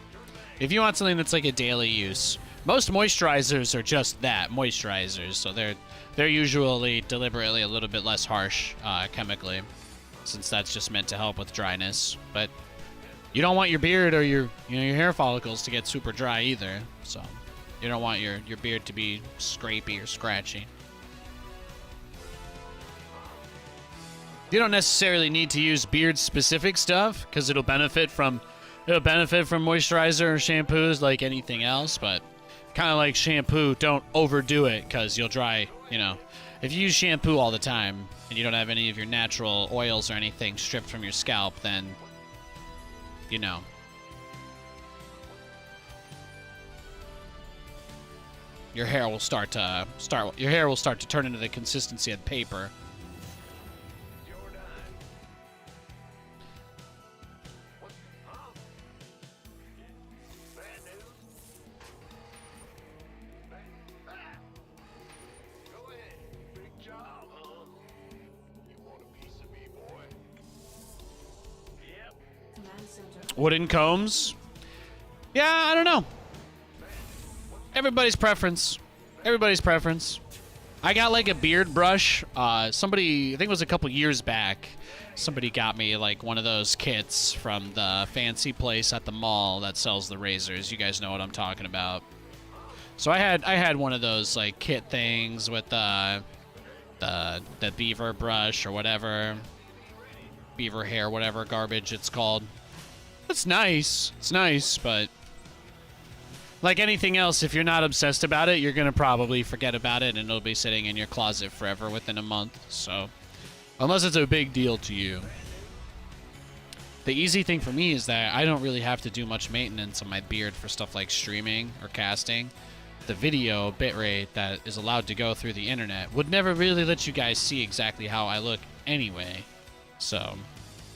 If you want something that's like a daily use. Most moisturizers are just that, moisturizers. So they're usually deliberately a little bit less harsh chemically, since that's just meant to help with dryness. But you don't want your beard or your hair follicles to get super dry either. So you don't want your beard to be scrapey or scratchy. You don't necessarily need to use beard-specific stuff because it'll benefit from moisturizer or shampoos like anything else. But kind of like shampoo, don't overdo it because you'll dry. You know, if you use shampoo all the time and you don't have any of your natural oils or anything stripped from your scalp, then you know. Your hair will start to turn into the consistency of paper. Your dime. What? Huh? Bad news? Bad. Ah! Go ahead. Big job, huh? You want a piece of me, boy? Yep. Command center. Wooden combs? Yeah, I don't know. Everybody's preference. Everybody's preference. I got like a beard brush. Somebody, I think it was a couple years back, somebody got me like one of those kits from the fancy place at the mall that sells the razors. You guys know what I'm talking about. So I had one of those like kit things with the beaver brush or whatever, beaver hair, whatever garbage it's called. It's nice. It's nice, but like anything else, if you're not obsessed about it, you're going to probably forget about it and it'll be sitting in your closet forever within a month. So, unless it's a big deal to you. The easy thing for me is that I don't really have to do much maintenance on my beard for stuff like streaming or casting. The video bitrate that is allowed to go through the internet would never really let you guys see exactly how I look anyway. So,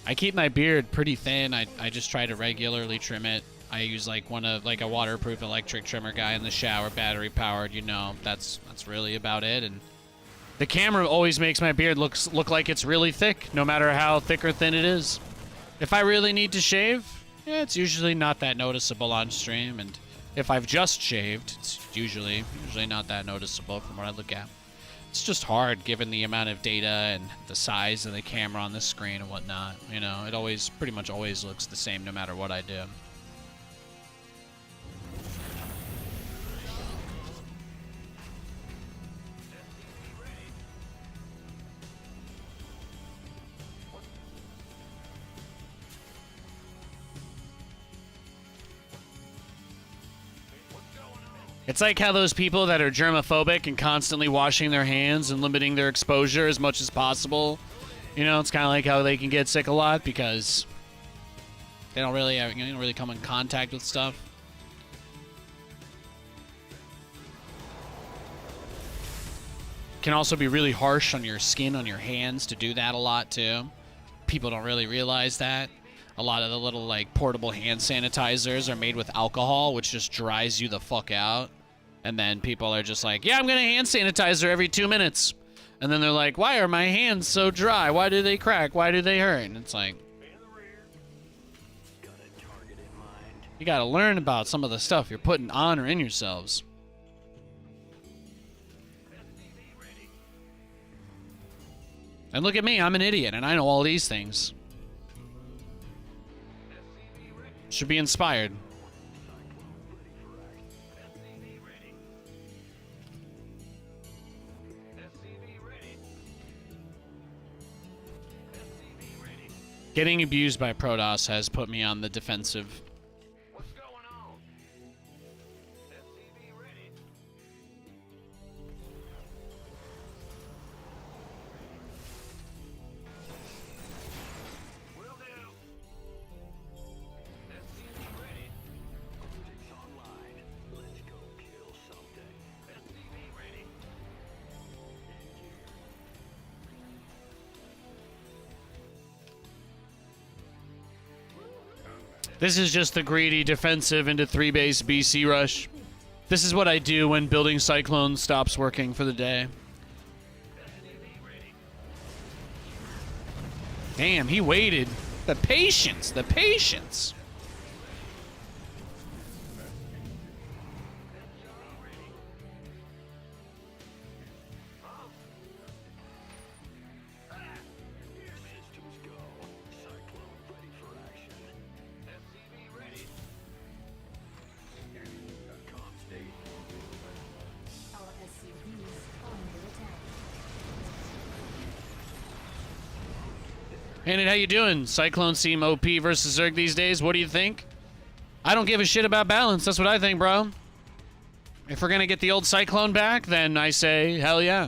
I keep my beard pretty thin. I just try to regularly trim it. I use like a waterproof electric trimmer guy in the shower, battery powered, you know. That's really about it. And the camera always makes my beard look like it's really thick, no matter how thick or thin it is. If I really need to shave, yeah, it's usually not that noticeable on stream, and if I've just shaved, it's usually not that noticeable from what I look at. It's just hard given the amount of data and the size of the camera on the screen and whatnot. You know, it pretty much always looks the same no matter what I do. It's like how those people that are germophobic and constantly washing their hands and limiting their exposure as much as possible. You know, it's kind of like how they can get sick a lot because they don't really come in contact with stuff. Can also be really harsh on your skin, on your hands to do that a lot too. People don't really realize that. A lot of the little like portable hand sanitizers are made with alcohol, which just dries you the fuck out. And then people are just like, yeah, I'm gonna hand sanitizer every 2 minutes. And then they're like, why are my hands so dry? Why do they crack? Why do they hurt? And it's like, you gotta learn about some of the stuff you're putting on or in yourselves. And look at me, I'm an idiot, and I know all these things. Should be inspired. Getting abused by Protoss has put me on the defensive. What's going on? SCV ready. Will do. SCV ready. It's online. Let's go kill something. SCV ready. This is just the greedy defensive into 3-base BC rush. This is what I do when building Cyclone stops working for the day. Damn, he waited. The patience, the patience. Systems go. Cyclone ready for action. SCV ready. Com state. Our SCVs are under attack. Hey, how you doing? Cyclone seem OP versus Zerg these days. What do you think? I don't give a shit about balance. That's what I think, bro. If we're gonna get the old Cyclone back, then I say, hell yeah.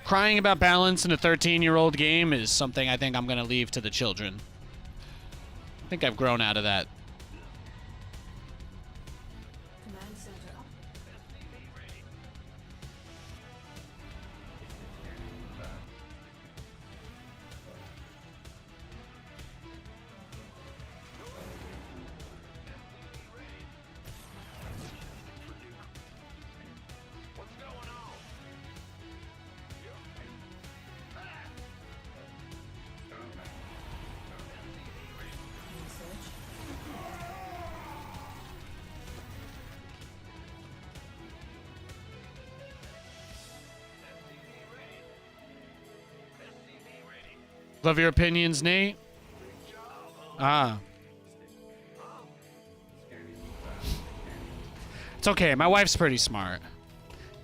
Crying about balance in a 13-year-old game is something I think I'm gonna leave to the children. I think I've grown out of that. Command center up. What's going on? Research. Love your opinions, Nate. Ah. It's okay. My wife's pretty smart.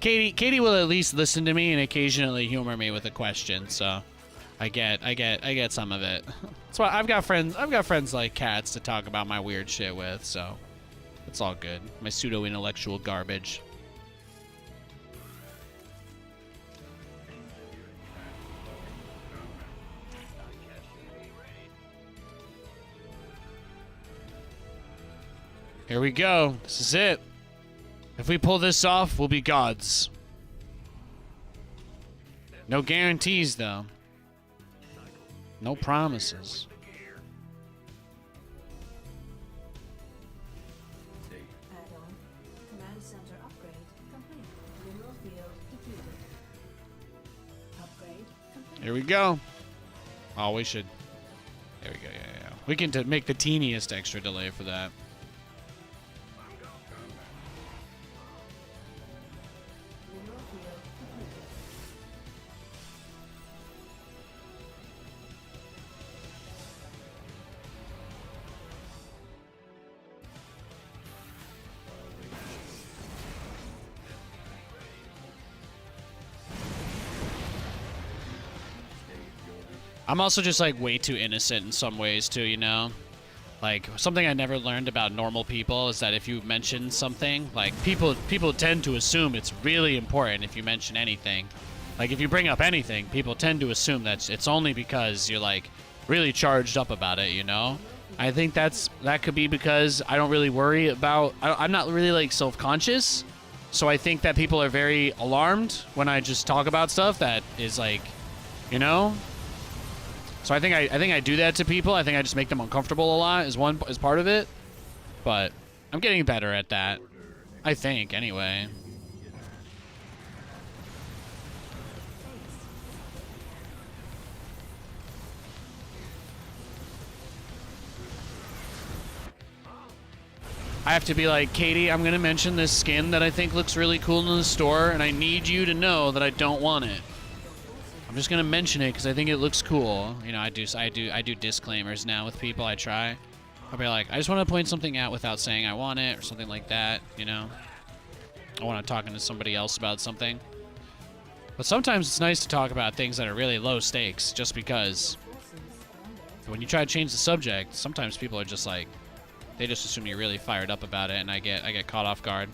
Katie will at least listen to me and occasionally humor me with a question, so I get some of it. That's why I've got friends like cats to talk about my weird shit with, so it's all good. My pseudo-intellectual garbage. Here we go. This is it. If we pull this off, we'll be gods. No guarantees, though. No promises. Add-on. Command center upgrade complete. Mineral field depleted. Upgrade complete. Here we go. Oh, we should. There we go. Yeah. We can make the teeniest extra delay for that. Mineral field depleted. I'm also just like way too innocent in some ways too, you know? Like something I never learned about normal people is that if you mention something, like people tend to assume it's really important if you mention anything. Like if you bring up anything, people tend to assume that it's only because you're like really charged up about it, you know? I think that could be because I don't really worry about I'm not really like self-conscious. So I think that people are very alarmed when I just talk about stuff that is like, you know? So I think I do that to people. I think I just make them uncomfortable a lot is part of it. But I'm getting better at that. I think anyway. I have to be like, Katie, I'm gonna mention this skin that I think looks really cool in the store, and I need you to know that I don't want it. I'm just gonna mention it because I think it looks cool. You know, I do disclaimers now with people. I try. I'll be like, I just want to point something out without saying I want it or something like that. You know, I want to talk to somebody else about something. But sometimes it's nice to talk about things that are really low stakes, just because when you try to change the subject, sometimes people are just like, they just assume you're really fired up about it, and I get caught off guard.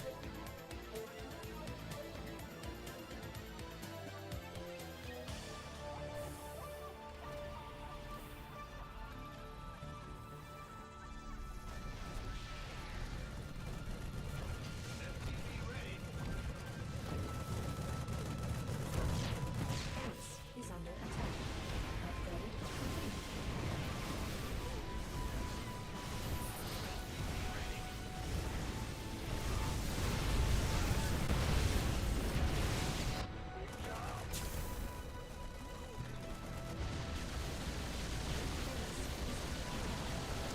Base is under attack. Upgrade complete.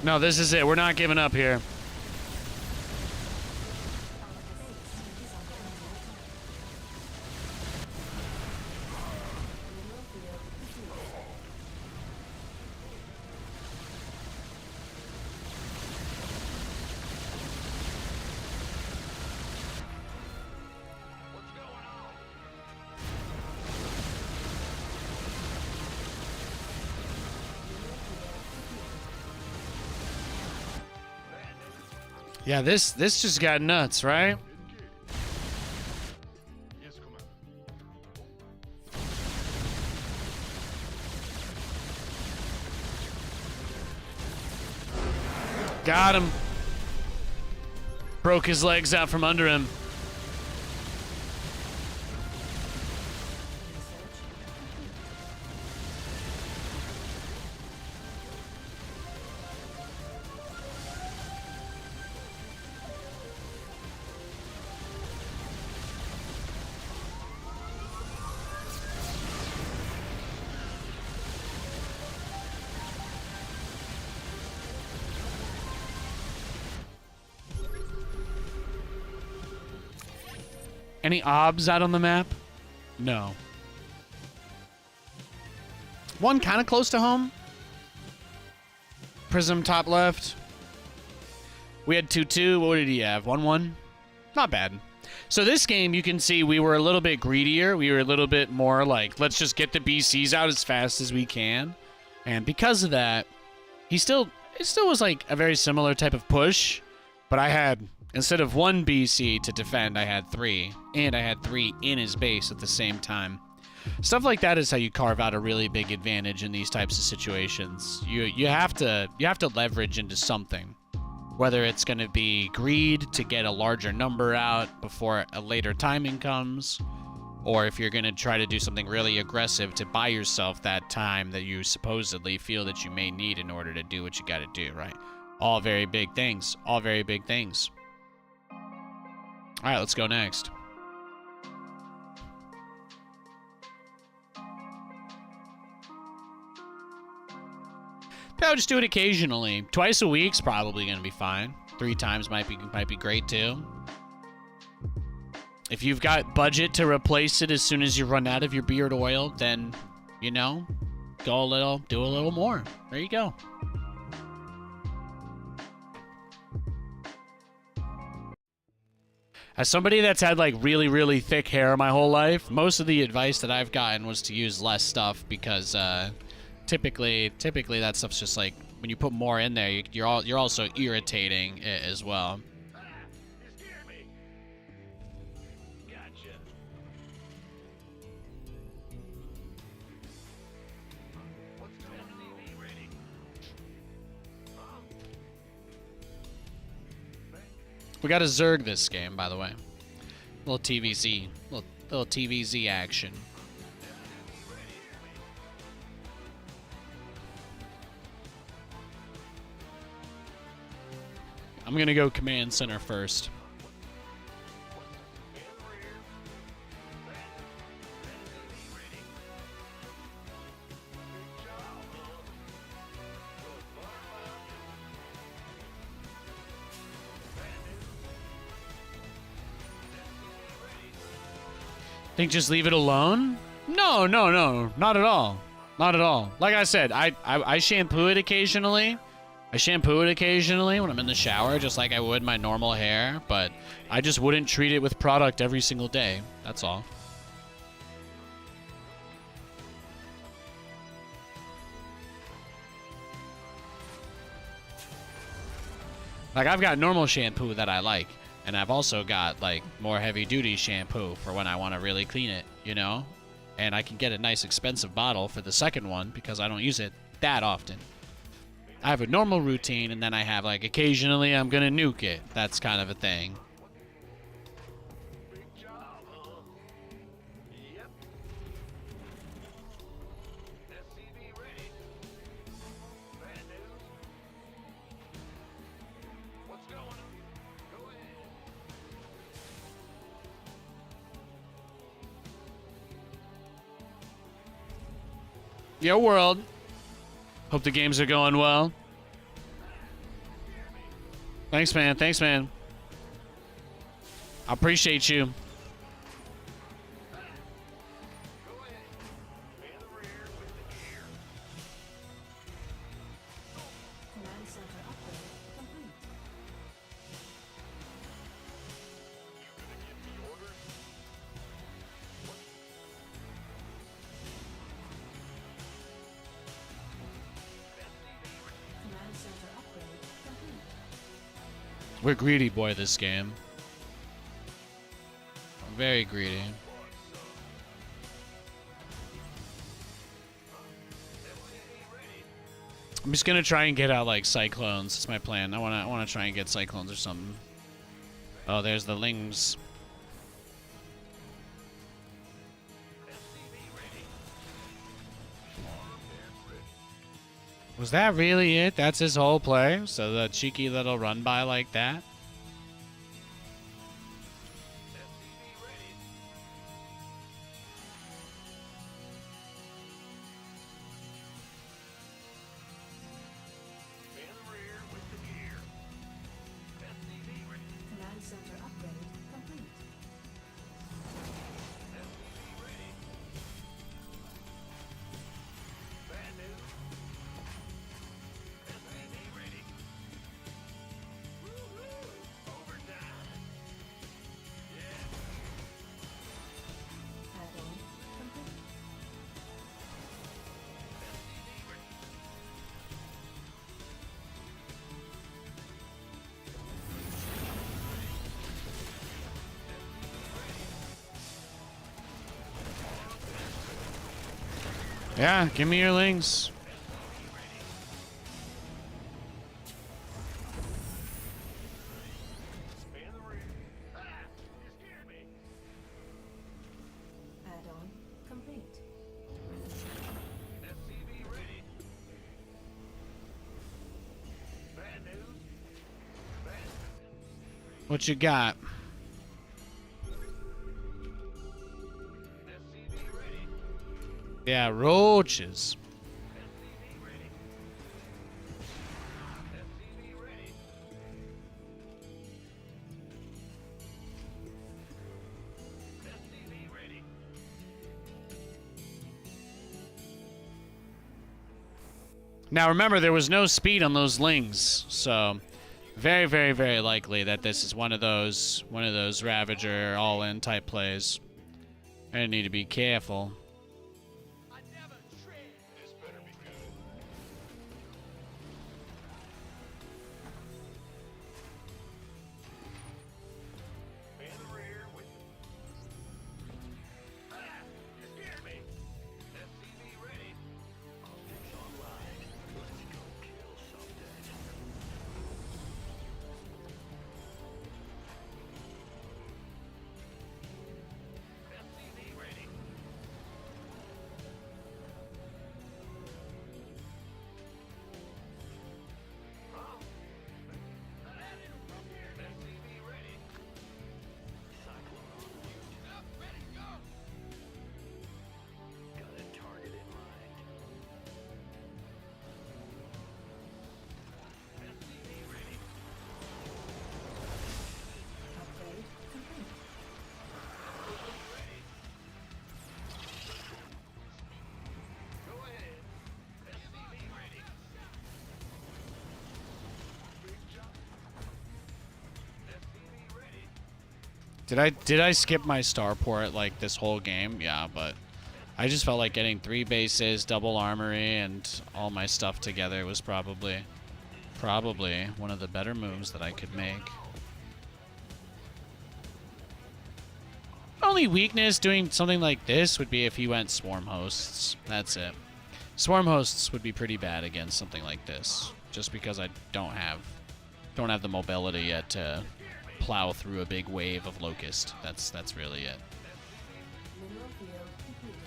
No, this is it. We're not giving up here. What's going on? Yeah, this just got nuts, right? Engage. Yes, Commander. Got him. Broke his legs out from under him. Any obs out on the map? No. One kind of close to home. Prism top left. We had 2-2. What did he have? 1-1? Not bad. So this game, you can see we were a little bit greedier. We were a little bit more like, let's just get the BCs out as fast as we can. And because of that, it still was like a very similar type of push. But I had, instead of 1 BC to defend, I had 3. And I had 3 in his base at the same time. Stuff like that is how you carve out a really big advantage in these types of situations. You have to leverage into something. Whether it's going to be greed to get a larger number out before a later timing comes, or if you're going to try to do something really aggressive to buy yourself that time that you supposedly feel that you may need in order to do what you got to do, right? All very big things. All very big things. All right, let's go next. I'll just do it occasionally. Twice a week's probably gonna be fine. 3 times might be great too. If you've got budget to replace it as soon as you run out of your beard oil, then do a little more. There you go. As somebody that's had like really, really thick hair my whole life, most of the advice that I've gotten was to use less stuff because typically that stuff's just like when you put more in there, you're also irritating it as well. Ah, you scared me. Gotcha. What's going on? SCV ready. Huh? We got a Zerg this game, by the way. Little TVZ, little TVZ action. I'm gonna go command center first. Think just leave it alone? No, not at all. Not at all. Like I said, I shampoo it occasionally. I shampoo it occasionally when I'm in the shower, just like I would my normal hair, but I just wouldn't treat it with product every single day. That's all. Like, I've got normal shampoo that I like, and I've also got, like, more heavy-duty shampoo for when I want to really clean it, you know? And I can get a nice expensive bottle for the second one because I don't use it that often. I have a normal routine, and then I have, like, occasionally I'm gonna nuke it. That's kind of a thing. Big job, huh? Yep. SCV ready. Bad news. What's going on? Go ahead. Yo, world. Hope the games are going well. Thanks, man. Thanks, man. I appreciate you. Go ahead. In the rear with the gear. Command center upgrade complete. You gonna give me orders? Command center upgrade complete. We're greedy, boy, this game. Very greedy. I'm just gonna try and get out like cyclones. That's my plan. I wanna try and get cyclones or something. Oh, there's the lings. Was that really it? That's his whole play? So the cheeky little run by like that? Command center upgrade complete. Add-on complete. Yeah, give me your lings. Add-on complete. What you got? Yeah, roaches. Now remember, there was no speed on those lings, so very, very, very likely that this is one of those Ravager all-in type plays. I need to be careful. Upgrade complete. Did I skip my starport like this whole game? Yeah, but I just felt like getting 3 bases, double armory, and all my stuff together was probably one of the better moves that I could make. Only weakness doing something like this would be if he went swarm hosts. That's it. Swarm hosts would be pretty bad against something like this, just because I don't have the mobility yet to plow through a big wave of locust. That's really it. Mineral field completed.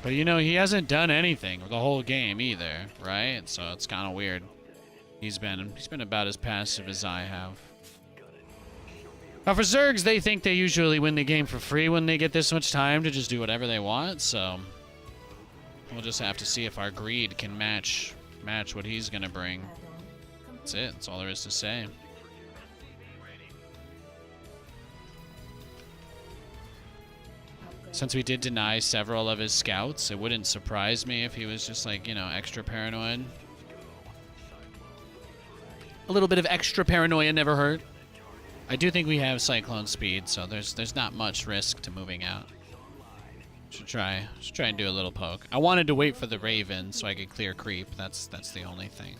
But you know, he hasn't done anything the whole game either, right? So it's kind of weird. He's been about as passive as I have. Now for Zergs, they think they usually win the game for free when they get this much time to just do whatever they want, so we'll just have to see if our greed can match what he's gonna bring. Add-on complete. That's it. That's all there is to say. Upgrade. Since we did deny several of his scouts, it wouldn't surprise me if he was just like, you know, extra paranoid. A little bit of extra paranoia never hurt. I do think we have Cyclone speed, so there's not much risk to moving out. Should try and do a little poke. I wanted to wait for the Raven so I could clear creep. That's the only thing.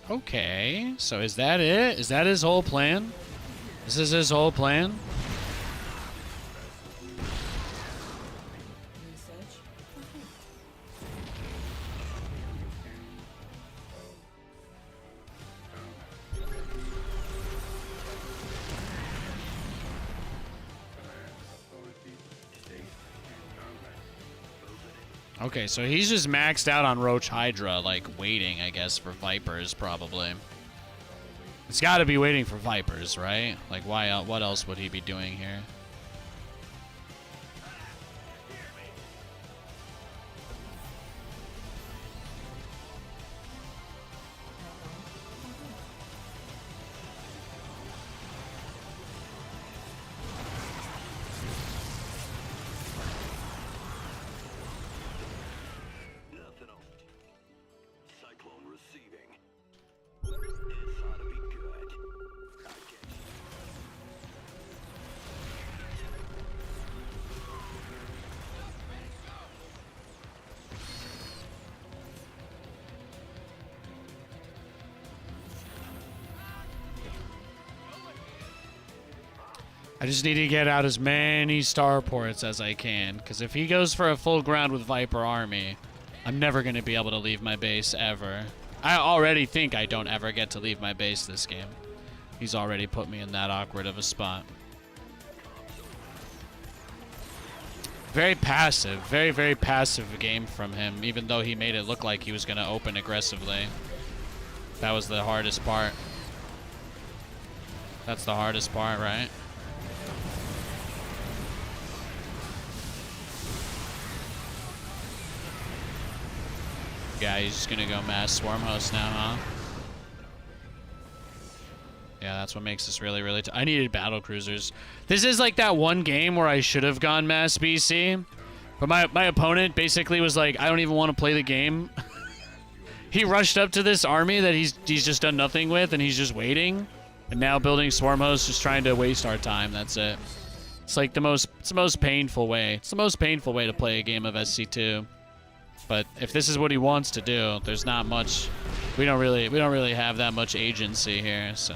Okay, so is that it? Is that his whole plan? This is his whole plan? Research complete. Okay, so he's just maxed out on Roach Hydra, like waiting, I guess, for Vipers, probably. It's got to be waiting for Vipers, right? Like, why? What else would he be doing here? Cyclone receiving. This ought to be good. I get you. I just need to get out as many starports as I can, because if he goes for a full ground with Viper Army, I'm never going to be able to leave my base ever. I already think I don't ever get to leave my base this game. He's already put me in that awkward of a spot. Very passive, very, very passive game from him, even though he made it look like he was going to open aggressively. That was the hardest part. That's the hardest part, right? Yeah, he's just gonna go mass swarm host now, huh? Yeah, that's what makes this really, really I needed battle cruisers. This is like that one game where I should have gone mass BC, but my opponent basically was like, I don't even want to play the game. He rushed up to this army that he's just done nothing with, and he's just waiting, and now building swarm hosts, just trying to waste our time. That's it. It's like the most painful way. It's the most painful way to play a game of SC2. But if this is what he wants to do, there's not much. We don't really have that much agency here, so.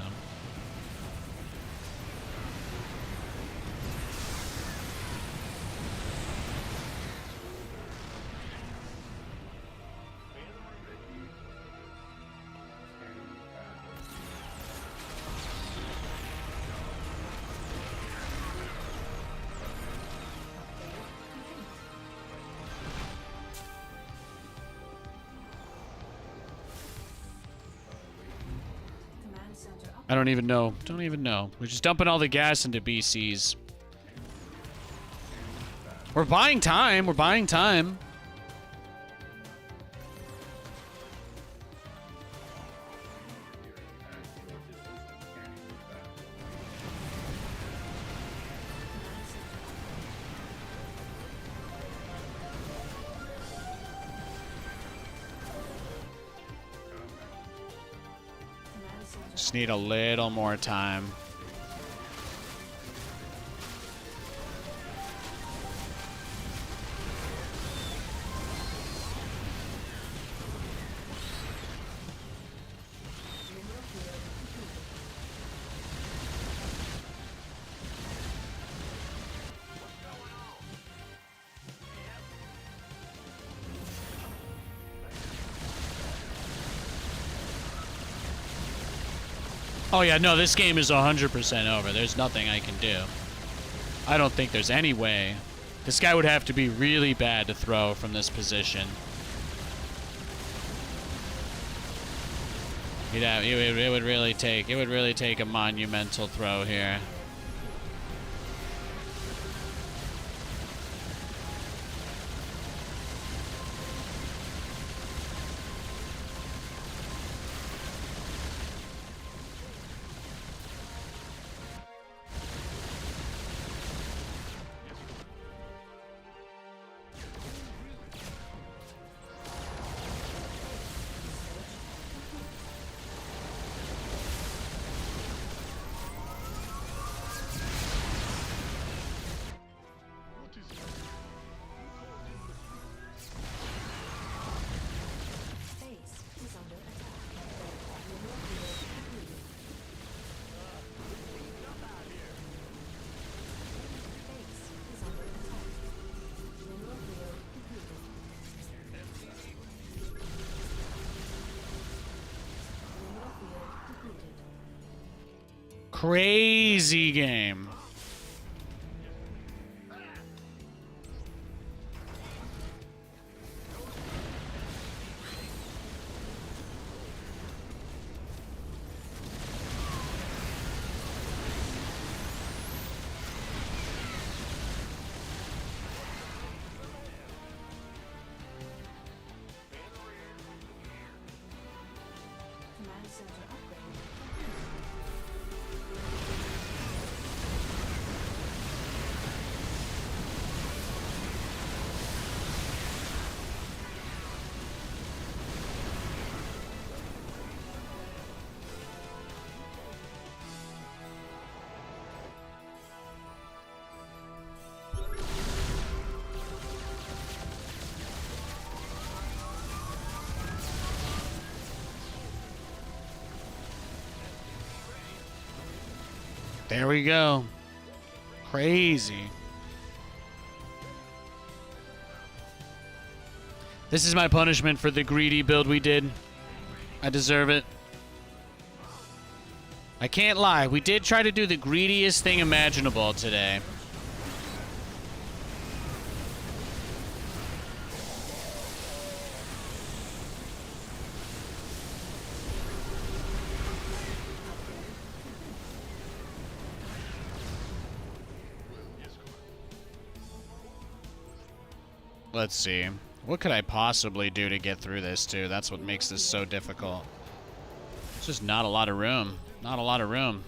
Command center up. I don't even know. Don't even know. We're just dumping all the gas into BCs. We're buying time. We're buying time. Command center. Just need a little more time. Oh yeah, no, this game is 100% over. There's nothing I can do. I don't think there's any way. This guy would have to be really bad to throw from this position. It would really take a monumental throw here. Crazy game. Command center upgrade. There we go. Crazy. This is my punishment for the greedy build we did. I deserve it. I can't lie. We did try to do the greediest thing imaginable today. Let's see. What could I possibly do to get through this, too? That's what makes this so difficult. It's just not a lot of room. Not a lot of room.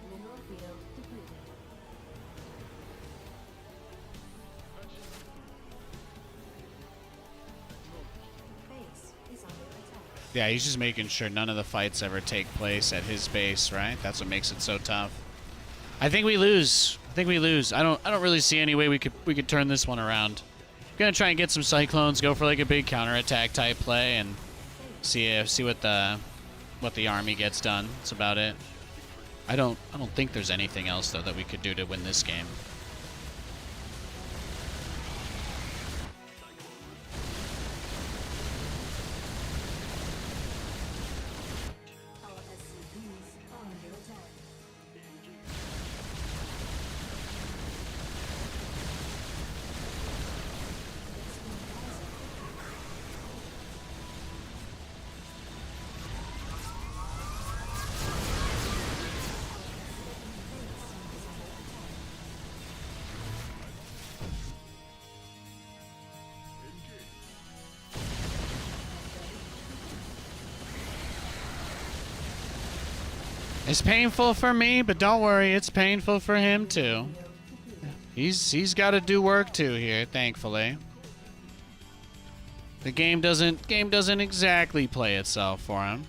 Mineral field depleted. Base is under attack. Yeah, he's just making sure none of the fights ever take place at his base, right? That's what makes it so tough. I think we lose. I think we lose. I don't really see any way we could turn this one around. Gonna try and get some cyclones, go for like a big counterattack type play, and see what the army gets done. That's about it. I don't think there's anything else though that we could do to win this game. Our SCPs are under attack. It's painful for me, but don't worry, it's painful for him too. He's got to do work too here, thankfully. The game doesn't exactly play itself for him.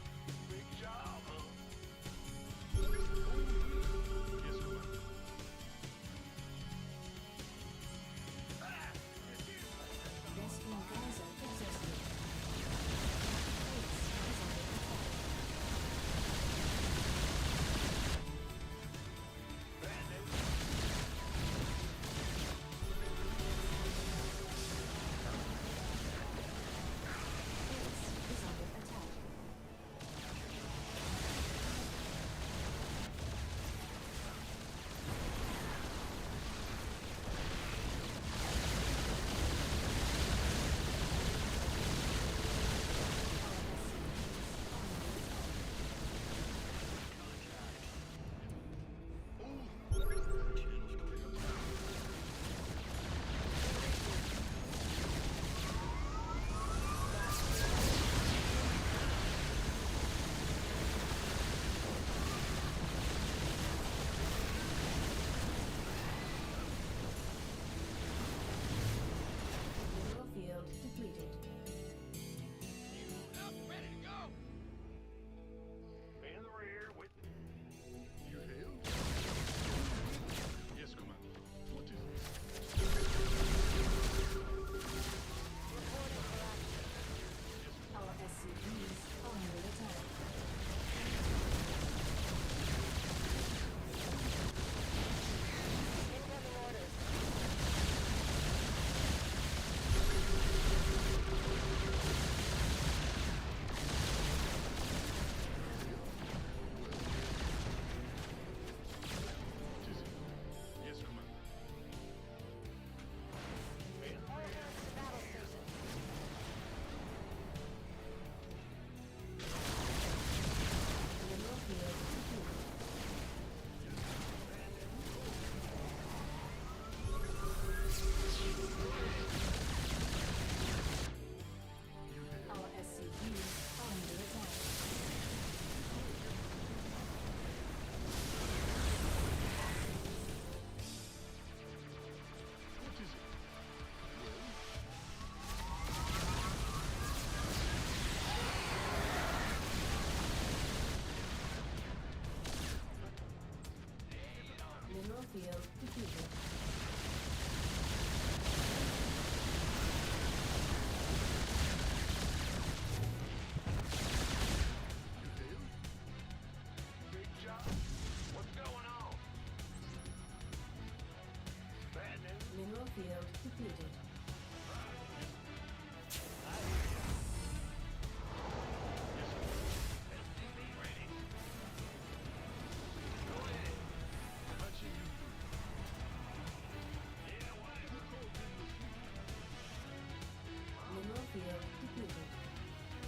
Rescuing Gaza successful. Base is under attack.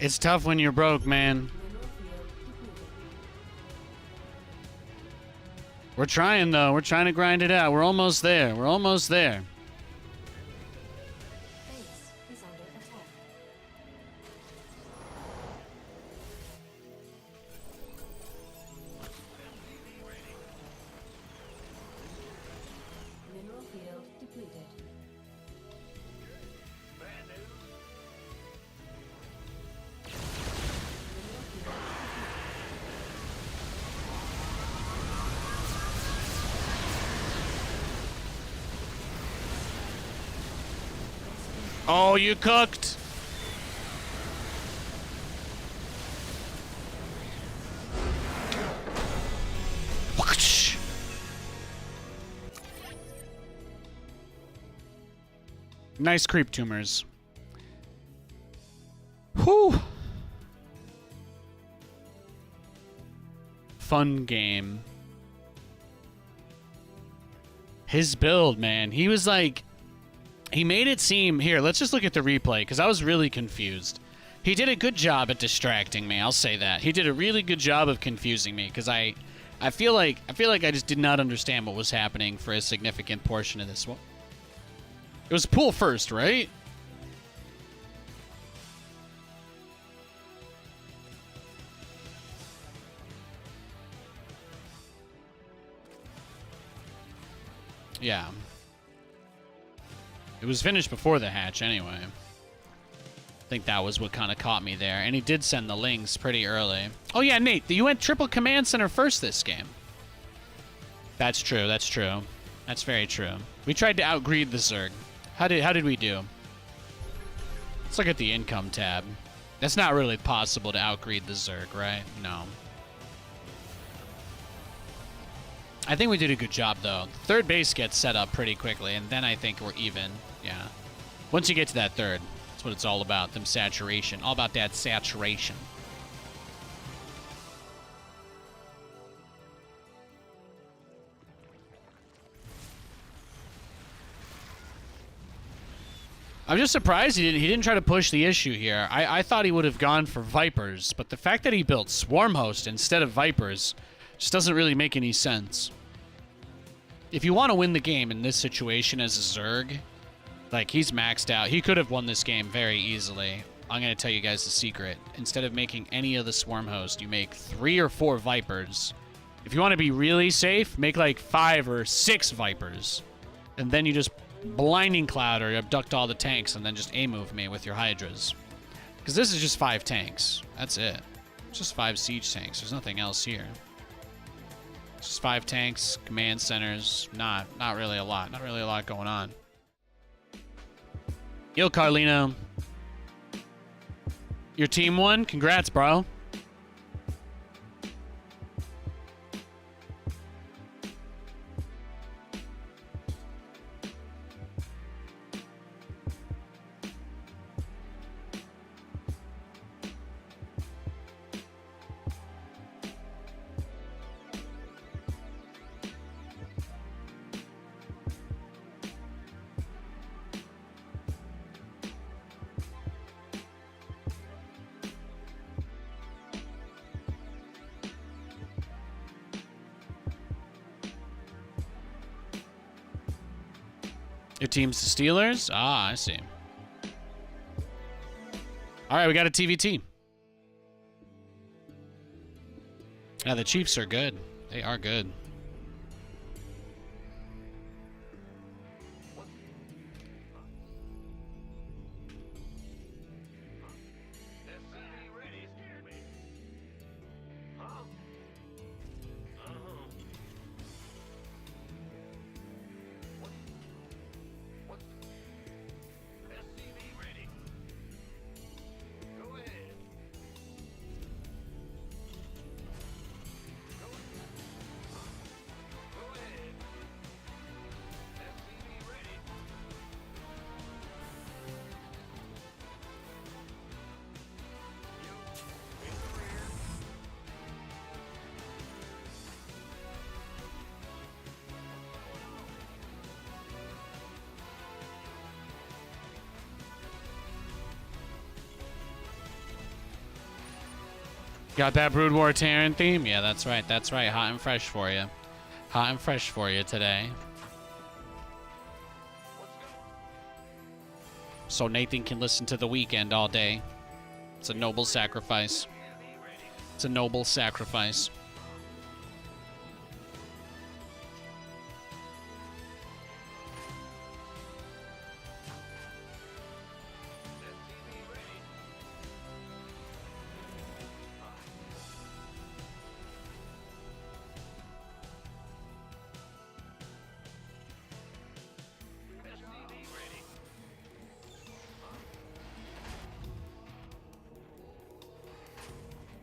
It's tough when you're broke, man. We're trying, though. We're trying to grind it out. We're almost there. We're almost there. Base is under attack. Mineral field depleted. Bad news. Mineral field Oh, you cooked. Whoosh. Nice creep tumors. Whew. Fun game. His build, man. He was like... He made it seem... Here, let's just look at the replay, because I was really confused. He did a good job at distracting me, I'll say that. He did a really good job of confusing me, because I feel like I just did not understand what was happening for a significant portion of this one. It was pool first, right? Yeah. It was finished before the hatch, anyway. I think that was what kind of caught me there. And he did send the links pretty early. Oh, yeah, Nate, you went triple command center first this game. That's true, that's true. That's very true. We tried to outgreed the Zerg. How did we do? Let's look at the income tab. That's not really possible to outgreed the Zerg, right? No. I think we did a good job, though. Third base gets set up pretty quickly, and then I think we're even. Yeah. Once you get to that third, that's what it's all about, them saturation. All about that saturation. I'm just surprised he didn't try to push the issue here. I thought he would have gone for Vipers, but the fact that he built Swarm Host instead of Vipers just doesn't really make any sense. If you want to win the game in this situation as a Zerg, like, he's maxed out. He could have won this game very easily. I'm going to tell you guys the secret. Instead of making any of the Swarm Host, you make 3 or 4 Vipers. If you want to be really safe, make like 5 or 6 Vipers. And then you just Blinding Cloud or abduct all the tanks and then just A-move me with your Hydras. Because this is just 5 tanks. That's it. It's just 5 siege tanks. There's nothing else here. It's just 5 tanks, command centers. Not really a lot. Not really a lot going on. Yo, Carlino. Your team won? Congrats, bro. Your team's the Steelers? Ah, I see. All right, we got a TVT. Yeah, the Chiefs are good. They are good. SC2 ready. Scared me. Huh? What? SCV ready. Go ahead. Go. Got that Brood War Terran theme? Yeah, that's right. That's right. Hot and fresh for you. Hot and fresh for you today. So Nathan can listen to The Weeknd all day. It's a noble sacrifice. It's a noble sacrifice.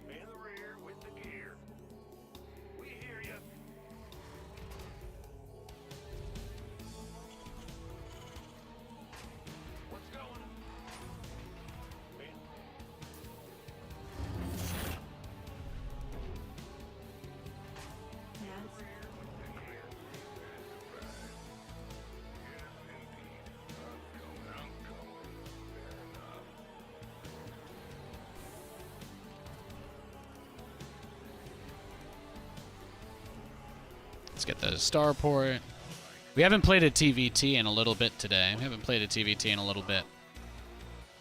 In the rear with the gear. We hear you. What's going on? Mads, Let's get the starport. We haven't played a TVT in a little bit today. We haven't played a TVT in a little bit.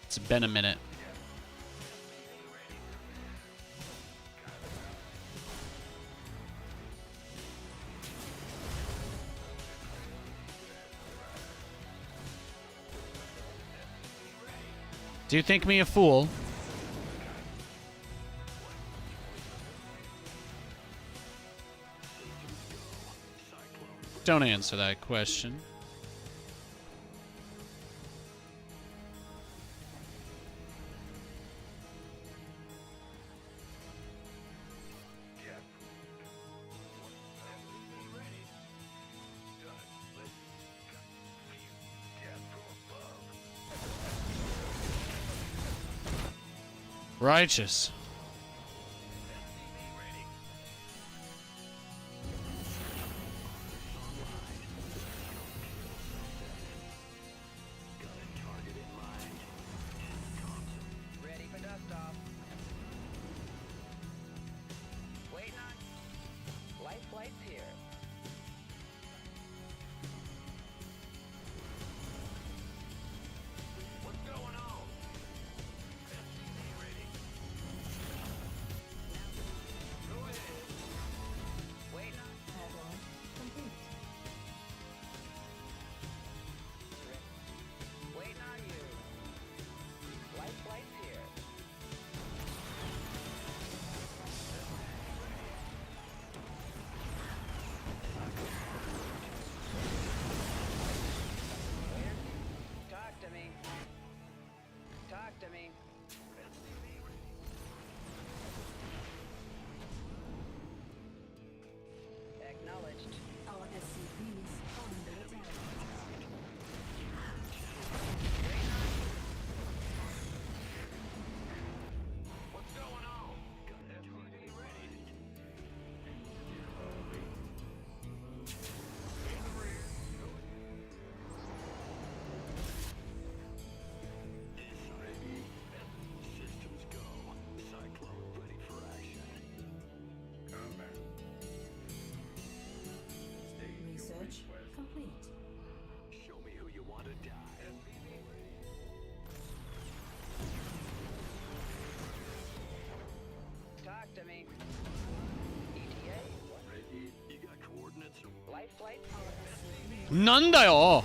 It's been a minute. Do you think me a fool? Don't answer that question. Righteous. Ready for dust off. Waiting on. Life flight's here. What's going on? SCV ready. Go ahead. Waiting on. add-on complete. Waiting on you. Life flight's here. Talk to me. Talk to me. Acknowledged. Our SCVs are under attack. What's going on? SCV ready. In the rear. Systems go. Cyclone ready for action. Combat. Research complete. Show me who you want to die. Talk to me. ETA. Ready? You got coordinates? Life flight's Our here. SCVs 난다요.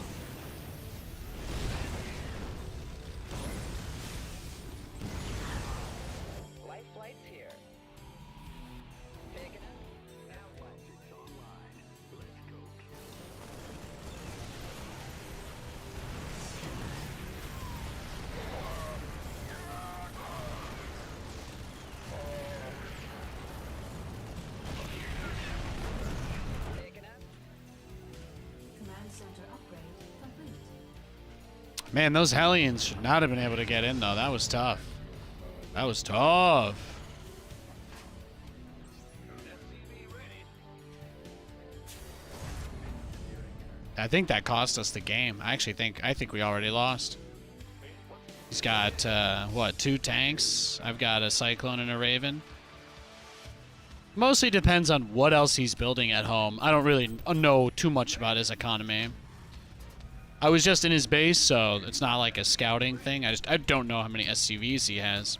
Life flight's here. Picking up. Now what? It's online. Let's go. Picking up. command center upgrade complete. Man, those Hellions should not have been able to get in, though. That was tough. That was tough. I think that cost us the game. I think we already lost. He's got what, 2 tanks? I've got a Cyclone and a Raven. Mostly depends on what else he's building at home. I don't really know too much about his economy. I was just in his base, so it's not like a scouting thing. I don't know how many SCVs he has.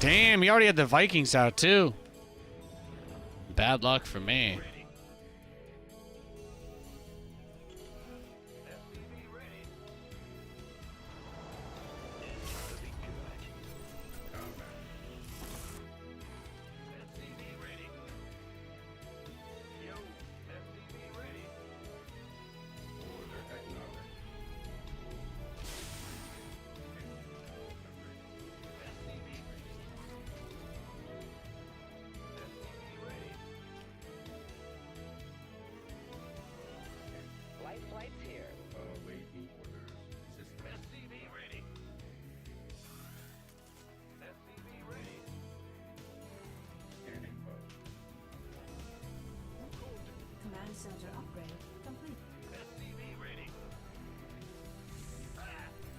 Damn, he already had the Vikings out too. Bad luck for me. Light flight's here. Awaiting orders. System. SCV ready. SCV ready. Scanning mode. Command center upgrade complete. SCV ready.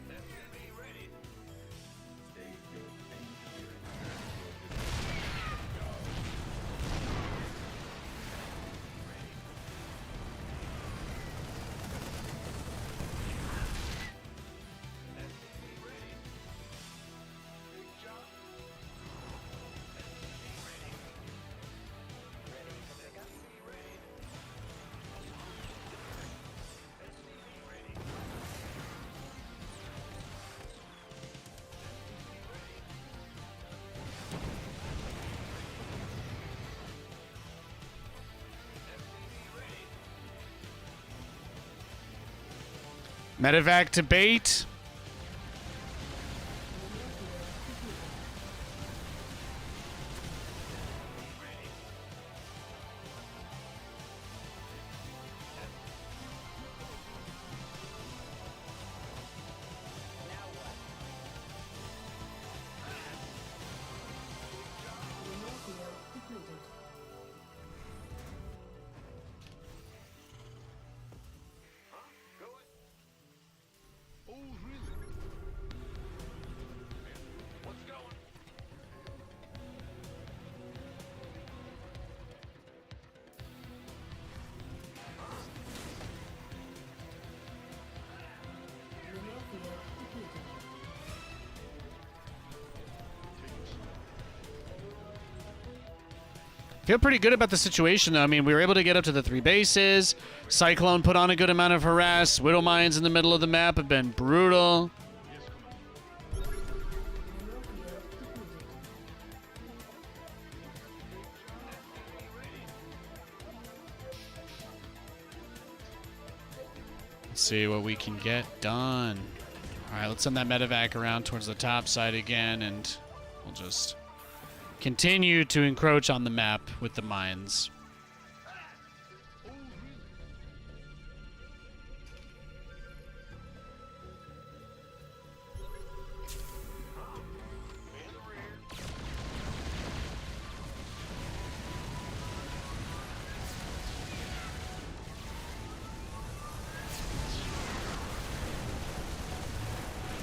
SCV ready. State your engineering. SCV ready. Big job. SCV ready. Ready to pick up. SCV ready. SCV ready. Medevac to bait. Now what? Remote field completed. Go it. Oh, really? What's going? Remote field completed. Feel pretty good about the situation, though. I mean, we were able to get up to the 3 bases. Cyclone put on a good amount of harass. Widow mines in the middle of the map have been brutal. Remote field completed. Let's see what we can get done. All right, let's send that medevac around towards the top side again, and we'll just continue to encroach on the map with the mines.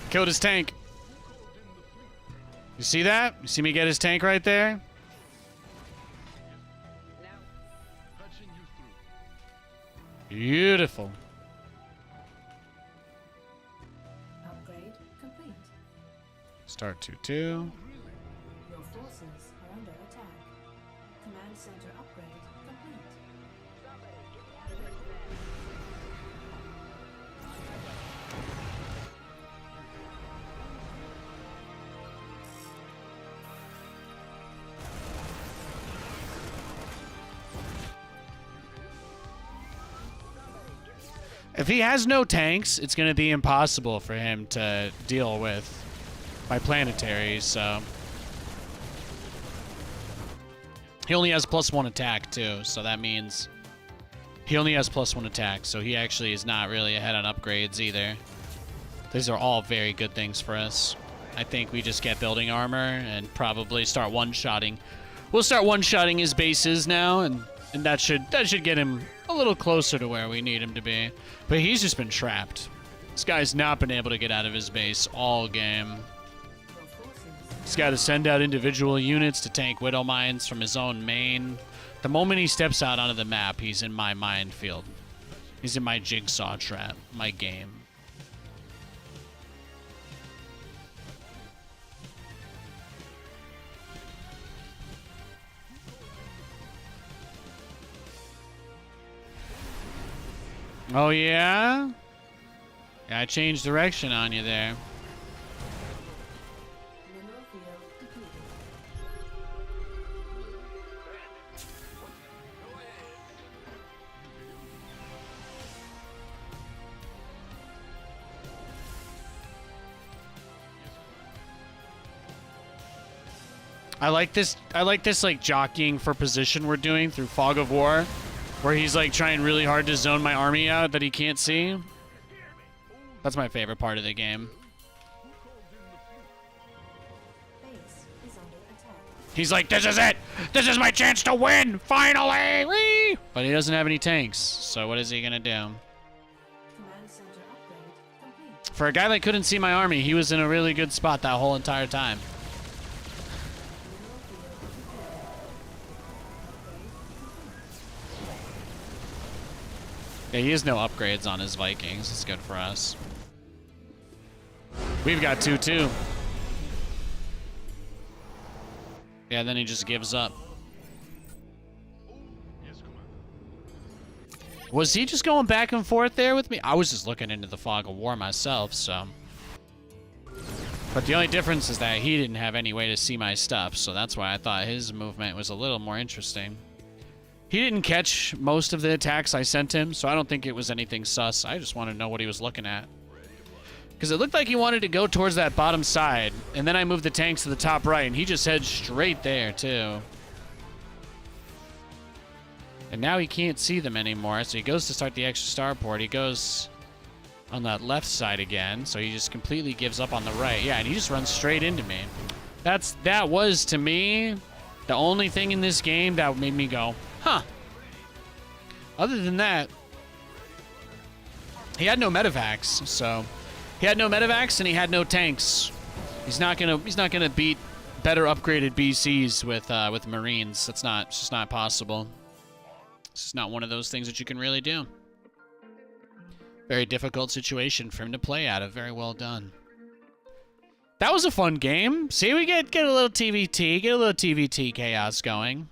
Killed his tank. You see that? You see me get his tank right there? Now Patching you through. Beautiful. Upgrade complete. Start 2-2. Your forces are under attack. Command center upgrade complete. somebody get me out of this mess. If he has no tanks, it's going to be impossible for him to deal with my planetaries, so... He only has +1 attack, too, so that means... He only has +1 attack, so he actually is not really ahead on upgrades either. These are all very good things for us. I think we just get building armor and probably start one-shotting. We'll start one-shotting his bases now, and that should get him a little closer to where we need him to be. But he's just been trapped. This guy's not been able to get out of his base all game. He's got to send out individual units to tank Widow Mines from his own main. The moment he steps out onto the map, he's in my minefield. He's in my jigsaw trap, my game. Oh, yeah? Yeah, I changed direction on you there. Mineral field depleted. I like this like jockeying for position we're doing through Fog of War, where he's like trying really hard to zone my army out that he can't see. That's my favorite part of the game. Base is under attack. He's like, this is it! This is my chance to win! Finally! Whee! But he doesn't have any tanks, so what is he gonna do? Command center upgrade complete. For a guy that couldn't see my army, he was in a really good spot that whole entire time. Mineral field depleted. Upgrade complete. Yeah, he has no upgrades on his Vikings. It's good for us. We've got 2 too. Yeah, then he just gives up. Was he just going back and forth there with me? I was just looking into the Fog of War myself, so. But the only difference is that he didn't have any way to see my stuff, so that's why I thought his movement was a little more interesting. He didn't catch most of the attacks I sent him, so I don't think it was anything sus. I just wanted to know what he was looking at. Because it looked like he wanted to go towards that bottom side, and then I moved the tanks to the top right, and he just heads straight there, too. And now he can't see them anymore, so he goes to start the extra starport. He goes on that left side again, so he just completely gives up on the right. Yeah, and he just runs straight into me. That was, to me, the only thing in this game that made me go, huh. Other than that, he had no medevacs, so he had no medevacs and he had no tanks. He's not gonna beat better upgraded BCs with Marines. It's just not possible. It's just not one of those things that you can really do. Very difficult situation for him to play out of. Very well done. That was a fun game. See, we get a little TVT chaos going.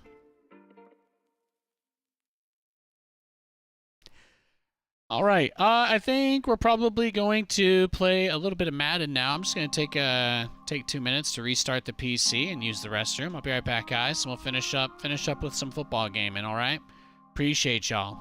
All right, I think we're probably going to play a little bit of Madden now. I'm just going to take 2 minutes to restart the PC and use the restroom. I'll be right back, guys, and we'll finish up with some football gaming, all right? Appreciate y'all.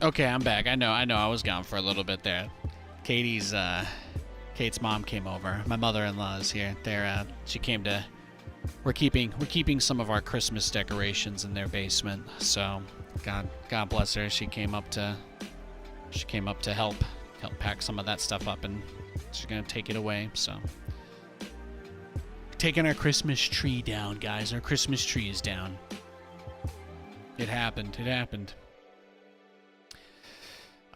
Okay, I'm back. I know. I was gone for a little bit there. Kate's mom came over. My mother-in-law is here. She came to. We're keeping some of our Christmas decorations in their basement. So, God bless her. She came up to help pack some of that stuff up, and she's gonna take it away. So, taking our Christmas tree down, guys. Our Christmas tree is down. It happened.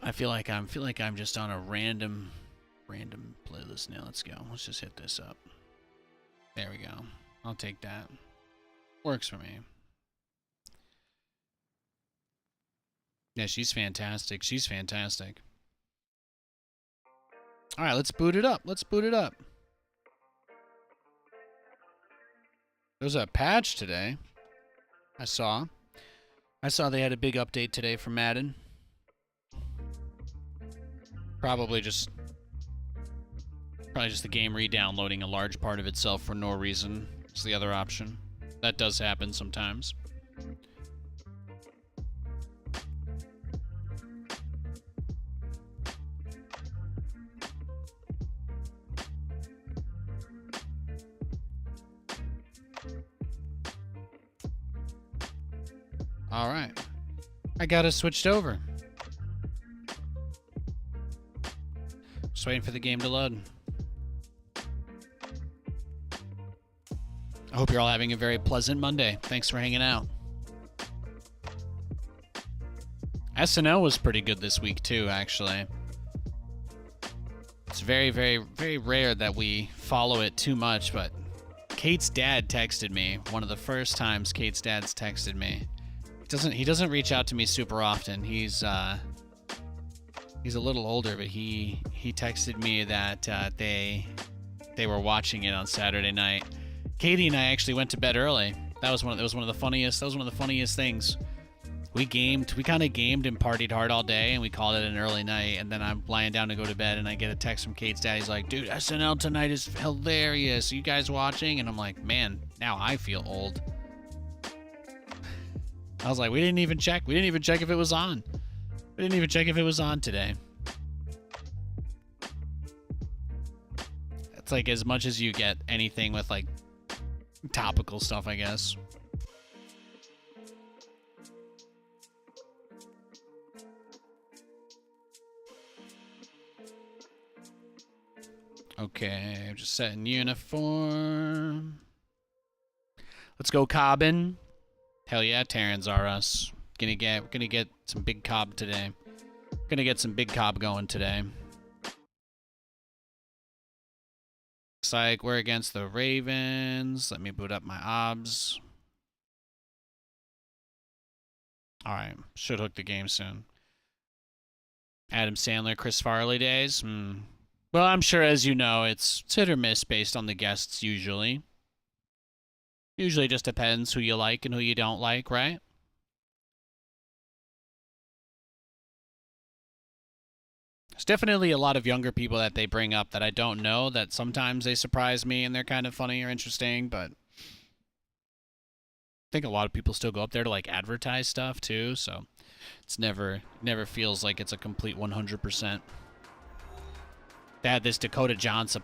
I feel like I'm just on a random playlist now. Let's go. Let's just hit this up. There we go. I'll take that. Works for me. Yeah, she's fantastic. All right, let's boot it up. There's a patch today. I saw they had a big update today for Madden. Probably just the game re-downloading a large part of itself for no reason. It's the other option. That does happen sometimes. All right. I got it switched over. Just waiting for the game to load. I hope you're all having a very pleasant Monday. Thanks for hanging out. SNL was pretty good this week too, actually. It's very, very, very rare that we follow it too much, but Kate's dad texted me. One of the first times Kate's dad's texted me. He doesn't reach out to me super often. He's a little older, but he texted me that they were watching it on Saturday night. Katie and I actually went to bed early. That was one of the funniest things. We kind of gamed and partied hard all day, and we called it an early night. And then I'm lying down to go to bed, and I get a text from Kate's dad. He's like, "Dude, SNL tonight is hilarious. You guys watching?" And I'm like, "Man, now I feel old." I was like, we didn't even check. We didn't even check if it was on. We didn't even check if it was on today. It's like as much as you get anything with like topical stuff, I guess. Okay, just setting uniform. Let's go Cobbin. Hell yeah, Terrans are us. Gonna get some big cob today. Gonna get some big cob going today. Looks like we're against the Ravens. Let me boot up my obs. Alright, should hook the game soon. Adam Sandler, Chris Farley days. Well, I'm sure, as you know, it's hit or miss based on the guests usually. Usually just depends who you like and who you don't like, right? There's definitely a lot of younger people that they bring up that I don't know, that sometimes they surprise me and they're kind of funny or interesting, but I think a lot of people still go up there to like advertise stuff too, so it's never feels like it's a complete 100%. They had this Dakota Johnson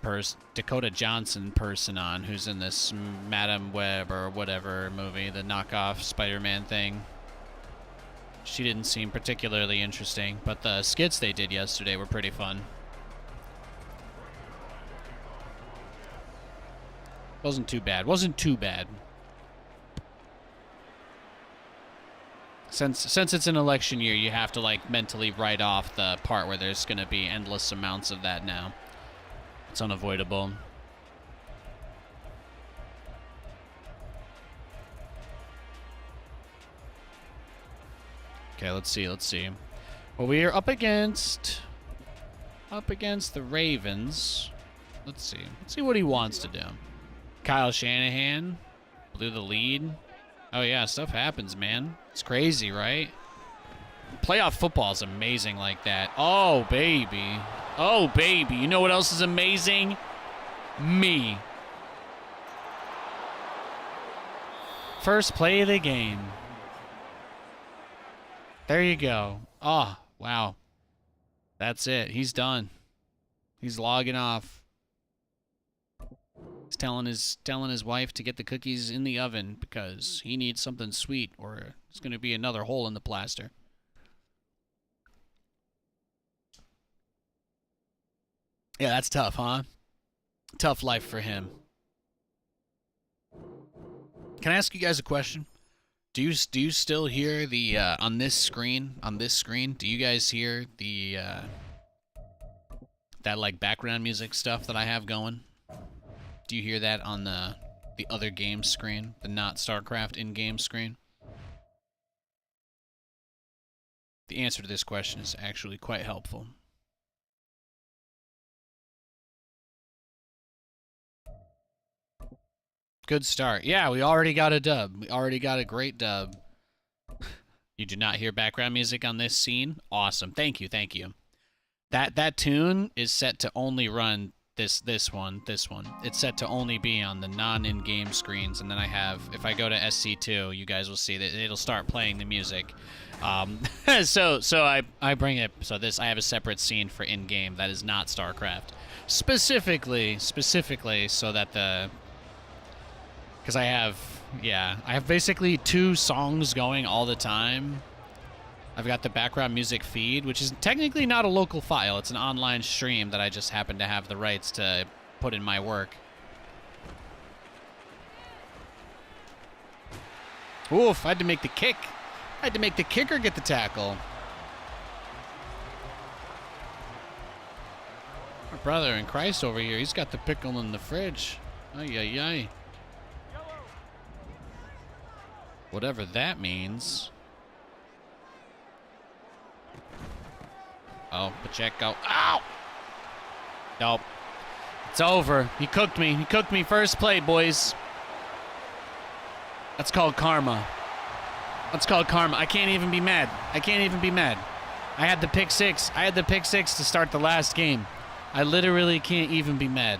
person on, who's in this Madam Web or whatever movie, the knockoff Spider-Man thing. She didn't seem particularly interesting, but the skits they did yesterday were pretty fun. Wasn't too bad. Since it's an election year, you have to like mentally write off the part where there's going to be endless amounts of that now. It's unavoidable. Okay, let's see. Well, we are up against the Ravens. Let's see what he wants to do. Kyle Shanahan blew the lead. Oh yeah, stuff happens, man. It's crazy, right? Playoff football is amazing like that. Oh, baby. Oh, baby. You know what else is amazing? Me. First play of the game. There you go. Oh, Wow. That's it. He's done. He's logging off. He's telling his wife to get the cookies in the oven because he needs something sweet or there's going to be another hole in the plaster. Yeah, that's tough, huh? Tough life for him. Can I ask you guys a question? Do you still hear the on this screen? Do you guys hear the that like background music stuff that I have going? Do you hear that on the other game screen, the not StarCraft in-game screen? The answer to this question is actually quite helpful. Good start. Yeah, we already got a dub. We already got a great dub. You do not hear background music on this scene? Awesome. Thank you. Thank you. That tune is set to only run this one. It's set to only be on the non-in-game screens, and then I have, if I go to SC2, you guys will see that it'll start playing the music. So I bring it, so this, I have a separate scene for in-game that is not StarCraft. Specifically so that because I have basically 2 songs going all the time. I've got the background music feed, which is technically not a local file. It's an online stream that I just happen to have the rights to put in my work. Oof, I had to make the kick. I had to make the kicker get the tackle. My brother in Christ over here, he's got the pickle in the fridge. Ay, ay, ay. Whatever that means. Oh, Pacheco. Ow! Nope. It's over. He cooked me. He cooked me first play, boys. That's called karma. That's called karma. I can't even be mad. I can't even be mad. I had the pick 6. I had the pick 6 to start the last game. I literally can't even be mad.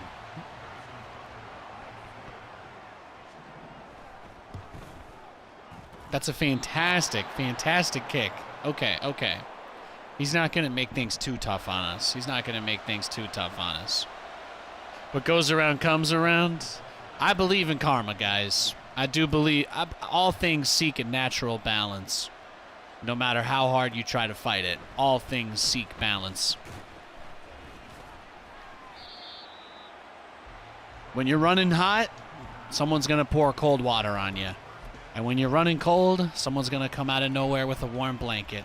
That's a fantastic, fantastic kick. Okay, okay. He's not going to make things too tough on us. He's not going to make things too tough on us. What goes around comes around. I believe in karma, guys. I do believe all things seek a natural balance. No matter how hard you try to fight it, all things seek balance. When you're running hot, someone's going to pour cold water on you. And when you're running cold, someone's going to come out of nowhere with a warm blanket.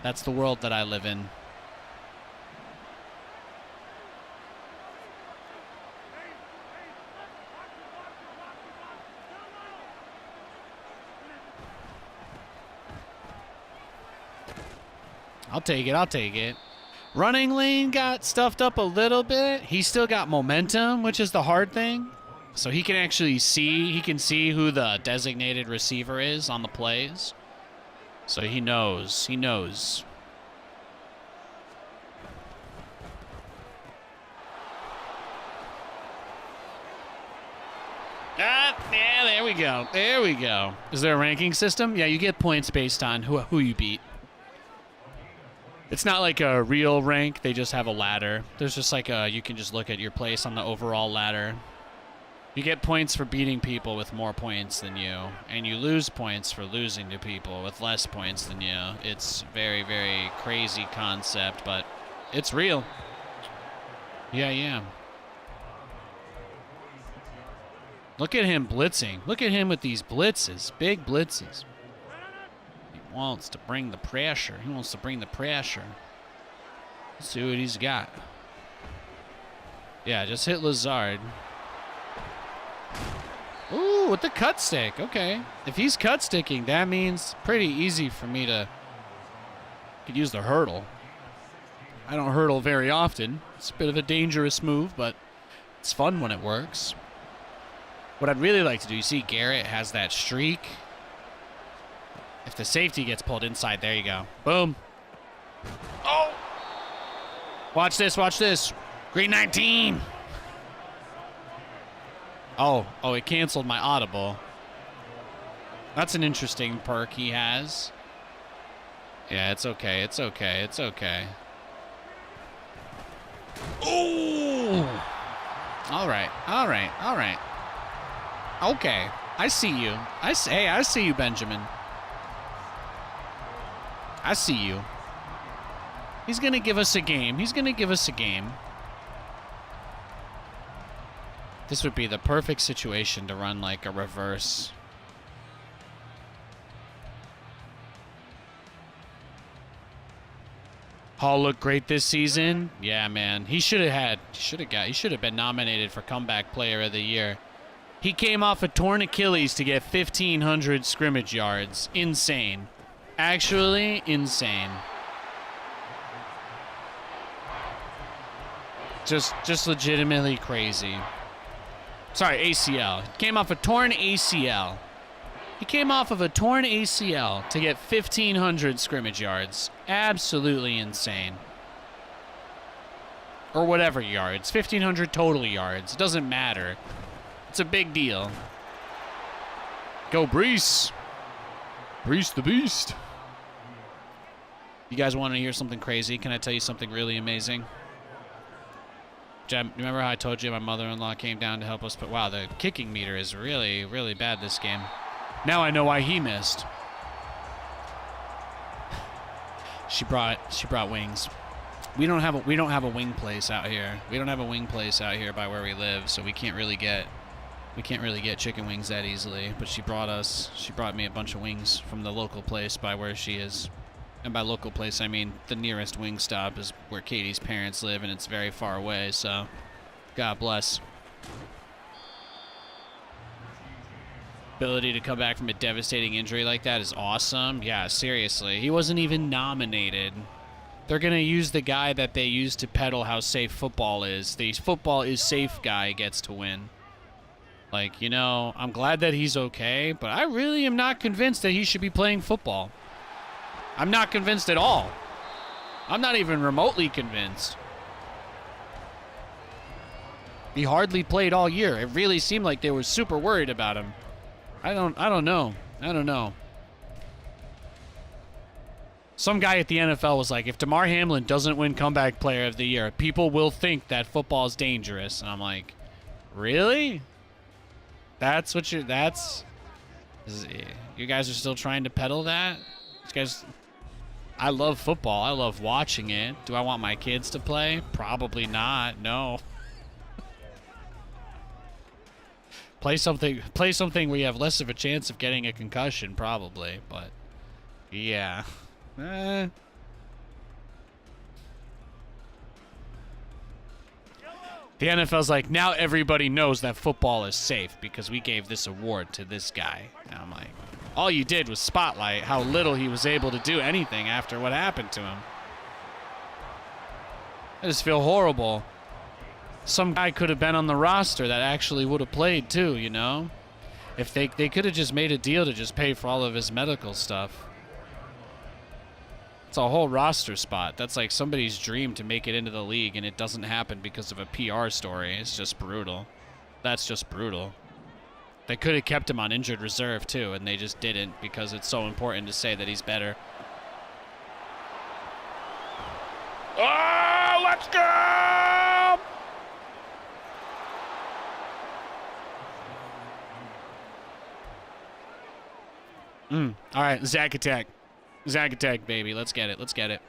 That's the world that I live in. I'll take it. I'll take it. Running lane got stuffed up a little bit. He still got momentum, which is the hard thing. So he can actually see, he can see who the designated receiver is on the plays. So he knows. He knows. Yeah, there we go. There we go. Is there a ranking system? Yeah, you get points based on who you beat. It's not like a real rank. They just have a ladder. There's just like you can just look at your place on the overall ladder. You get points for beating people with more points than you, and you lose points for losing to people with less points than you. It's very, very crazy concept, but it's real. Yeah, yeah. Look at him blitzing. Look at him with these blitzes, big blitzes. He wants to bring the pressure. He wants to bring the pressure. Let's see what he's got. Yeah, just hit Lazard. Ooh, with the cut stick. Okay. If he's cut sticking, that means pretty easy for me to could use the hurdle. I don't hurdle very often. It's a bit of a dangerous move, but it's fun when it works. What I'd really like to do, you see Garrett has that streak. If the safety gets pulled inside, there you go. Boom. Oh! Watch this, watch this. Green 19. Oh, it canceled my audible. That's an interesting perk he has. Yeah, it's okay. It's okay. It's okay. Oh! All right. All right. All right. Okay. I see you. Hey, I see you, Benjamin. I see you. He's going to give us a game. He's going to give us a game. This would be the perfect situation to run like a reverse. Hall looked great this season. Yeah, man. He should have been nominated for Comeback Player of the Year. He came off a torn Achilles to get 1,500 scrimmage yards. Insane. Actually insane. Just legitimately crazy. Sorry, ACL. Came off a torn ACL. He came off of a torn ACL to get 1,500 scrimmage yards. Absolutely insane. Or whatever yards. 1,500 total yards. It doesn't matter. It's a big deal. Go Brees. Brees the Beast. You guys want to hear something crazy? Can I tell you something really amazing? Jeb, remember how I told you my mother-in-law came down to help us? But wow, the kicking meter is really, really bad this game. Now I know why he missed. She brought wings. We don't have a wing place out here. We don't have a wing place out here by where we live, so we can't really get chicken wings that easily. But she brought me a bunch of wings from the local place by where she is. And by local place, I mean the nearest wing stop is where Katie's parents live, and it's very far away, so God bless. Ability to come back from a devastating injury like that is awesome. Yeah, seriously. He wasn't even nominated. They're going to use the guy that they used to peddle how safe football is. The football is safe guy gets to win. Like, you know, I'm glad that he's okay, but I really am not convinced that he should be playing football. I'm not convinced at all. I'm not even remotely convinced. He hardly played all year. It really seemed like they were super worried about him. I don't know. I don't know. Some guy at the NFL was like, if Damar Hamlin doesn't win Comeback Player of the Year, people will think that football is dangerous. And I'm like, really? That's what you guys are still trying to peddle that? You guys, I love football. I love watching it. Do I want my kids to play? Probably not. No. Play something where you have less of a chance of getting a concussion, probably. But yeah. The NFL's like, now everybody knows that football is safe because we gave this award to this guy. And I'm like, all you did was spotlight how little he was able to do anything after what happened to him. I just feel horrible. Some guy could have been on the roster that actually would have played too, you know? If they could have just made a deal to just pay for all of his medical stuff. It's a whole roster spot. That's like somebody's dream to make it into the league, and it doesn't happen because of a PR story. It's just brutal. That's just brutal. They could have kept him on injured reserve too, and they just didn't because it's so important to say that he's better. Oh, let's go! All right, Zack attack. Zack attack, baby. Let's get it. Let's get it.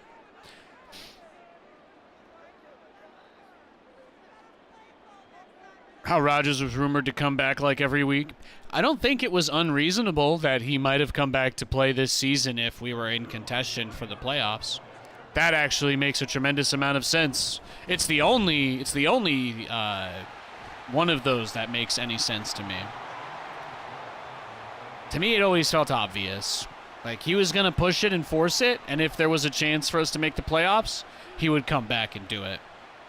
How Rodgers was rumored to come back like every week. I don't think it was unreasonable that he might have come back to play this season if we were in contention for the playoffs. That actually makes a tremendous amount of sense. It's the only one of those that makes any sense to me. To me, it always felt obvious. Like, he was going to push it and force it, and if there was a chance for us to make the playoffs, he would come back and do it.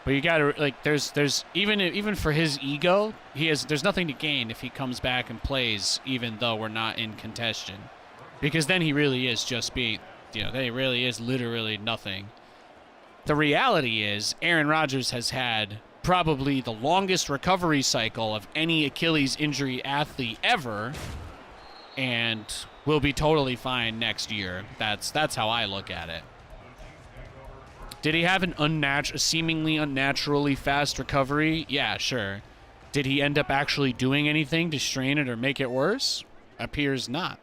But you got to, like, there's even for his ego, there's nothing to gain if he comes back and plays, even though we're not in contention. Because then he really is just then he really is literally nothing. The reality is, Aaron Rodgers has had probably the longest recovery cycle of any Achilles injury athlete ever. And will be totally fine next year. That's how I look at it. Did he have an seemingly unnaturally fast recovery? Yeah, sure. Did he end up actually doing anything to strain it or make it worse? Appears not.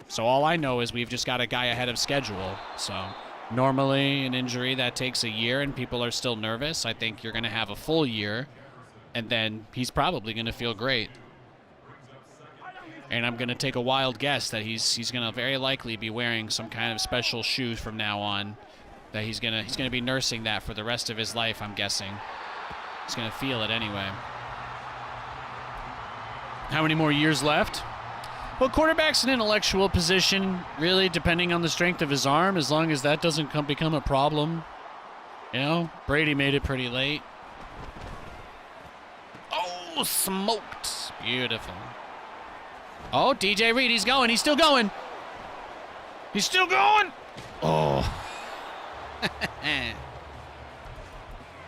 So all I know is we've just got a guy ahead of schedule. So normally an injury that takes a year and people are still nervous, I think you're going to have a full year, and then he's probably going to feel great. And I'm going to take a wild guess that he's going to very likely be wearing some kind of special shoe from now on. That he's going to be nursing that for the rest of his life, I'm guessing. He's going to feel it anyway. How many more years left? Well, quarterback's an intellectual position, really, depending on the strength of his arm, as long as that doesn't become a problem. You know, Brady made it pretty late. Oh, smoked. Beautiful. Oh, DJ Reed, he's going. He's still going. He's still going. Oh.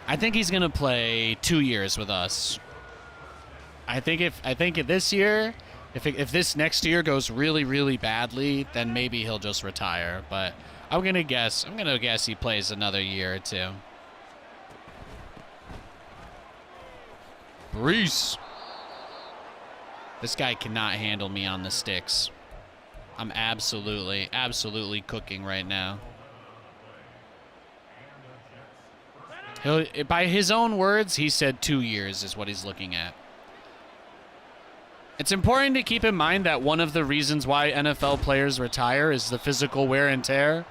I think he's going to play 2 years with us. I think if this year... If this next year goes really, really badly, then maybe he'll just retire. But I'm gonna guess he plays another year or two. Brees. This guy cannot handle me on the sticks. I'm absolutely cooking right now. By his own words, he said 2 years is what he's looking at. It's important to keep in mind that one of the reasons why NFL players retire is the physical wear and tear.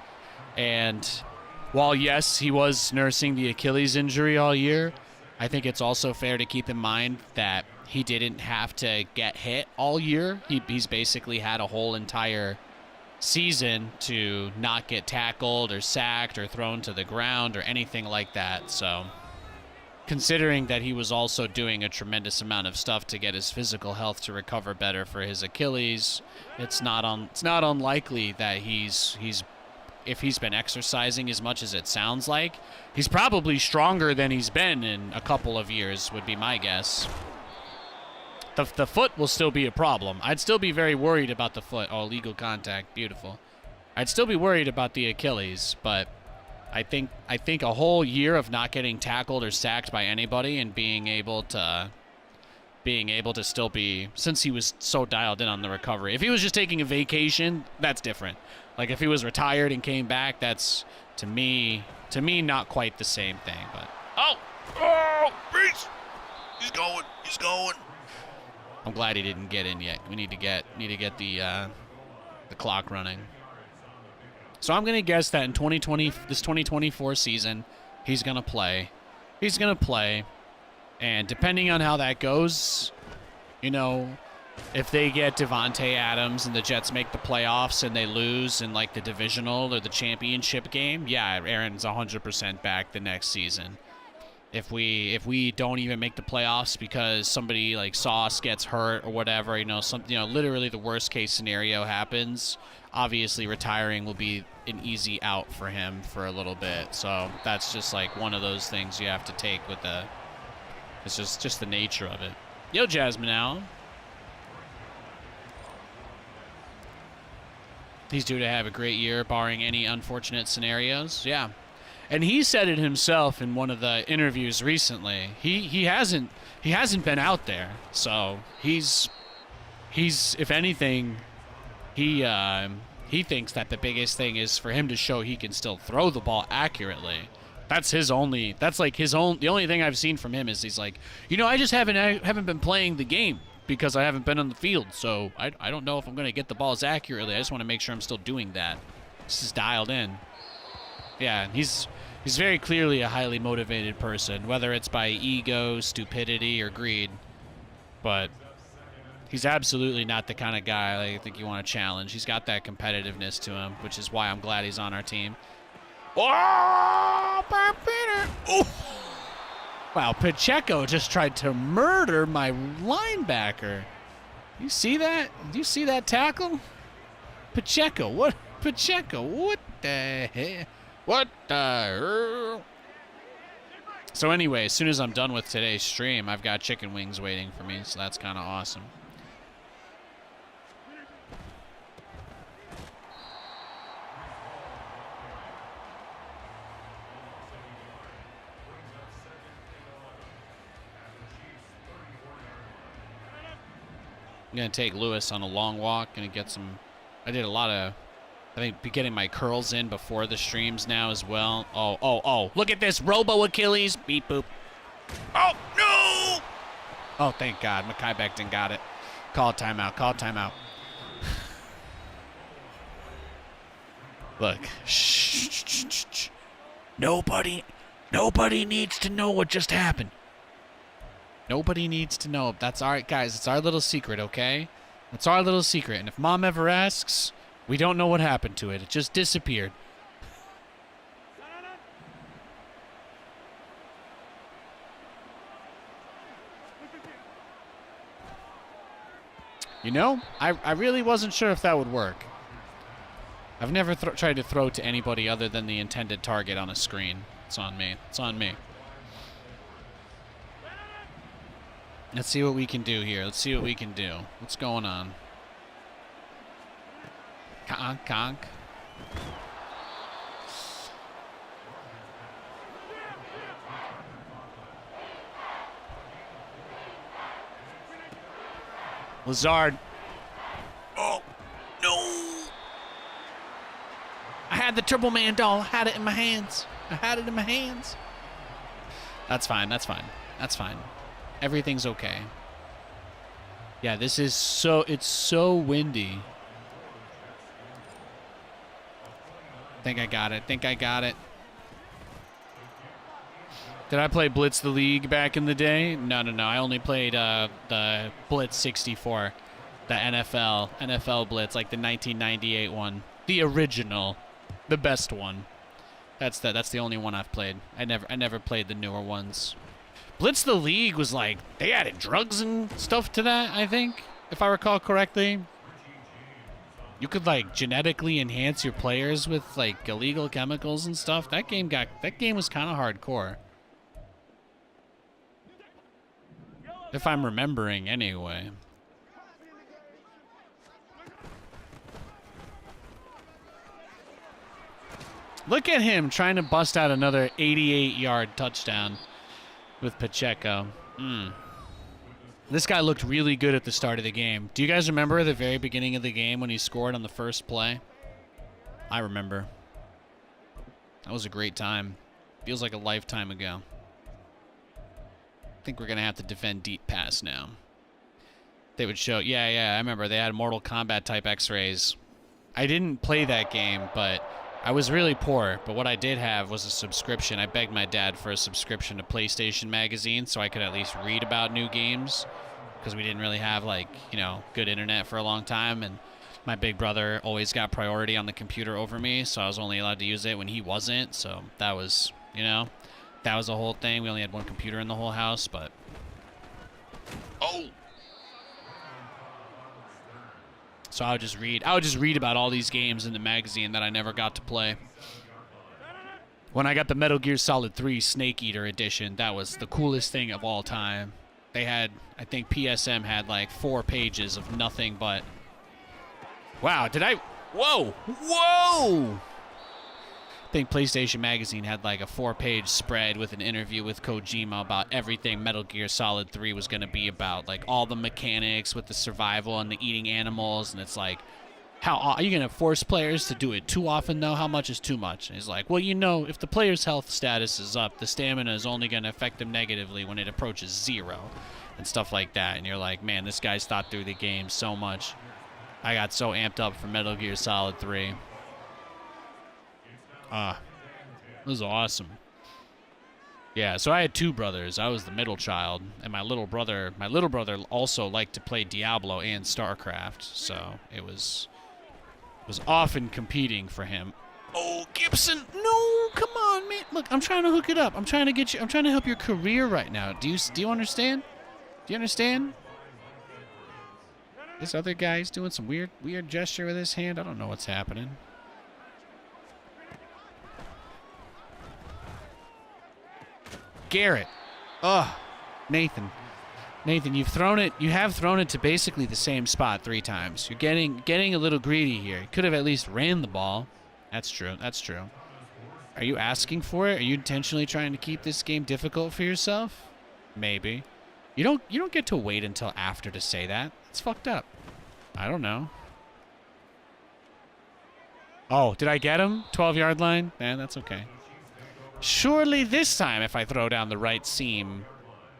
And while, yes, he was nursing the Achilles injury all year, I think it's also fair to keep in mind that he didn't have to get hit all year. He's basically had a whole entire season to not get tackled or sacked or thrown to the ground or anything like that. So... considering that he was also doing a tremendous amount of stuff to get his physical health to recover better for his Achilles, it's not unlikely that if he's been exercising as much as it sounds like, he's probably stronger than he's been in a couple of years, would be my guess. The foot will still be a problem. I'd still be very worried about the foot. Oh, illegal contact. Beautiful. I'd still be worried about the Achilles, but I think a whole year of not getting tackled or sacked by anybody and being able to still be, since he was so dialed in on the recovery. If he was just taking a vacation, that's different. Like if he was retired and came back, that's to me not quite the same thing. But Brees, he's going. I'm glad he didn't get in yet. We need to get the clock running. So I'm going to guess that in this 2024 season, he's going to play. He's going to play. And depending on how that goes, you know, if they get Devontae Adams and the Jets make the playoffs and they lose in like the divisional or the championship game, yeah, Aaron's 100% back the next season. If we don't even make the playoffs because somebody like Sauce gets hurt or whatever, literally the worst case scenario happens, obviously retiring will be an easy out for him for a little bit. So that's just like one of those things you have to take with it's just the nature of it. Yo, Jasmine Allen. He's due to have a great year, barring any unfortunate scenarios. Yeah. And he said it himself in one of the interviews recently. He hasn't been out there. So he's if anything, he thinks that the biggest thing is for him to show he can still throw the ball accurately. The only thing I've seen from him is he's like, I just haven't been playing the game because I haven't been on the field. So I don't know if I'm going to get the balls accurately. I just want to make sure I'm still doing that. This is dialed in. Yeah, he's very clearly a highly motivated person, whether it's by ego, stupidity, or greed. But he's absolutely not the kind of guy I think you want to challenge. He's got that competitiveness to him, which is why I'm glad he's on our team. Oh, Peter! Wow, Pacheco just tried to murder my linebacker. You see that? Do you see that tackle? Pacheco, what the hell? What the hell? So anyway, as soon as I'm done with today's stream, I've got chicken wings waiting for me, so that's kind of awesome. I'm going to take Lewis on a long walk. Going to get some... I did a lot of... I think be getting my curls in before the streams now as well. Oh. Look at this. Robo Achilles. Beep, boop. Oh, no! Oh, thank God. Mekhi Becton got it. Call a timeout. Call a timeout. Look. Shh. Nobody needs to know what just happened. Nobody needs to know. That's all right, guys. It's our little secret, okay? It's our little secret. And if Mom ever asks, we don't know what happened to it. It just disappeared. You know, I really wasn't sure if that would work. I've never tried to throw to anybody other than the intended target on a screen. It's on me. It's on me. Let's see what we can do here. Let's see what we can do. What's going on? Conk. Lazard. Oh, no. I had the Turbo Man doll. I had it in my hands. That's fine. Everything's okay. Yeah, this is it's so windy. Think I got it. Did I play Blitz the League back in the day? No. I only played the Blitz 64, the NFL Blitz, like the 1998 one, the original, the best one. That's the only one I've played. I never played the newer ones. Blitz the League was like, they added drugs and stuff to that, I think, if I recall correctly. You could like genetically enhance your players with like illegal chemicals and stuff. That game was kind of hardcore. If I'm remembering anyway. Look at him trying to bust out another 88-yard touchdown with Pacheco. This guy looked really good at the start of the game. Do you guys remember the very beginning of the game when he scored on the first play? I remember. That was a great time. Feels like a lifetime ago. I think we're going to have to defend deep pass now. They would show... Yeah, I remember. They had Mortal Kombat type x-rays. I didn't play that game, but I was really poor. But what I did have was a subscription. I begged my dad for a subscription to PlayStation Magazine so I could at least read about new games. Because we didn't really have, like, you know, good internet for a long time. And my big brother always got priority on the computer over me, so I was only allowed to use it when he wasn't. So that was, you know... That was the whole thing. We only had one computer in the whole house, but... Oh! So I would just read about all these games in the magazine that I never got to play. When I got the Metal Gear Solid 3 Snake Eater edition, that was the coolest thing of all time. They had, I think PSM had like 4 pages of nothing but... Wow, did I... Whoa! I think PlayStation Magazine had like a 4-page spread with an interview with Kojima about everything Metal Gear Solid 3 was going to be about. Like all the mechanics with the survival and the eating animals. And it's like, how are you going to force players to do it too often though? How much is too much? And he's like, well, you know, if the player's health status is up, the stamina is only going to affect them negatively when it approaches 0 and stuff like that. And you're like, man, this guy's thought through the game so much. I got so amped up for Metal Gear Solid 3. It was awesome. Yeah, so I had 2 brothers. I was the middle child, and my little brother also liked to play Diablo and StarCraft, so it was often competing for him. Oh, Gibson! No, come on, man. Look, I'm trying to hook it up. I'm trying to help your career right now. Do you understand? Do you understand? This other guy's doing some weird gesture with his hand. I don't know what's happening. Garrett. Oh, Nathan, you have thrown it to basically the same spot 3 times. You're getting a little greedy here. You could have at least ran the ball. That's true. Are you asking for it? Are you intentionally trying to keep this game difficult for yourself? Maybe. You don't get to wait until after to say that. It's fucked up. I don't know. Oh, did I get him? 12-yard line? Man, that's okay. Surely this time if I throw down the right seam,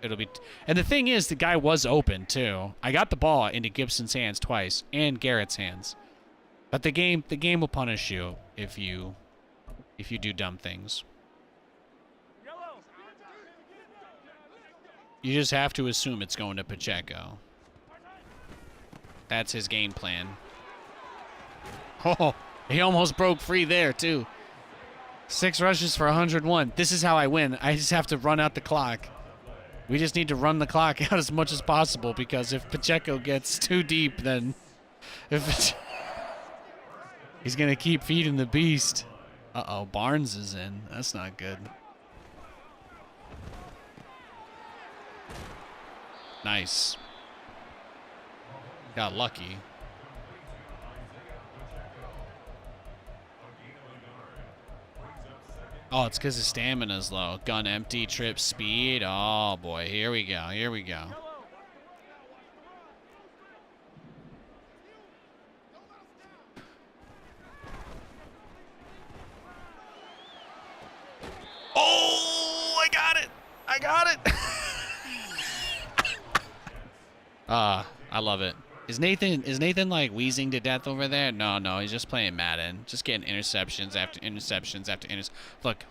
it'll be... And the thing is, the guy was open, too. I got the ball into Gibson's hands twice, and Garrett's hands. But the game will punish you if you do dumb things. You just have to assume it's going to Pacheco. That's his game plan. Oh, he almost broke free there, too. 6 rushes for 101. This is how I win. I just have to run out the clock. We just need to run the clock out as much as possible, because if Pacheco gets too deep, then he's going to keep feeding the beast. Uh-oh, Barnes is in. That's not good. Nice. Got lucky. Oh, it's because his stamina's low. Gun empty, trip speed. Oh, boy. Here we go. Here we go. Oh, I got it. I got it. I love it. Is Nathan like wheezing to death over there? No, he's just playing Madden. Just getting interceptions after interceptions after interceptions.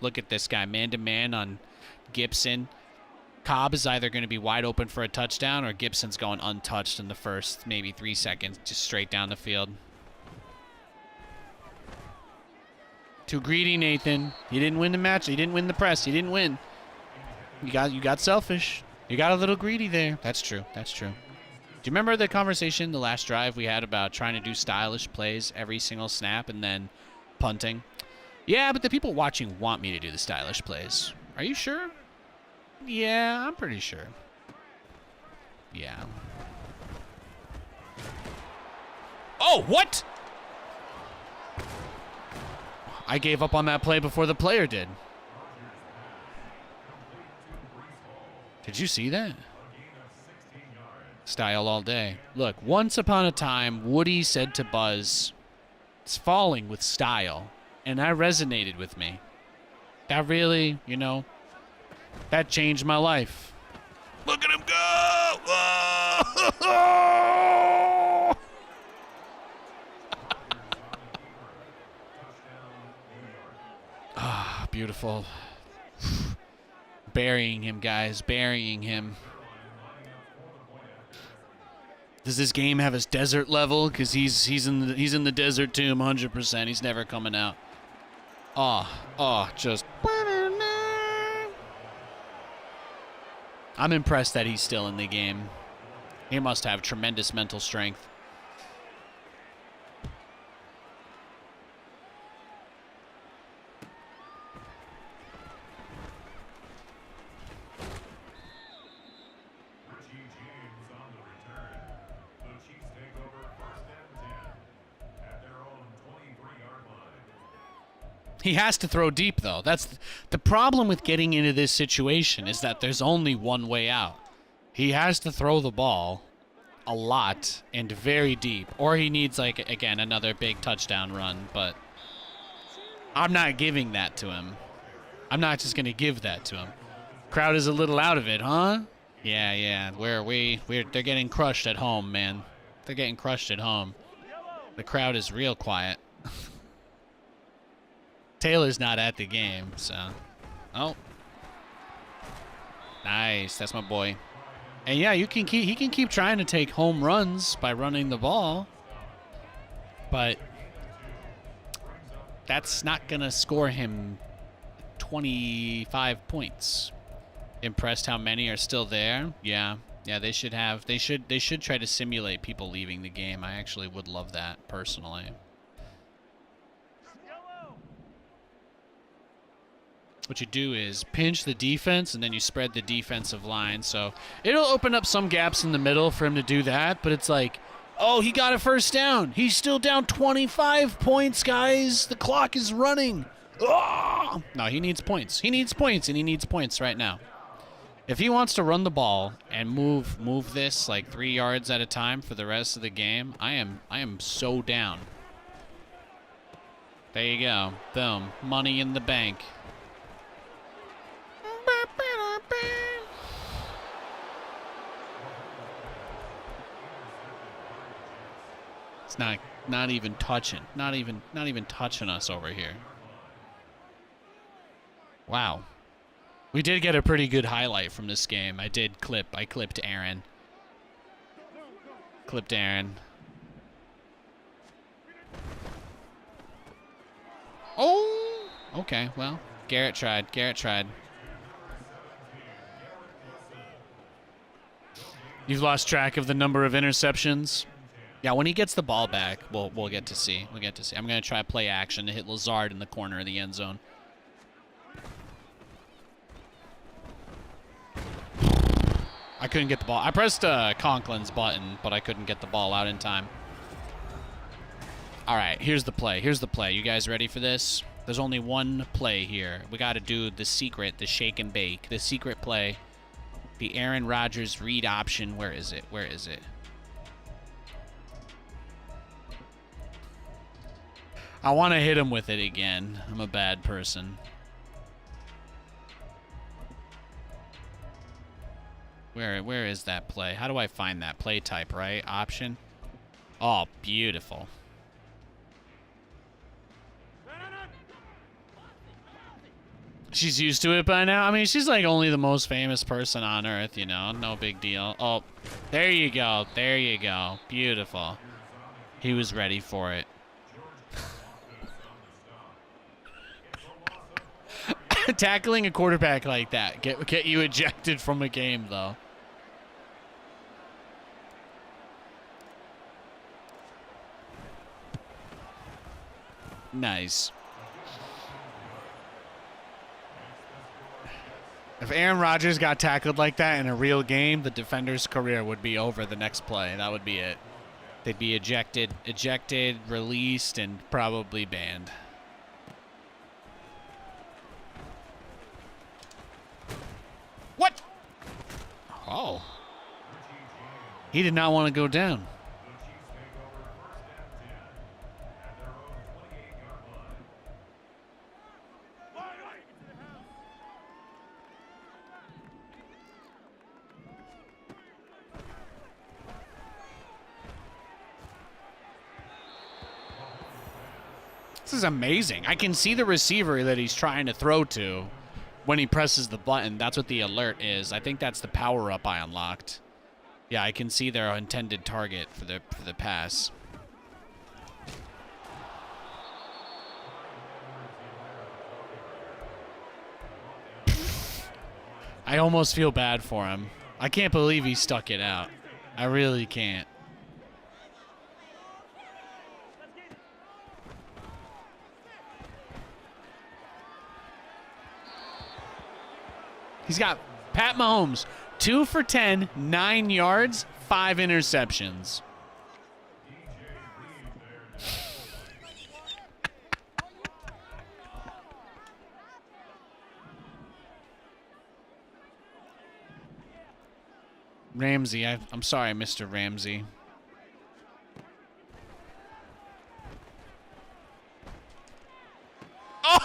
Look at this guy, man-to-man on Gibson. Cobb is either going to be wide open for a touchdown, or Gibson's going untouched in the first maybe 3 seconds, just straight down the field. Too greedy, Nathan. You didn't win the match. You didn't win the press. You didn't win. You got selfish. You got a little greedy there. That's true. That's true. Do you remember the conversation, the last drive we had about trying to do stylish plays every single snap and then punting? Yeah, but the people watching want me to do the stylish plays. Are you sure? Yeah, I'm pretty sure. Yeah. Oh, what? I gave up on that play before the player did. Did you see that? Style all day. Look, once upon a time, Woody said to Buzz, "It's falling with style." And that resonated with me. That really, that changed my life. Look at him go! Oh! Ah, beautiful. Burying him, guys. Burying him. Does this game have his desert level? Because he's in the desert tomb 100%. He's never coming out. Just. I'm impressed that he's still in the game. He must have tremendous mental strength. He has to throw deep, though. That's the problem with getting into this situation, is that there's only one way out. He has to throw the ball a lot and very deep, or he needs, like, again, another big touchdown run, but I'm not giving that to him. I'm not just going to give that to him. Crowd is a little out of it, huh? Yeah. They're getting crushed at home, man. They're getting crushed at home. The crowd is real quiet. Taylor's not at the game, so. Oh. Nice. That's my boy. And yeah, he can keep trying to take home runs by running the ball. But that's not going to score him 25 points. Impressed how many are still there? Yeah. Yeah, they should try to simulate people leaving the game. I actually would love that personally. What you do is pinch the defense, and then you spread the defensive line. So it'll open up some gaps in the middle for him to do that. But it's like, oh, he got a first down. He's still down 25 points, guys. The clock is running. Oh! No, he needs points. He needs points, and he needs points right now. If he wants to run the ball and move this like 3 yards at a time for the rest of the game, I am so down. There you go. Boom. Money in the bank. It's not even touching. Not even touching us over here. Wow. We did get a pretty good highlight from this game. I clipped Aaron. Clipped Aaron. Oh! Okay, well, Garrett tried. You've lost track of the number of interceptions? Yeah, when he gets the ball back, we'll get to see. I'm going to try play action to hit Lazard in the corner of the end zone. I couldn't get the ball. I pressed Conklin's button, but I couldn't get the ball out in time. All right, here's the play. You guys ready for this? There's only one play here. We got to do the secret, the shake and bake, the secret play, the Aaron Rodgers read option. Where is it? I want to hit him with it again. I'm a bad person. Where is that play? How do I find that play type, right? Option. Oh, beautiful. She's used to it by now. I mean, she's like only the most famous person on earth, you know. No big deal. Oh, there you go. Beautiful. He was ready for it. Tackling a quarterback like that get you ejected from a game, though. Nice. If Aaron Rodgers got tackled like that in a real game, the defender's career would be over the next play. That would be it. They'd be ejected, released, and probably banned. What? Oh. He did not want to go down. This is amazing. I can see the receiver that he's trying to throw to when he presses the button. That's what the alert is. I think that's the power-up I unlocked. Yeah, I can see their intended target for the pass. I almost feel bad for him. I can't believe he stuck it out. I really can't. He's got Pat Mahomes, 2 for 10, 9 yards, 5 interceptions. Ramsey, I'm sorry, Mr. Ramsey. Oh!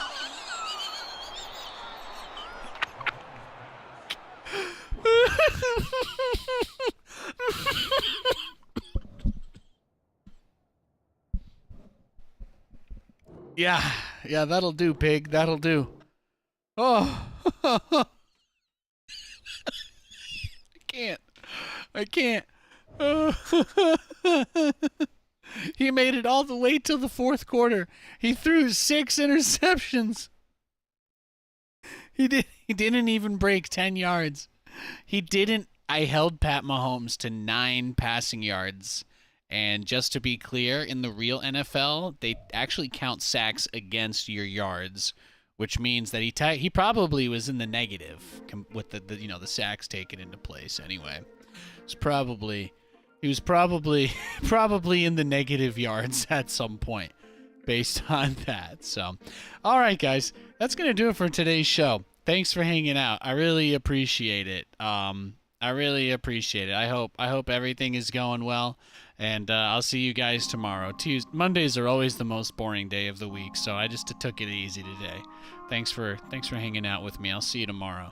Yeah, that'll do, pig. That'll do. Oh. I can't. He made it all the way till the fourth quarter. He threw 6 interceptions. He didn't even break 10 yards. I held Pat Mahomes to 9 passing yards. And just to be clear, in the real NFL, they actually count sacks against your yards, which means that he probably was in the negative with the sacks taken into place anyway. He was probably in the negative yards at some point based on that. So, all right, guys, that's going to do it for today's show. thanks for hanging out. I really appreciate it. I really appreciate it. I hope everything is going well, and I'll see you guys tomorrow. Mondays are always the most boring day of the week, so I just took it easy today. Thanks for hanging out with me. I'll see you tomorrow.